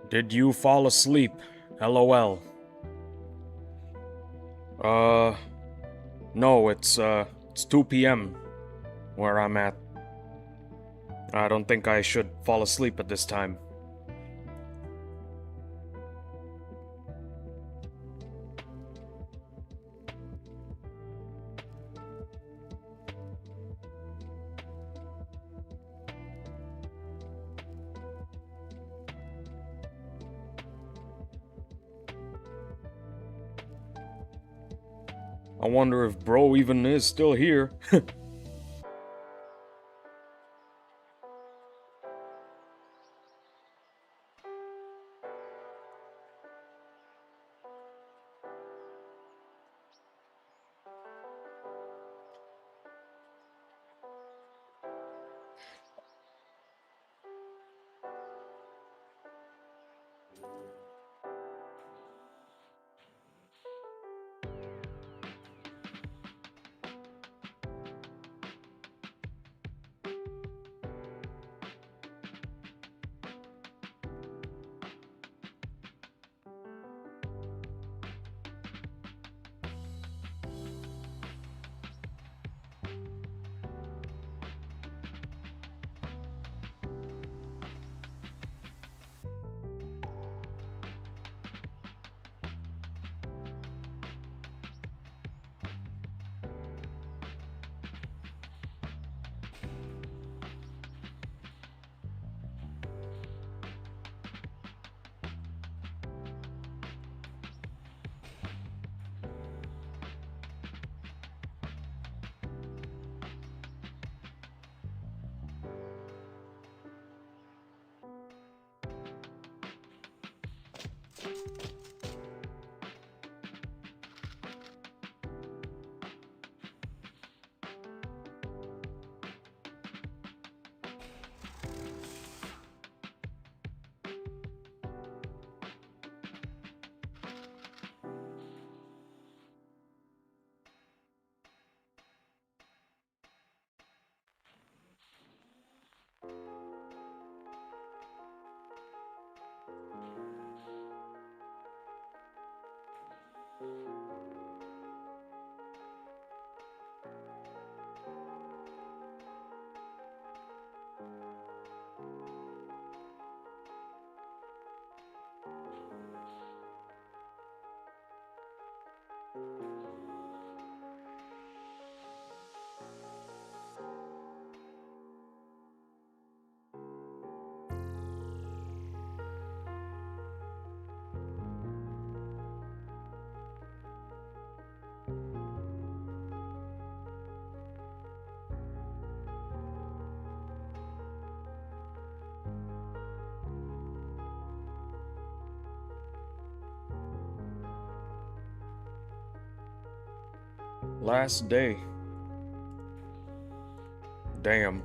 Did you fall asleep? LOL. No, it's 2 p.m. where I'm at. I don't think I should fall asleep at this time. I wonder if bro even is still here. Last day. Damn.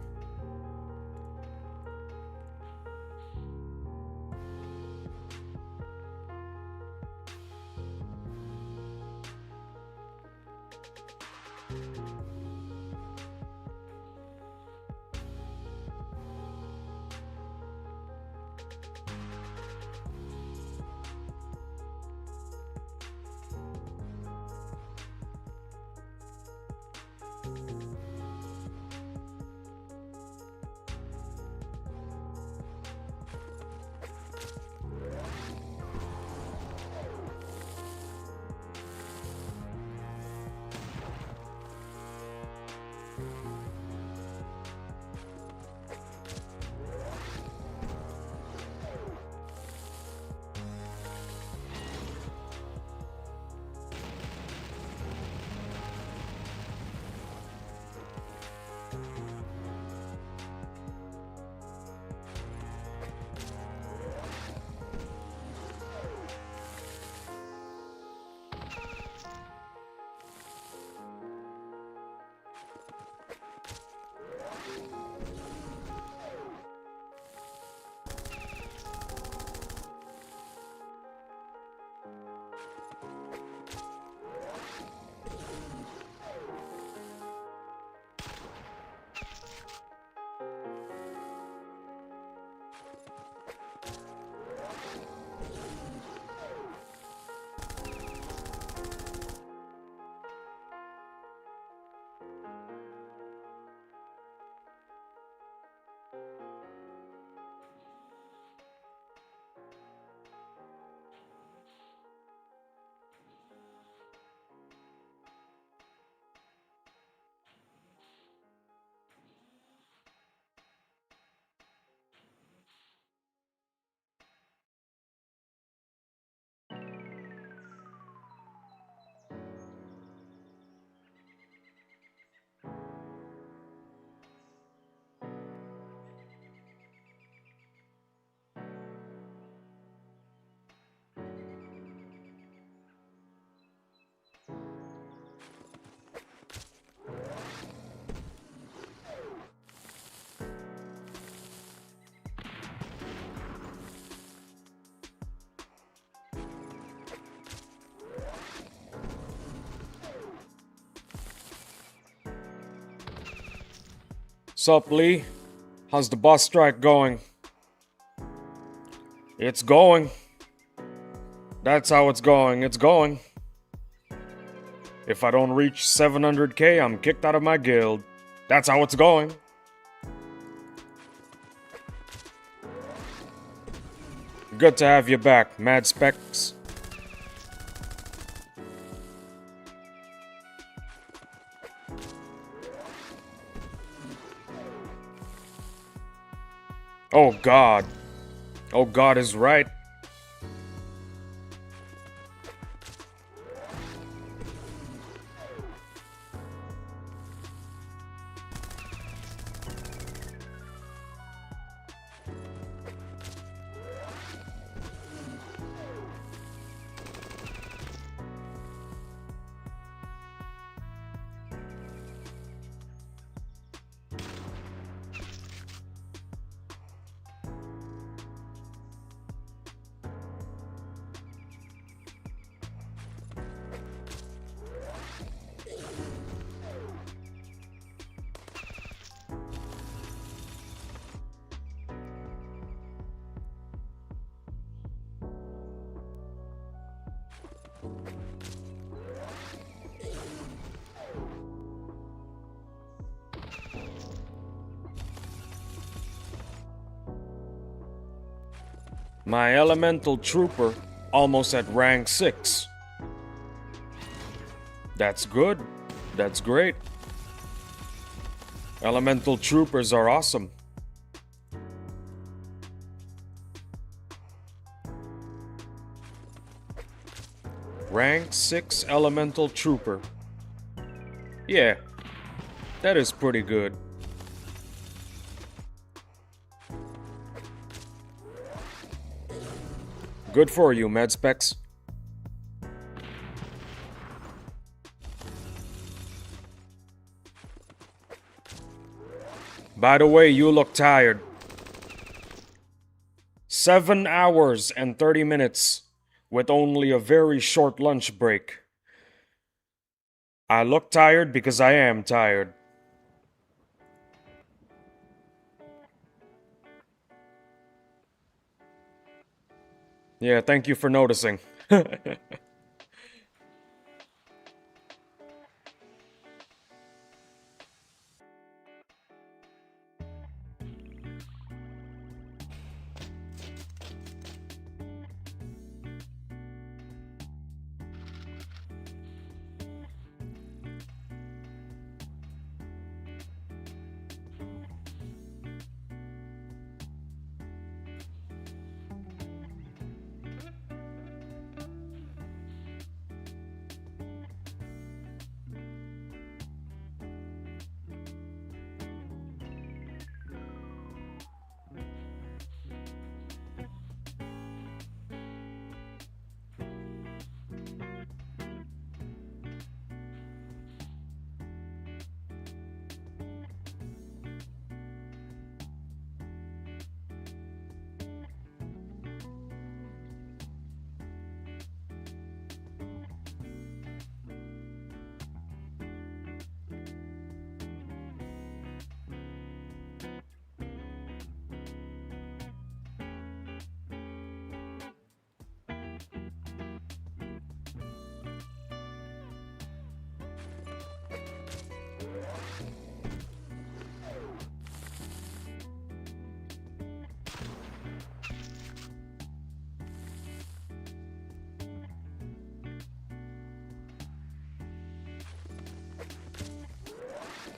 Sup, Lee? How's the boss strike going? It's going. That's how it's going. It's going. If I don't reach 700k, I'm kicked out of my guild. That's how it's going. Good to have you back, Mad Specs. Oh God. Oh God is right. My elemental trooper almost at rank 6. That's good. That's great. Elemental troopers are awesome. Rank 6 elemental trooper. Yeah, that is pretty good. Good for you, MedSpecs. By the way, you look tired. 7 hours and 30 minutes with only a very short lunch break. I look tired because I am tired. Yeah, thank you for noticing.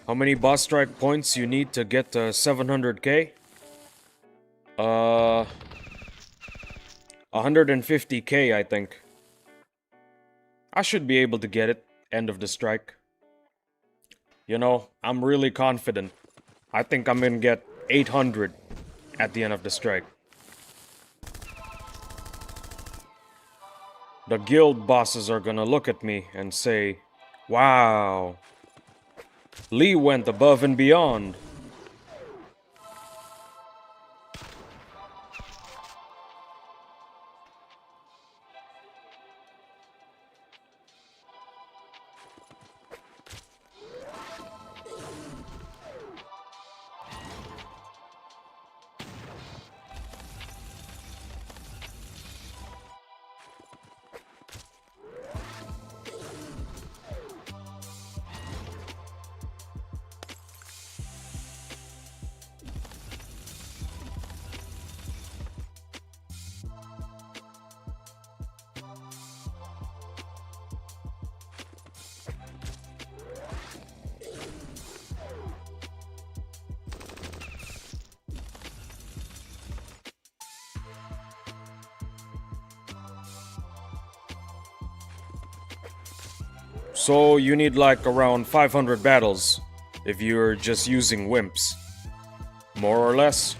How many boss strike points you need to get to 700k? 150k, I think. I should be able to get it, end of the strike. You know, I'm really confident. I think I'm gonna get 800 at the end of the strike. The guild bosses are gonna look at me and say, wow, Lee went above and beyond. So you need like around 500 battles if you're just using wimps. More or less.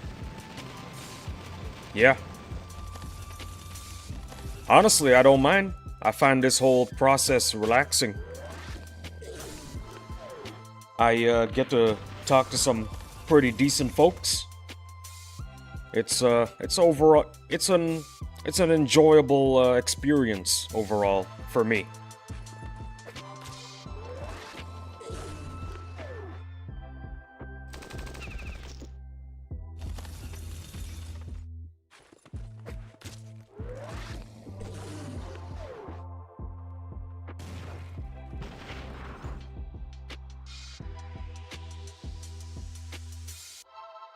Yeah. Honestly, I don't mind. I find this whole process relaxing. I get to talk to some pretty decent folks. It's overall it's an enjoyable experience overall for me.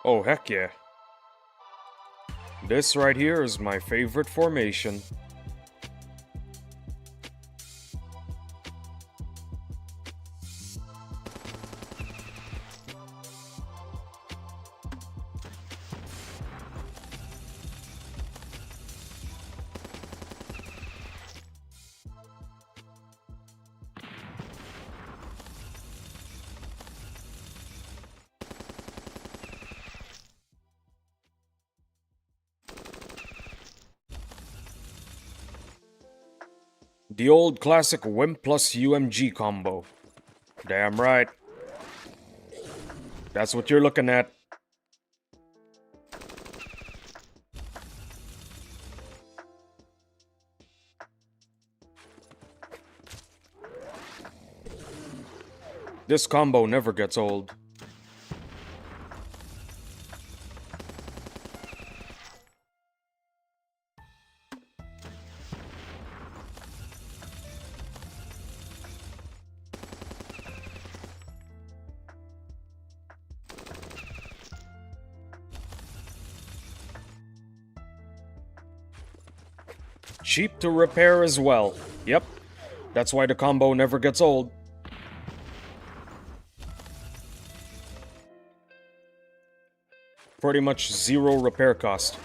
Oh heck yeah. This right here is my favorite formation. The old classic Wimp plus UMG combo. Damn right. That's what you're looking at. This combo never gets old. Cheap to repair as well. Yep, that's why the combo never gets old. Pretty much zero repair cost.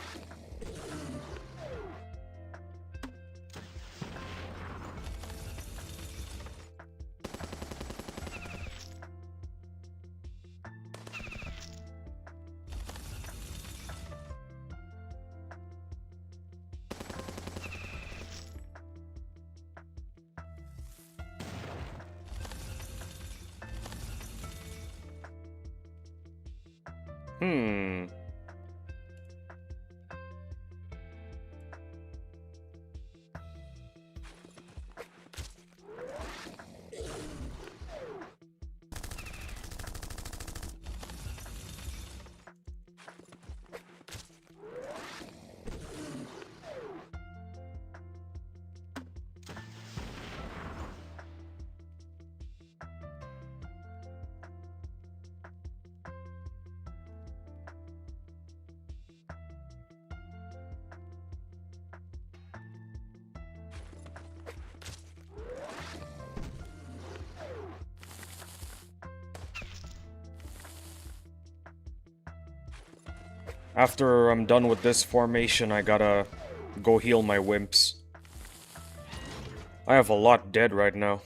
Hmm. After I'm done with this formation, I gotta go heal my wimps. I have a lot dead right now.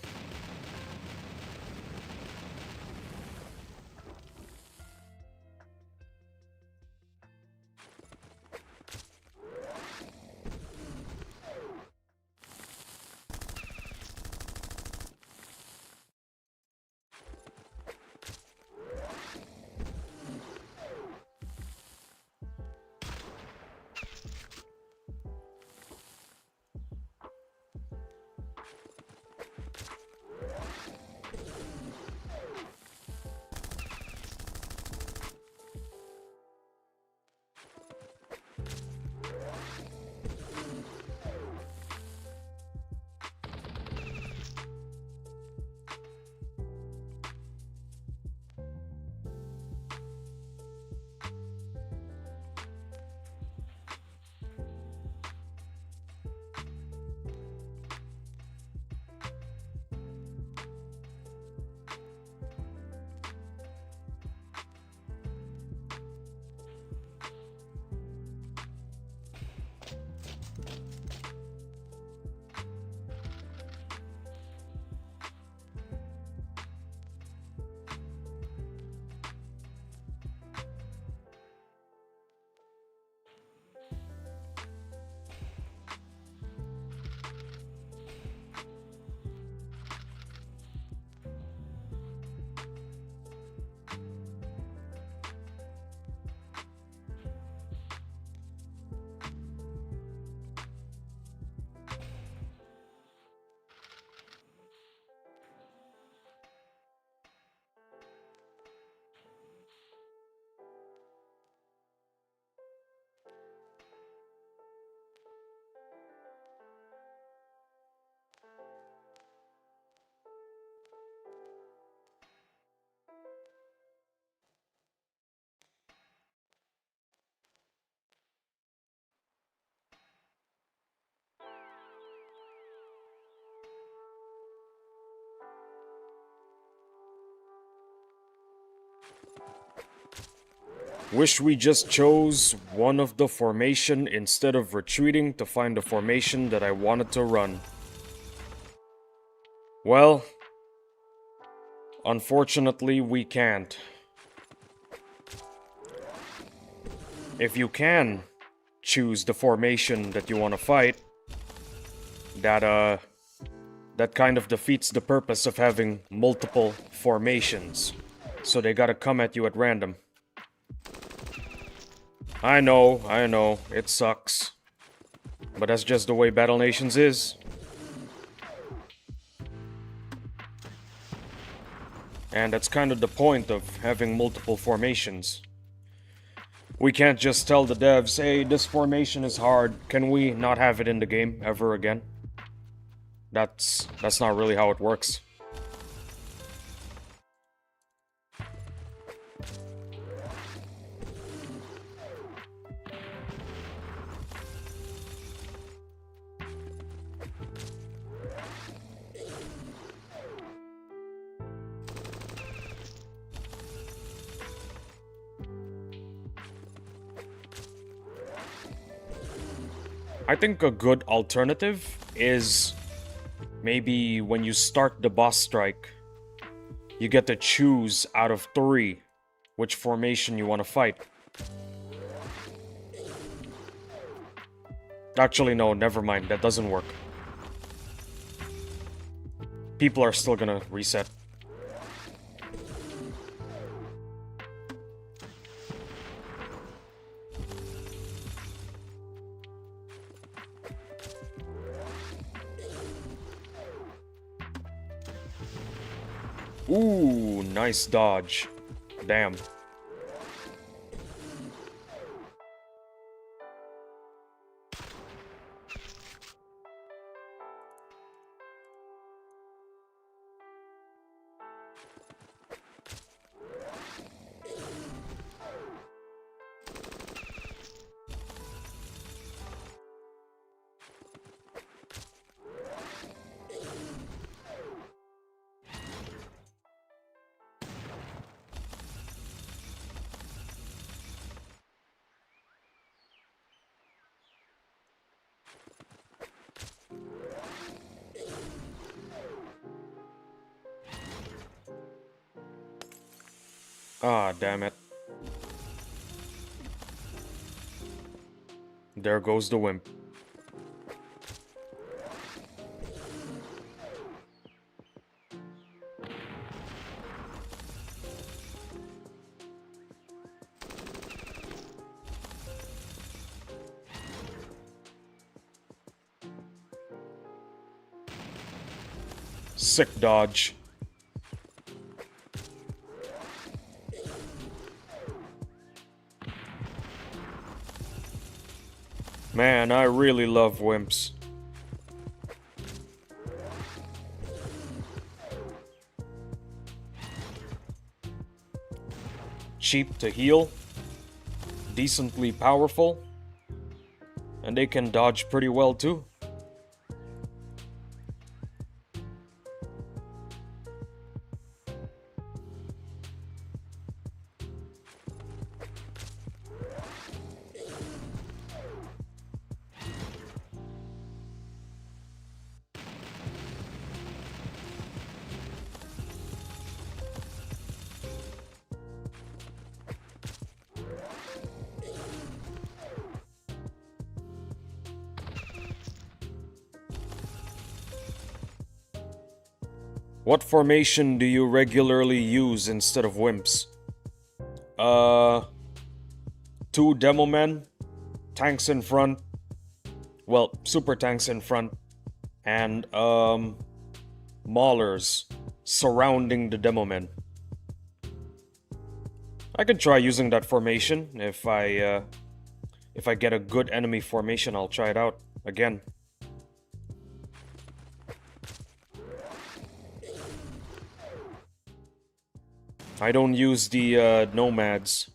Wish we just chose one of the formation instead of retreating to find the formation that I wanted to run. Well, unfortunately we can't. If you can choose the formation that you want to fight, that kind of defeats the purpose of having multiple formations. So they gotta come at you at random. I know, it sucks. But that's just the way Battle Nations is. And that's kind of the point of having multiple formations. We can't just tell the devs, hey, this formation is hard, can we not have it in the game ever again? That's not really how it works. I think a good alternative is maybe when you start the boss strike, you get to choose out of 3 which formation you want to fight. Actually, no, never mind, that doesn't work. People are still gonna reset. Ooh, nice dodge. Damn. Ah, damn it. There goes the wimp. Sick dodge. Man, I really love wimps. Cheap to heal, decently powerful, and they can dodge pretty well too. What formation do you regularly use instead of wimps? 2 demo men, tanks in front, well, super tanks in front, and maulers surrounding the demo men. I could try using that formation if I get a good enemy formation. I'll try it out again. I don't use the nomads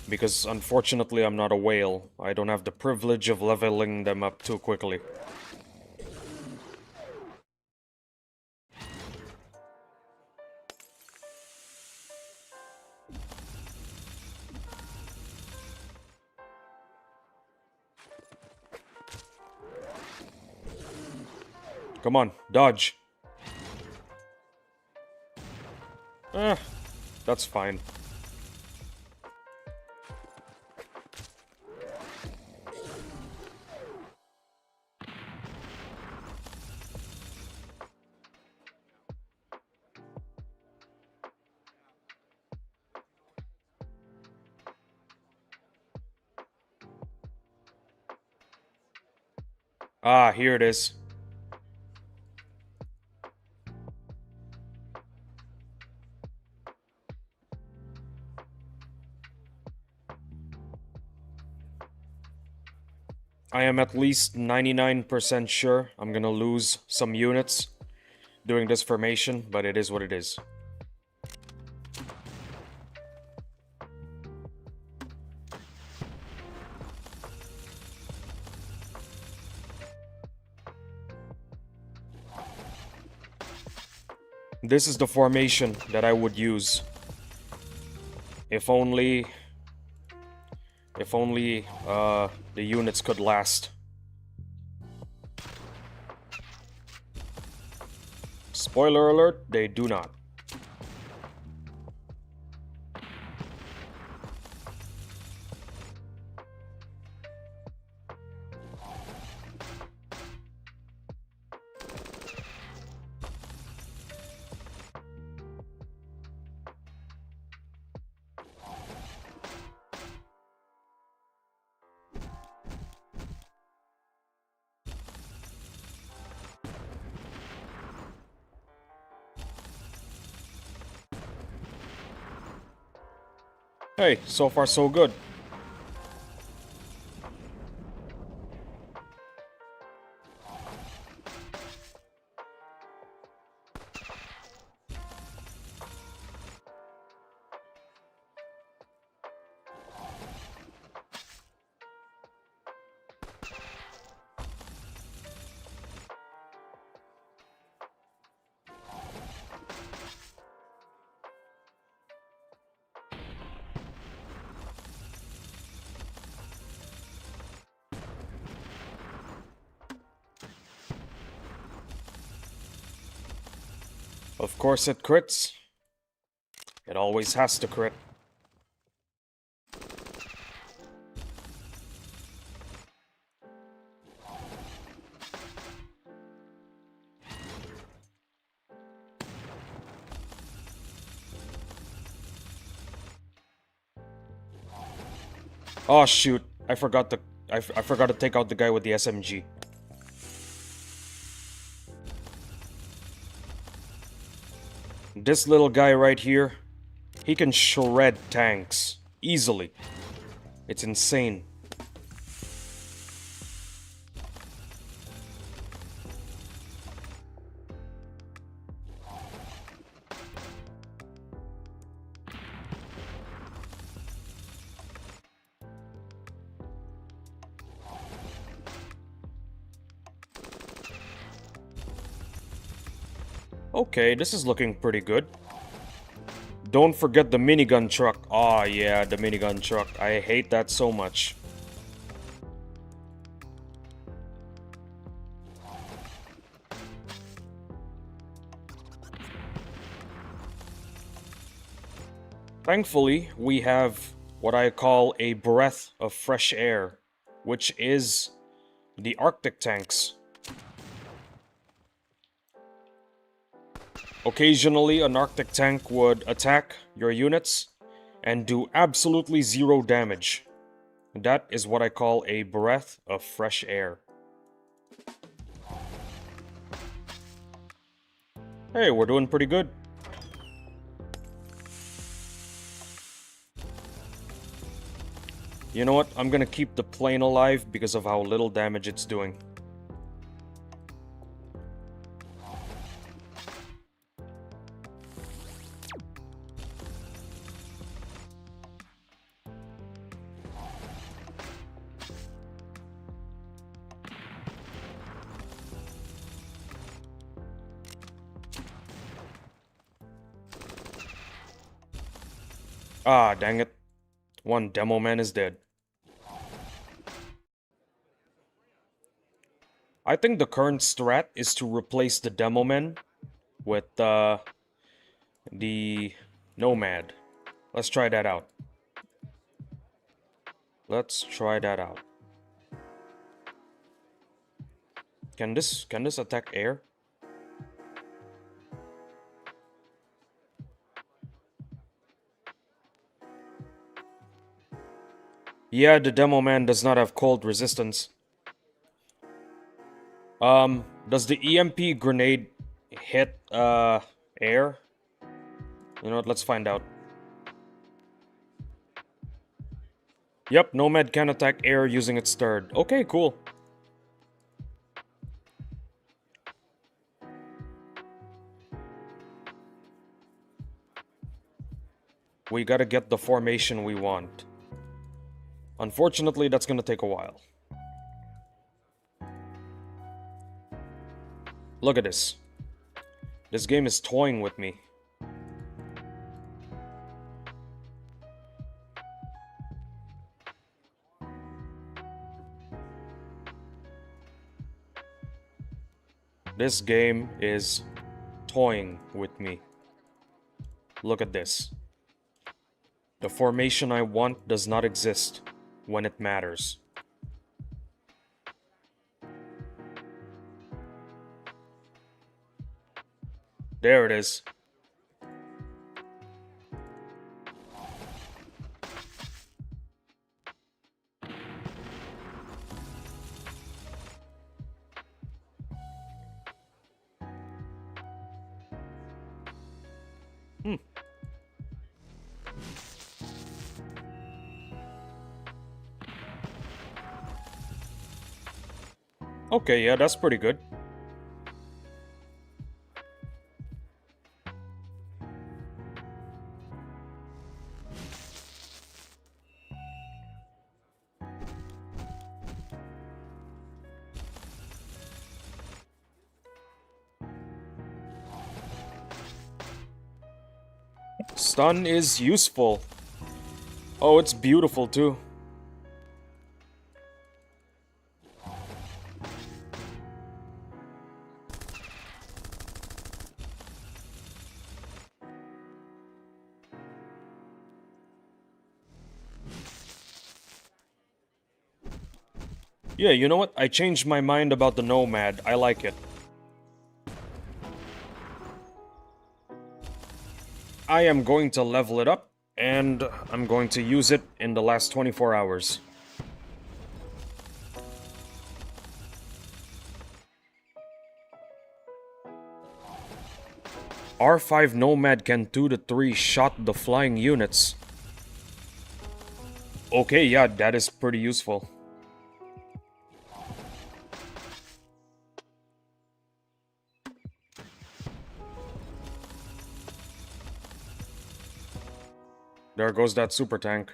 because unfortunately I'm not a whale. I don't have the privilege of leveling them up too quickly. Come on, dodge. That's fine. Ah, here it is. I am at least 99% sure I'm gonna lose some units doing this formation, but it is what it is. This is the formation that I would use. If only the units could last. Spoiler alert, they do not. Hey, so far so good. Of course it crits. It always has to crit. Oh shoot, I forgot to take out the guy with the SMG. This little guy right here, he can shred tanks easily. It's insane. Okay, this is looking pretty good. Don't forget the minigun truck. Aw, yeah, the minigun truck. I hate that so much. Thankfully, we have what I call a breath of fresh air, which is the Arctic tanks. Occasionally, an Arctic tank would attack your units and do absolutely zero damage. That is what I call a breath of fresh air. Hey, we're doing pretty good. You know what? I'm gonna keep the plane alive because of how little damage it's doing. Ah, dang it. One demo man is dead. I think the current strat is to replace the demo men with the Nomad. Let's try that out. Let's try that out. Can this attack air? Yeah, the demo man does not have cold resistance. Does the EMP grenade hit air? You know what, let's find out. Yep, Nomad can attack air using its third. Okay, cool. We gotta get the formation we want. Unfortunately, that's gonna take a while. Look at this. This game is toying with me. This game is toying with me. Look at this. The formation I want does not exist when it matters. There it is. Okay, yeah, that's pretty good. Stun is useful. Oh, it's beautiful too. Yeah, you know what? I changed my mind about the Nomad. I like it. I am going to level it up, and I'm going to use it in the last 24 hours. R5 Nomad can 2 to 3 shot the flying units. Okay, yeah, that is pretty useful. There goes that super tank.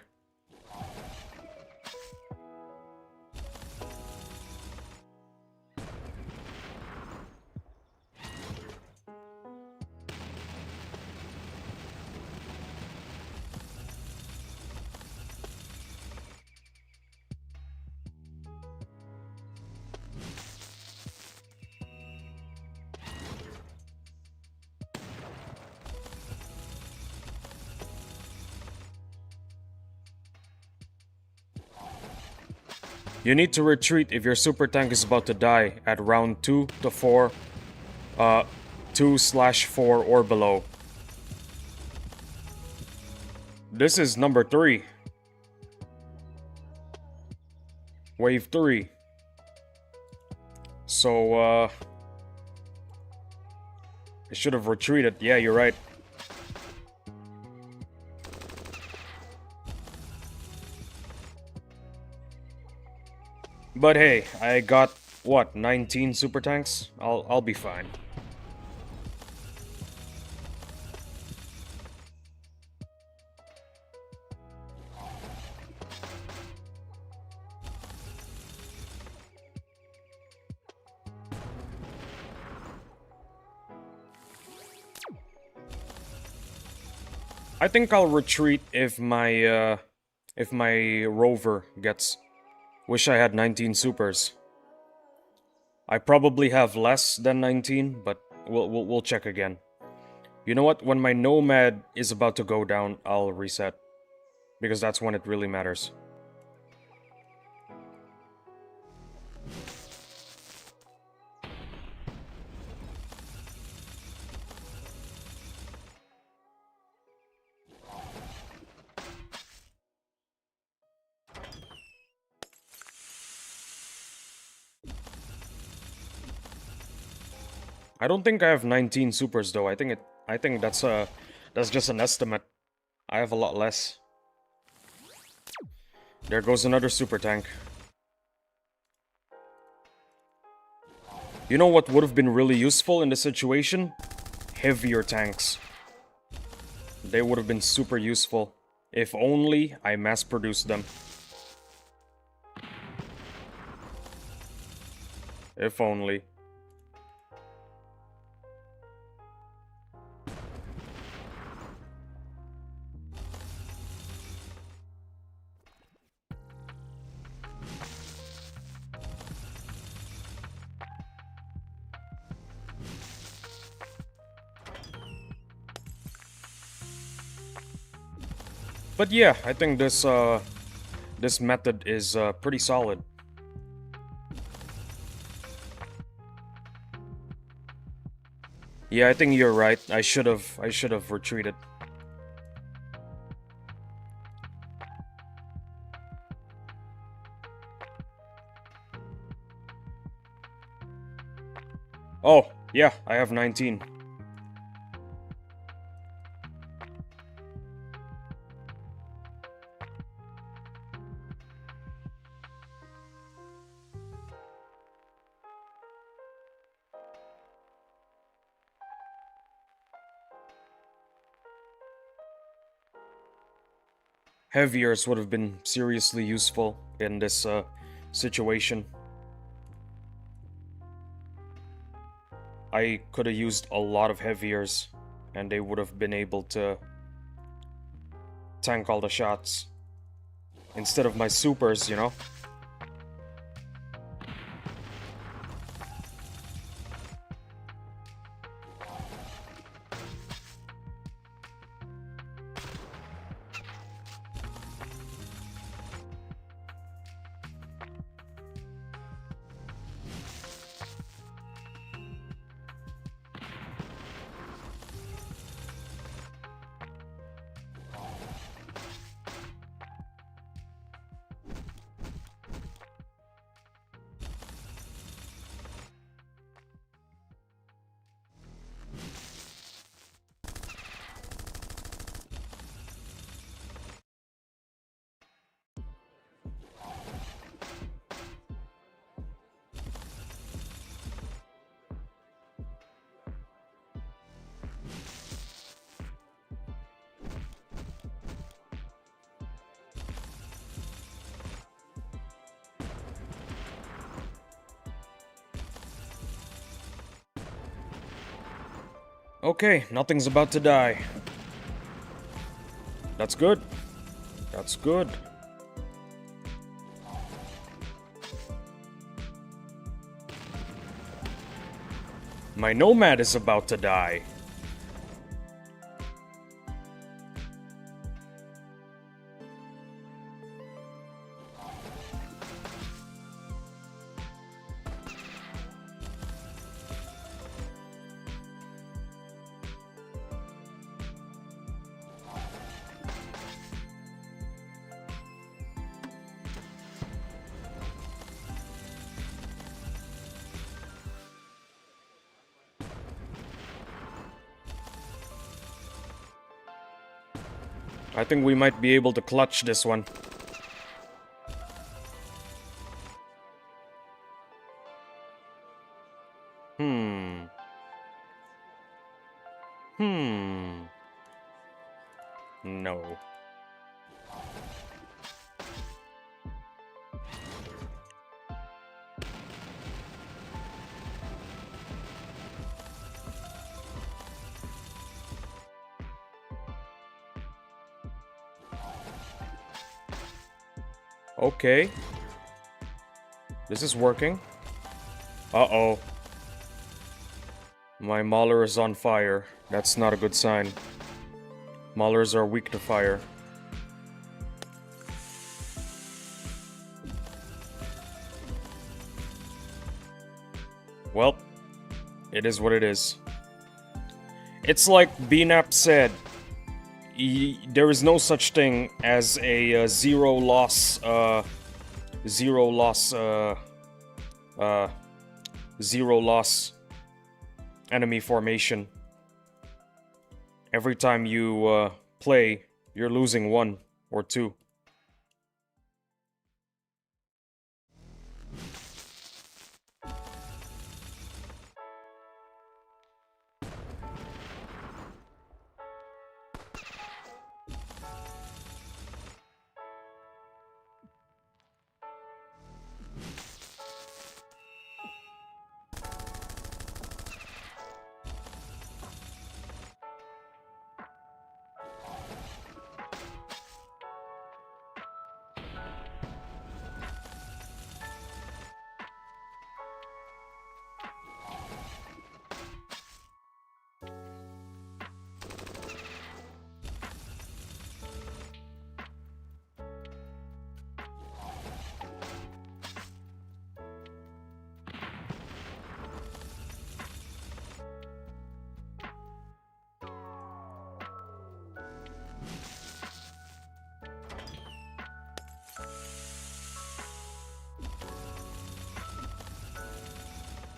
You need to retreat if your super tank is about to die at round 2 to 4, 2/4 or below. This is number 3. Wave 3. So, it should have retreated. Yeah, you're right. But hey, I got, what, 19 super tanks? I'll be fine. I think I'll retreat if my rover gets... Wish I had 19 supers. I probably have less than 19, but we'll check again. You know what? When my nomad is about to go down, I'll reset. Because that's when it really matters. I don't think I have 19 supers though. I think that's just an estimate. I have a lot less. There goes another super tank. You know what would have been really useful in this situation? Heavier tanks. They would have been super useful. If only I mass-produced them. If only. But yeah, I think this method is pretty solid. Yeah, I think you're right. I should have retreated. Oh, yeah, I have 19. Heaviers would have been seriously useful in this situation. I could have used a lot of heaviers, and they would have been able to tank all the shots. Instead of my supers, you know? Okay, nothing's about to die. That's good. That's good. My nomad is about to die. I think we might be able to clutch this one. No. Okay. This is working. Uh-oh. My Mauler is on fire. That's not a good sign. Maulers are weak to fire. Well, it is what it is. It's like BNAP said, there is no such thing as a zero loss enemy formation. Every time you play, you're losing one or two.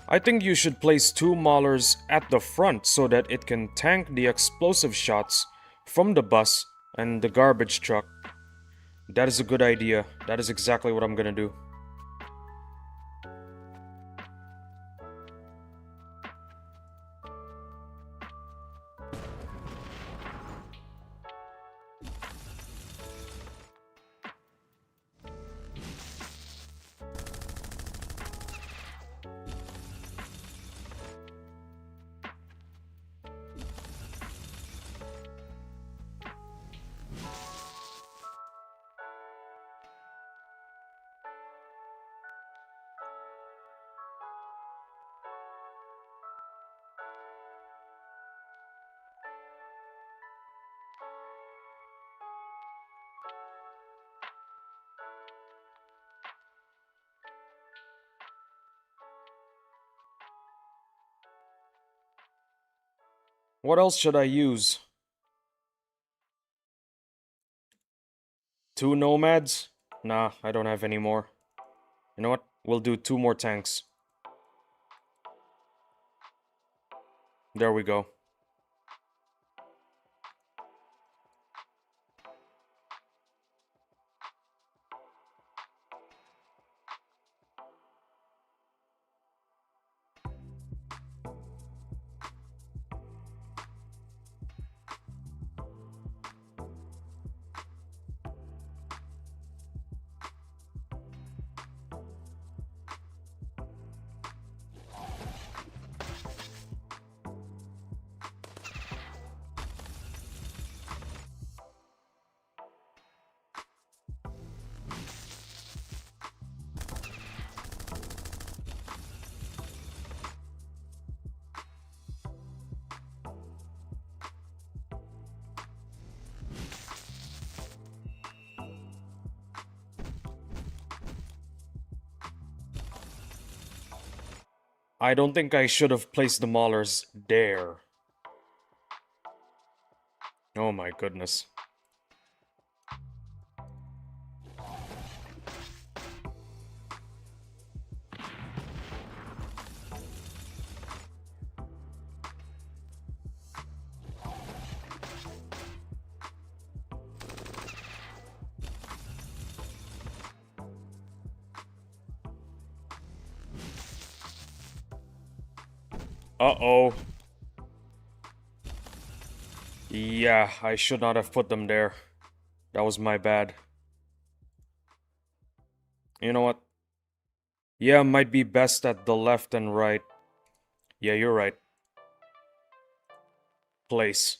I think you should place two Maulers at the front so that it can tank the explosive shots from the bus and the garbage truck. That is a good idea. That is exactly what I'm gonna do. What else should I use? Two nomads? Nah, I don't have any more. You know what? We'll do two more tanks. There we go. I don't think I should have placed the Maulers there. Oh my goodness. Uh-oh. Yeah, I should not have put them there. That was my bad. You know what? Yeah, might be best at the left and right. Yeah, you're right. Place.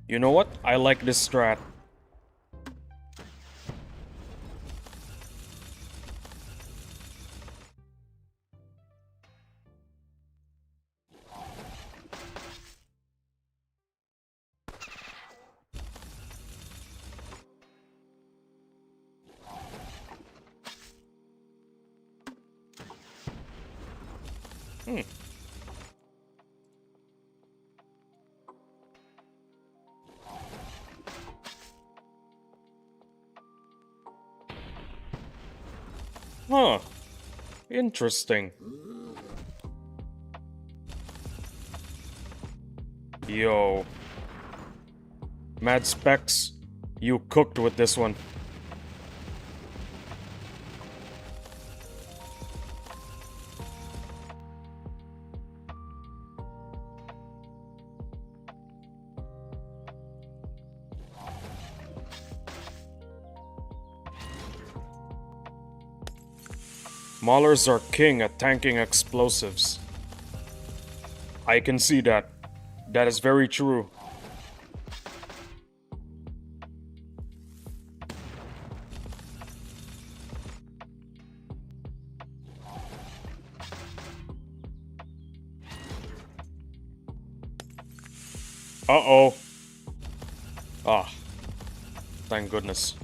You know what? I like this strat. Hmm. Huh. Interesting. Yo. Mad Specs, you cooked with this one. Maulers are king at tanking explosives. I can see that. That is very true. Uh-oh. Ah, thank goodness.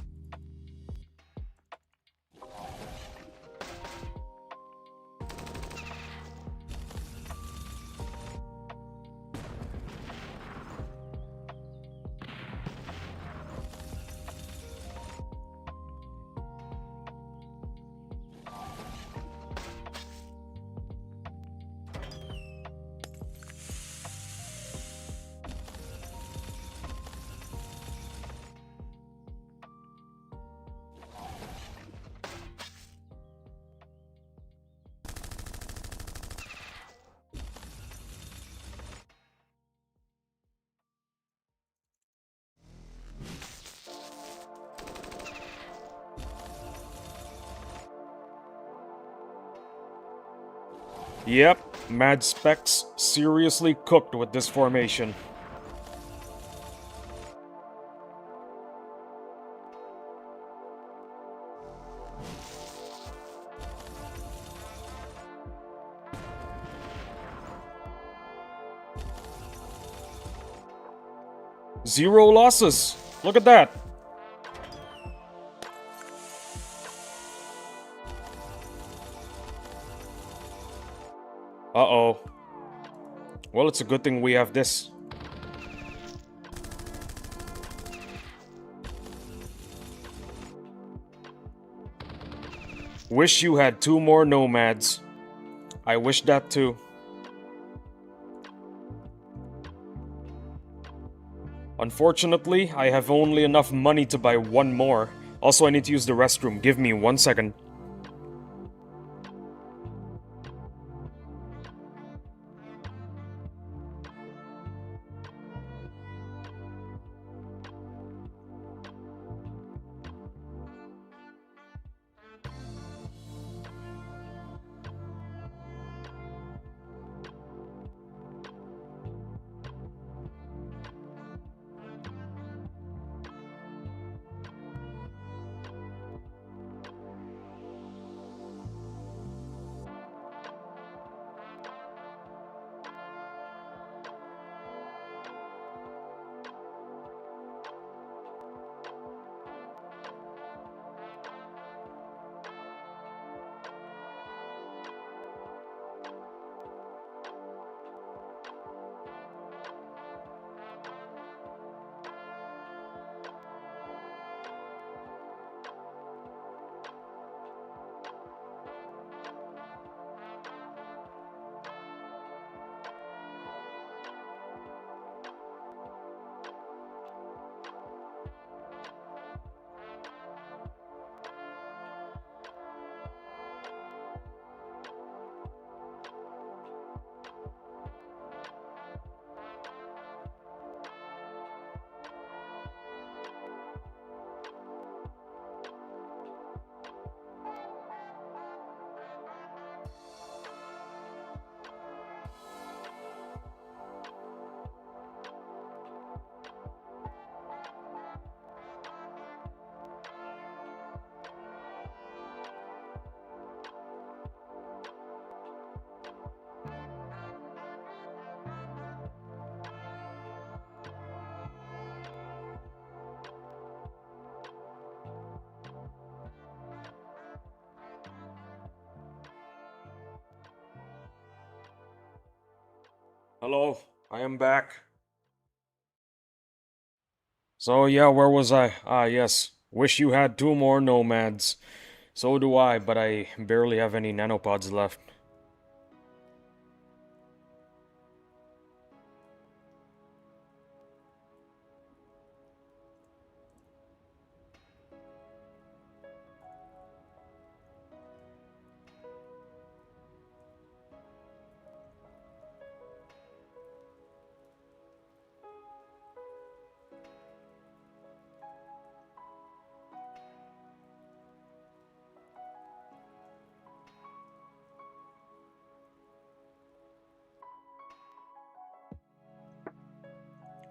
Yep, Mad Specs seriously cooked with this formation. Zero losses. Look at that. Uh-oh. Well, it's a good thing we have this. Wish you had 2 more nomads. I wish that too. Unfortunately, I have only enough money to buy 1 more. Also, I need to use the restroom. Give me 1 second. Hello, I am back. So yeah, where was I? Ah, yes. Wish you had two more nomads. So do I, but I barely have any nanopods left.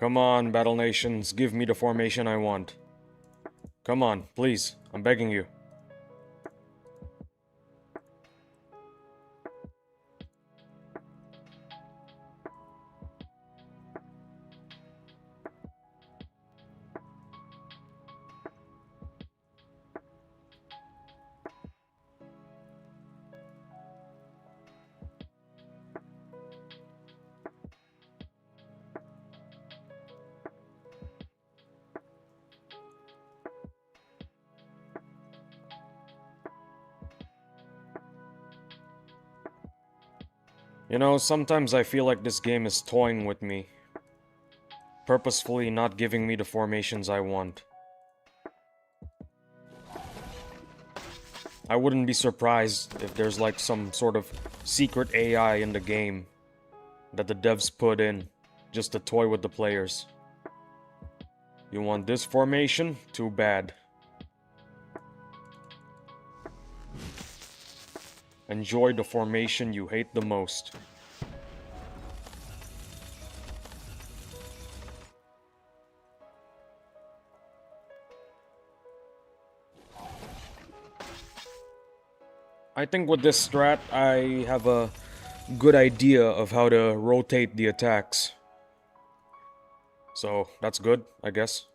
Come on, Battle Nations, give me the formation I want. Come on, please, I'm begging you. You know, sometimes I feel like this game is toying with me, purposefully not giving me the formations I want. I wouldn't be surprised if there's like some sort of secret AI in the game that the devs put in just to toy with the players. You want this formation? Too bad. Enjoy the formation you hate the most. I think with this strat, I have a good idea of how to rotate the attacks. So, that's good, I guess.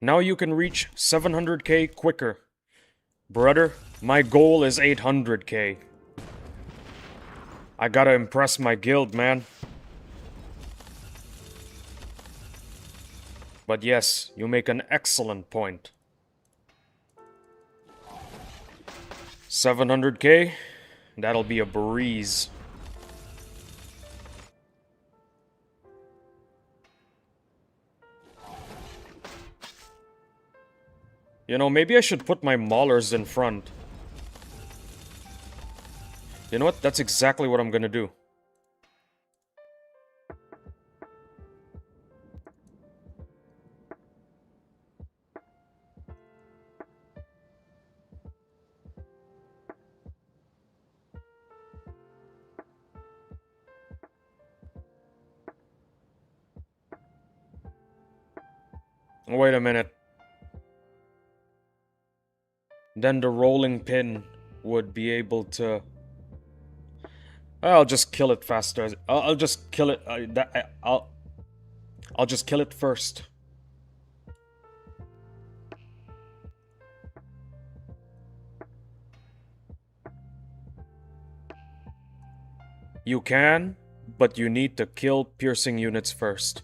Now you can reach 700k quicker. Brother, my goal is 800k. I gotta impress my guild, man. But yes, you make an excellent point. 700k? That'll be a breeze. You know, maybe I should put my maulers in front. You know what? That's exactly what I'm gonna do. Wait a minute. Then the rolling pin would be able to... I'll just kill it faster. I'll just kill it. I'll just kill it first. You can, but you need to kill piercing units first.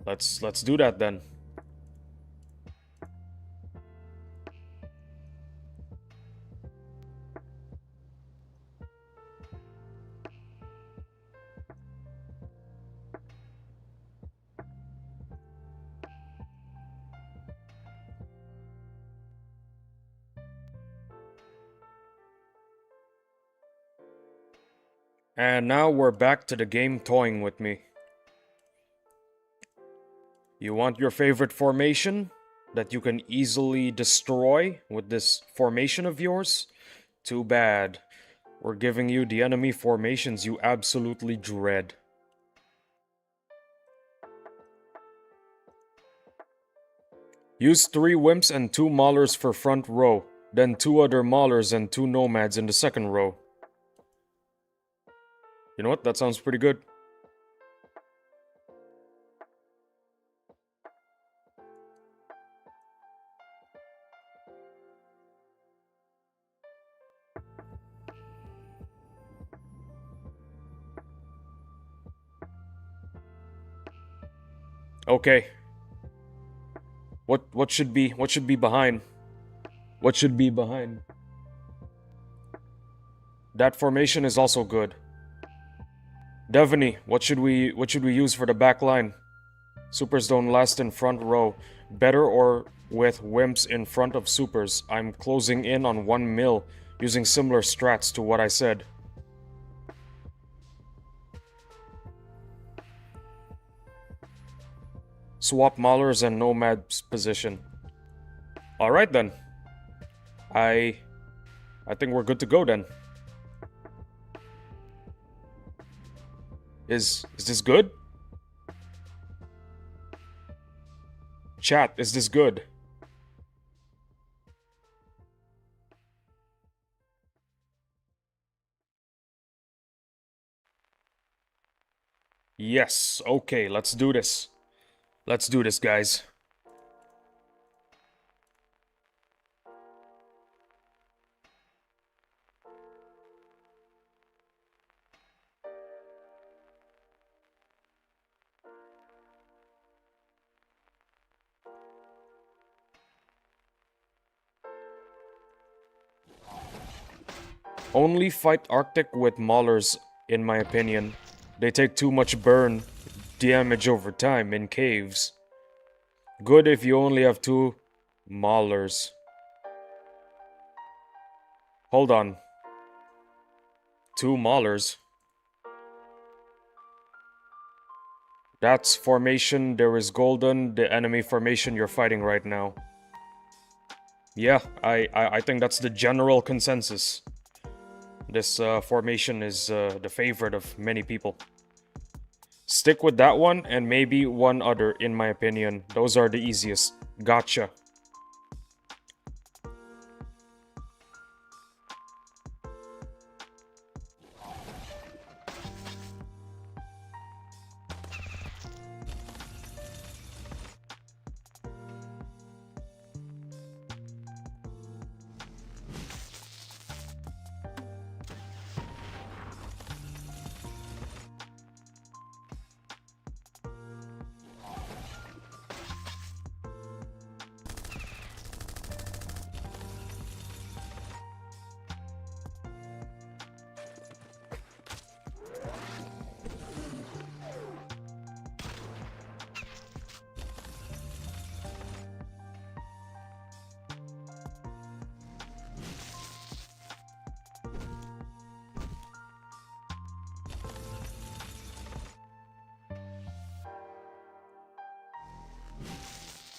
Let's do that then. And now we're back to the game toying with me. You want your favorite formation that you can easily destroy with this formation of yours? Too bad. We're giving you the enemy formations you absolutely dread. Use 3 Wimps and 2 Maulers for front row, then 2 other Maulers and 2 Nomads in the second row. You know what? That sounds pretty good. Okay. What should be behind? What should be behind? That formation is also good. Devaney, what should we use for the back line? Supers don't last in front row. Better or with Wimps in front of supers. I'm closing in on 1 mil using similar strats to what I said. Swap Maulers and Nomad's position. Alright then. I think we're good to go then. Is this good? Chat, is this good? Yes, okay, let's do this. Let's do this, guys. Only fight Arctic with Maulers, in my opinion. They take too much burn damage over time in caves. Good if you only have 2 Maulers. Hold on. 2 Maulers? That's formation, there is Golden, the enemy formation you're fighting right now. Yeah, I think that's the general consensus. This formation is the favorite of many people. Stick with that one and maybe one other, in my opinion. Those are the easiest. Gotcha.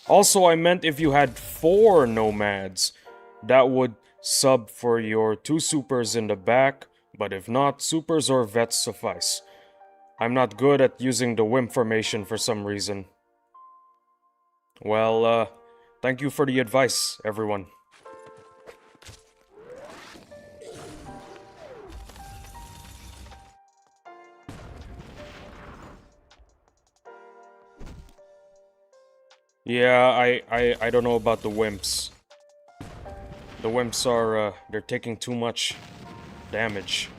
Also, I meant if you had 4 Nomads, that would sub for your 2 supers in the back, but if not, supers or vets suffice. I'm not good at using the Wimp formation for some reason. Well, thank you for the advice, everyone. Yeah, I don't know about the Wimps. The Wimps are, they're taking too much damage.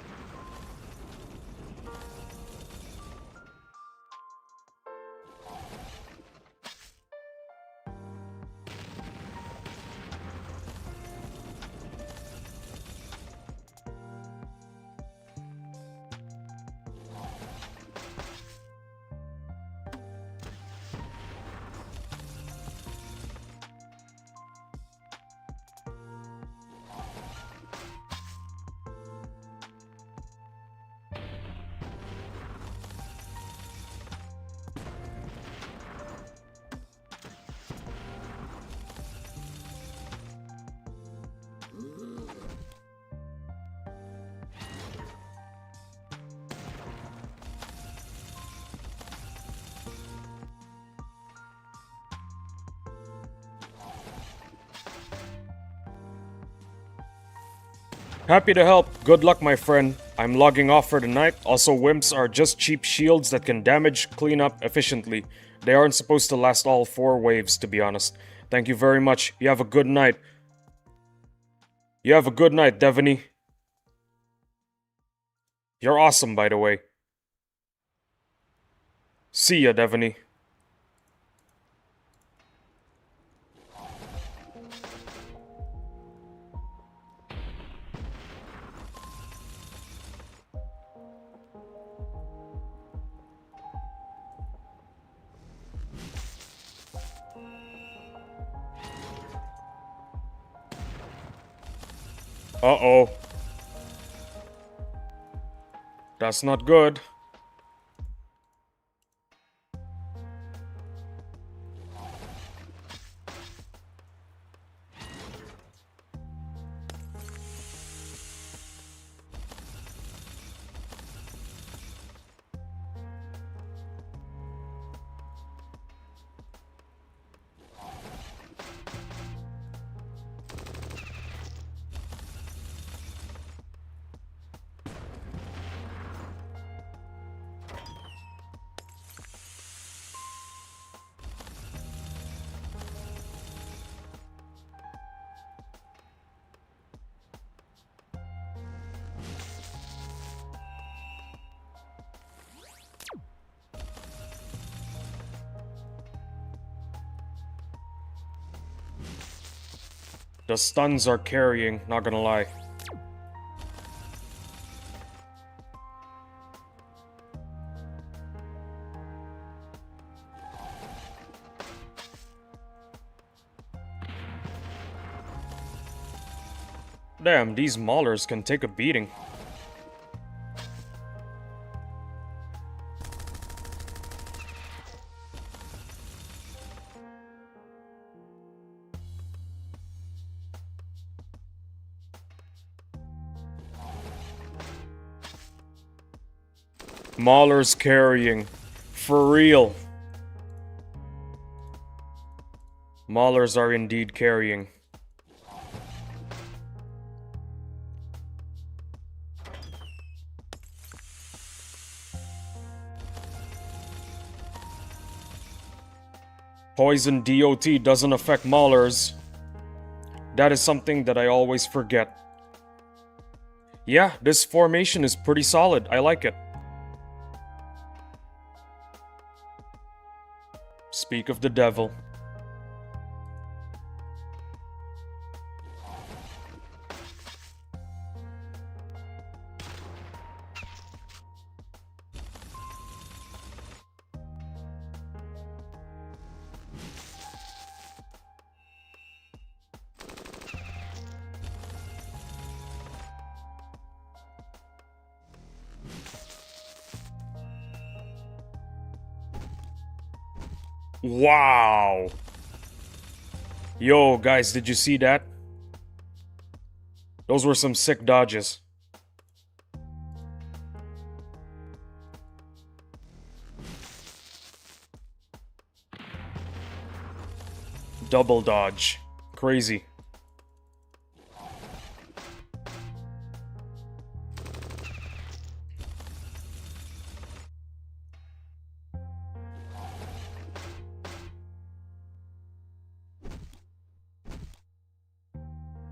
Happy to help. Good luck, my friend. I'm logging off for the night. Also, wimps are just cheap shields that can damage, clean up efficiently. They aren't supposed to last all 4 waves, to be honest. Thank you very much. You have a good night. You have a good night, Devaney. You're awesome, by the way. See ya, Devaney. Uh-oh. That's not good. The stuns are carrying, not gonna lie. Damn, these maulers can take a beating. Maulers carrying. For real. Maulers are indeed carrying. Poison DOT doesn't affect Maulers. That is something that I always forget. Yeah, this formation is pretty solid. I like it. Speak of the devil. Wow. Yo, guys, did you see that? Those were some sick dodges. Double dodge. Crazy.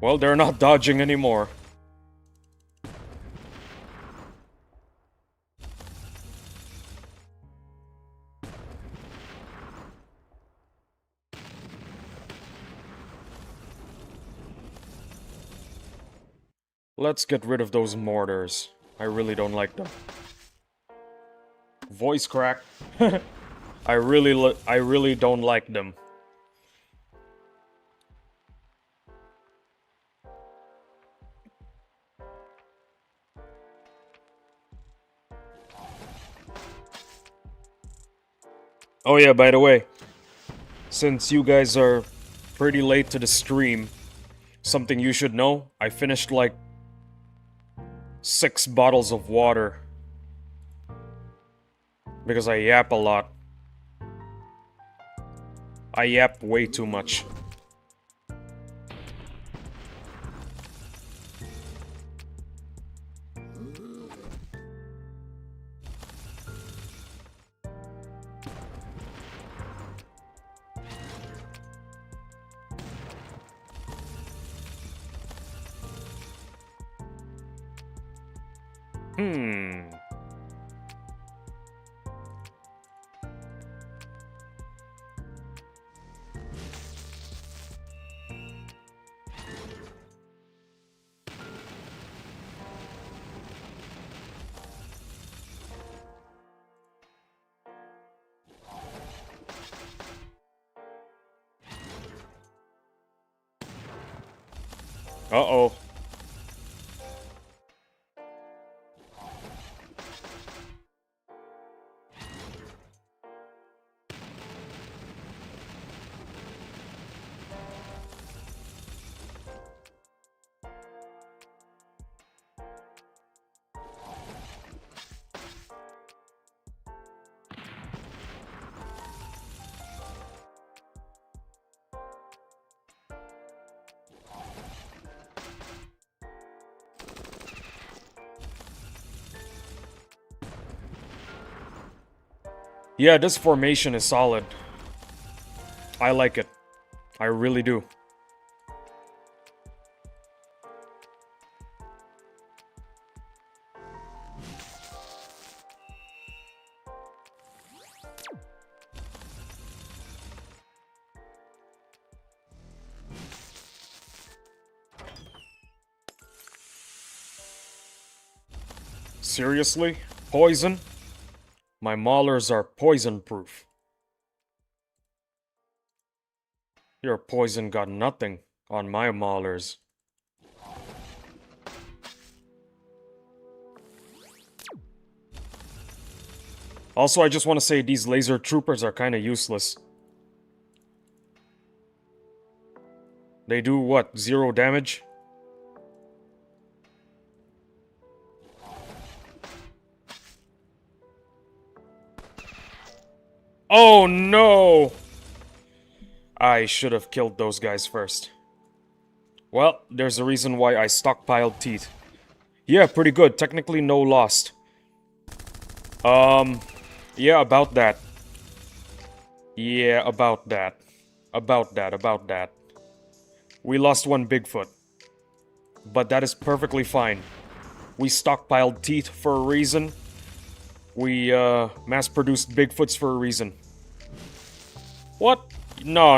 Well, they're not dodging anymore. Let's get rid of those mortars. I really don't like them. Voice crack. I really don't like them. Oh yeah, by the way, since you guys are pretty late to the stream, something you should know, I finished like 6 bottles of water. Because I yap a lot. I yap way too much. Uh-oh. Yeah, this formation is solid. I like it. I really do. Seriously? Poison? My maulers are poison-proof. Your poison got nothing on my maulers. Also, I just want to say these laser troopers are kind of useless. They do what? 0 damage? Oh no! I should have killed those guys first. Well, there's a reason why I stockpiled teeth. Yeah, pretty good. Technically no lost. Yeah, about that. Yeah, about that. About that. We lost one Bigfoot. But that is perfectly fine. We stockpiled teeth for a reason. We, mass-produced Bigfoots for a reason. What? No.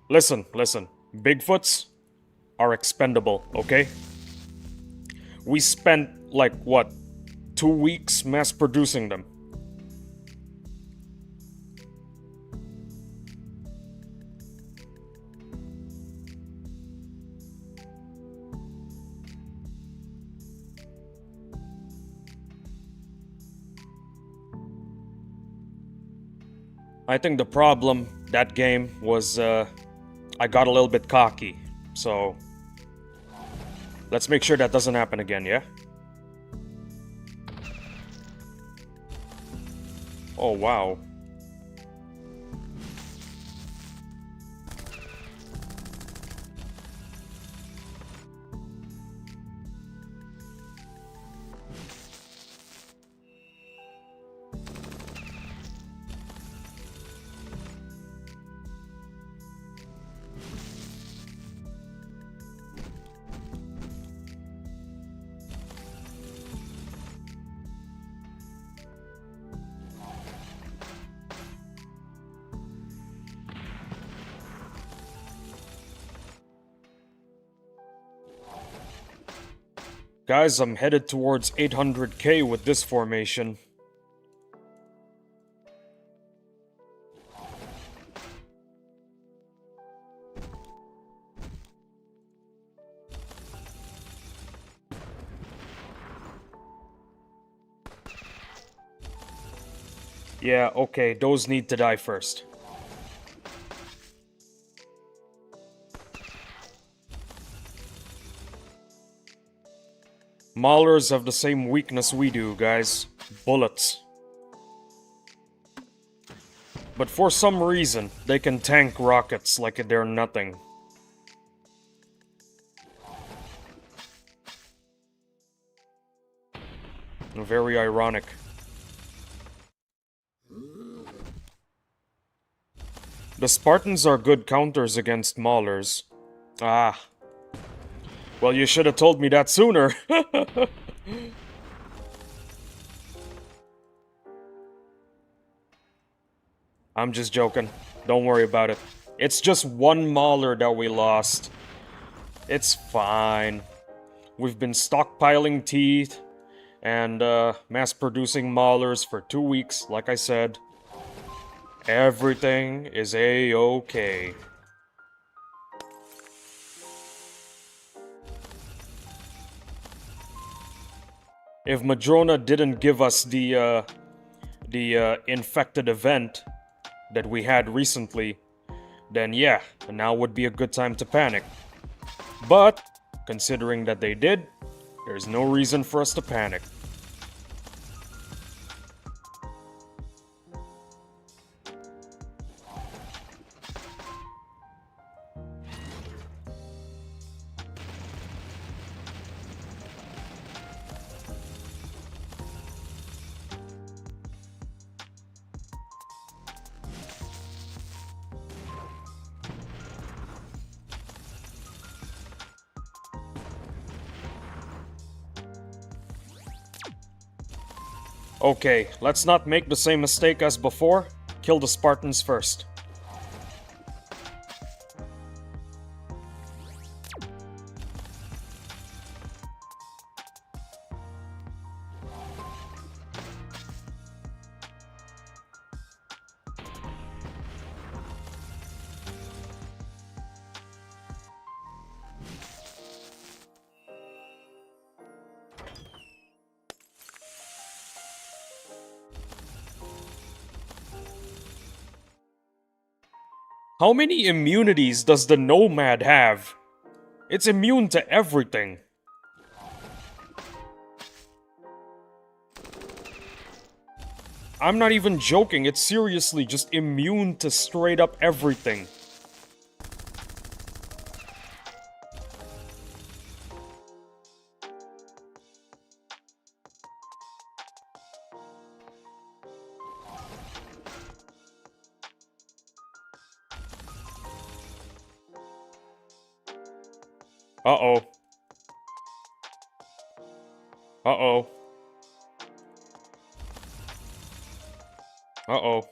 Listen. Bigfoots are expendable, okay? We spent, like, what? 2 weeks mass-producing them. I think the problem that game was, I got a little bit cocky. So, let's make sure that doesn't happen again, yeah? Oh, wow. Guys, I'm headed towards 800k with this formation. Yeah, okay, those need to die first. Maulers have the same weakness we do, guys. Bullets. But for some reason, they can tank rockets like they're nothing. Very ironic. The Spartans are good counters against Maulers. Ah. Well, you should have told me that sooner. I'm just joking. Don't worry about it. It's just one mauler that we lost. It's fine. We've been stockpiling teeth and mass-producing maulers for 2 weeks, like I said. Everything is a-okay. If Madrona didn't give us the infected event that we had recently, then yeah, now would be a good time to panic. But, considering that they did, there's no reason for us to panic. Okay, let's not make the same mistake as before. Kill the Spartans first. How many immunities does the Nomad have? It's immune to everything. I'm not even joking, it's seriously just immune to straight up everything. Uh-oh. Uh-oh. Uh-oh.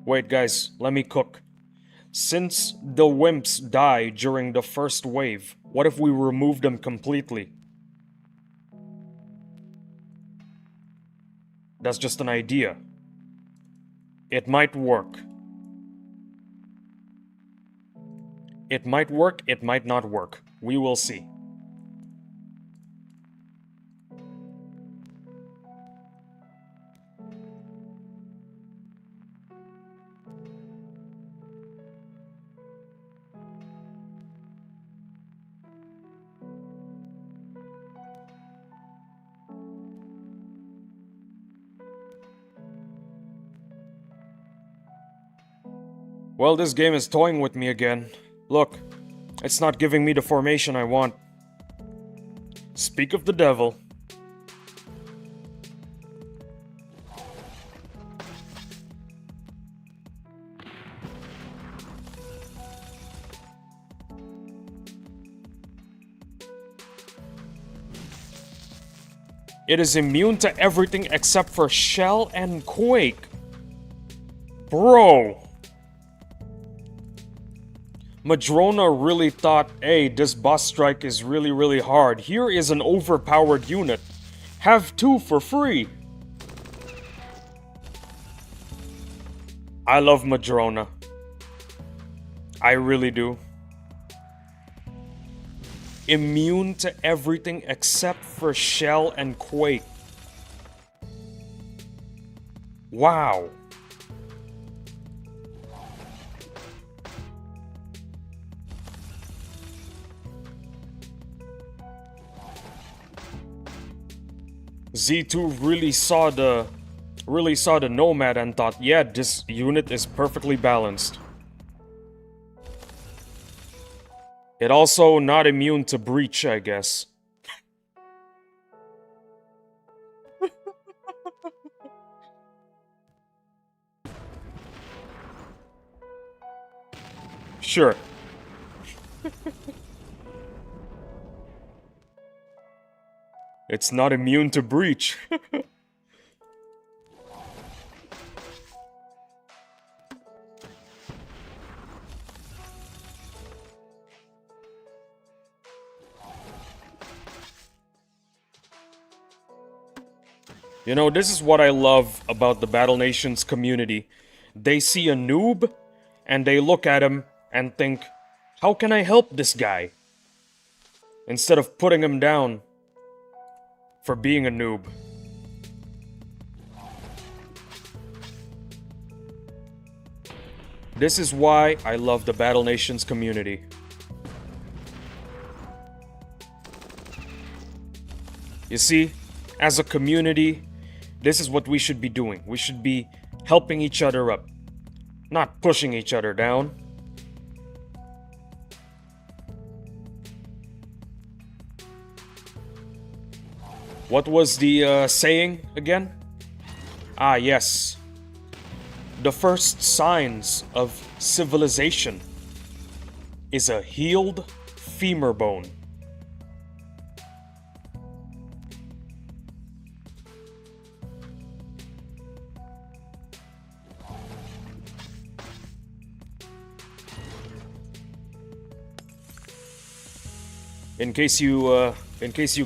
Wait, guys, let me cook. Since the wimps die during the first wave, what if we remove them completely? That's just an idea. It might work. It might work, it might not work. We will see. Well, this game is toying with me again. Look, it's not giving me the formation I want. Speak of the devil. It is immune to everything except for Shell and Quake. Bro! Madrona really thought, hey, this boss strike is really hard. Here is an overpowered unit. Have 2 for free. I love Madrona. I really do. Immune to everything except for Shell and Quake. Wow. Z2 really saw the Nomad and thought, yeah, this unit is perfectly balanced. It also not immune to Breach, I guess. Sure. It's not immune to breach. You know, this is what I love about the Battle Nations community. They see a noob, and they look at him and think, how can I help this guy? Instead of putting him down for being a noob. This is why I love the Battle Nations community. You see, as a community, this is what we should be doing. We should be helping each other up, not pushing each other down. What was the saying again? Ah, yes. The first signs of civilization is a healed femur bone. In case you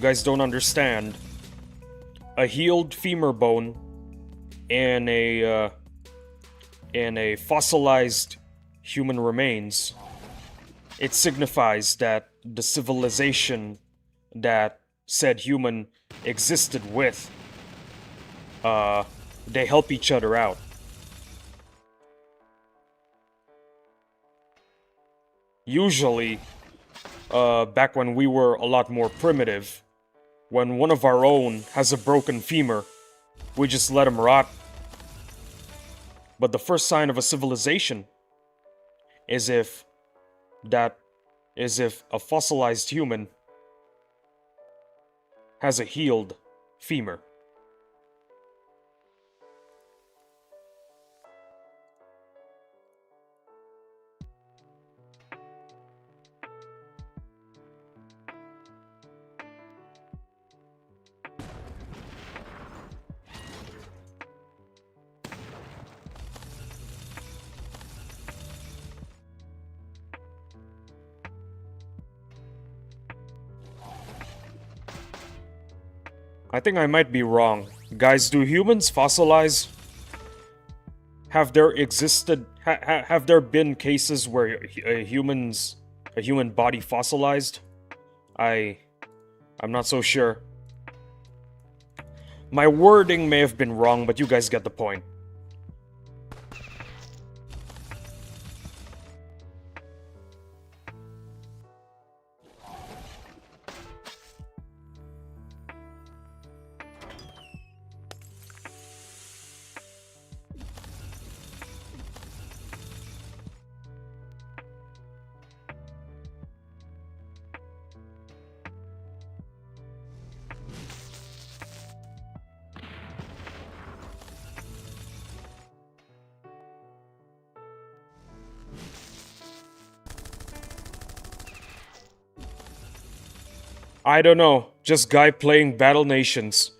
guys don't understand, a healed femur bone and a fossilized human remains, it signifies that the civilization that said human existed with, they help each other out. Usually, back when we were a lot more primitive, when one of our own has a broken femur, we just let him rot. But the first sign of a civilization is if a fossilized human has a healed femur. I think I might be wrong. Guys, do humans fossilize? Have there have there been cases where a human body fossilized? I'm not so sure. My wording may have been wrong, but you guys get the point. I don't know, just guy playing Battle Nations.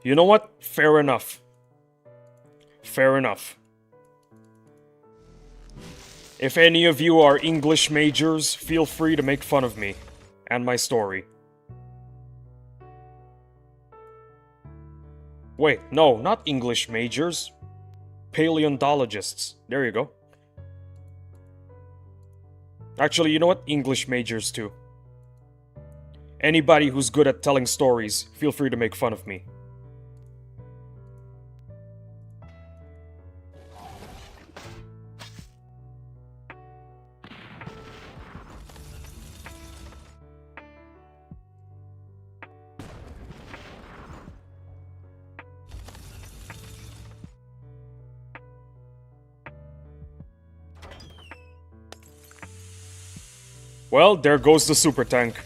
You know what? Fair enough. Fair enough. If any of you are English majors, feel free to make fun of me and my story. Wait, no, not English majors. Paleontologists. There you go. Actually, you know what? English majors too. Anybody who's good at telling stories, feel free to make fun of me. Well, there goes the super tank.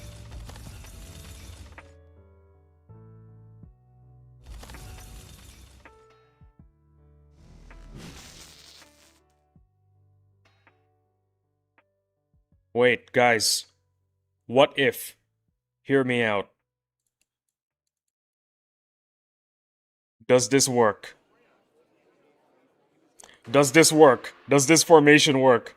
Wait, guys. What if? Hear me out. Does this work? Does this work? Does this formation work?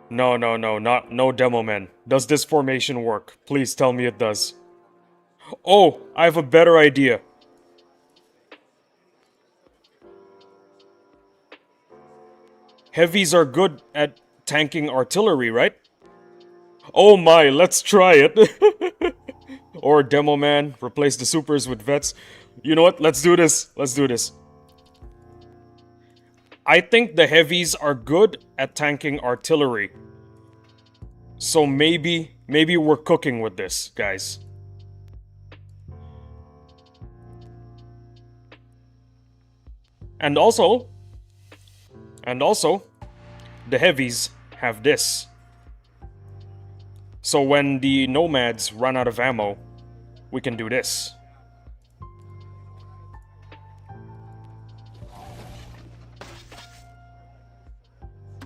No, no demo man. Does this formation work? Please tell me it does. Oh, I have a better idea. Heavies are good at tanking artillery, right? Oh my, let's try it. Or demo man, replace the supers with vets. You know what? Let's do this. Let's do this. I think the heavies are good at tanking artillery. So maybe we're cooking with this, guys. And also, the heavies have this. So when the nomads run out of ammo, we can do this.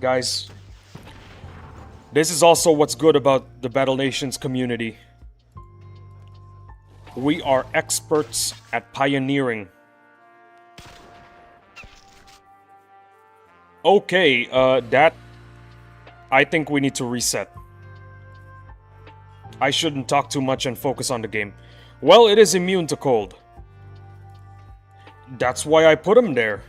Guys, this is also what's good about the Battle Nations community. We are experts at pioneering. Okay, that... I think we need to reset. I shouldn't talk too much and focus on the game. Well, it is immune to cold. That's why I put him there.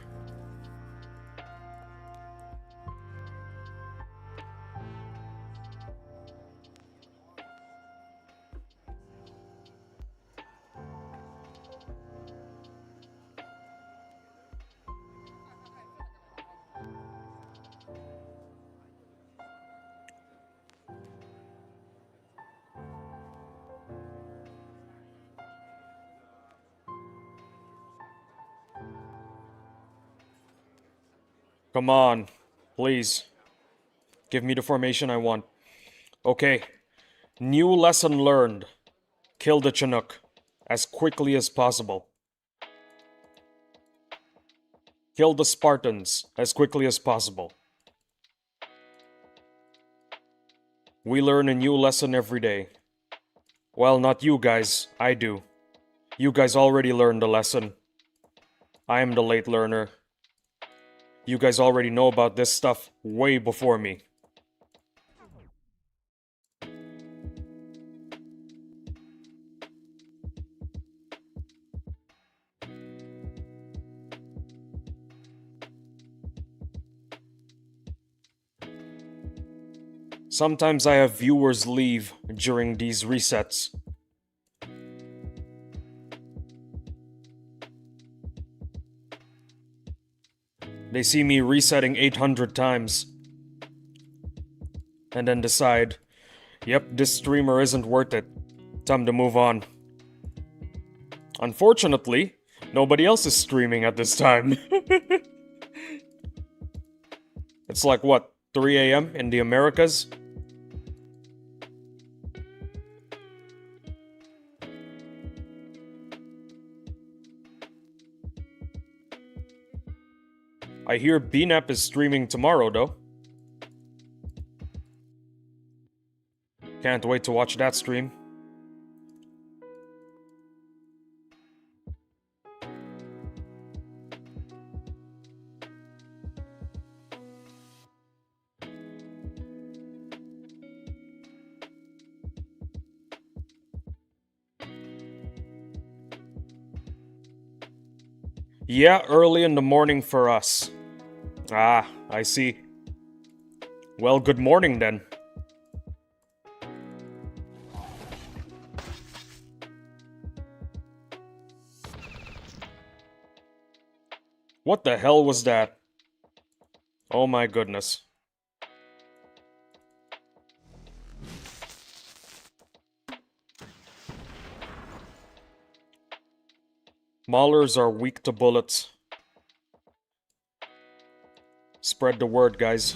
Come on, please. Give me the formation I want. Okay. New lesson learned. Kill the Chinook as quickly as possible. Kill the Spartans as quickly as possible. We learn a new lesson every day. Well, not you guys. I do. You guys already learned the lesson. I am the late learner. You guys already know about this stuff way before me. Sometimes I have viewers leave during these resets. They see me resetting 800 times. And then decide, yep, this streamer isn't worth it. Time to move on. Unfortunately, nobody else is streaming at this time. It's like, what, 3 a.m. in the Americas? I hear BNAP is streaming tomorrow, though. Can't wait to watch that stream. Yeah, early in the morning for us. Ah, I see. Well, good morning then. What the hell was that? Oh my goodness. Maulers are weak to bullets. Spread the word, guys.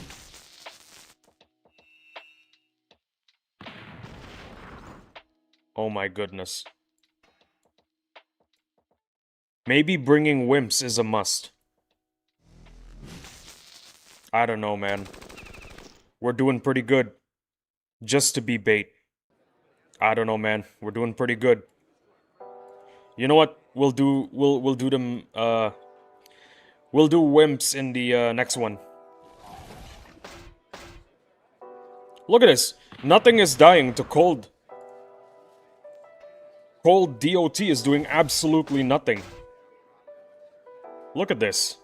Oh my goodness. Maybe bringing wimps is a must. I don't know, man. We're doing pretty good. Just to be bait. I don't know, man. We're doing pretty good. You know what? We'll do them we'll do wimps in the next one. Look at this. Nothing is dying to cold. Cold DOT is doing absolutely nothing. Look at this.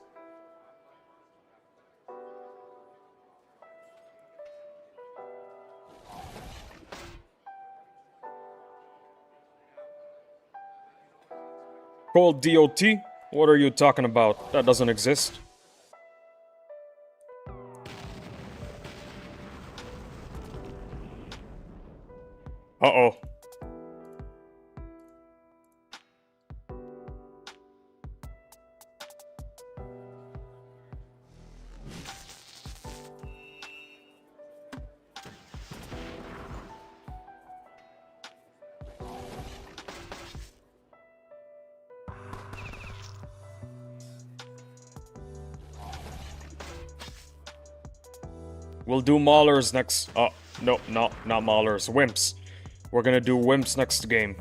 Cold DOT? What are you talking about? That doesn't exist. Uh-oh. We'll do Maulers next. Oh, no, not Maulers. Wimps. We're gonna do Wimps next game.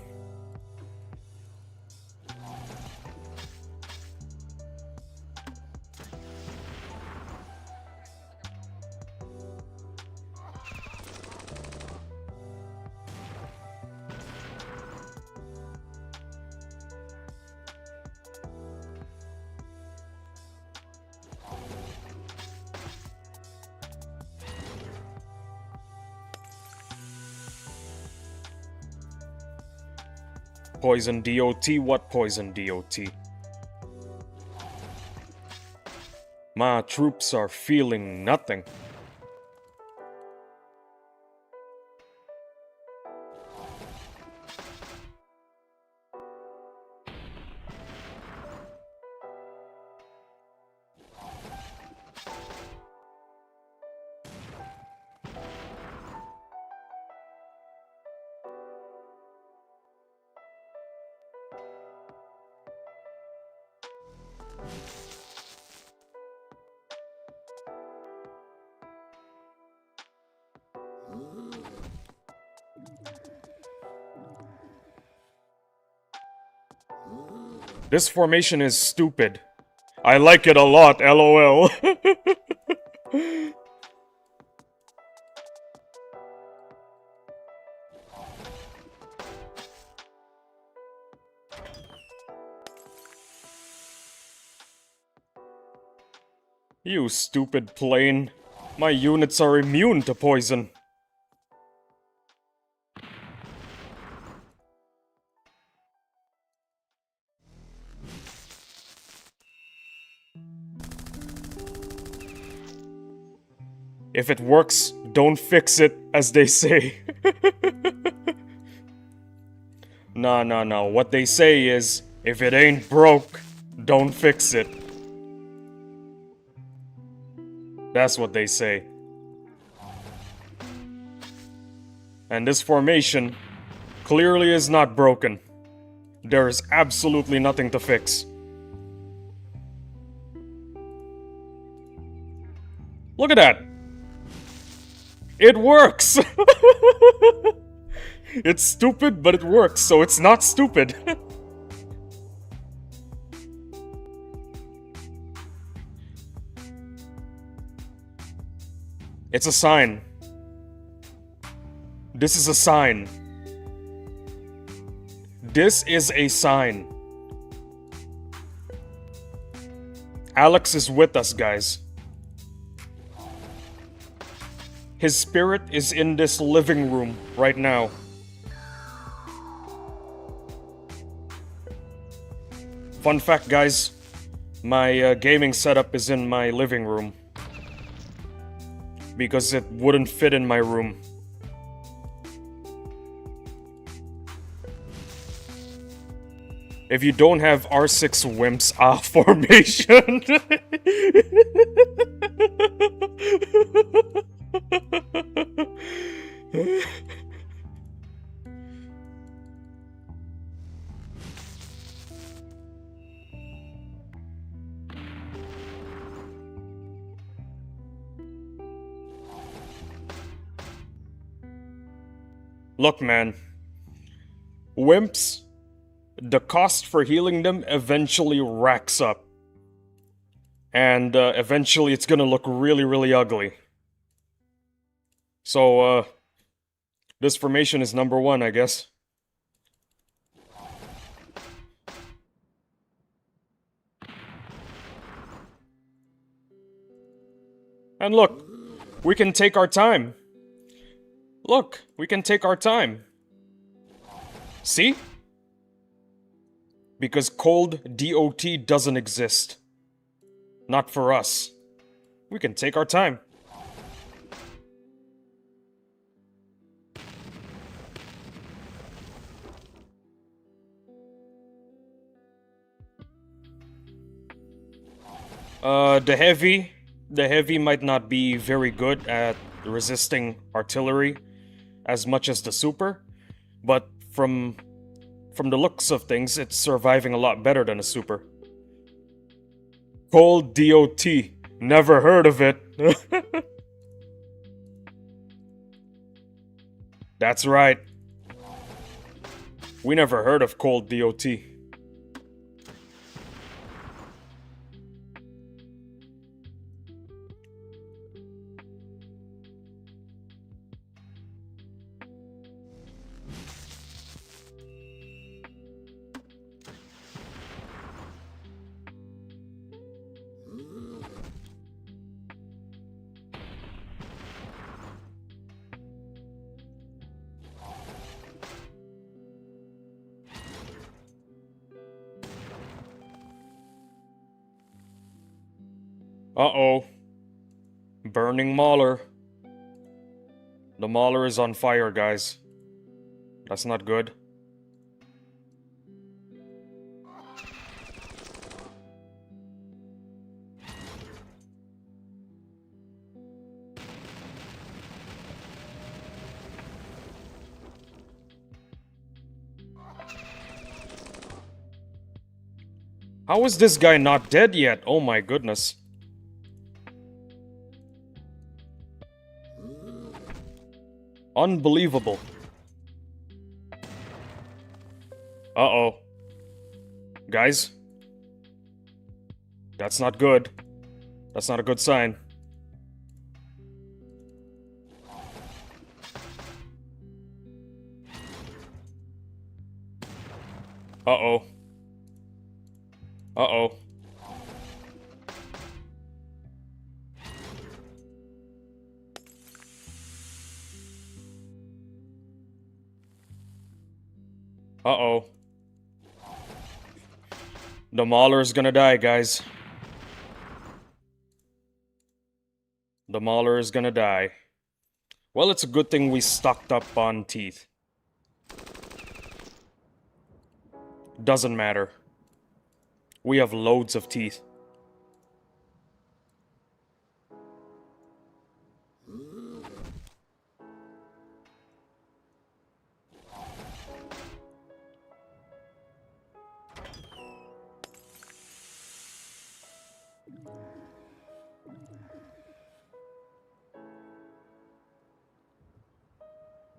Poison DOT? What poison DOT? My troops are feeling nothing. This formation is stupid. I like it a lot, LOL. You stupid plane. My units are immune to poison. If it works, don't fix it, as they say. No. What they say is, if it ain't broke, don't fix it. That's what they say. And this formation clearly is not broken. There is absolutely nothing to fix. Look at that! It works! It's stupid, but it works, so it's not stupid. It's a sign. This is a sign. This is a sign. Alex is with us, guys. His spirit is in this living room right now. Fun fact, guys. My gaming setup is in my living room. Because it wouldn't fit in my room. If you don't have R6 Wimps formation... Look, man. Wimps, the cost for healing them eventually racks up. And eventually it's gonna look really, really ugly. So, this formation is number one, I guess. And look, we can take our time. Look, we can take our time. See? Because cold DOT doesn't exist. Not for us. We can take our time. The heavy might not be very good at resisting artillery as much as the super, but from the looks of things, it's surviving a lot better than a super. Cold DOT. Never heard of it. That's right. We never heard of cold DOT. Uh-oh. Burning Mauler. The Mauler is on fire, guys. That's not good. How is this guy not dead yet? Oh my goodness. Unbelievable. Uh-oh. Guys? That's not good. That's not a good sign. Uh-oh. Uh-oh. Uh-oh. The Mauler's gonna die, guys. The Mauler is gonna die. Well, it's a good thing we stocked up on teeth. Doesn't matter. We have loads of teeth.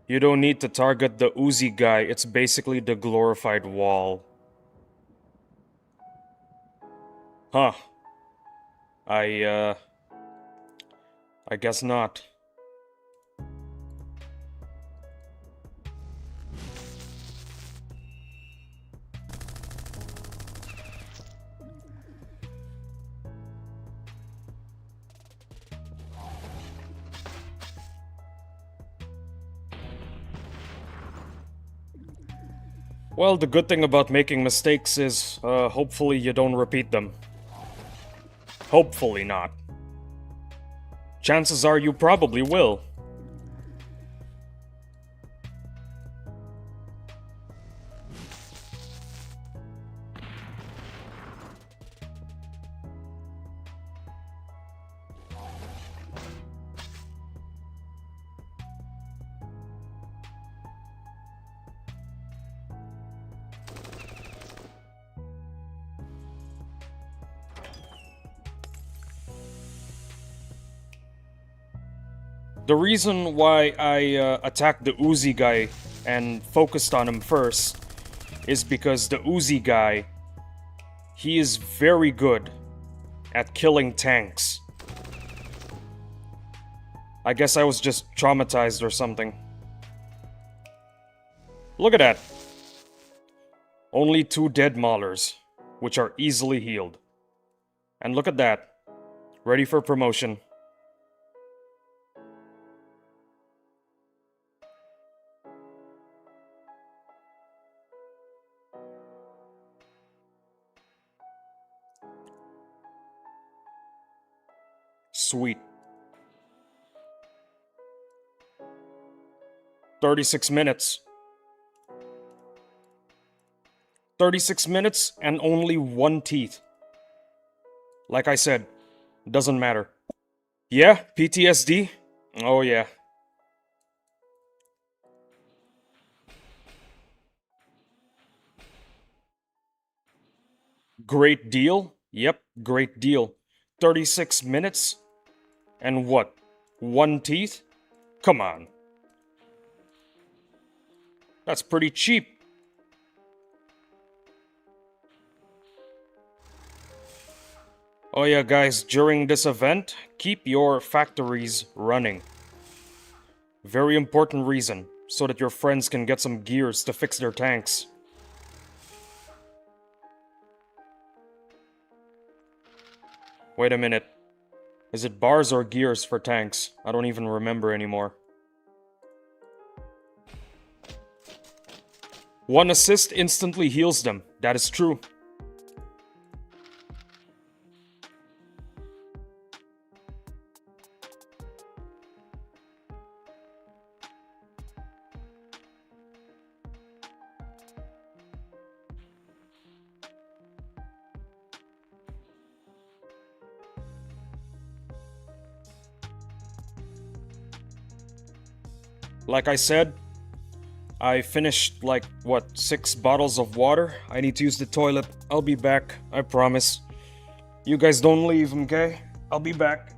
You don't need to target the Uzi guy, it's basically the glorified wall. Huh. I guess not. Well, the good thing about making mistakes is, hopefully you don't repeat them. Hopefully not. Chances are you probably will. The reason why I attacked the Uzi guy and focused on him first is because the Uzi guy, he is very good at killing tanks. I guess I was just traumatized or something. Look at that. Only 2 dead Maulers, which are easily healed. And look at that. Ready for promotion. Sweet. 36 minutes. 36 minutes and only 1 teeth. Like I said, doesn't matter. Yeah, PTSD? Oh yeah. Great deal? Yep, great deal. 36 minutes? And what? 1 teeth? Come on. That's pretty cheap. Oh yeah, guys, during this event, keep your factories running. Very important reason, so that your friends can get some gears to fix their tanks. Wait a minute. Is it bars or gears for tanks? I don't even remember anymore. 1 assist instantly heals them. That is true. Like I said, I finished like, what, 6 bottles of water? I need to use the toilet. I'll be back, I promise. You guys don't leave, okay? I'll be back.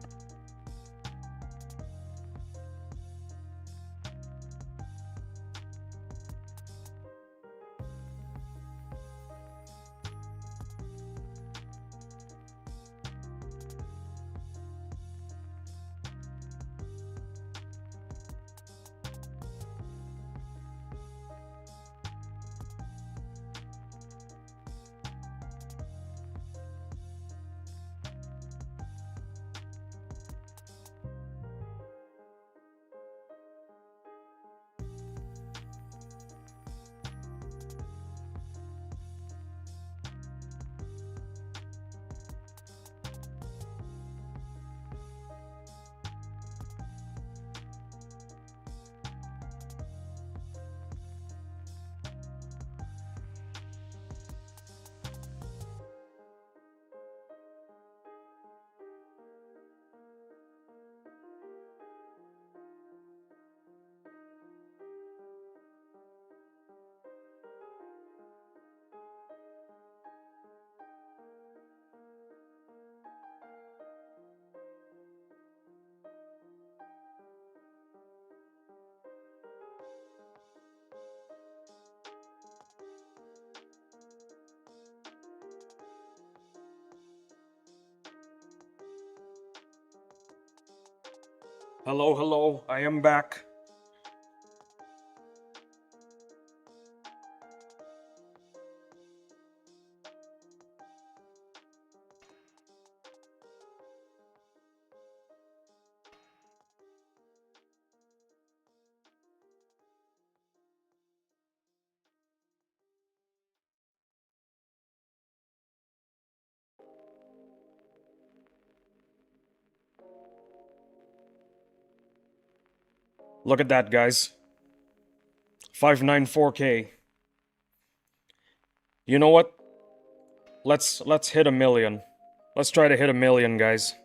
Hello, hello, I am back. Look at that, guys. 594K. You know what? Let's hit 1,000,000. Let's try to hit 1,000,000, guys.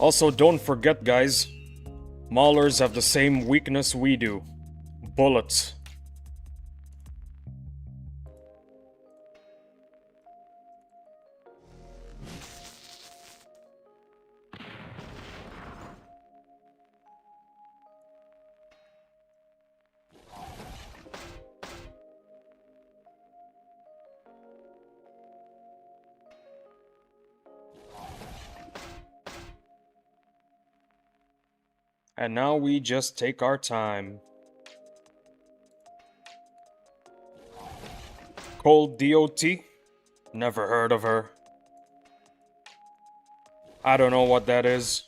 Also, don't forget, guys, Maulers have the same weakness we do. Bullets. And now we just take our time. Cold DOT? Never heard of her. I don't know what that is.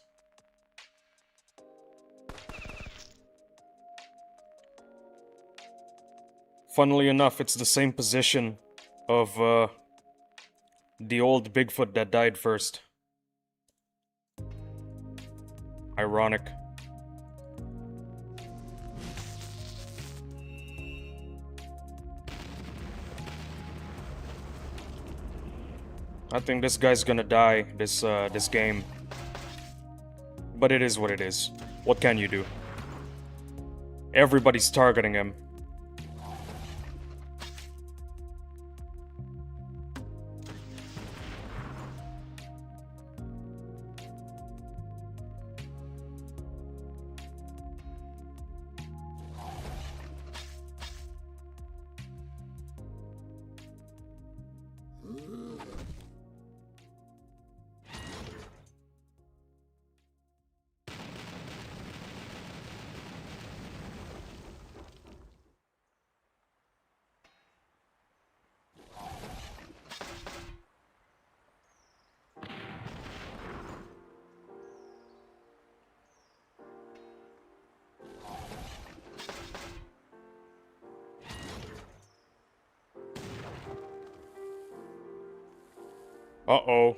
Funnily enough, it's the same position of the old Bigfoot that died first. Ironic. I think this guy's gonna die this game. But it is what it is. What can you do? Everybody's targeting him. Uh-oh.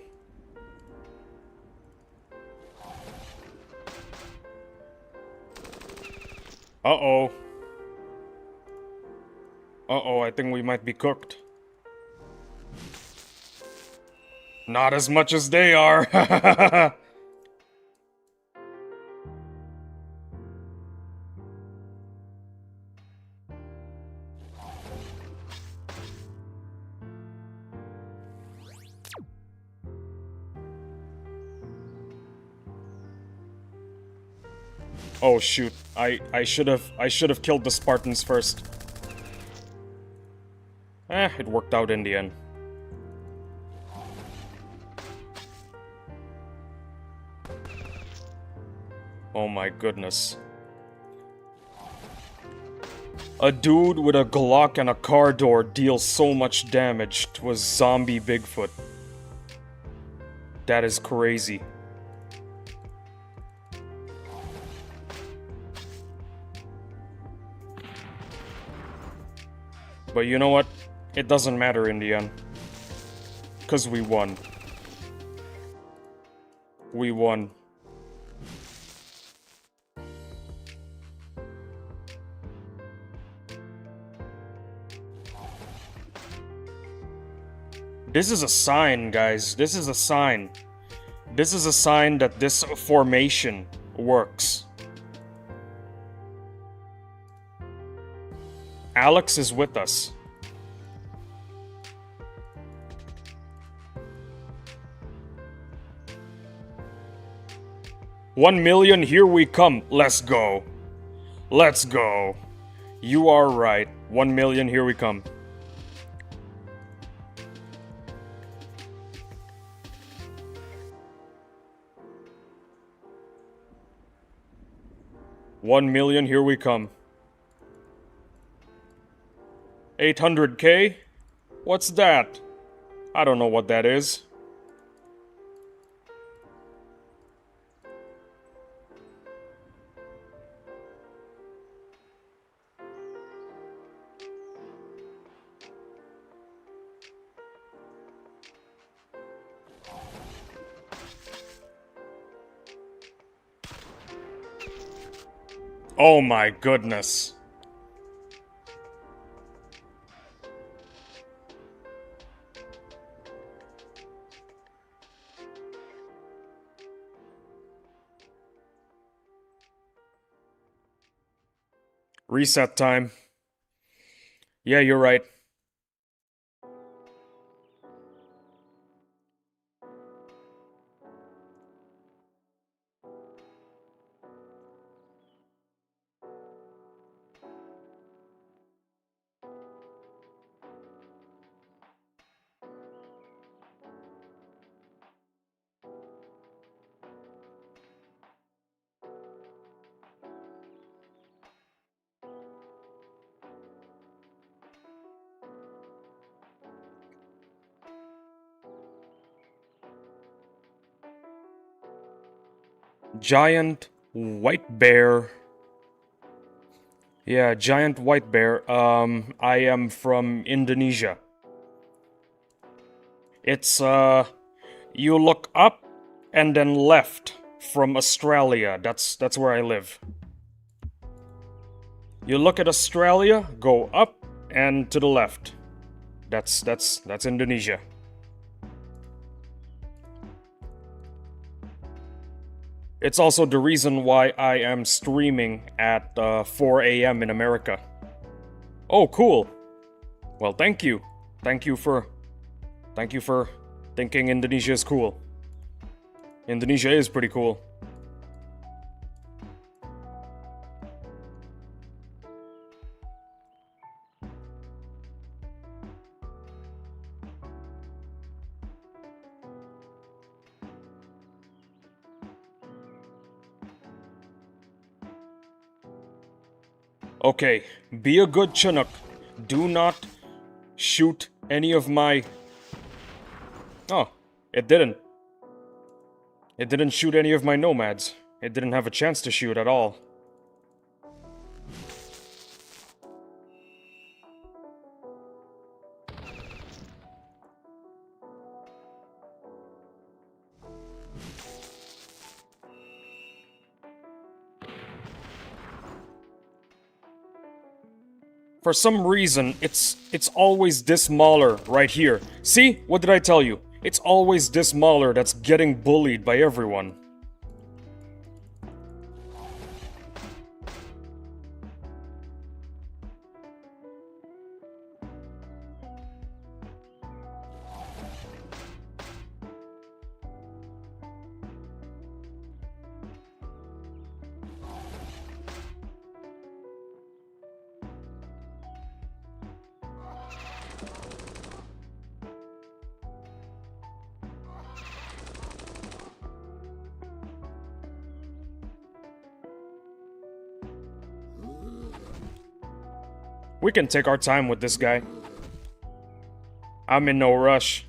Uh-oh. Uh-oh, I think we might be cooked. Not as much as they are. Oh shoot. I should have killed the Spartans first. It worked out in the end. Oh my goodness. A dude with a Glock and a car door deals so much damage to a zombie Bigfoot. That is crazy. But you know what? It doesn't matter in the end. 'Cause we won. We won. This is a sign, guys. This is a sign. This is a sign that this formation works. Alex is with us. $1 million, here we come. Let's go. Let's go. You are right. 1 million, here we come. $1 million, here we come. 800K? What's that? I don't know what that is. Oh my goodness. Reset time. Yeah, you're right. Giant white bear. Yeah, giant white bear. I am from Indonesia. It's, you look up and then left from Australia. That's where I live. You look at Australia, go up and to the left. That's Indonesia. It's also the reason why I am streaming at 4 a.m. in America. Oh, cool. Well, thank you. Thank you for thinking Indonesia is cool. Indonesia is pretty cool. Okay, be a good Chinook. Do not shoot any of my... Oh, it didn't. It didn't shoot any of my nomads. It didn't have a chance to shoot at all. For some reason, it's always this mauler right here. See? What did I tell you? It's always this mauler that's getting bullied by everyone. We can take our time with this guy. I'm in no rush.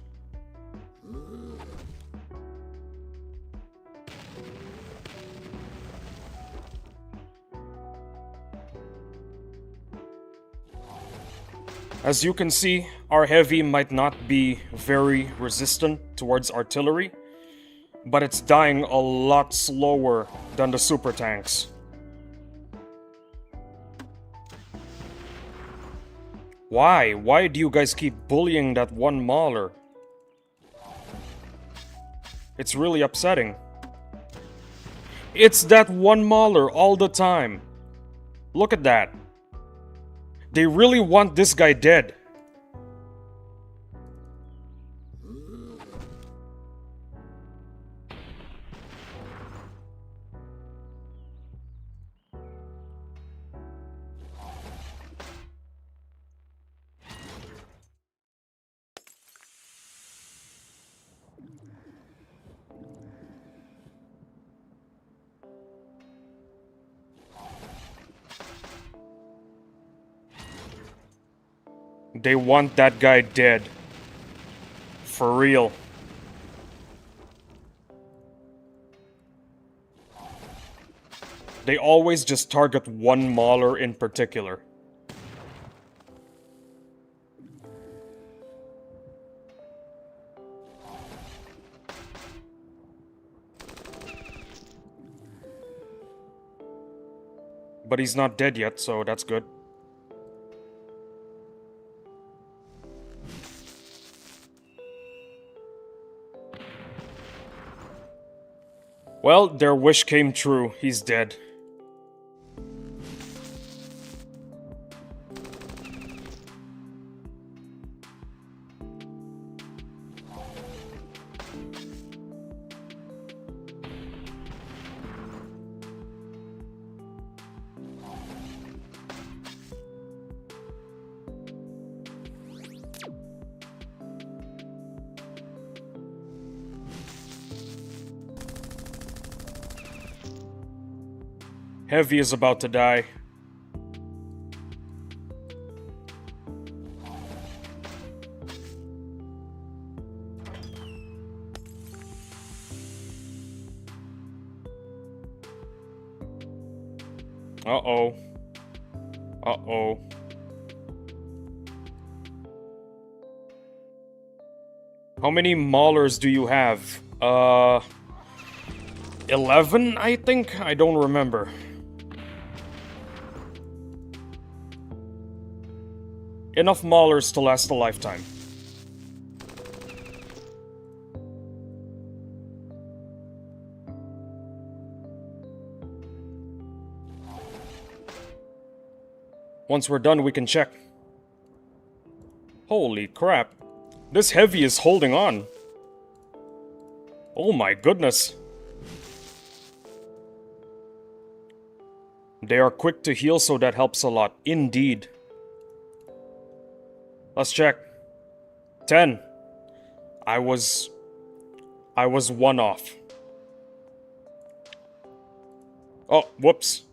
As you can see, our heavy might not be very resistant towards artillery, but it's dying a lot slower than the super tanks. Why? Why do you guys keep bullying that one mauler? It's really upsetting. It's that one mauler all the time. Look at that. They really want this guy dead. They want that guy dead. For real. They always just target one mauler in particular. But he's not dead yet, so that's good. Well, their wish came true. He's dead. Heavy is about to die. Uh-oh. Uh-oh. How many maulers do you have? 11, I think? I don't remember. Enough maulers to last a lifetime. Once we're done, we can check. Holy crap. This heavy is holding on. Oh my goodness. They are quick to heal, so that helps a lot. Indeed. Let's check. 10. I was 1 off. Oh, whoops.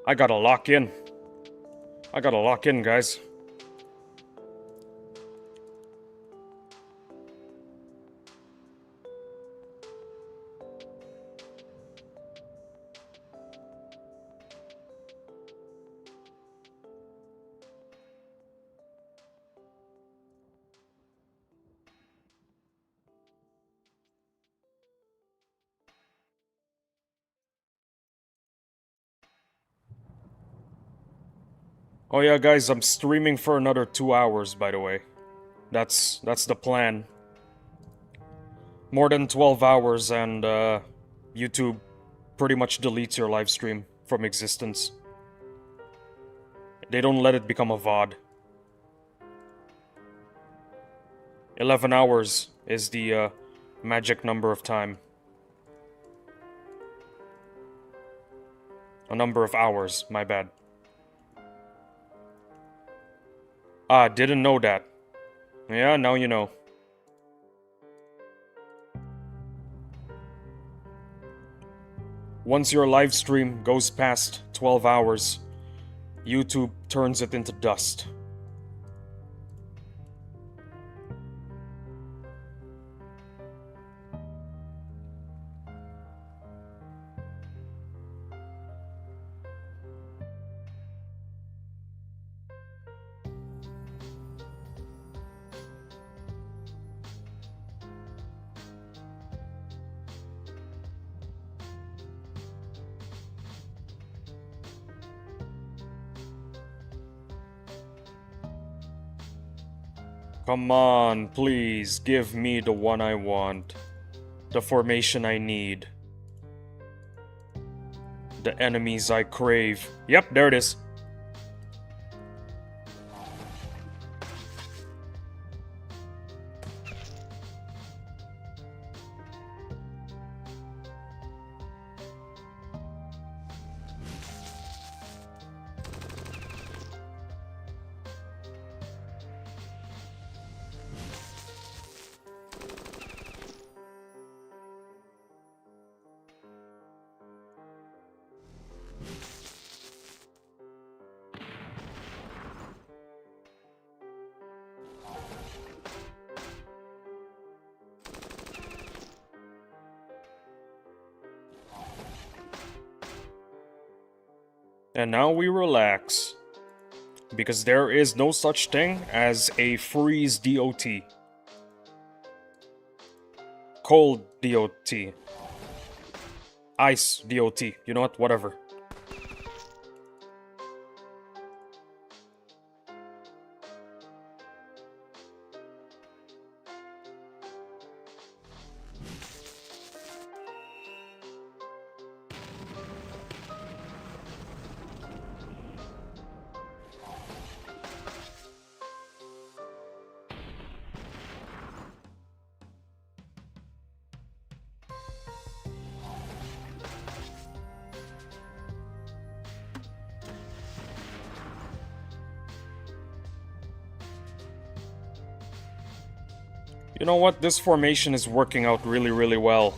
I gotta lock in. I gotta lock in, guys. Oh yeah, guys, I'm streaming for another 2 hours, by the way. That's the plan. More than 12 hours and YouTube pretty much deletes your live stream from existence. They don't let it become a VOD. 11 hours is the magic number of time. A number of hours, my bad. Ah, didn't know that. Yeah, now you know. Once your live stream goes past 12 hours, YouTube turns it into dust. Come on, please, give me the one I want. The formation I need. The enemies I crave. Yep, there it is. And now we relax. Because there is no such thing as a freeze DOT. Cold DOT. Ice DOT. You know what? Whatever. You know what? This formation is working out really, really well.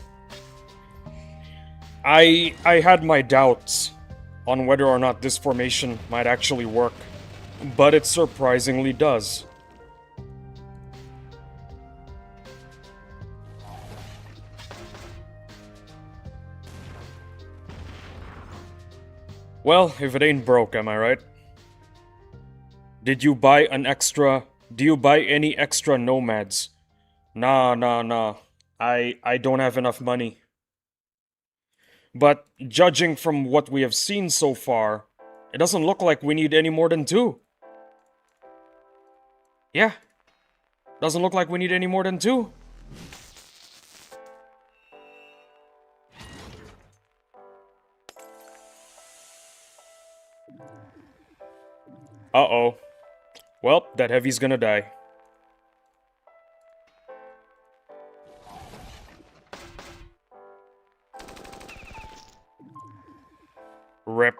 I had my doubts on whether or not this formation might actually work, but it surprisingly does. Well, if it ain't broke, am I right? Did you buy an extra... Do you buy any extra nomads? Nah. I don't have enough money. But judging from what we have seen so far, it doesn't look like we need any more than 2. Yeah. Doesn't look like we need any more than 2. Uh-oh. Well, that heavy's gonna die. Rip.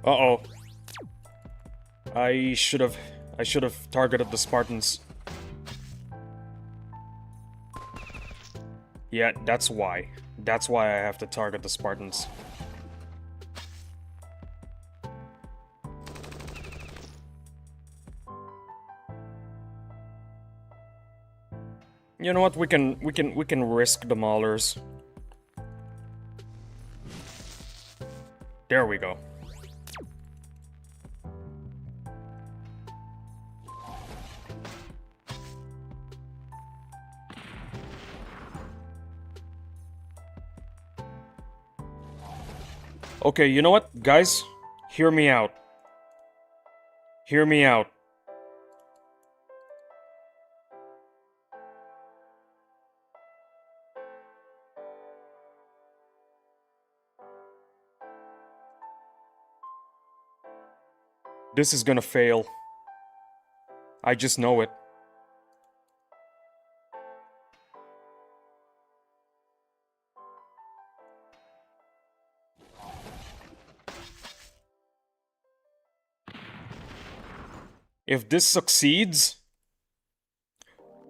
Uh-oh. I should have targeted the Spartans. Yeah, that's why. That's why I have to target the Spartans. You know what? We can risk the Maulers. There we go. Okay, you know what, guys? Hear me out. Hear me out. This is gonna fail. I just know it. If this succeeds...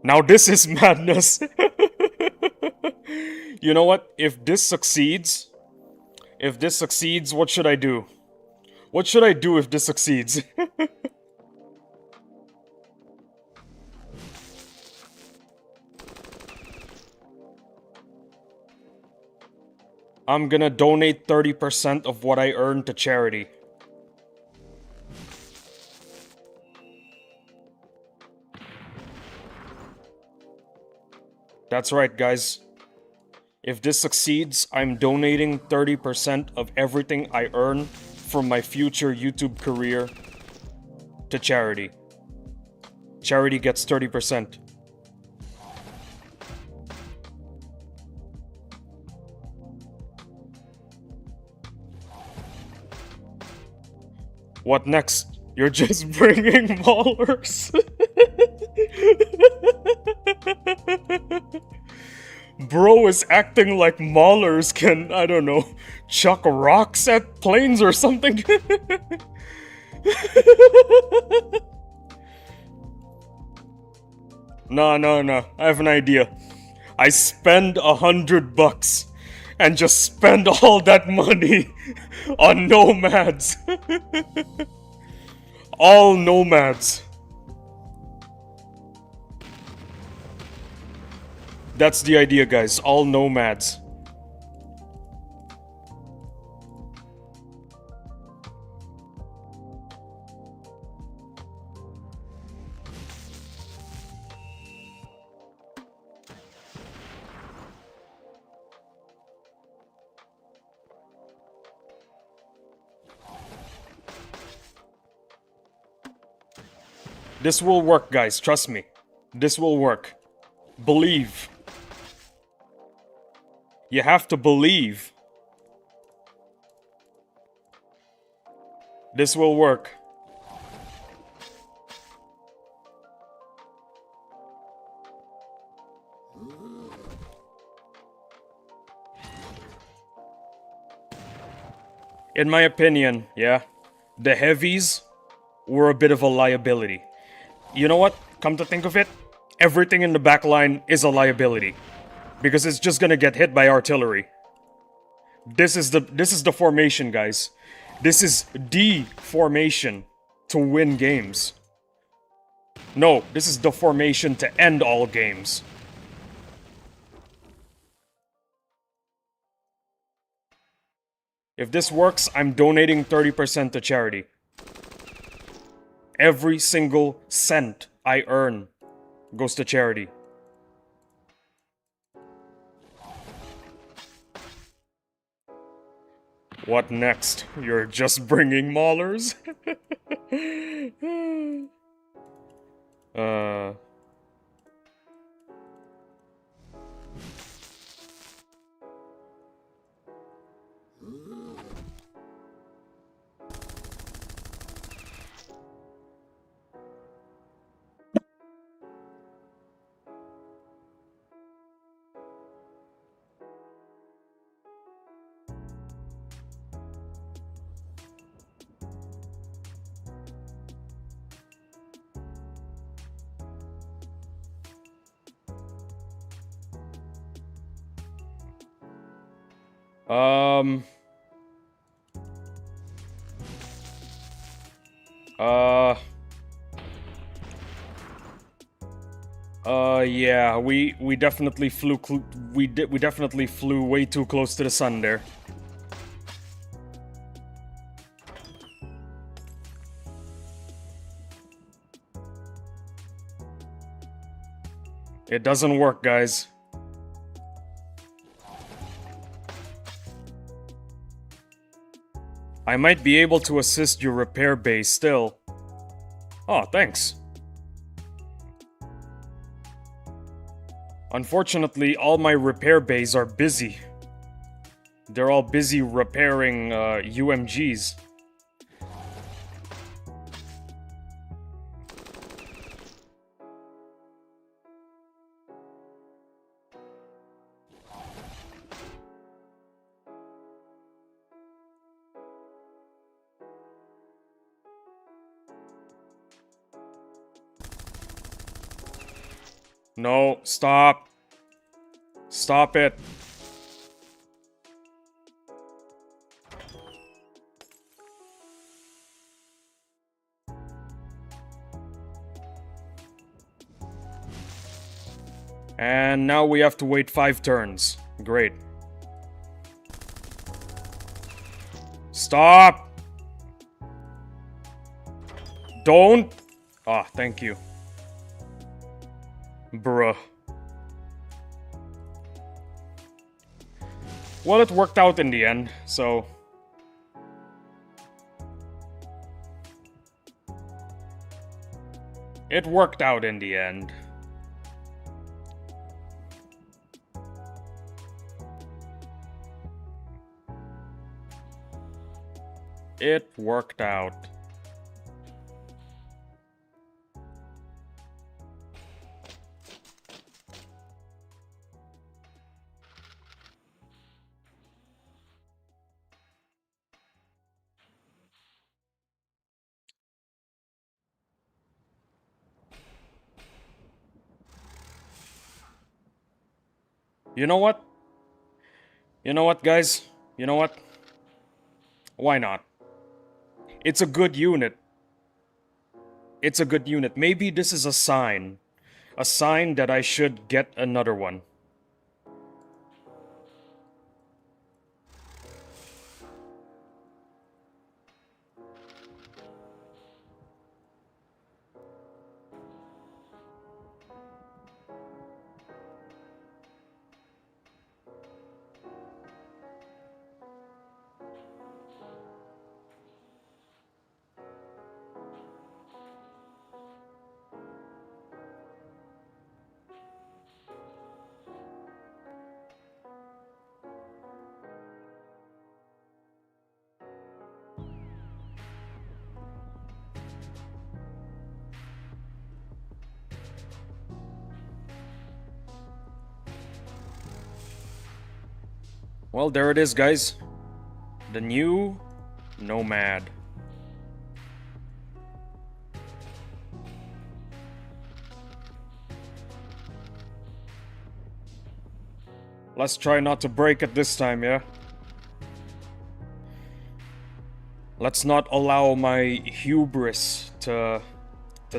Now this is madness! You know what? If this succeeds... what should I do? What should I do if this succeeds? I'm gonna donate 30% of what I earn to charity. That's right, guys. If this succeeds, I'm donating 30% of everything I earn from my future YouTube career to charity. Charity gets 30%. What next? You're just bringing maulers. Bro is acting like maulers can, I don't know, chuck rocks at planes or something. No. I have an idea. I spend $100 and just spend all that money on nomads. All nomads. That's the idea, guys. All nomads. This will work, guys. Trust me. This will work. Believe. You have to believe. This will work. In my opinion, yeah, the heavies were a bit of a liability. You know what? Come to think of it, everything in the back line is a liability. Because it's just gonna get hit by artillery. This is the formation, guys. This is the formation to win games. No, this is the formation to end all games. If this works, I'm donating 30% to charity. Every single cent I earn goes to charity. What next? You're just bringing maulers? uh... Um... Yeah, we definitely flew we definitely flew way too close to the sun there. It doesn't work, guys. I might be able to assist your repair base still. Oh, thanks. Unfortunately, all my repair bays are busy. They're all busy repairing UMGs. No, stop. Stop it. And now we have to wait 5 turns. Great. Stop! Don't! Ah, thank you. Bruh. Well, it worked out in the end, so... It worked out in the end. It worked out. You know what? You know what, guys? You know what? Why not? It's a good unit. It's a good unit. Maybe this is a sign. A sign that I should get another one. Well, there it is, guys. The new Nomad. Let's try not to break it this time, yeah? Let's not allow my hubris to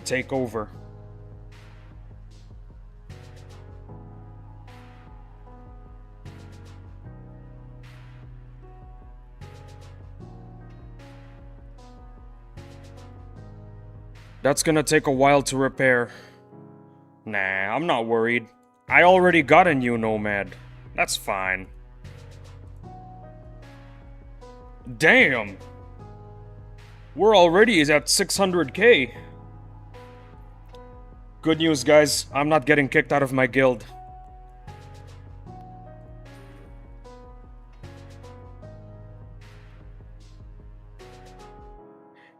take over. That's gonna take a while to repair. Nah, I'm not worried. I already got a new Nomad. That's fine. Damn! We're already at 600k. Good news, guys. I'm not getting kicked out of my guild.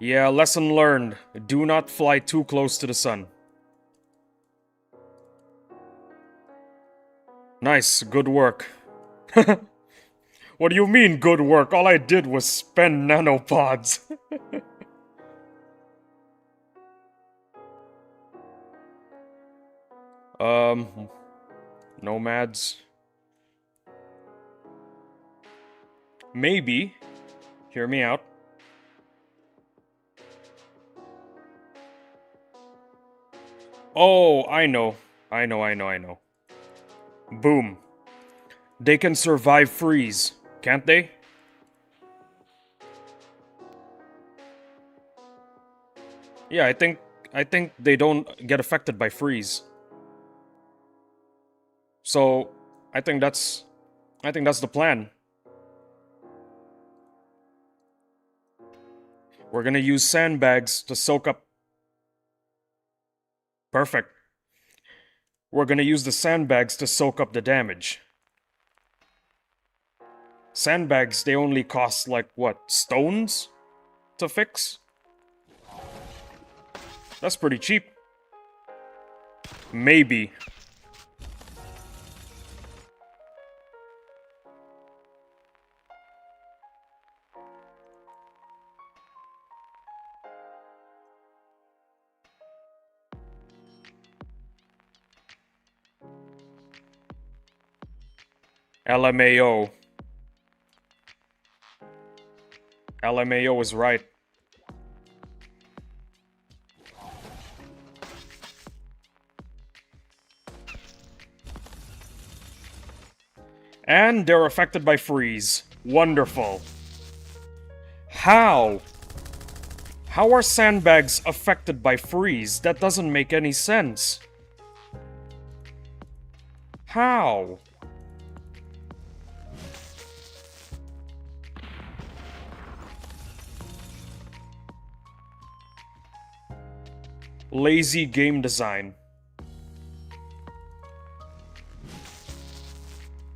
Yeah, lesson learned. Do not fly too close to the sun. Nice, good work. What do you mean, good work? All I did was spend nanopods. Nomads. Maybe. Hear me out. Oh, I know. I know. Boom. They can survive freeze, can't they? Yeah, I think they don't get affected by freeze. So, I think that's the plan. We're gonna use sandbags to soak up. Perfect. We're gonna use the sandbags to soak up the damage. Sandbags, they only cost like, what, stones to fix? That's pretty cheap. Maybe. LMAO. LMAO is right. And they're affected by freeze. Wonderful. How? How are sandbags affected by freeze? That doesn't make any sense. How? Lazy game design.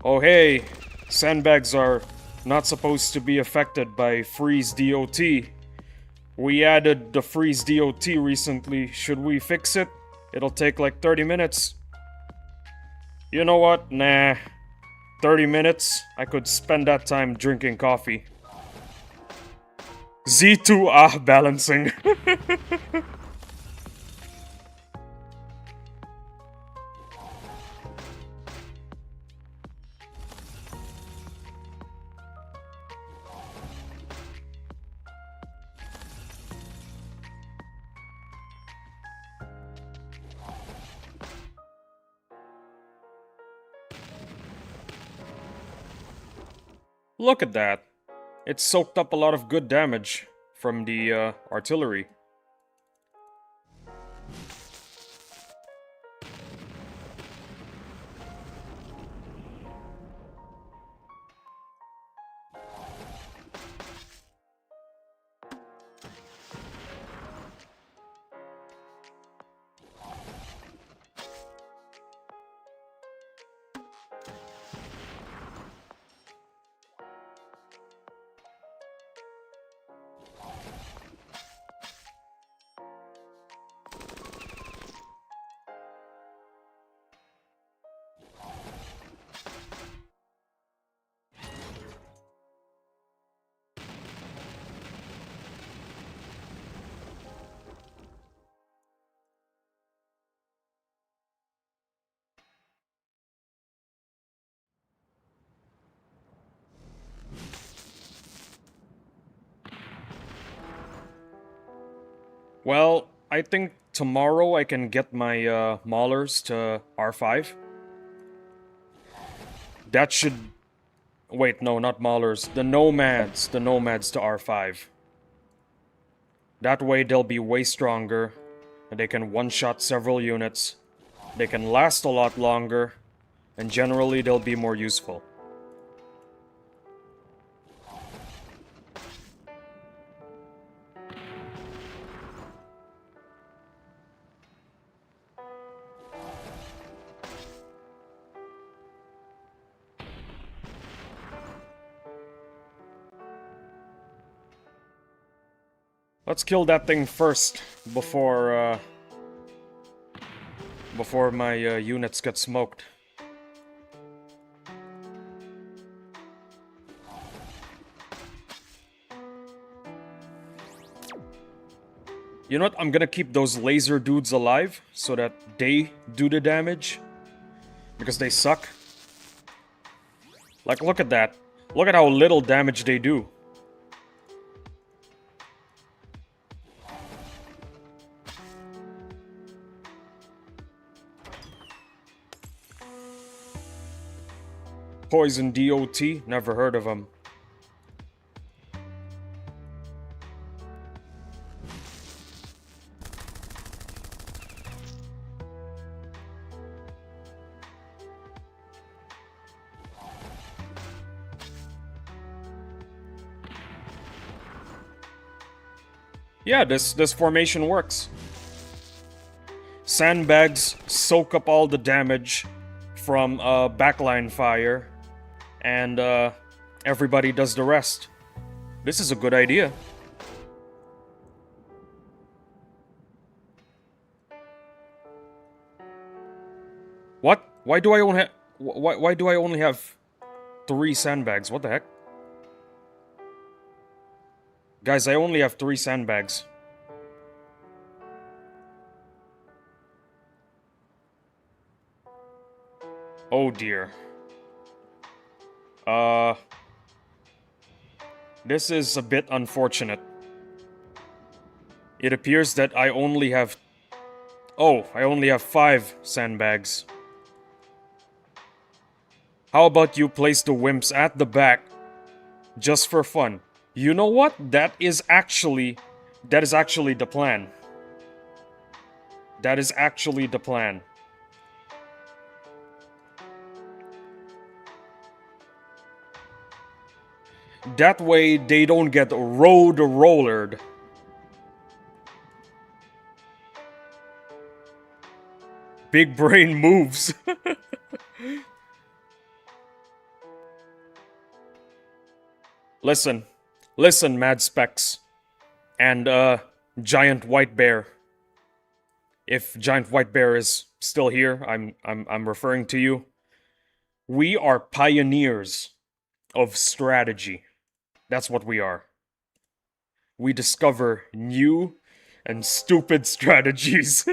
Oh hey, sandbags are not supposed to be affected by freeze DOT. We added the freeze DOT recently. Should we fix it? It'll take like 30 minutes. You know what? Nah. 30 minutes? I could spend that time drinking coffee. Z2 balancing. Look at that. It soaked up a lot of good damage from the artillery. Well, I think tomorrow I can get my Maulers to R5. That should... Wait, no, not Maulers. The Nomads. The Nomads to R5. That way they'll be way stronger. And they can one-shot several units. They can last a lot longer. And generally they'll be more useful. Let's kill that thing first, before my units get smoked. You know what? I'm gonna keep those laser dudes alive, so that they do the damage. Because they suck. Like, look at that. Look at how little damage they do. Poison DOT? Never heard of him. Yeah, this formation works. Sandbags soak up all the damage from backline fire. And everybody does the rest. This is a good idea. What? Why do I only have... Why do I only have 3 sandbags? What the heck? Guys, I only have 3 sandbags. Oh dear. This is a bit unfortunate. It appears that I only have... Oh, I only have 5 sandbags. How about you place the wimps at the back, just for fun? You know what? That is actually the plan. That is actually the plan. That way, they don't get road-rollered. Big brain moves. Listen, Mad Specs, and Giant White Bear. If Giant White Bear is still here, I'm referring to you. We are pioneers of strategy. That's what we are. We discover new and stupid strategies.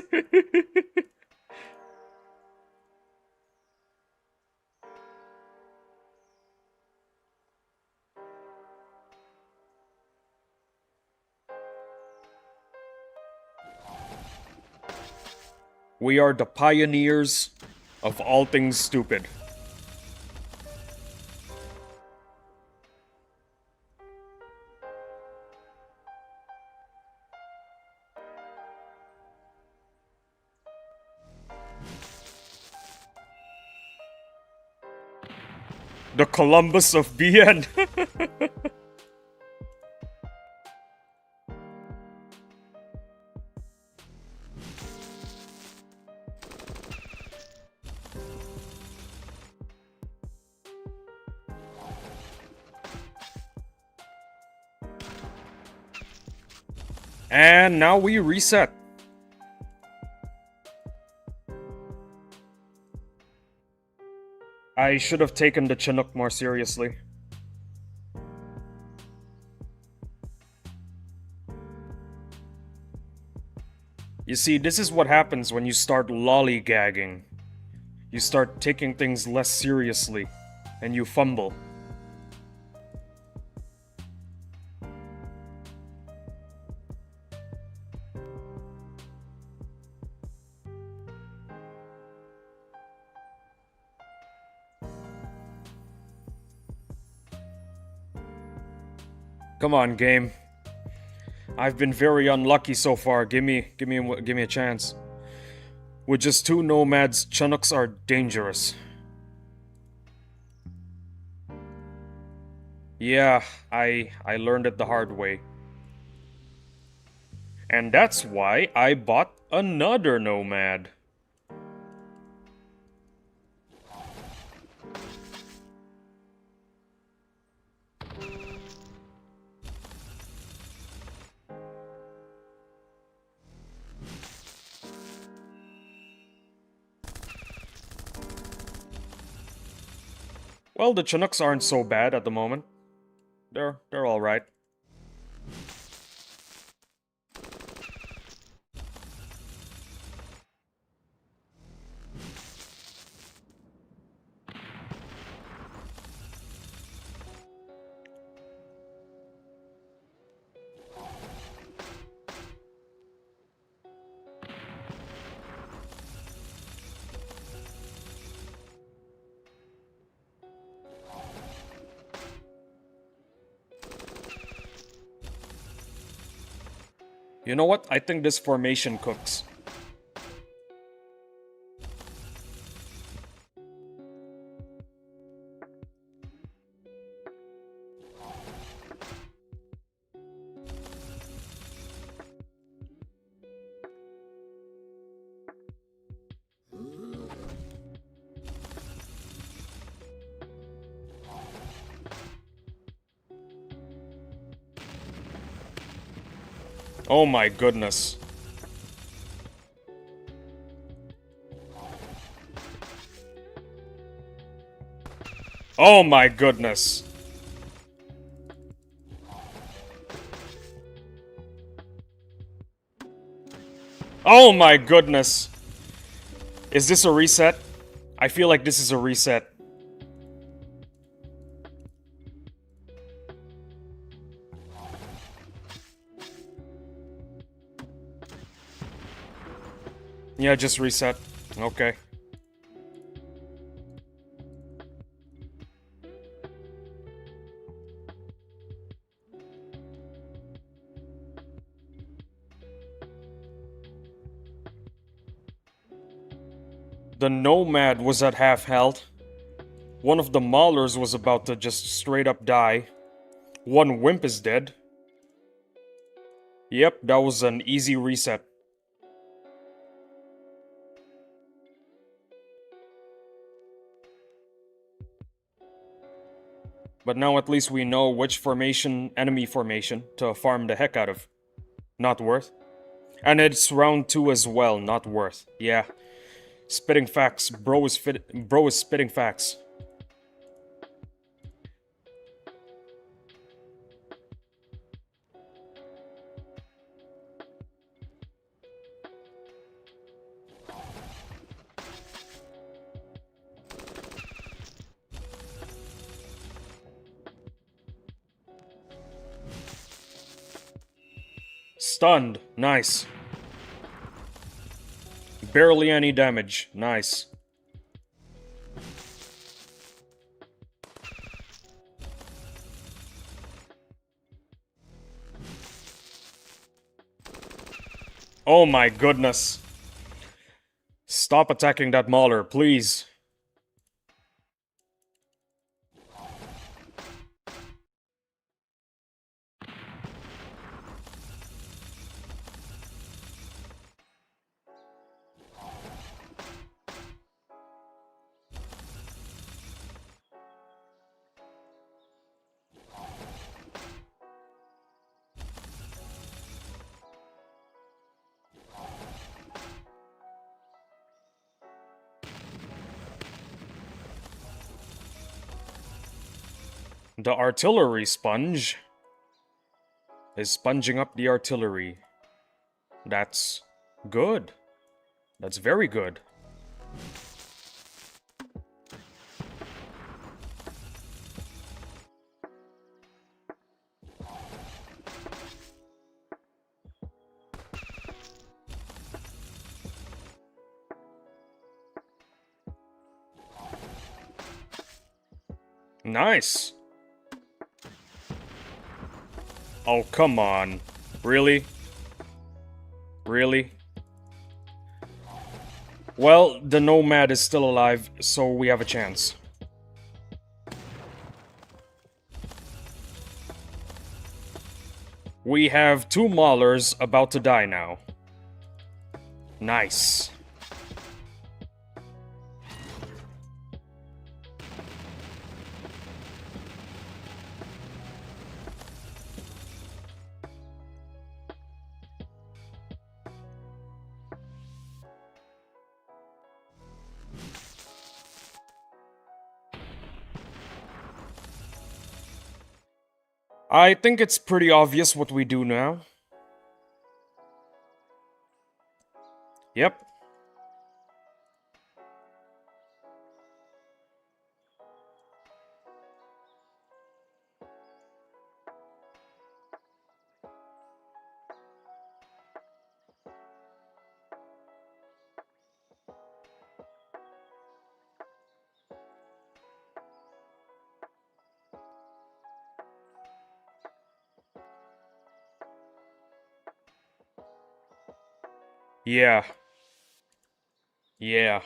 We are the pioneers of all things stupid. The Columbus of BN. And now we reset. I should have taken the Chinook more seriously. You see, this is what happens when you start lollygagging. You start taking things less seriously, and you fumble. Come on, game. I've been very unlucky so far. Give me a chance. With just 2 nomads, Chinooks are dangerous. Yeah, I learned it the hard way. And that's why I bought another nomad. Well, the Chinooks aren't so bad at the moment. They're all right. You know what? I think this formation cooks. Oh my goodness. Oh my goodness. Oh my goodness. Is this a reset? I feel like this is a reset. Yeah, just reset. Okay. The Nomad was at half health. One of the Maulers was about to just straight up die. One Wimp is dead. Yep, that was an easy reset. But now at least we know which formation, enemy formation, to farm the heck out of. Not worth. And it's round 2 as well, not worth. Yeah. Spitting facts. Bro is spitting facts. Stunned. Nice. Barely any damage. Nice. Oh my goodness. Stop attacking that Mauler, please. The artillery sponge is sponging up the artillery. That's good. That's very good. Nice. Oh, come on. Really? Really? Well, the Nomad is still alive, so we have a chance. We have 2 Maulers about to die now. Nice. I think it's pretty obvious what we do now. Yep. Yeah. Yeah.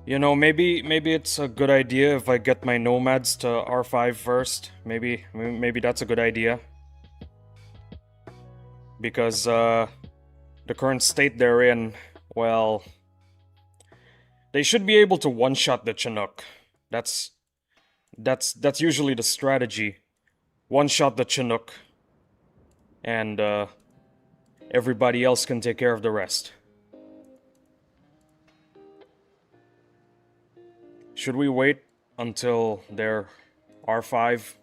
You know, maybe it's a good idea if I get my nomads to R5 first. Maybe that's a good idea. Because the current state they're in, well, they should be able to one-shot the Chinook. That's usually the strategy. One-shot the Chinook and everybody else can take care of the rest. Should we wait until they're R5?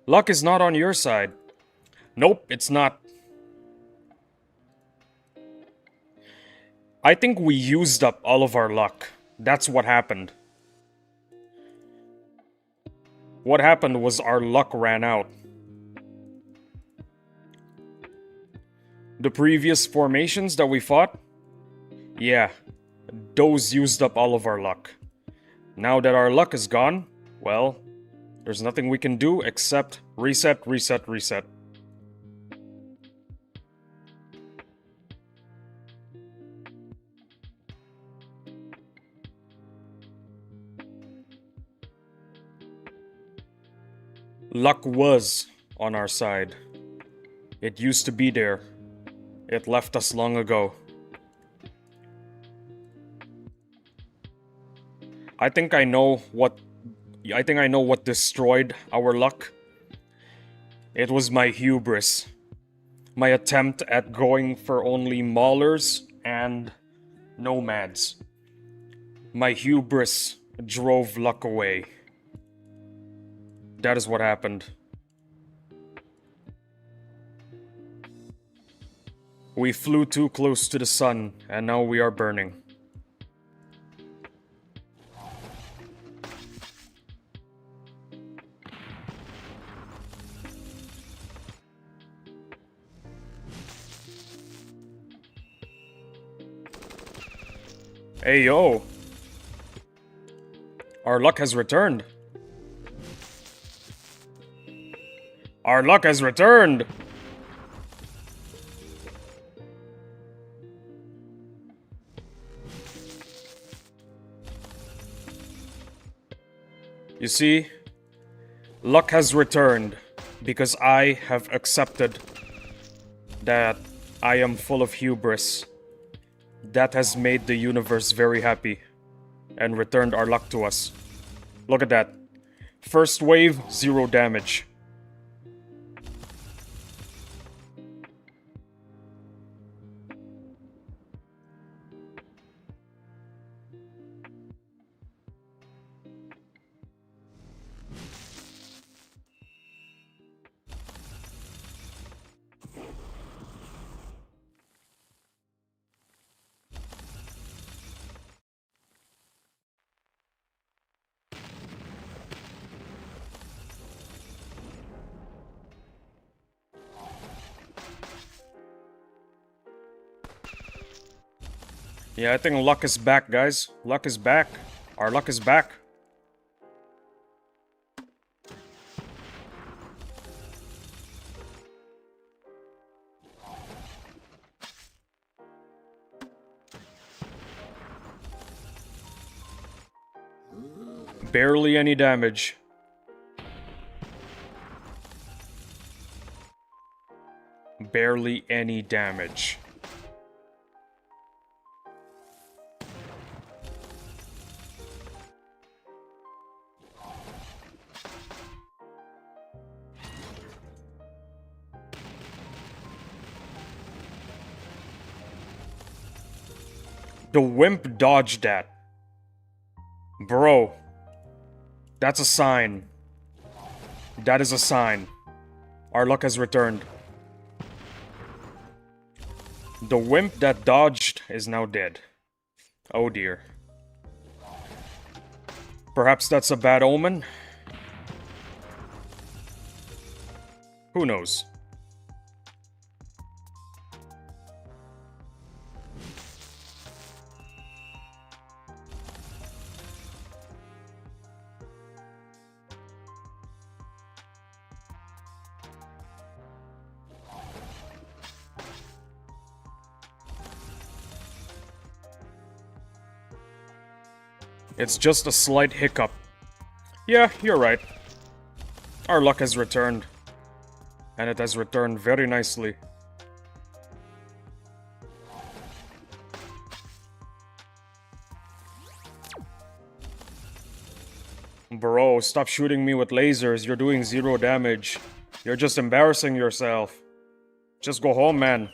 Luck is not on your side. Nope, it's not. I think we used up all of our luck. That's what happened. What happened was our luck ran out. The previous formations that we fought? Yeah, those used up all of our luck. Now that our luck is gone, well, there's nothing we can do except reset, reset, reset. Luck was on our side. It used to be there. It left us long ago. I think I know what destroyed our luck. It was my hubris. My attempt at going for only maulers and nomads. My hubris drove luck away. That is what happened. We flew too close to the sun, and now we are burning. Hey yo! Our luck has returned! Our luck has returned! You see, luck has returned because I have accepted that I am full of hubris. That has made the universe very happy and returned our luck to us. Look at that. First wave, 0 damage. Yeah, I think luck is back, guys. Luck is back. Our luck is back. Barely any damage. Barely any damage. The wimp dodged that. Bro. That's a sign. That is a sign. Our luck has returned. The wimp that dodged is now dead. Oh dear. Perhaps that's a bad omen? Who knows? It's just a slight hiccup. Yeah, you're right. Our luck has returned. And it has returned very nicely. Bro, stop shooting me with lasers. You're doing 0 damage. You're just embarrassing yourself. Just go home, man.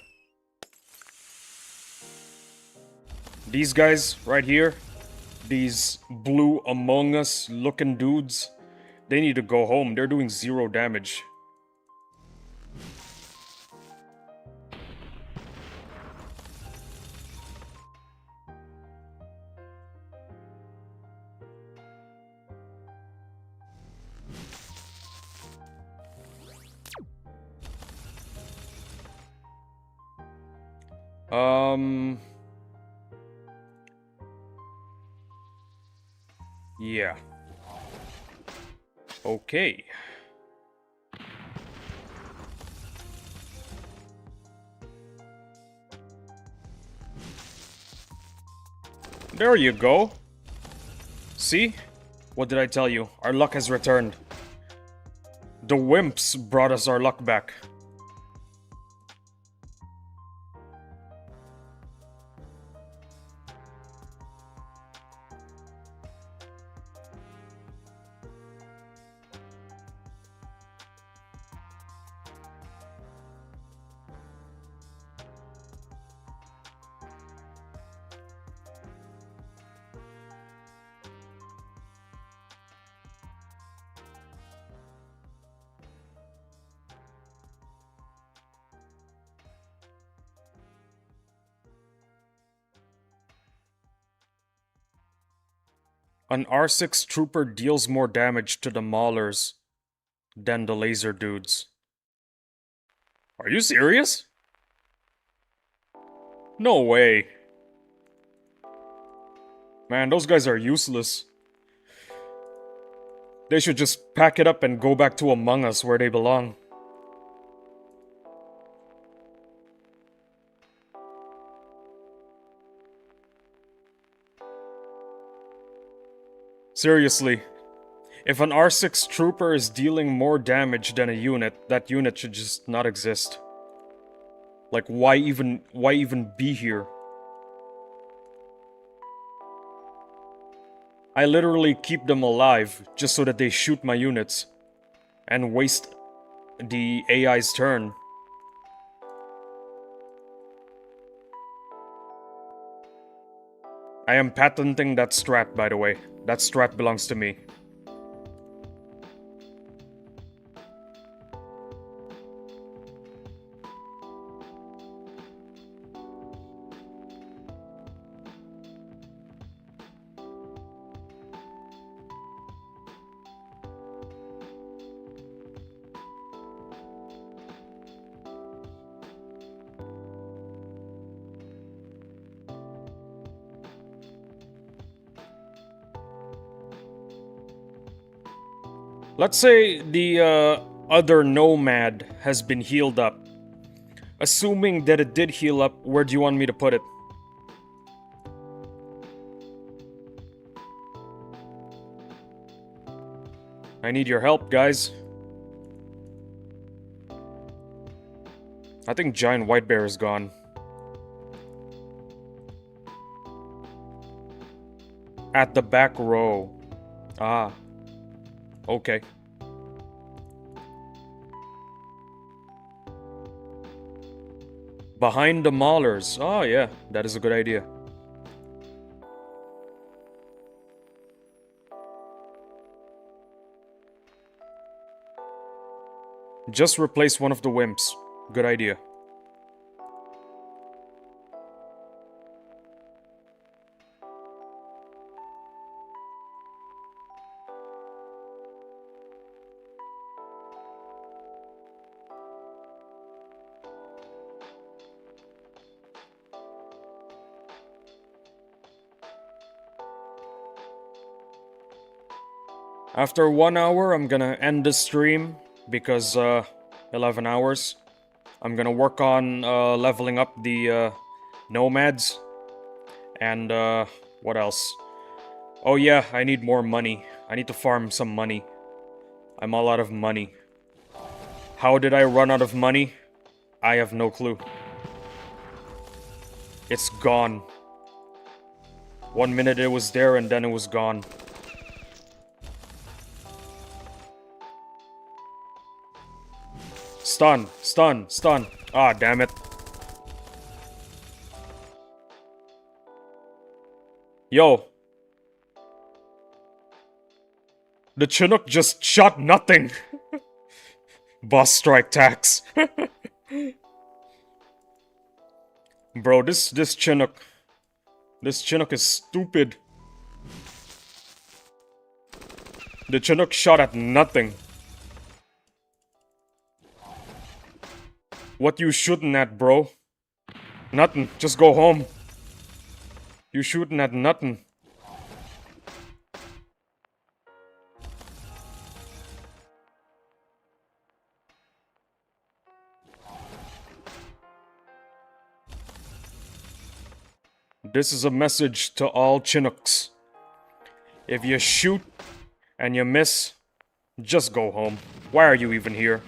These guys right here, these blue Among Us looking dudes, they need to go home. They're doing 0 damage. Yeah. Okay. There you go. See? What did I tell you? Our luck has returned. The wimps brought us our luck back. An R6 trooper deals more damage to the maulers than the laser dudes. Are you serious? No way. Man, those guys are useless. They should just pack it up and go back to Among Us where they belong. Seriously, if an R6 trooper is dealing more damage than a unit, that unit should just not exist. Like, why even be here? I literally keep them alive just so that they shoot my units and waste the AI's turn. I am patenting that strat, by the way. That strat belongs to me. Let's say the other nomad has been healed up. Assuming that it did heal up, where do you want me to put it? I need your help, guys. I think Giant White Bear is gone. At the back row. Ah. Okay. Behind the maulers. Oh yeah, that is a good idea. Just replace one of the wimps. Good idea. After 1 hour, I'm gonna end the stream because 11 hours. I'm gonna work on leveling up the nomads. And what else? Oh yeah, I need more money. I need to farm some money. I'm all out of money. How did I run out of money? I have no clue. It's gone. 1 minute it was there and then it was gone. Stun, stun, stun. Ah, damn it. Yo. The Chinook just shot nothing. Boss strike tax. Bro, this Chinook is stupid. The Chinook shot at nothing. What you shooting at, bro? Nothing. Just go home. You shooting at nothing. This is a message to all Chinooks. If you shoot and you miss, just go home. Why are you even here?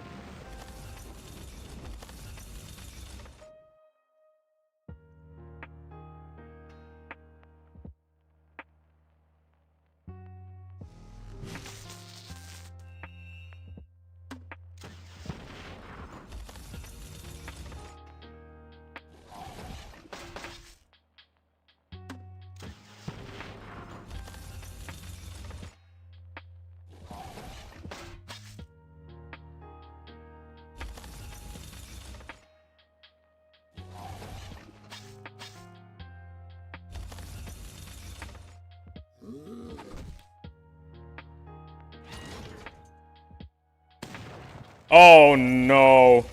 Oh no.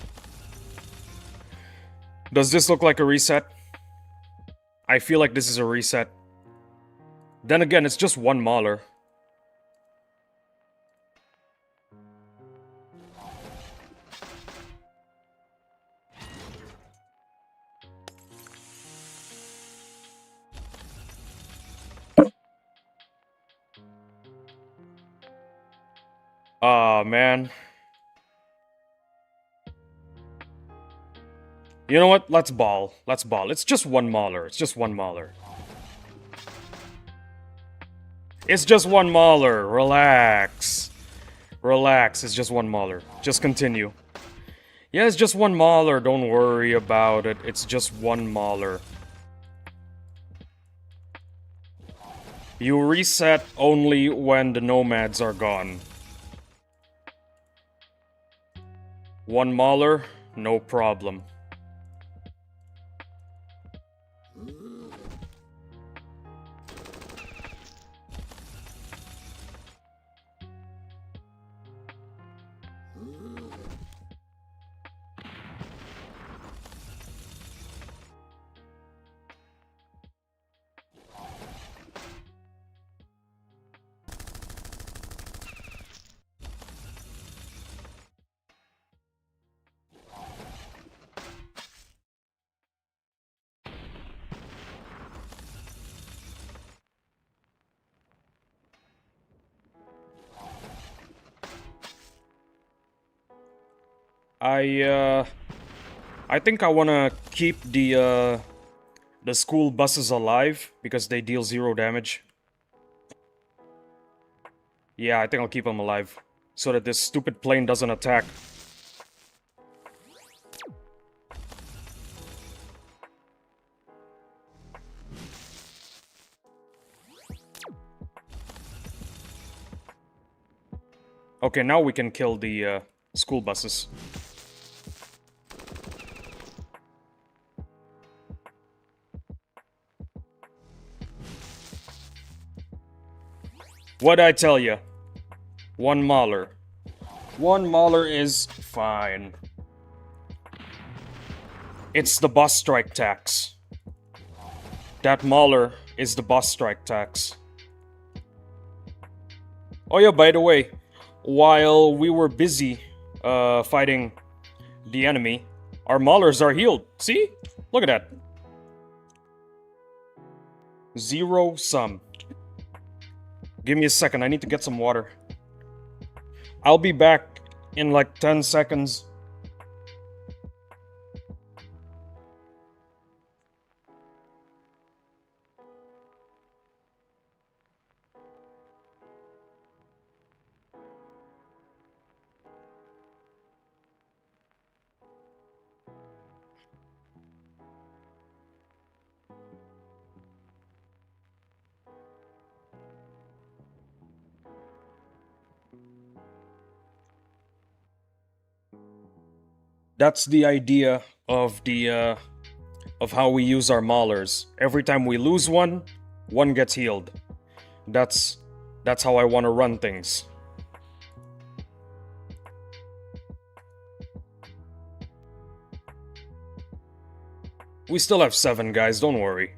Does this look like a reset? I feel like this is a reset. Then again, it's just one mauler. Ah, man. You know what? Let's ball. Let's ball. It's just one mauler. It's just one mauler. It's just one mauler. Relax. Relax. It's just one mauler. Just continue. Yeah, it's just one mauler. Don't worry about it. It's just one mauler. You reset only when the nomads are gone. One mauler, no problem. I think I wanna keep the school buses alive because they deal 0 damage. Yeah, I think I'll keep them alive so that this stupid plane doesn't attack. Okay, now we can kill the school buses. What'd I tell you? 1 Mauler. 1 Mauler is fine. It's the boss strike tax. That Mauler is the boss strike tax. Oh yeah, by the way, while we were busy fighting the enemy, our Maulers are healed. See? Look at that. 0 sum. Give me a second, I need to get some water. I'll be back in like 10 seconds. That's the idea of the of how we use our Maulers. Every time we lose one, one gets healed. That's how I want to run things. We still have 7 guys, don't worry.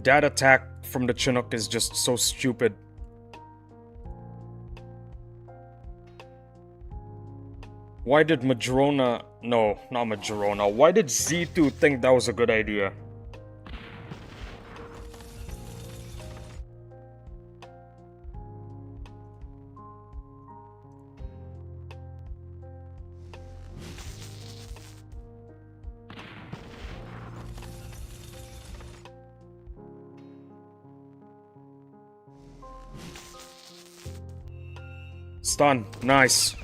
That attack from the Chinook is just so stupid. Why did Madrona... No, not Madrona. Why did Z2 think that was a good idea? Stun. Nice.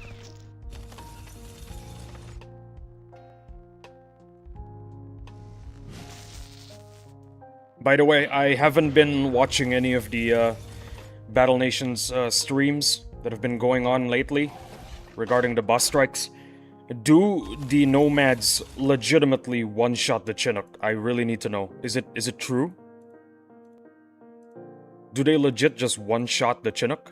By the way, I haven't been watching any of the Battle Nations streams that have been going on lately regarding the boss strikes. Do the Nomads legitimately one-shot the Chinook? I really need to know. Is it true? Do they legit just one-shot the Chinook?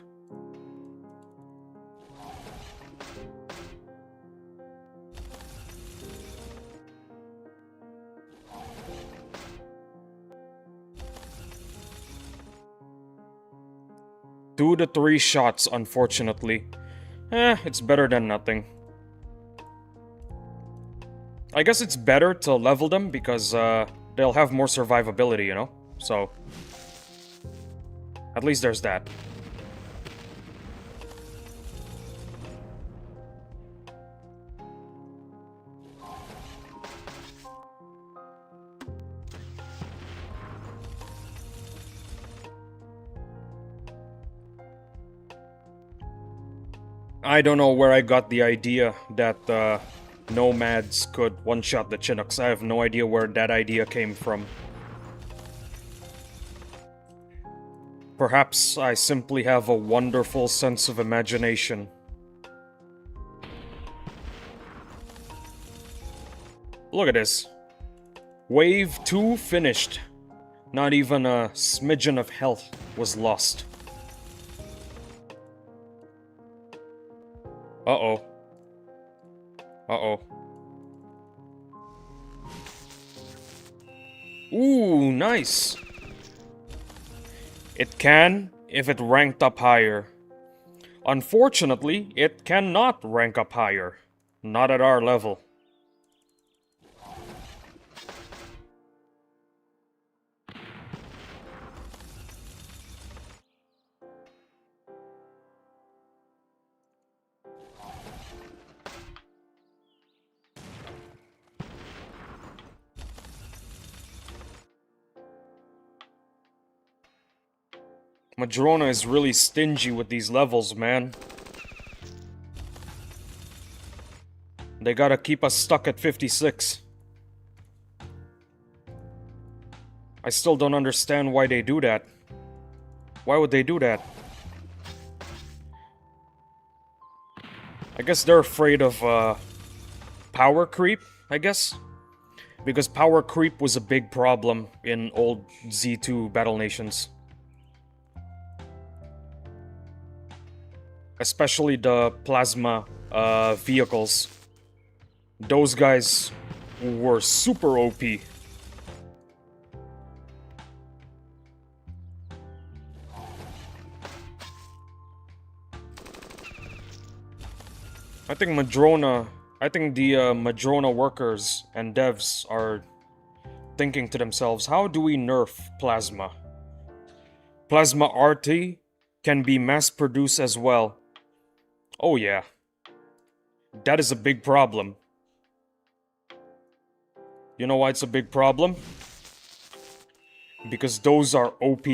Two to 3 shots, unfortunately. It's better than nothing. I guess it's better to level them because they'll have more survivability, you know? So, at least there's that. I don't know where I got the idea that nomads could one-shot the Chinooks. I have no idea where that idea came from. Perhaps I simply have a wonderful sense of imagination. Look at this. Wave 2 finished. Not even a smidgen of health was lost. Uh-oh. Uh-oh. Ooh, nice. It can if it ranked up higher. Unfortunately, it cannot rank up higher. Not at our level. Madrona is really stingy with these levels, man. They gotta keep us stuck at 56. I still don't understand why they do that. Why would they do that? I guess they're afraid of, power creep, I guess? Because power creep was a big problem in old Z2 Battle Nations. Especially the plasma vehicles. Those guys were super OP. I think the Madrona workers and devs are thinking to themselves, how do we nerf plasma? Plasma RT can be mass-produced as well. Oh yeah. That is a big problem. You know why it's a big problem? Because those are OP.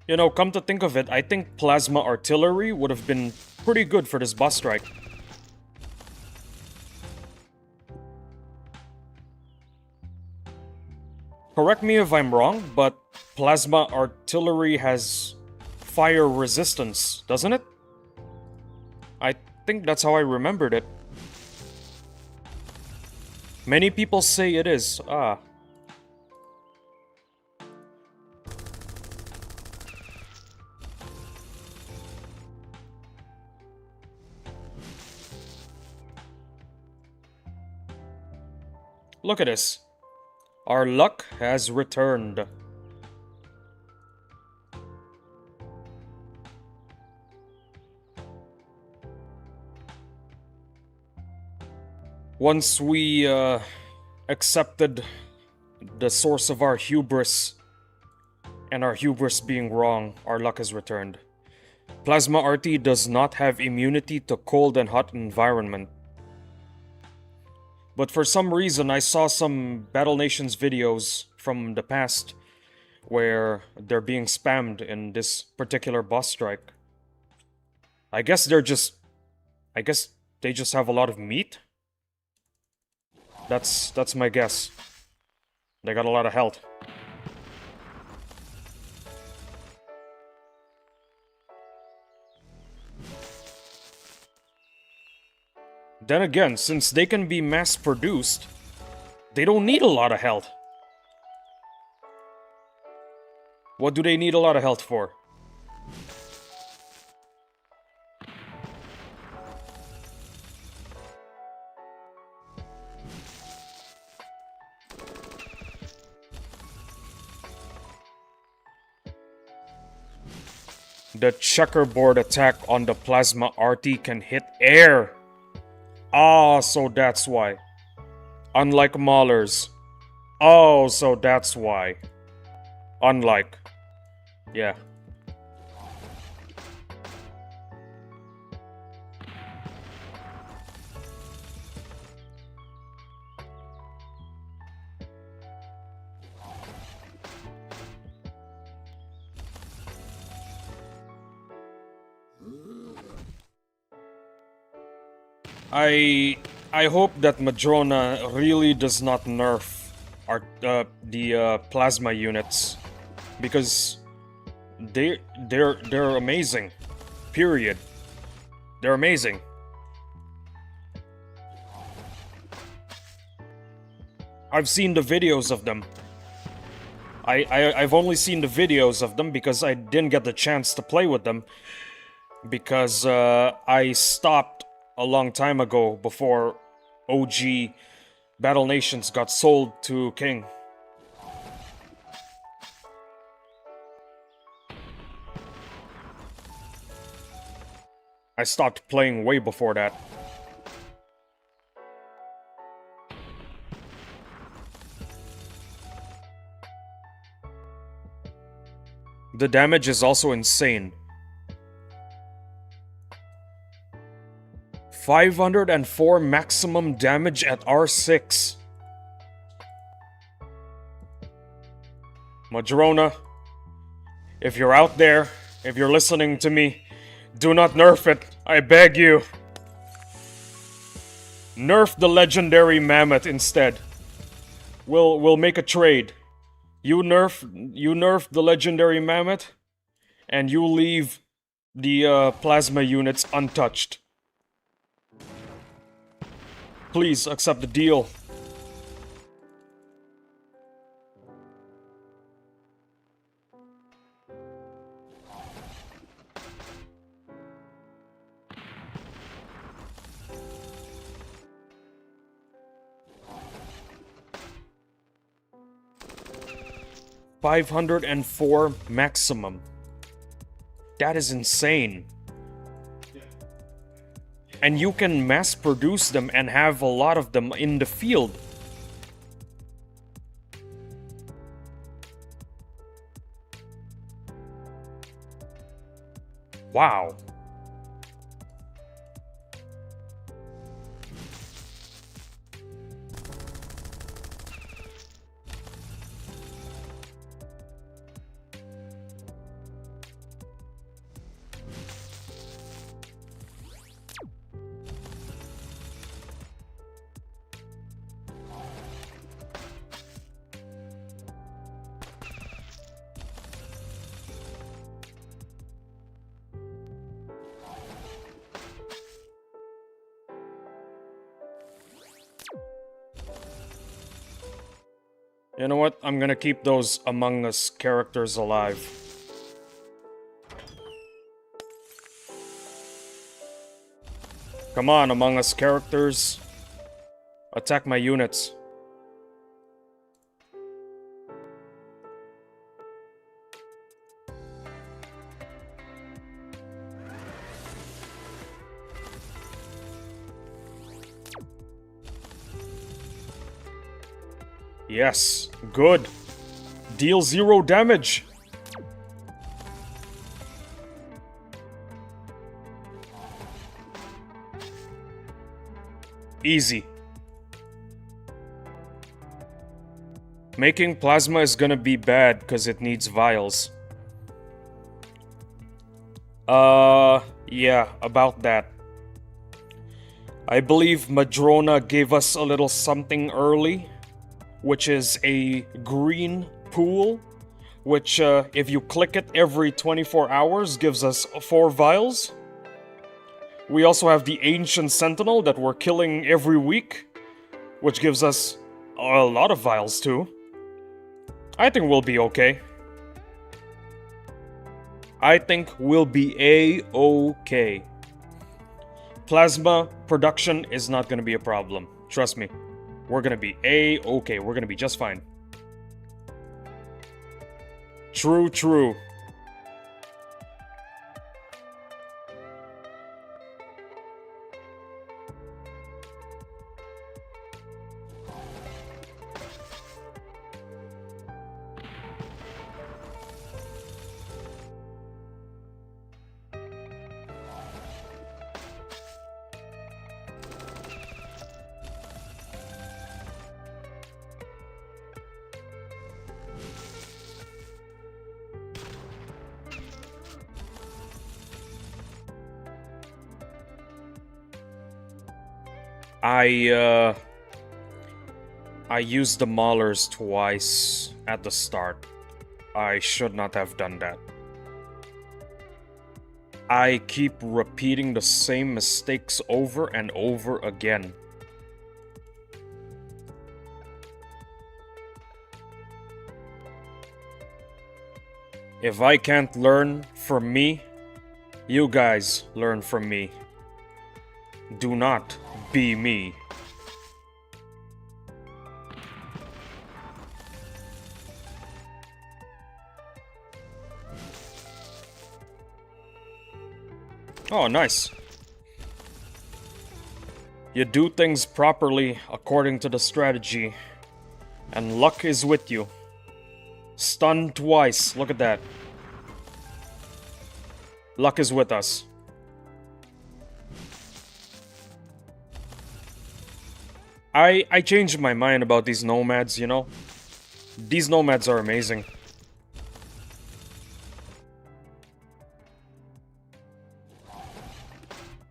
You know, come to think of it, I think plasma artillery would have been pretty good for this boss strike. Correct me if I'm wrong, but plasma artillery has fire resistance, doesn't it? I think that's how I remembered it. Many people say it is. Ah. Look at this. Our luck has returned. Once we accepted the source of our hubris, and our hubris being wrong, our luck has returned. Plasma RT does not have immunity to cold and hot environment. But for some reason, I saw some Battle Nations videos from the past where they're being spammed in this particular boss strike. I guess they just have a lot of meat? That's my guess. They got a lot of health. Then again, since they can be mass-produced, they don't need a lot of health. What do they need a lot of health for? The checkerboard attack on the Plasma RT can hit air. Ah, so that's why. Unlike Maulers. Oh, so that's why. Unlike. Yeah. I hope that Madrona really does not nerf the plasma units, because they're amazing. Period. They're amazing. I've seen the videos of them. I've only seen the videos of them because I didn't get the chance to play with them, because I stopped a long time ago before OG Battle Nations got sold to King. I stopped playing way before that. The damage is also insane. 504 maximum damage at R6. Madrona, if you're out there, if you're listening to me, do not nerf it, I beg you. Nerf the legendary mammoth instead. We'll make a trade. You nerf the legendary mammoth, and you leave the plasma units untouched. Please accept the deal. $504 maximum. That is insane. And you can mass produce them and have a lot of them in the field. Wow. You know what? I'm gonna keep those Among Us characters alive. Come on, Among Us characters. Attack my units. Yes, good. Deal 0 damage. Easy. Making plasma is gonna be bad because it needs vials. Yeah, about that. I believe Madrona gave us a little something early, which is a green pool, which if you click it every 24 hours gives us 4 vials. We also have the Ancient Sentinel that we're killing every week, which gives us a lot of vials too. I think we'll be okay. I think we'll be A-okay. Plasma production is not gonna be a problem. Trust me. We're gonna be A-okay. We're gonna be just fine. True, true. I used the maulers twice at the start. I should not have done that. I keep repeating the same mistakes over and over again. If I can't learn from me, you guys learn from me. Do not be me. Oh, nice. You do things properly according to the strategy, and luck is with you. Stunned twice, look at that. Luck is with us. I changed my mind about these nomads, you know? These nomads are amazing.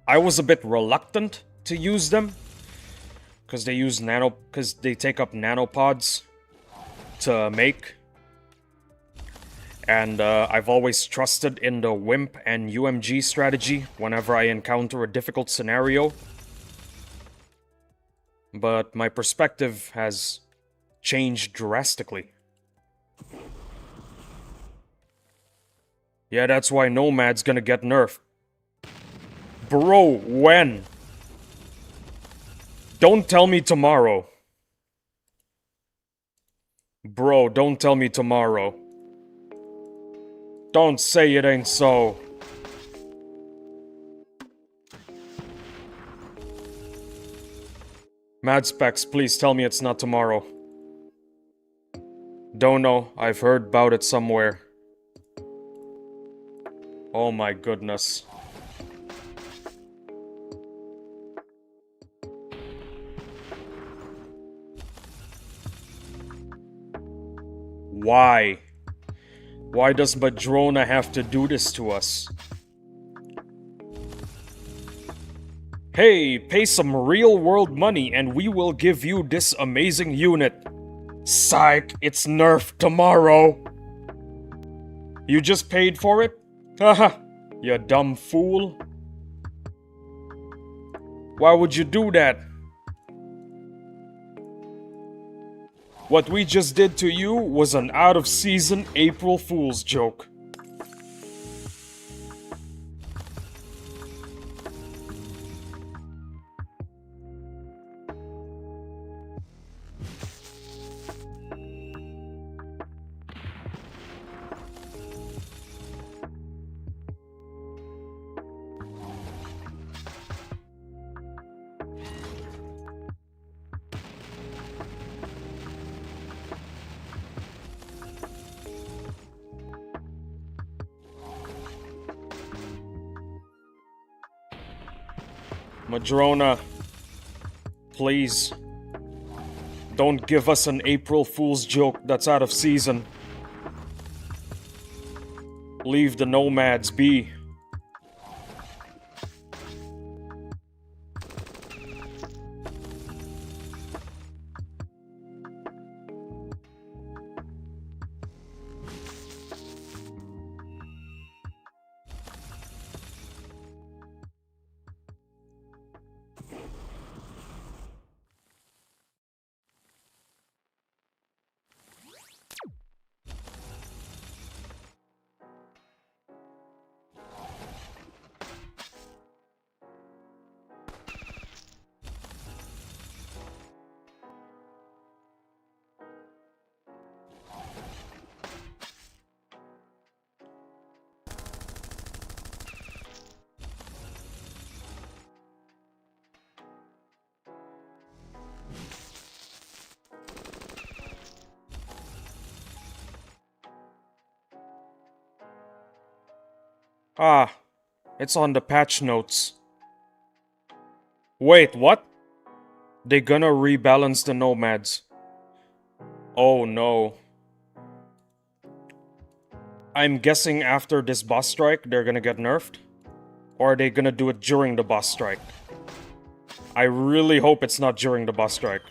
I was a bit reluctant to use them because they take up nanopods to make. And I've always trusted in the Wimp and UMG strategy whenever I encounter a difficult scenario. But my perspective has changed drastically. Yeah, that's why Nomad's gonna get nerfed. Bro, when? Don't tell me tomorrow. Bro, don't tell me tomorrow. Don't say it ain't so. Mad Specs, please tell me it's not tomorrow. Don't know, I've heard about it somewhere. Oh my goodness. Why? Why does Madrona have to do this to us? Hey, pay some real-world money and we will give you this amazing unit. Psych, it's nerfed tomorrow. You just paid for it? Haha, you dumb fool. Why would you do that? What we just did to you was an out-of-season April Fool's joke. Madrona, please, don't give us an April Fool's joke that's out of season. Leave the nomads be. Ah, it's on the patch notes. Wait, what? They gonna rebalance the nomads. Oh no. I'm guessing after this boss strike, they're gonna get nerfed? Or are they gonna do it during the boss strike? I really hope it's not during the bus strike.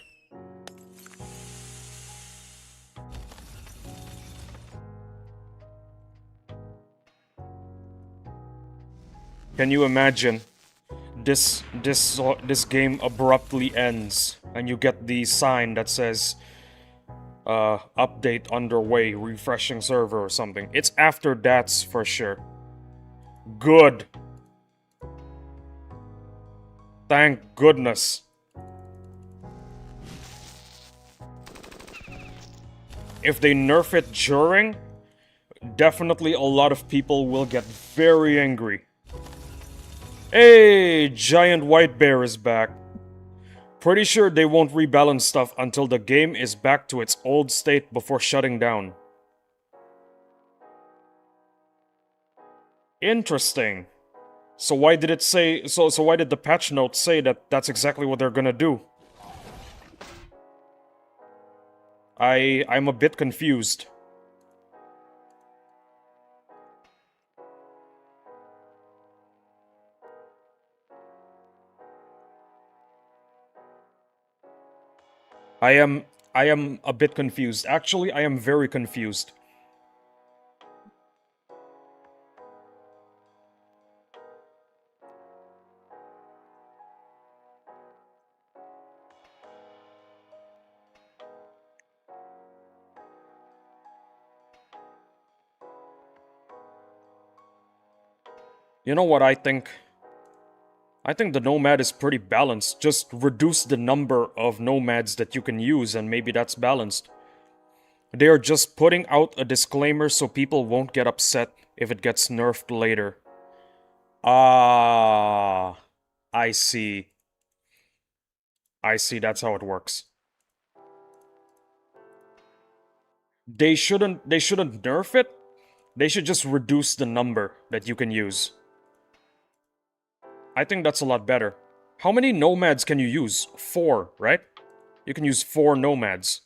Can you imagine? This game abruptly ends, and you get the sign that says, update underway, refreshing server or something. It's after that's for sure. Good. Thank goodness. If they nerf it during, definitely a lot of people will get very angry. Hey, Giant White Bear is back. Pretty sure they won't rebalance stuff until the game is back to its old state before shutting down. Interesting. So why did it say... So why did the patch notes say that that's exactly what they're gonna do? I'm a bit confused. I am a bit confused. Actually, I am very confused. You know what I think? I think the Nomad is pretty balanced. Just reduce the number of Nomads that you can use and maybe that's balanced. They are just putting out a disclaimer so people won't get upset if it gets nerfed later. Ah, I see. I see, that's how it works. They shouldn't nerf it. They should just reduce the number that you can use. I think that's a lot better. How many Nomads can you use? 4, right? You can use 4 Nomads.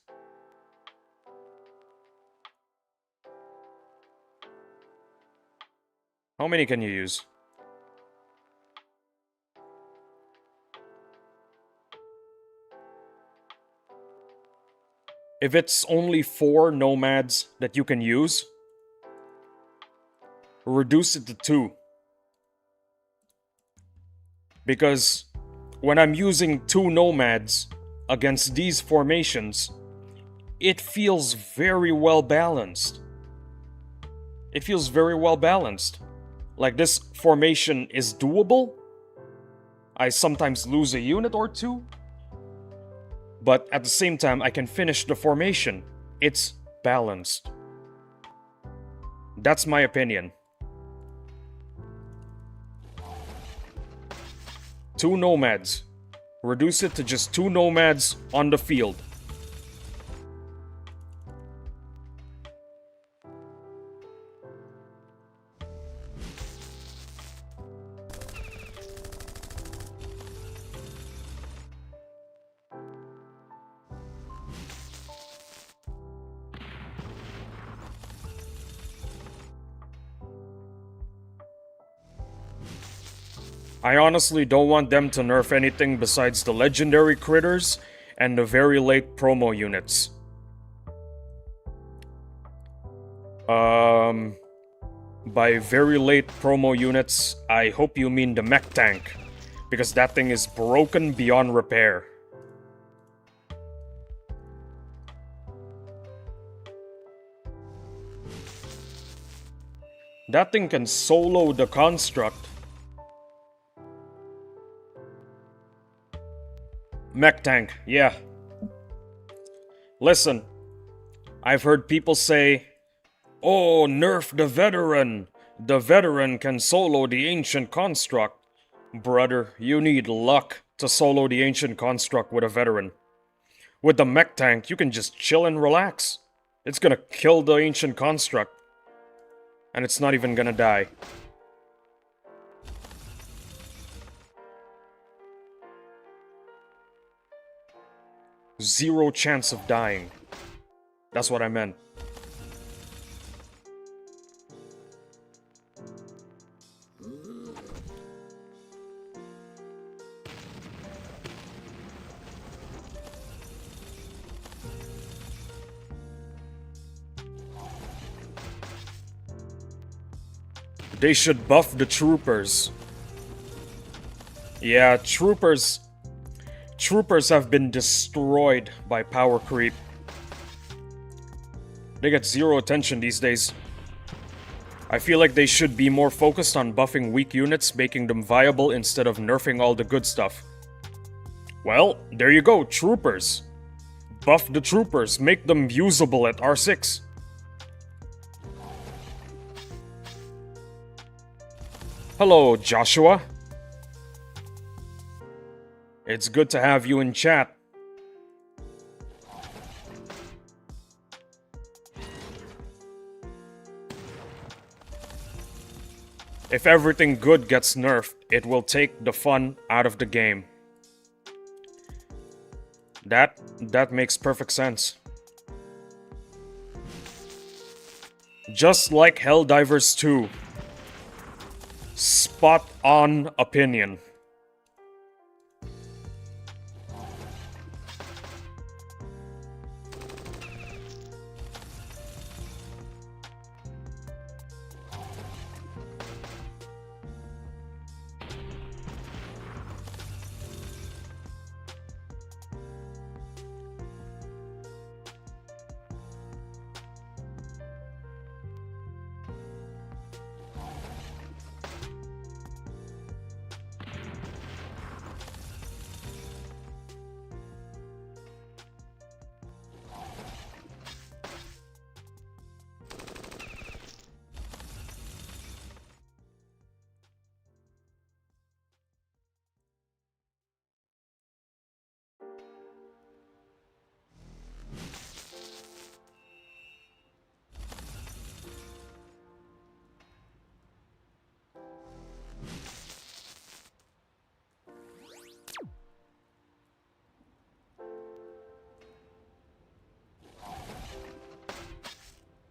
How many can you use? If it's only 4 Nomads that you can use, reduce it to 2. Because when I'm using 2 Nomads against these formations, it feels very well balanced. It feels very well balanced. Like, this formation is doable. I sometimes lose a unit or 2. But at the same time, I can finish the formation. It's balanced. That's my opinion. 2 Nomads. Reduce it to just 2 Nomads on the field. I honestly don't want them to nerf anything besides the legendary critters and the very late promo units. By very late promo units, I hope you mean the mech tank, because that thing is broken beyond repair. That thing can solo the construct. Mech tank, yeah. Listen, I've heard people say, oh, nerf the veteran. The veteran can solo the ancient construct. Brother, you need luck to solo the ancient construct with a veteran. With the mech tank, you can just chill and relax. It's gonna kill the ancient construct. And it's not even gonna die. Zero chance of dying. That's what I meant. They should buff the troopers. Yeah, troopers have been destroyed by power creep. They get zero attention these days. I feel like they should be more focused on buffing weak units, making them viable instead of nerfing all the good stuff. Well, there you go, troopers. Buff the troopers, make them usable at R6. Hello, Joshua. It's good to have you in chat. If everything good gets nerfed, it will take the fun out of the game. That makes perfect sense. Just like Helldivers 2. Spot on opinion.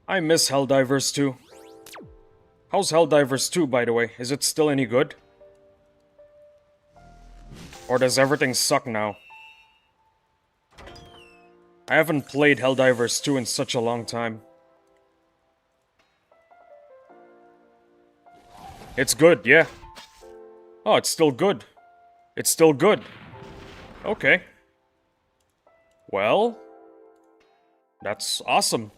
I miss Helldivers 2. How's Helldivers 2, by the way? Is it still any good? Or does everything suck now? I haven't played Helldivers 2 in such a long time. It's good, yeah. Oh, it's still good. It's still good. Okay. Well, that's awesome.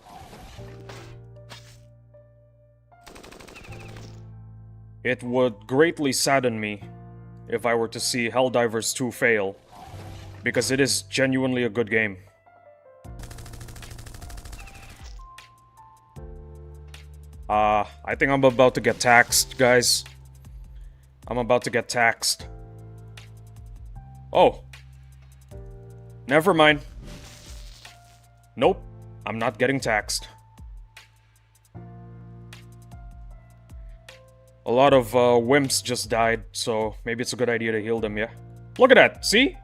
It would greatly sadden me if I were to see Helldivers 2 fail, because it is genuinely a good game. I think I'm about to get taxed, guys. I'm about to get taxed. Oh. Never mind. Nope, I'm not getting taxed. A lot of wimps just died, so maybe it's a good idea to heal them, yeah? Look at that, see?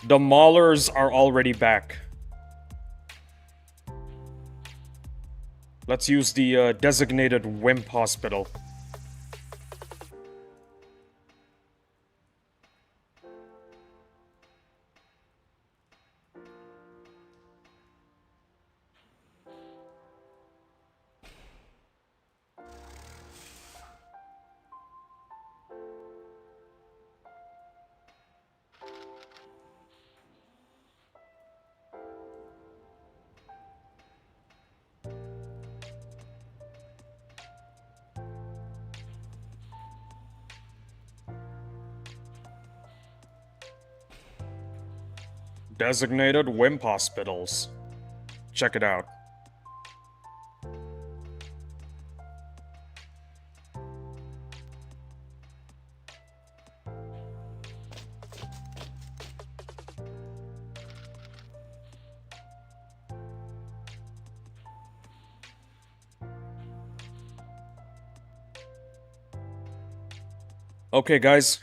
The Maulers are already back. Let's use the designated wimp hospital. Designated wimp hospitals. Check it out. Okay, guys.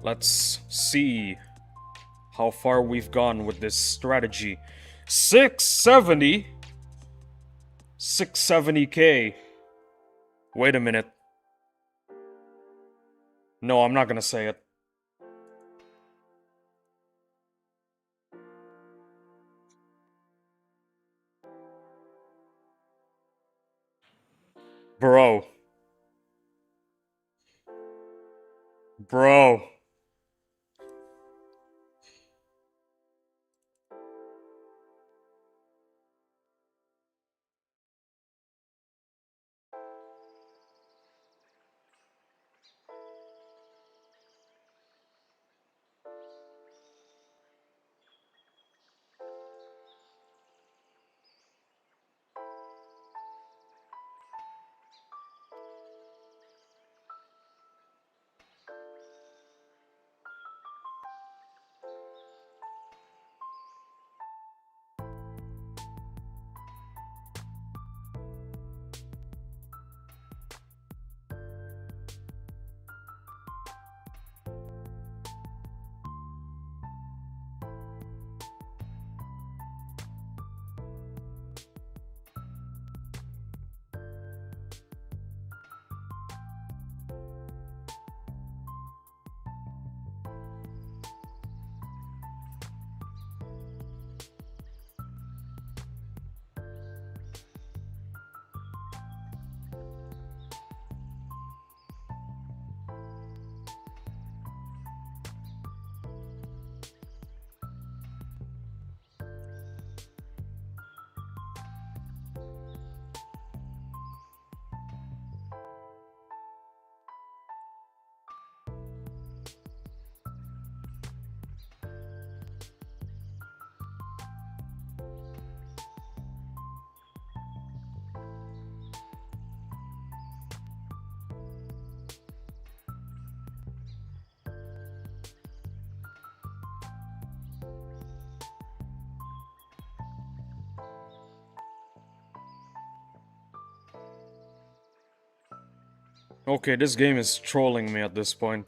Let's see how far we've gone with this strategy. 670? 670k. Wait a minute. No, I'm not gonna say it. Bro. Bro. Okay, this game is trolling me at this point.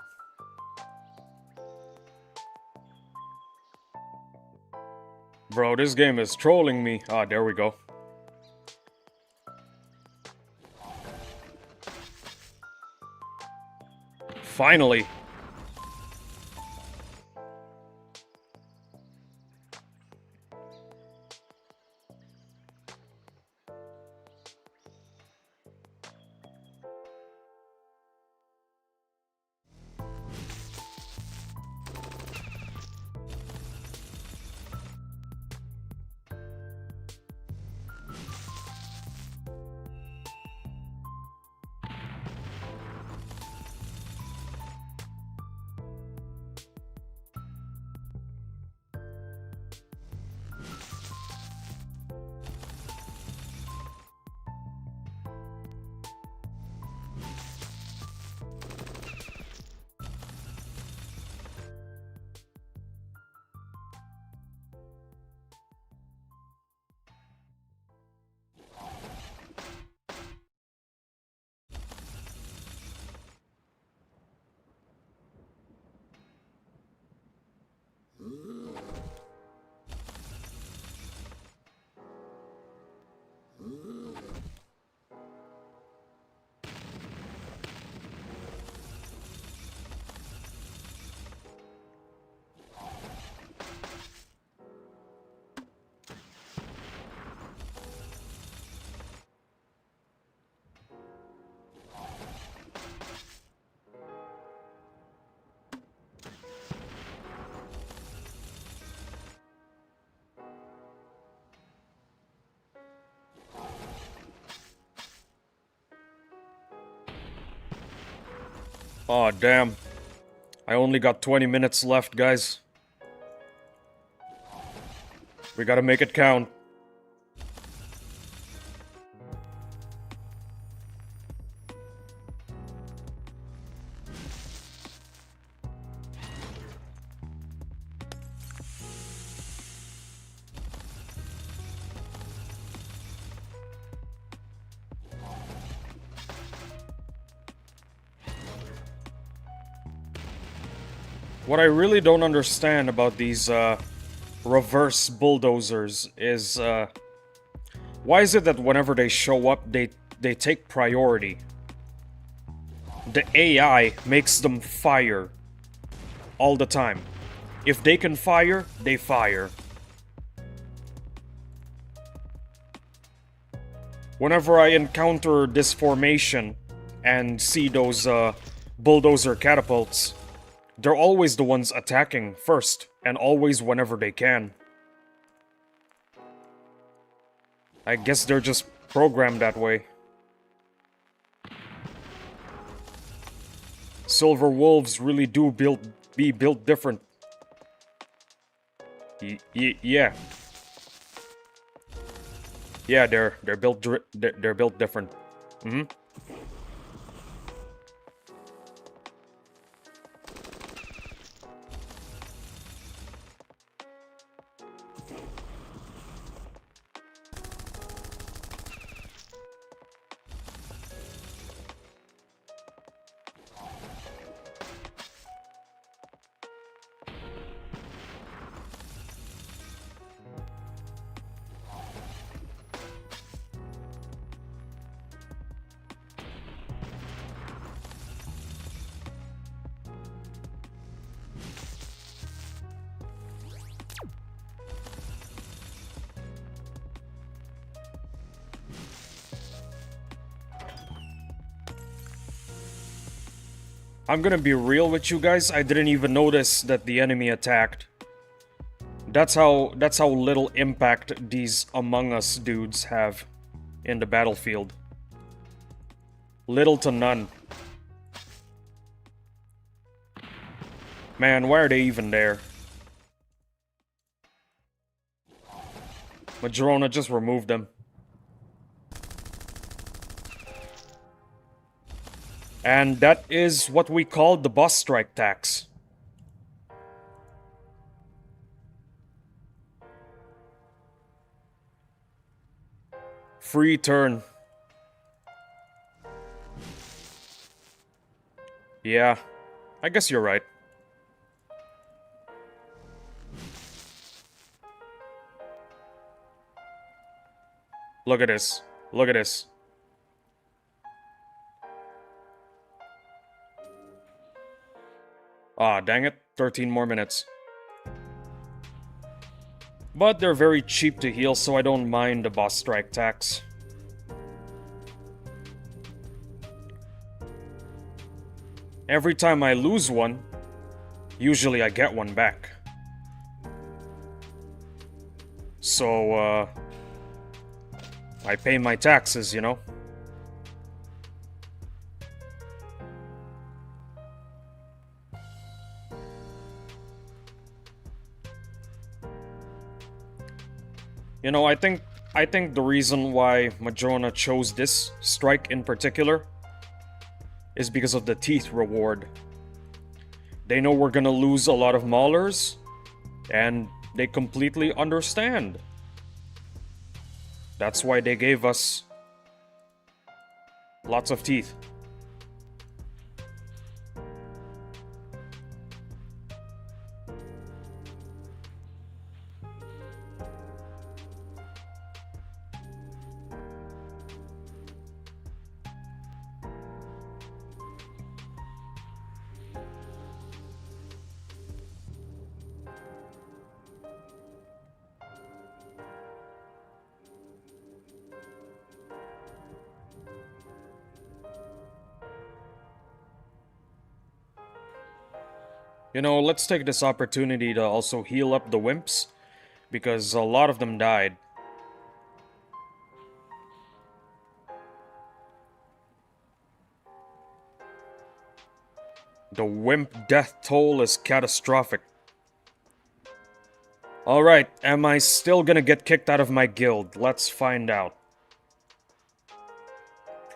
Bro, this game is trolling me. Ah, there we go. Finally. Aw, damn. I only got 20 minutes left, guys. We gotta make it count. What I really don't understand about these reverse bulldozers is why is it that whenever they show up, they take priority? The AI makes them fire all the time. If they can fire, they fire. Whenever I encounter this formation and see those bulldozer catapults, They're always the ones attacking first, and always whenever they can. I guess they're just programmed that way. Silver wolves really do be built different. Yeah. Yeah, they're built different. Mm-hmm. I'm gonna be real with you guys, I didn't even notice that the enemy attacked. That's how little impact these Among Us dudes have in the battlefield. Little to none. Man, why are they even there? Madrona just removed them. And that is what we call the boss strike tax. Free turn. Yeah, I guess you're right. Look at this. Look at this. Ah, dang it. 13 more minutes. But they're very cheap to heal, so I don't mind the boss strike tax. Every time I lose one, usually I get one back. So, I pay my taxes, you know? You know, I think the reason why Madrona chose this strike in particular is because of the teeth reward. They know we're gonna lose a lot of maulers, and they completely understand. That's why they gave us lots of teeth. You know, let's take this opportunity to also heal up the wimps, because a lot of them died. The wimp death toll is catastrophic. Alright, am I still gonna get kicked out of my guild? Let's find out.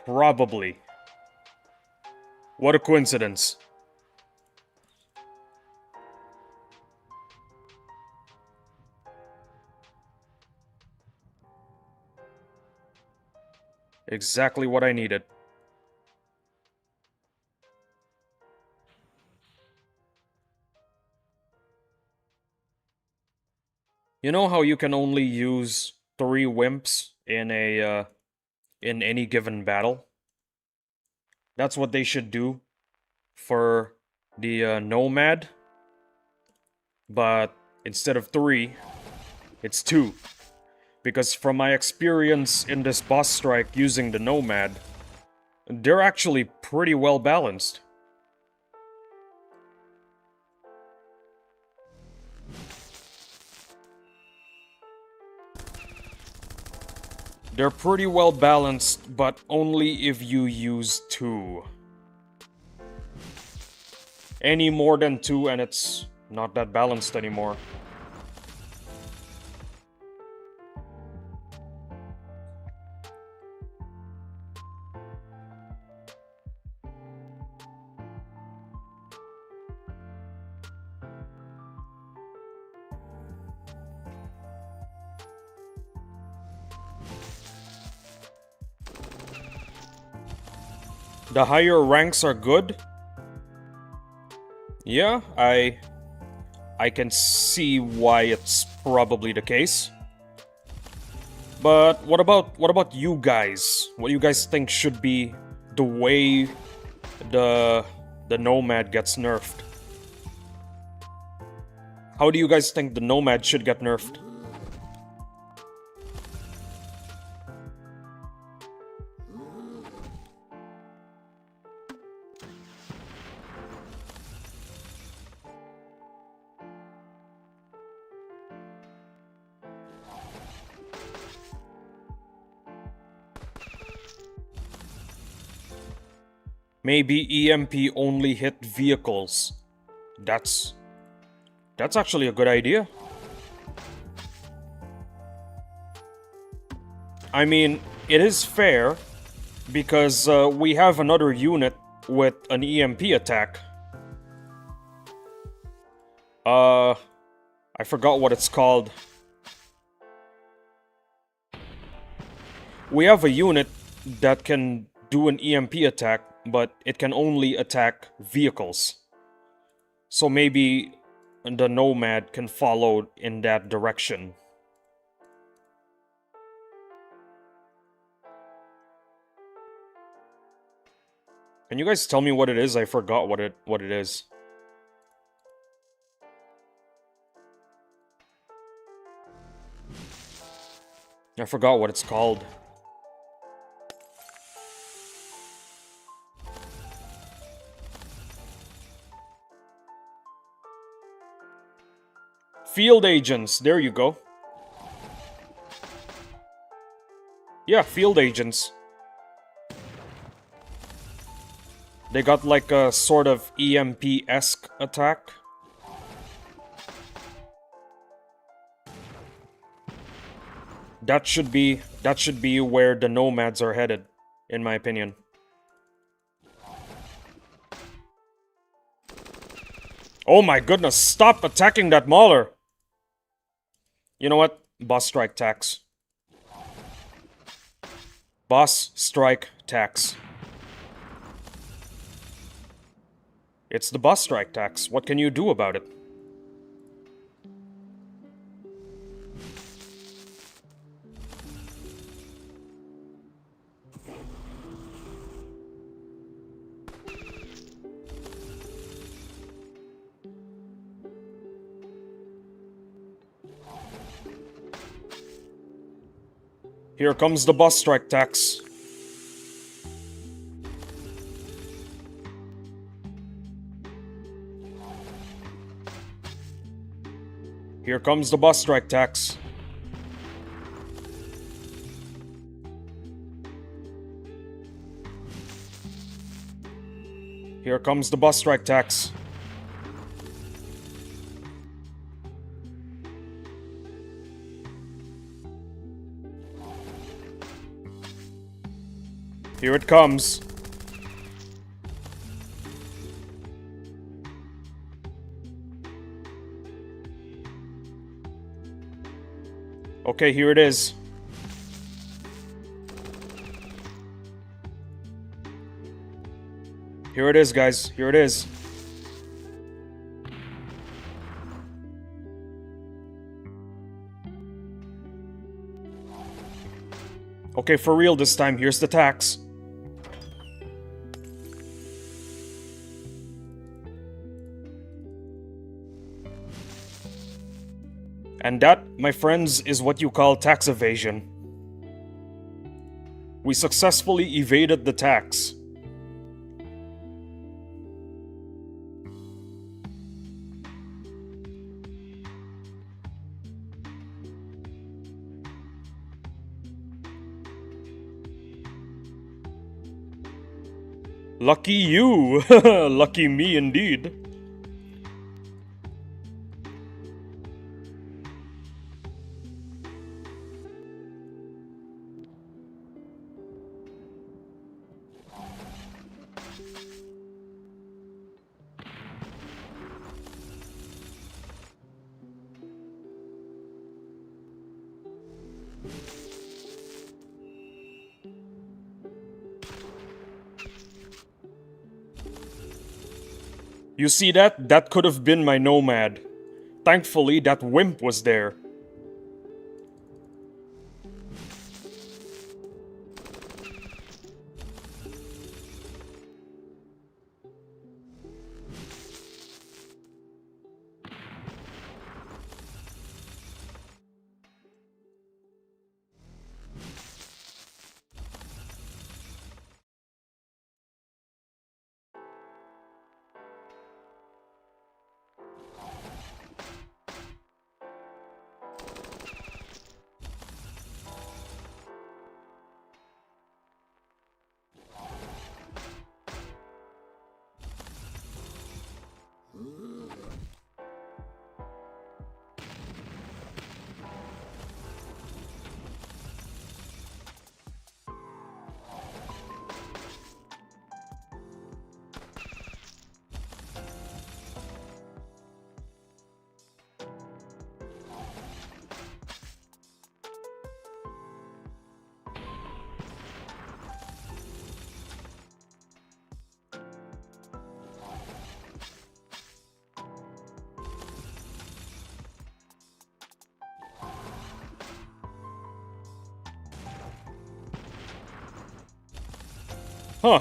Probably. What a coincidence. Exactly what I needed. You know how you can only use 3 wimps in any given battle? That's what they should do for the Nomad. But instead of 3, it's 2. Because from my experience in this boss strike using the Nomad, they're actually pretty well balanced. They're pretty well balanced, but only if you use 2. Any more than 2 and it's not that balanced anymore. The higher ranks are good. Yeah, I can see why it's probably the case. But what about you guys? What do you guys think should be the way the Nomad gets nerfed? How do you guys think the Nomad should get nerfed? Maybe EMP only hit vehicles. That's actually a good idea. I mean, it is fair because we have another unit with an EMP attack. I forgot what it's called. We have a unit that can do an EMP attack, but it can only attack vehicles. So maybe the Nomad can follow in that direction. Can you guys tell me what it is? I forgot what it is. I forgot what it's called. Field agents, there you go. Yeah, field agents. They got like a sort of EMP-esque attack. That should be where the Nomads are headed, in my opinion. Oh my goodness, stop attacking that Mauler! You know what? Boss strike tax. Boss strike tax. It's the boss strike tax. What can you do about it? Here comes the boss strike tax. Here comes the boss strike tax. Here comes the boss strike tax. Here it comes. Okay, here it is. Here it is, guys. Here it is. Okay, for real this time, here's the tax. And that, my friends, is what you call tax evasion. We successfully evaded the tax. Lucky you! Lucky me indeed. You see that? That could have been my nomad. Thankfully, that wimp was there. Huh,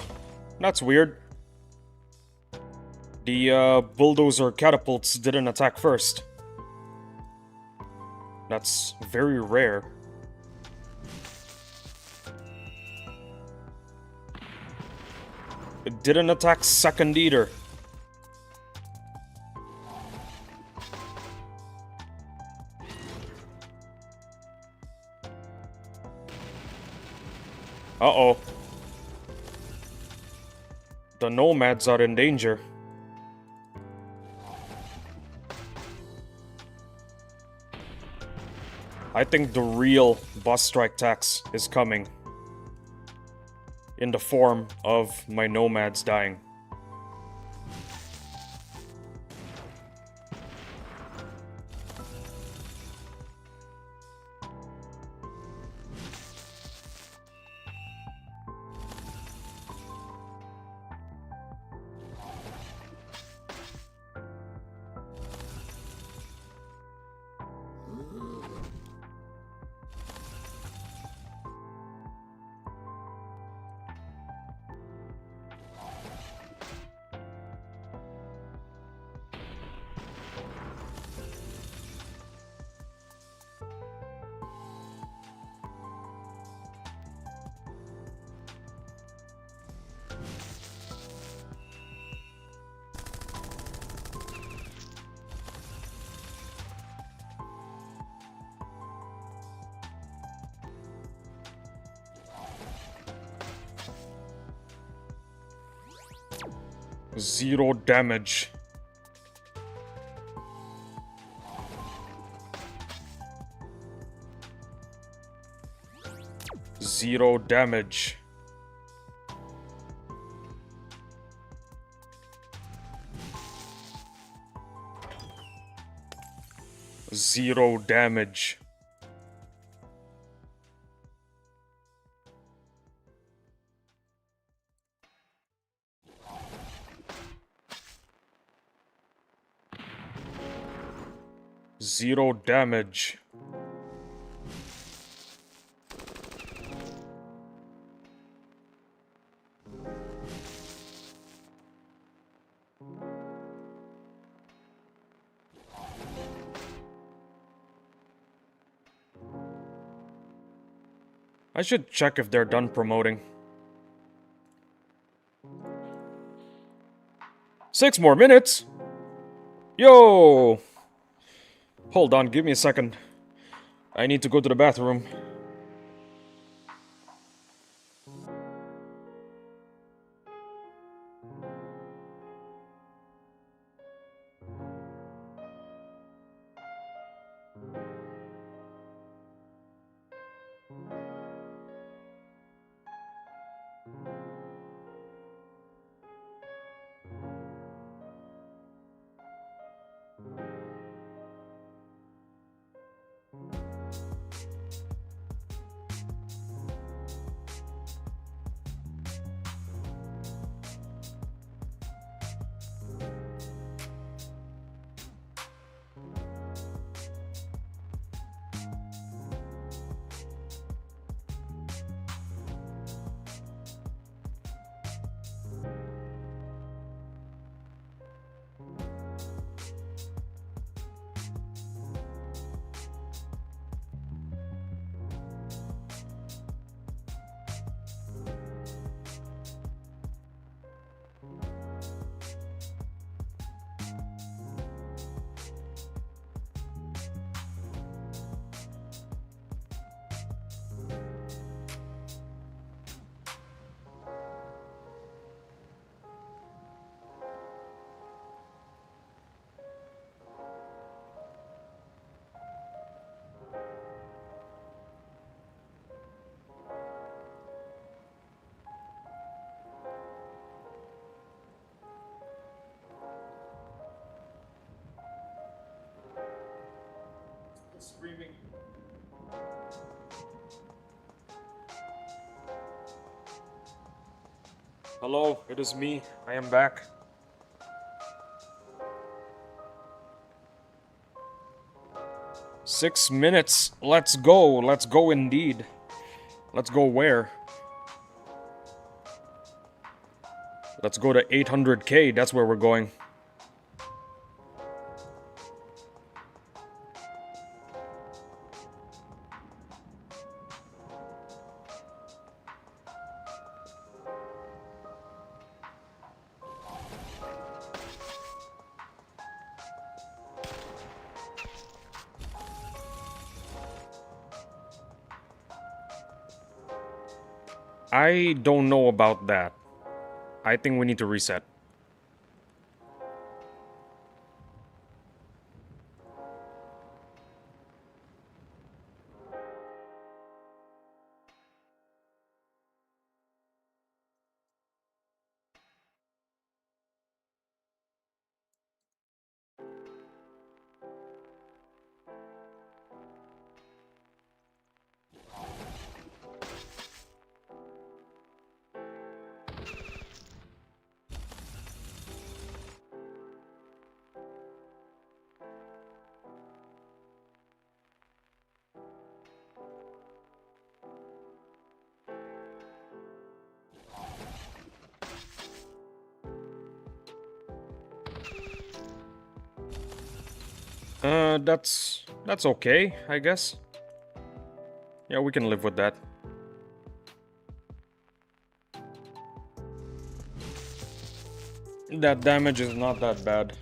that's weird. The bulldozer catapults didn't attack first. That's very rare. It didn't attack second either. Uh-oh. The nomads are in danger. I think the real boss strike tax is coming. In the form of my nomads dying. Zero damage. Zero damage. Zero damage. Zero damage. I should check if they're done promoting. 6 more minutes? Yo! Hold on, give me a second. I need to go to the bathroom. screaming. Hello, it is me. I am back. Six minutes. Let's go. Let's go indeed. Let's go where? Let's go to 800K. That's where we're going. I don't know about that. I think we need to reset. That's okay, I guess. Yeah, we can live with that. That damage is not that bad.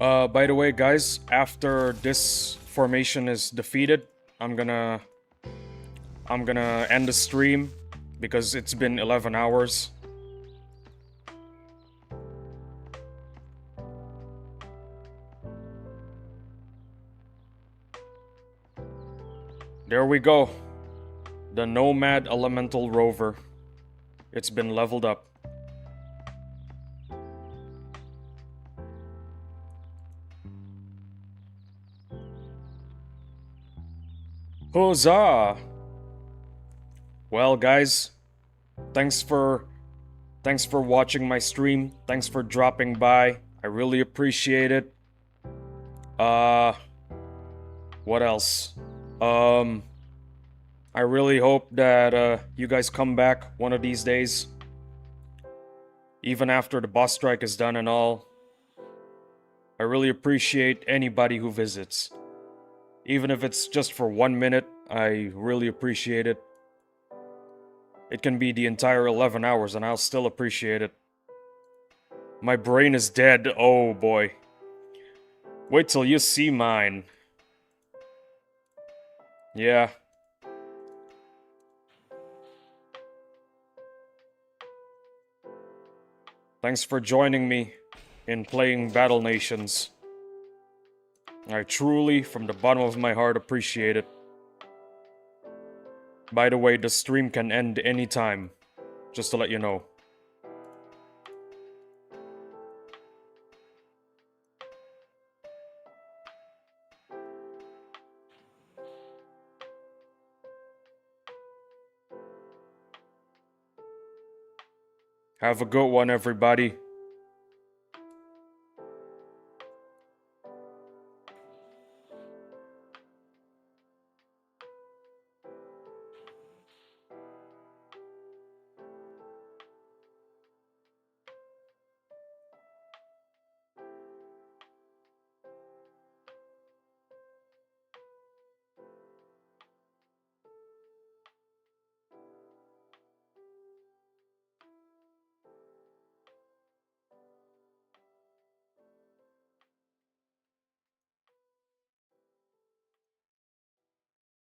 By the way, guys, after this formation is defeated, I'm gonna end the stream because it's been 11 hours. There we go. The Nomad Elemental Rover. It's been leveled up. Huzzah! Well, guys, thanks for watching my stream. Thanks for dropping by. I really appreciate it. What else? I really hope that you guys come back one of these days. Even after the boss strike is done and all. I really appreciate anybody who visits. Even if it's just for 1 minute, I really appreciate it. It can be the entire 11 hours and I'll still appreciate it. My brain is dead, oh boy. Wait till you see mine. Yeah. Thanks for joining me in playing Battle Nations. I truly, from the bottom of my heart, appreciate it. By the way, the stream can end anytime, just to let you know. Have a good one, everybody.